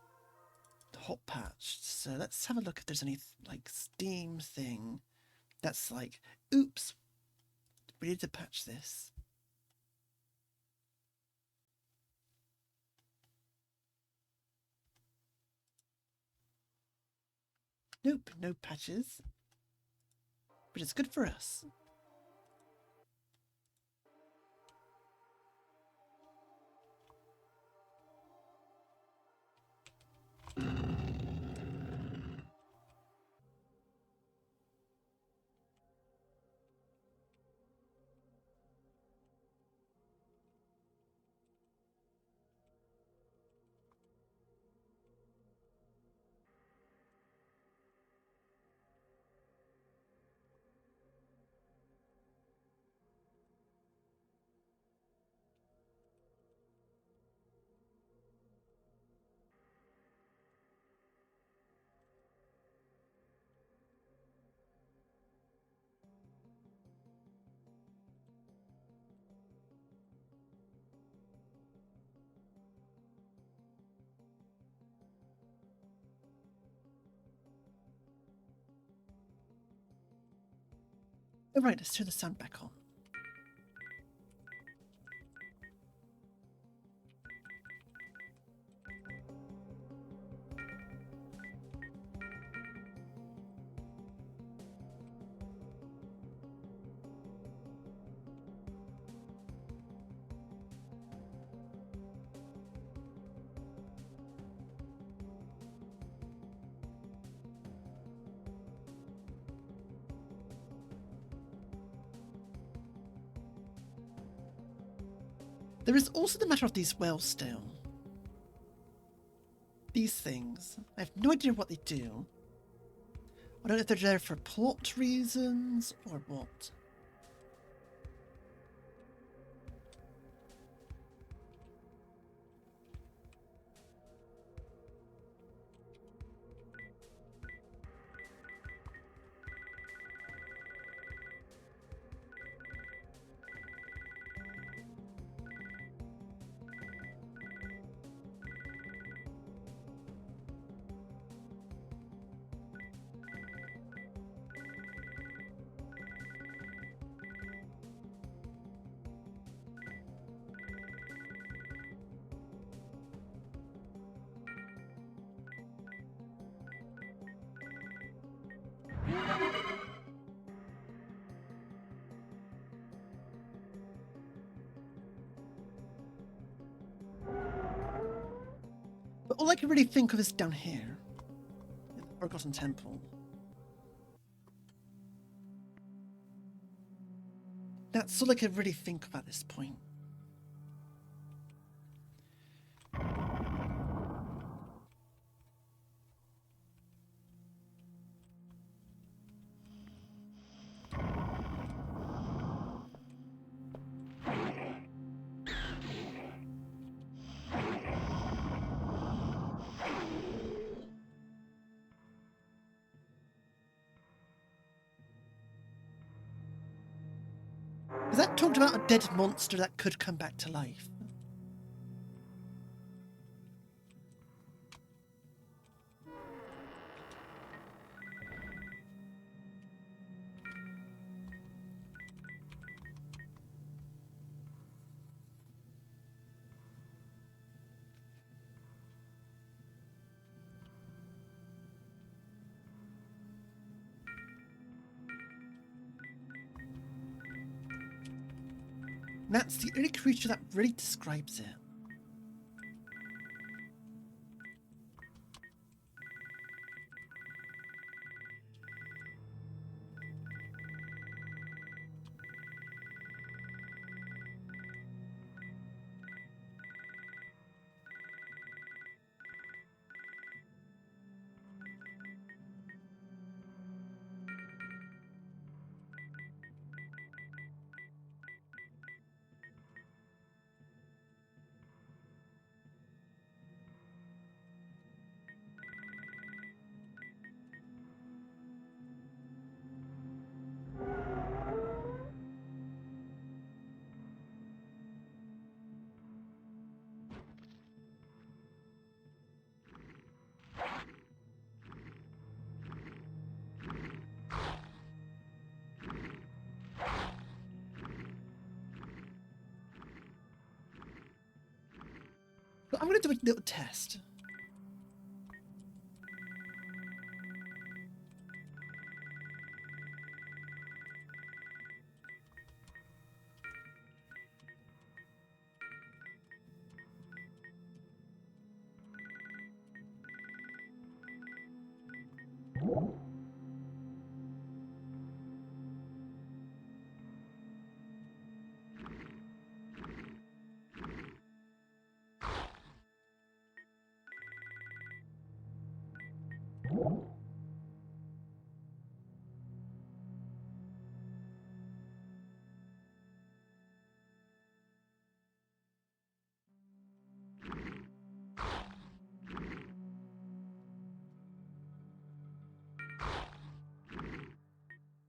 hot patched. So let's have a look if there's any like Steam thing that's like, oops, we need to patch this. Nope, no patches. But it's good for us. Alright, let's turn the sound back on. There is also the matter of these wells still. These things. I have no idea what they do. I don't know if they're there for plot reasons or what. But all I can really think of is down here, in the Forgotten Temple. That's all I can really think of at this point. Has that talked about a dead monster that could come back to life? That's the only creature that really describes it. But I'm going to do a little test.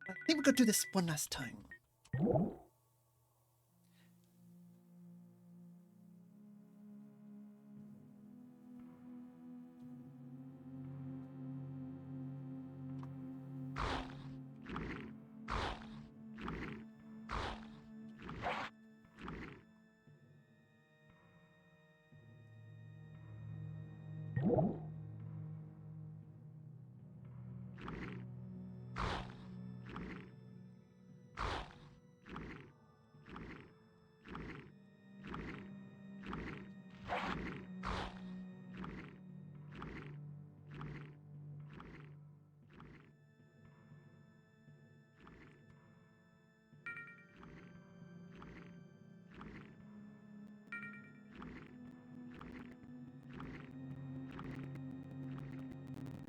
I think we're going to do this one last time.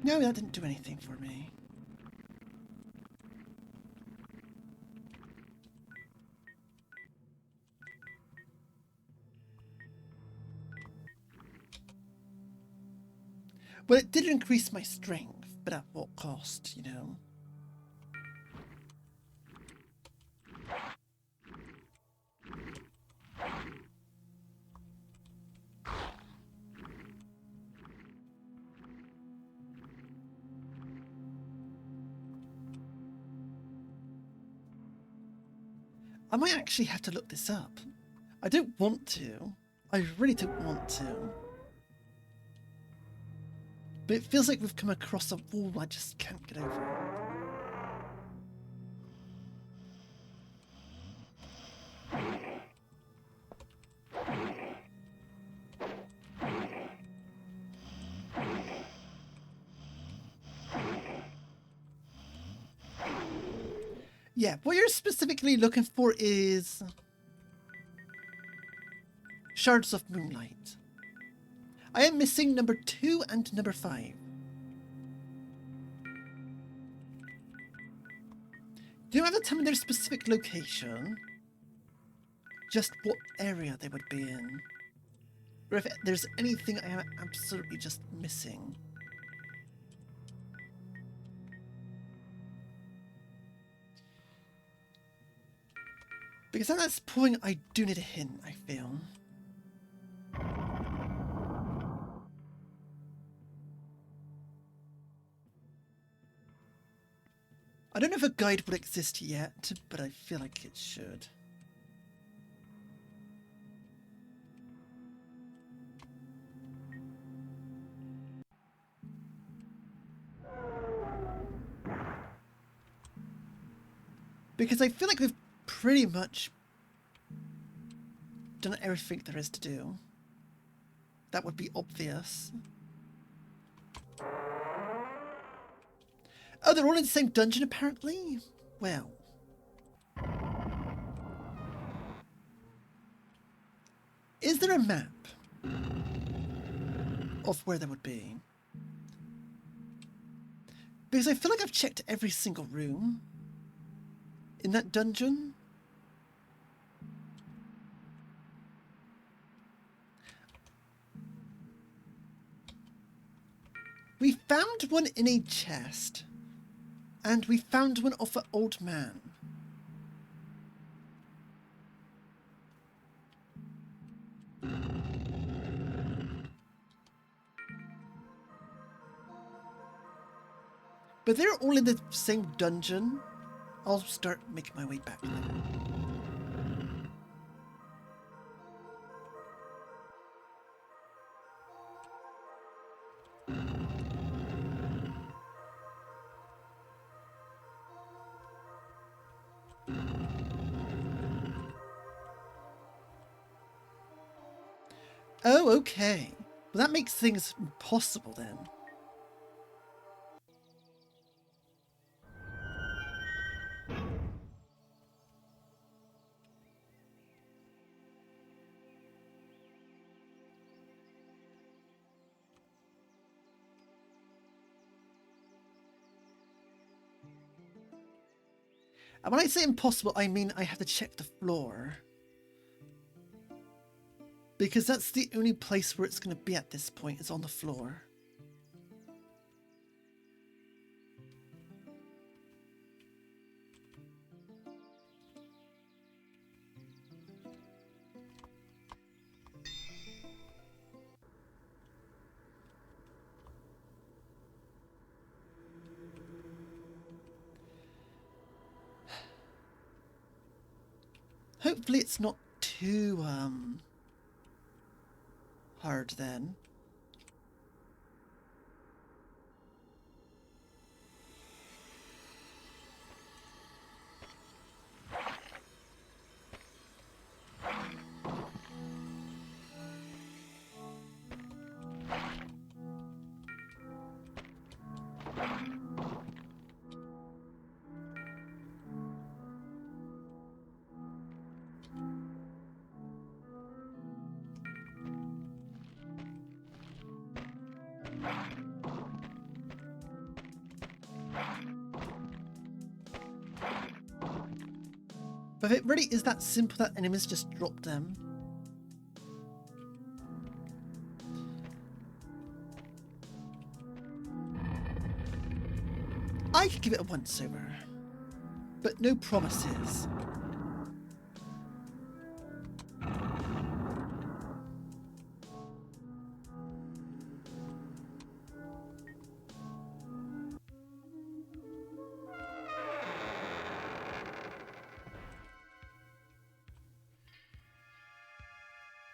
No, that didn't do anything for me. Well, it did increase my strength, but at what cost, you know? I might actually have to look this up. I don't want to. I really don't want to. But it feels like we've come across a wall I just can't get over. Yeah, what you're specifically looking for is shards of moonlight. I am missing number 2 and number 5. Do you have to tell me their specific location? Just what area they would be in? Or if there's anything I am absolutely just missing? Because at this point, I do need a hint, I feel. I don't know if a guide would exist yet, but I feel like it should. Because I feel like we've pretty much done everything there is to do. That would be obvious. Oh, they're all in the same dungeon apparently? Well. Is there a map of where they would be? Because I feel like I've checked every single room in that dungeon. We found one in a chest, and we found one off an old man. But they're all in the same dungeon. I'll start making my way back there. Oh, okay. Well, that makes things impossible then. And when I say impossible, I mean I have to check the floor. Because that's the only place where it's going to be at this point, is on the floor. Hopefully it's not too, hard then. But if it really is that simple that enemies just drop them. I could give it a once over, but no promises.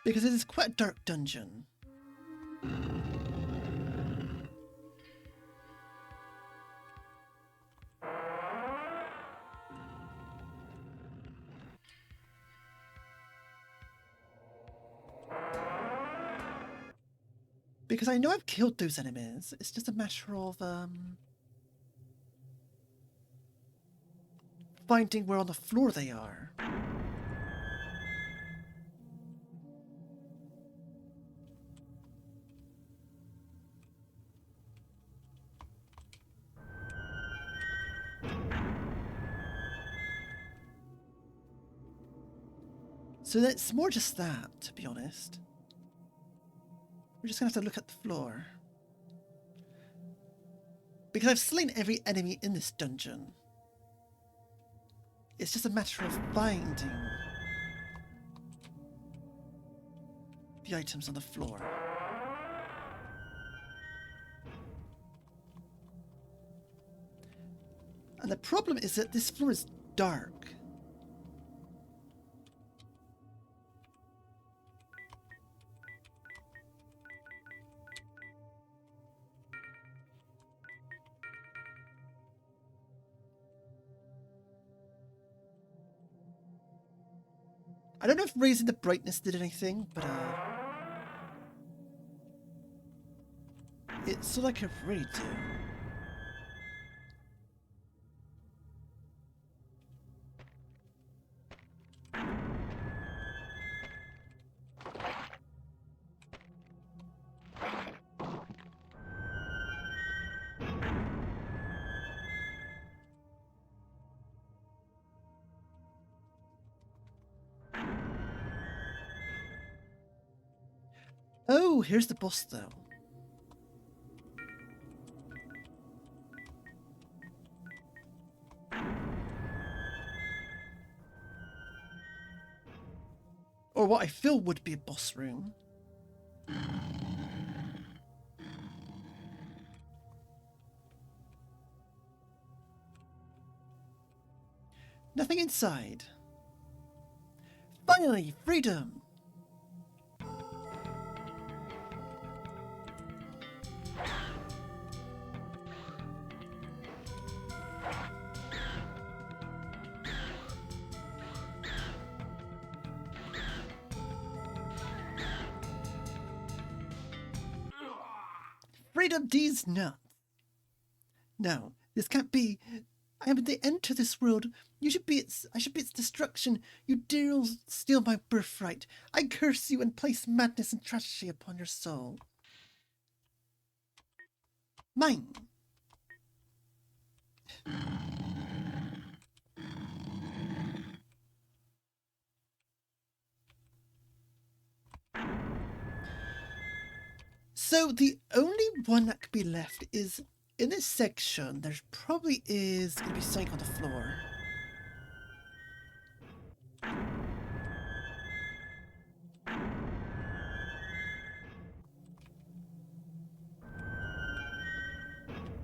Because it is quite a dark dungeon. Because I know I've killed those enemies. It's just a matter of finding where on the floor they are. So it's more just that, to be honest. We're just gonna have to look at the floor. Because I've slain every enemy in this dungeon. It's just a matter of finding the items on the floor. And the problem is that this floor is dark. I don't know if raising the brightness did anything, but it's like I really do. Oh, here's the boss though. Or what I feel would be a boss room. Nothing inside. Finally, freedom! Freedom these nuts. No, this can't be. I am the end to this world. I should be its destruction. You dare steal my birthright. I curse you and place madness and tragedy upon your soul. Mine. So the only one that could be left is in this section. There probably is going to be something on the floor.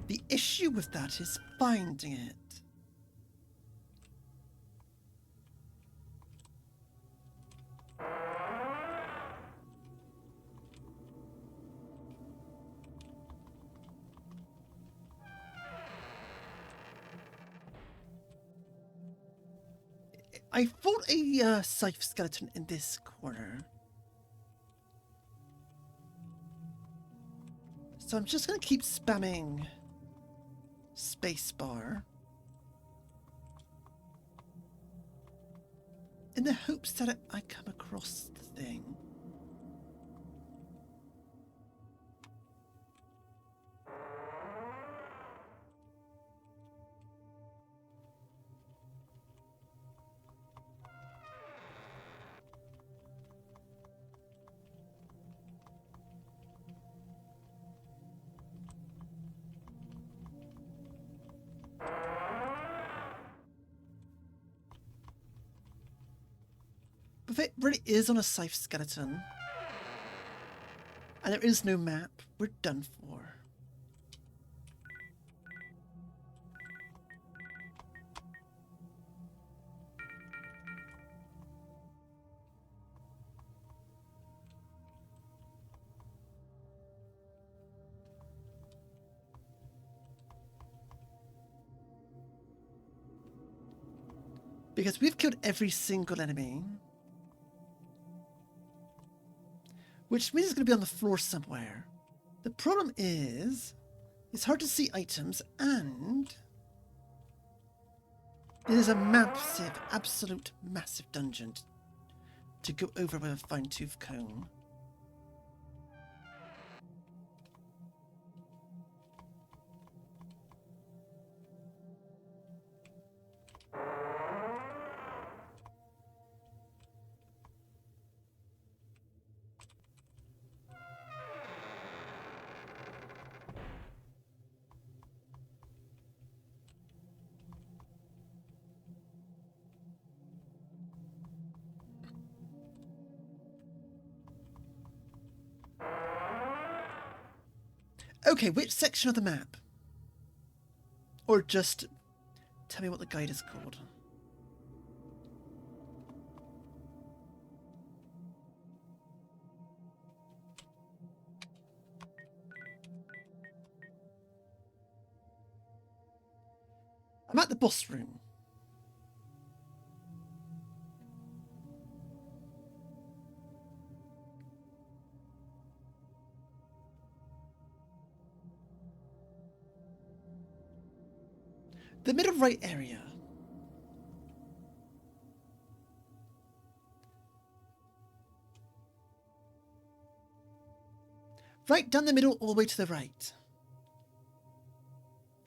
The issue with that is finding it. I fought a scythe skeleton in this corner. So I'm just going to keep spamming spacebar in the hopes that I come across the thing. if it really is on a safe skeleton, and there is no map, we're done for. Because we've killed every single enemy. Which means it's going to be on the floor somewhere. The problem is, it's hard to see items, and it is a massive, absolute massive dungeon to go over with a fine-tooth comb. Okay, which section of the map? Or just tell me what the guide is called. I'm at the boss room. The middle right area. Right down the middle, all the way to the right.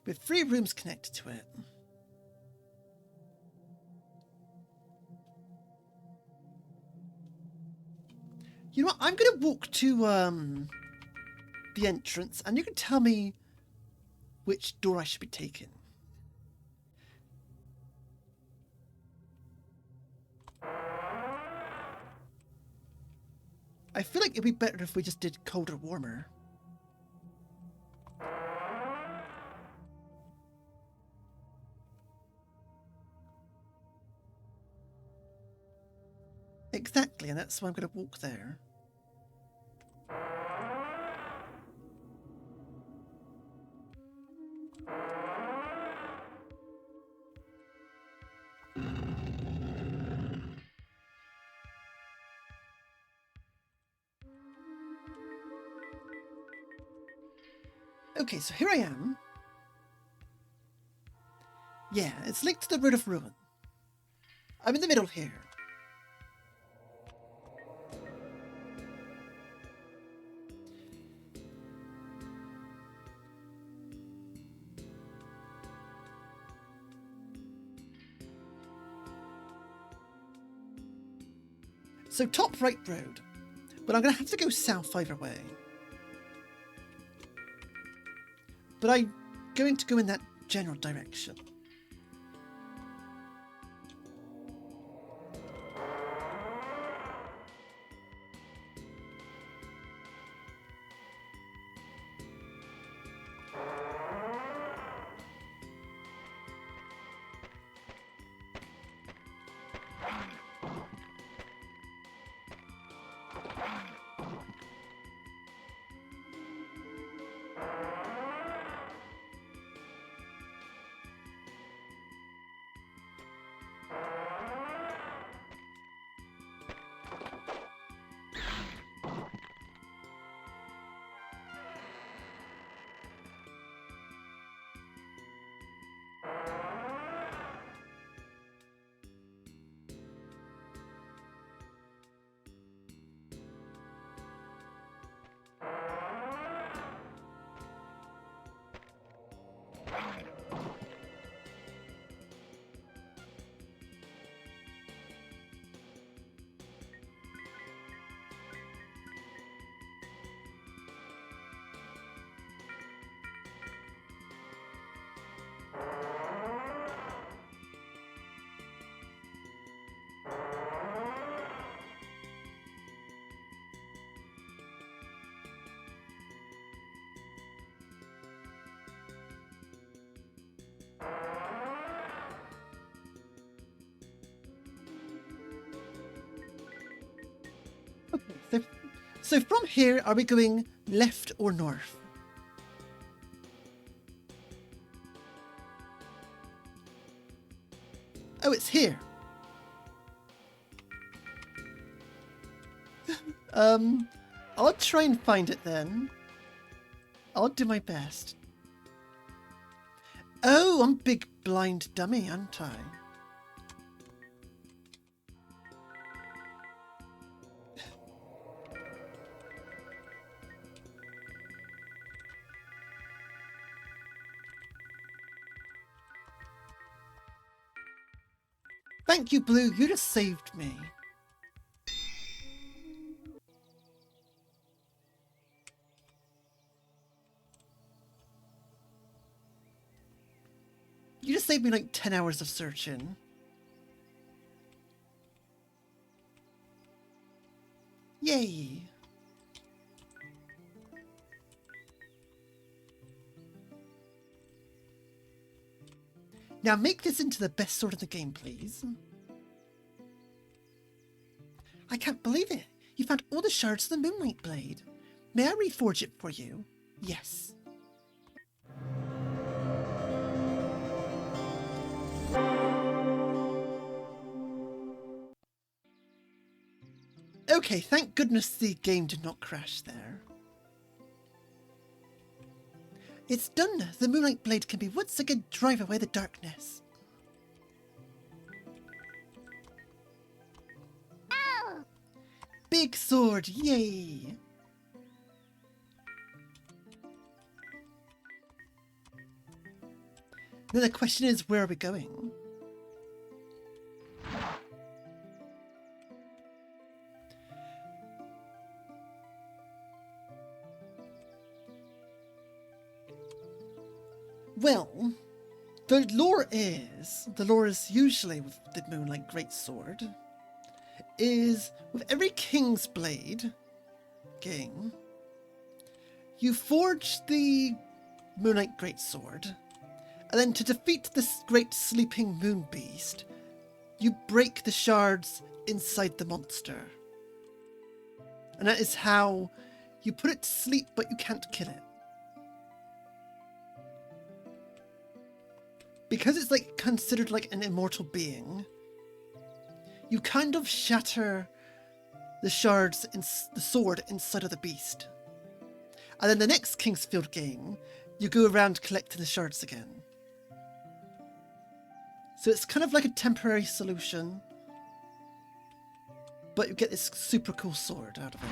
With 3 rooms connected to it. You know what? I'm going to walk to the entrance, and you can tell me which door I should be taking. I feel like it'd be better if we just did colder, warmer. Exactly, and that's why I'm going to walk there. Okay, so here I am. Yeah, it's linked to the Road of Ruin. I'm in the middle here. So top right road, but I'm going to have to go south either way. But I'm going to go in that general direction. So from here, are we going left or north? Oh, it's here. I'll try and find it then. I'll do my best. Oh, I'm big blind dummy, aren't I? Thank you, Blue. You just saved me. You just saved me like 10 hours of searching. Yay. Now make this into the best sword in the game, please. I can't believe it. You found all the shards of the Moonlight Blade. May I reforge it for you? Yes. Okay, thank goodness the game did not crash there. It's done! The Moonlight Blade can be once again drive away the darkness. Ow! Big sword, yay! Now the question is, where are we going? Well, the lore is usually with the Moonlight Greatsword, is with every King's Blade game, you forge the Moonlight Greatsword, and then to defeat this great sleeping moon beast, you break the shards inside the monster. And that is how you put it to sleep, but you can't kill it. Because it's like considered like an immortal being, you kind of shatter the shards in the sword inside of the beast. And then the next Kingsfield game, you go around collecting the shards again. So it's kind of like a temporary solution, but you get this super cool sword out of it.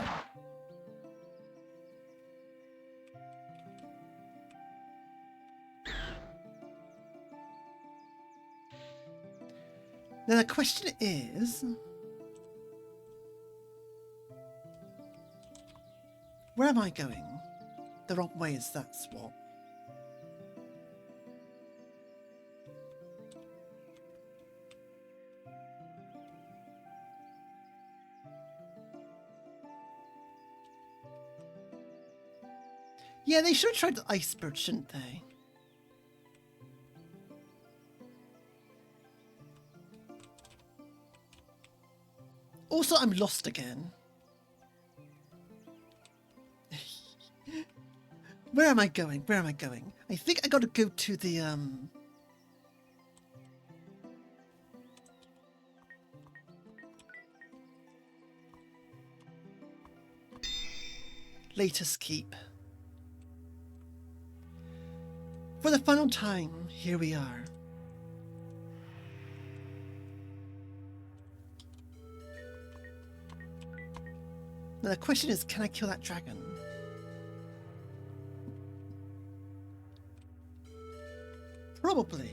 Now the question is, where am I going? The wrong way is that's what. Yeah, they should have tried the iceberg, shouldn't they? Also, I'm lost again. Where am I going? Where am I going? I think I gotta go to the, Latest Keep. For the final time, here we are. Now the question is, can I kill that dragon? Probably.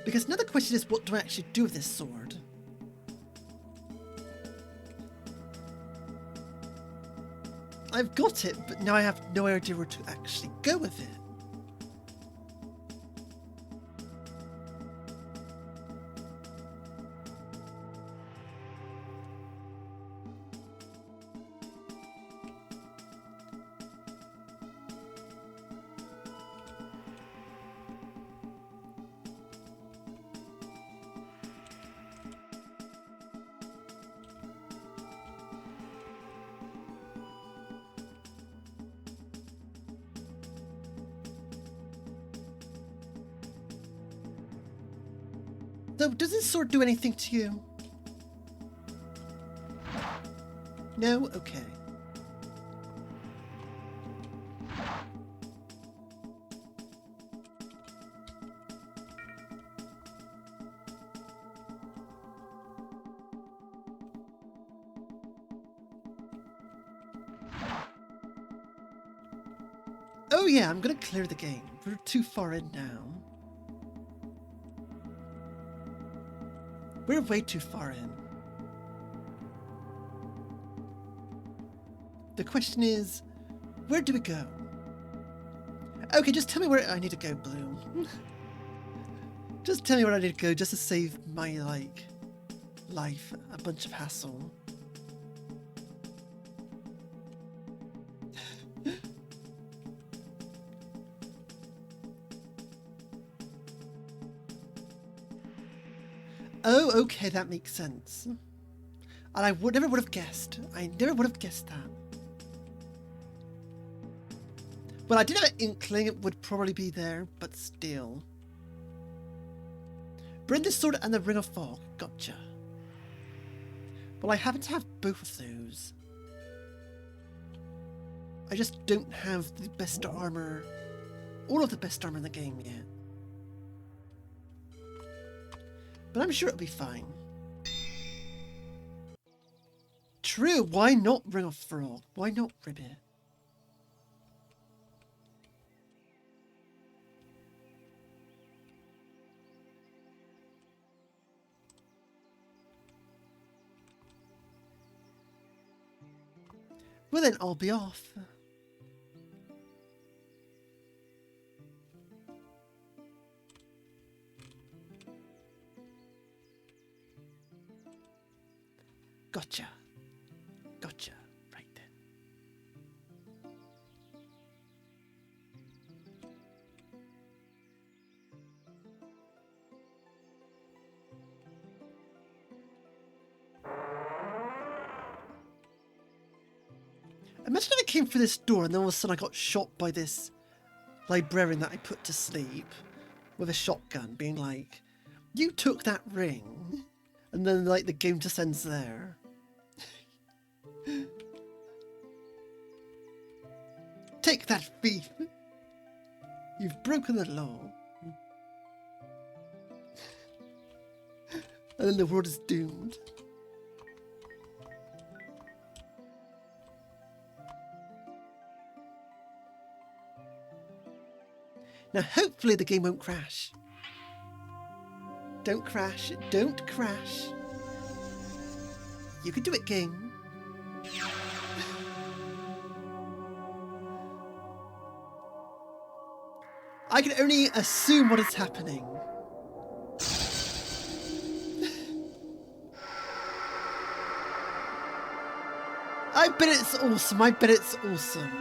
Because now the question is, what do I actually do with this sword? I've got it, but now I have no idea where to actually go with it. Though, does this sword do anything to you? No? Okay. Oh yeah, I'm gonna clear the game. We're too far in now. We're way too far in. The question is, where do we go? Okay, just tell me where I need to go, Blue. Just tell me where I need to go just to save my, life a bunch of hassle. Oh, okay, that makes sense. And I never would have guessed. I never would have guessed that. Well, I did have an inkling it would probably be there, but still. Bring the sword and the ring of fog. Gotcha. Well, I happen to have both of those. I just don't have the best armor, all of the best armor in the game yet. But I'm sure it'll be fine. True, why not Ring of Frog? Why not Ribbit? Well then, I'll be off. Gotcha. Gotcha. Right then. Imagine if I came through this door and then all of a sudden I got shot by this librarian that I put to sleep with a shotgun, being like, you took that ring, and then like the game just ends there. Take that, thief! You've broken the law. And then the world is doomed. Now hopefully the game won't crash. Don't crash, don't crash. You can do it, game. I can only assume what is happening. I bet it's awesome, I bet it's awesome.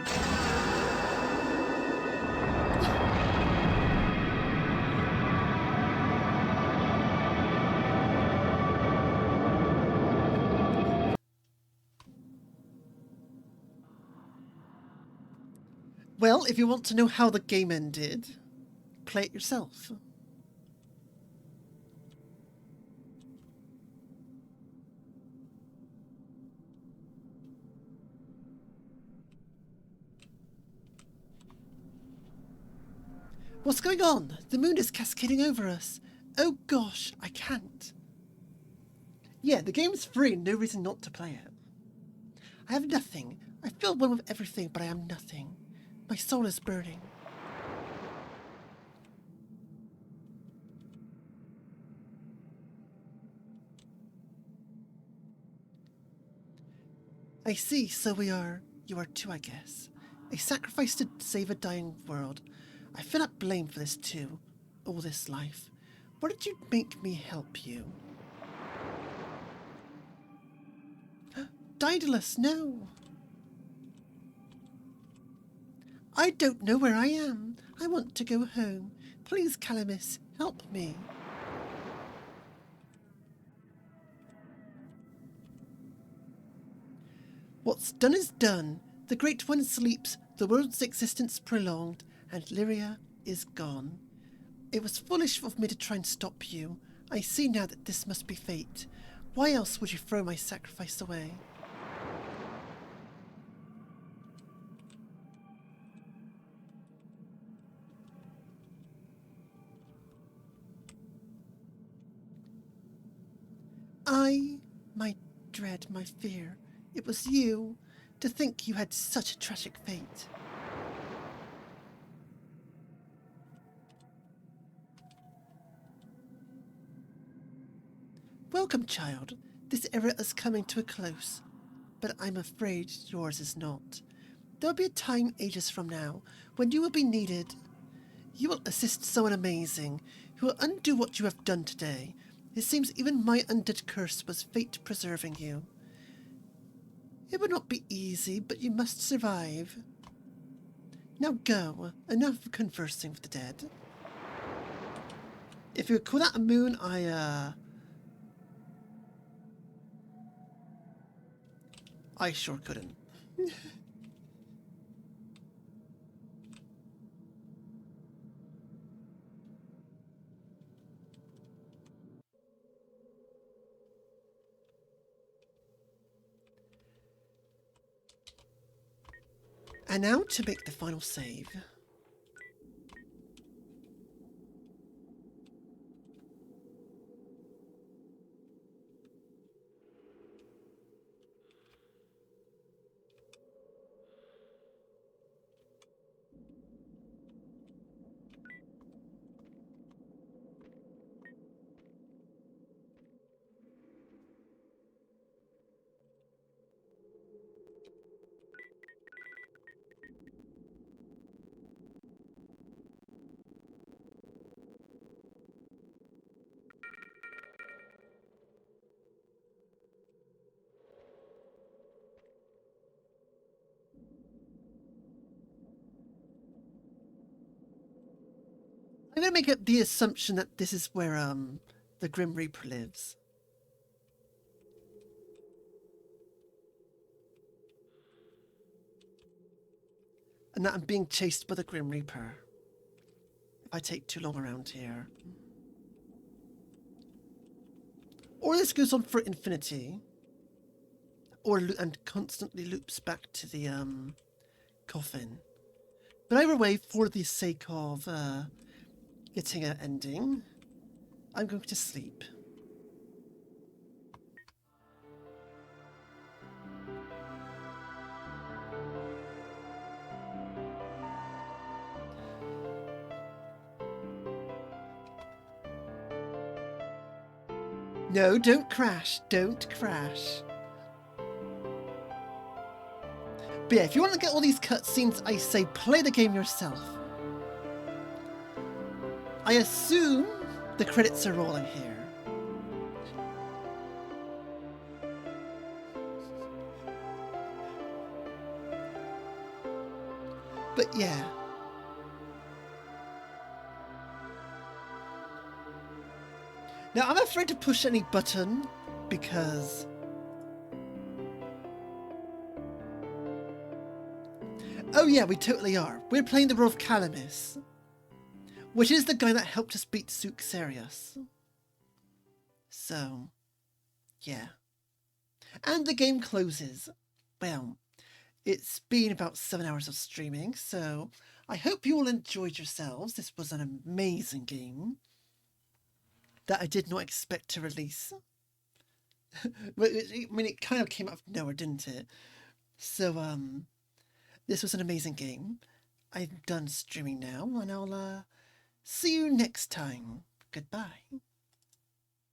Well, if you want to know how the game ended, play it yourself. What's going on? The moon is cascading over us. Oh gosh, I can't. Yeah, the game's free, no reason not to play it. I have nothing. I feel one with everything, but I am nothing. My soul is burning. I see, so we are. You are too, I guess. A sacrifice to save a dying world. I feel not blame for this too. All this life. Why did you make me help you? Daedalus, no! I don't know where I am. I want to go home. Please, Calamus, help me. What's done is done. The Great One sleeps, the world's existence prolonged, and Lyria is gone. It was foolish of me to try and stop you. I see now that this must be fate. Why else would you throw my sacrifice away? My dread, my fear. It was you. To think you had such a tragic fate. Welcome, child. This era is coming to a close, but I'm afraid yours is not. There'll be a time ages from now when you will be needed. You will assist someone amazing who will undo what you have done today. It seems even my undead curse was fate preserving you. It would not be easy, but you must survive. Now go. Enough conversing with the dead. If you would call that a moon, I sure couldn't. And now to make the final save. I'm gonna make the assumption that this is where the Grim Reaper lives. And that I'm being chased by the Grim Reaper. If I take too long around here. Or this goes on for infinity. And constantly loops back to the coffin. But either way, for the sake of getting an ending, I'm going to sleep. No, don't crash. Don't crash. But yeah, if you want to get all these cutscenes, I say play the game yourself. I assume the credits are rolling here. But yeah. Now, I'm afraid to push any button because oh yeah, we totally are. We're playing the role of Calamus, which is the guy that helped us beat Suxarius. So, yeah. And the game closes. Well, it's been about 7 hours of streaming, so I hope you all enjoyed yourselves. This was an amazing game that I did not expect to release. I mean, it kind of came out of nowhere, didn't it? So, this was an amazing game. I'm done streaming now, and I'll see you next time. Goodbye.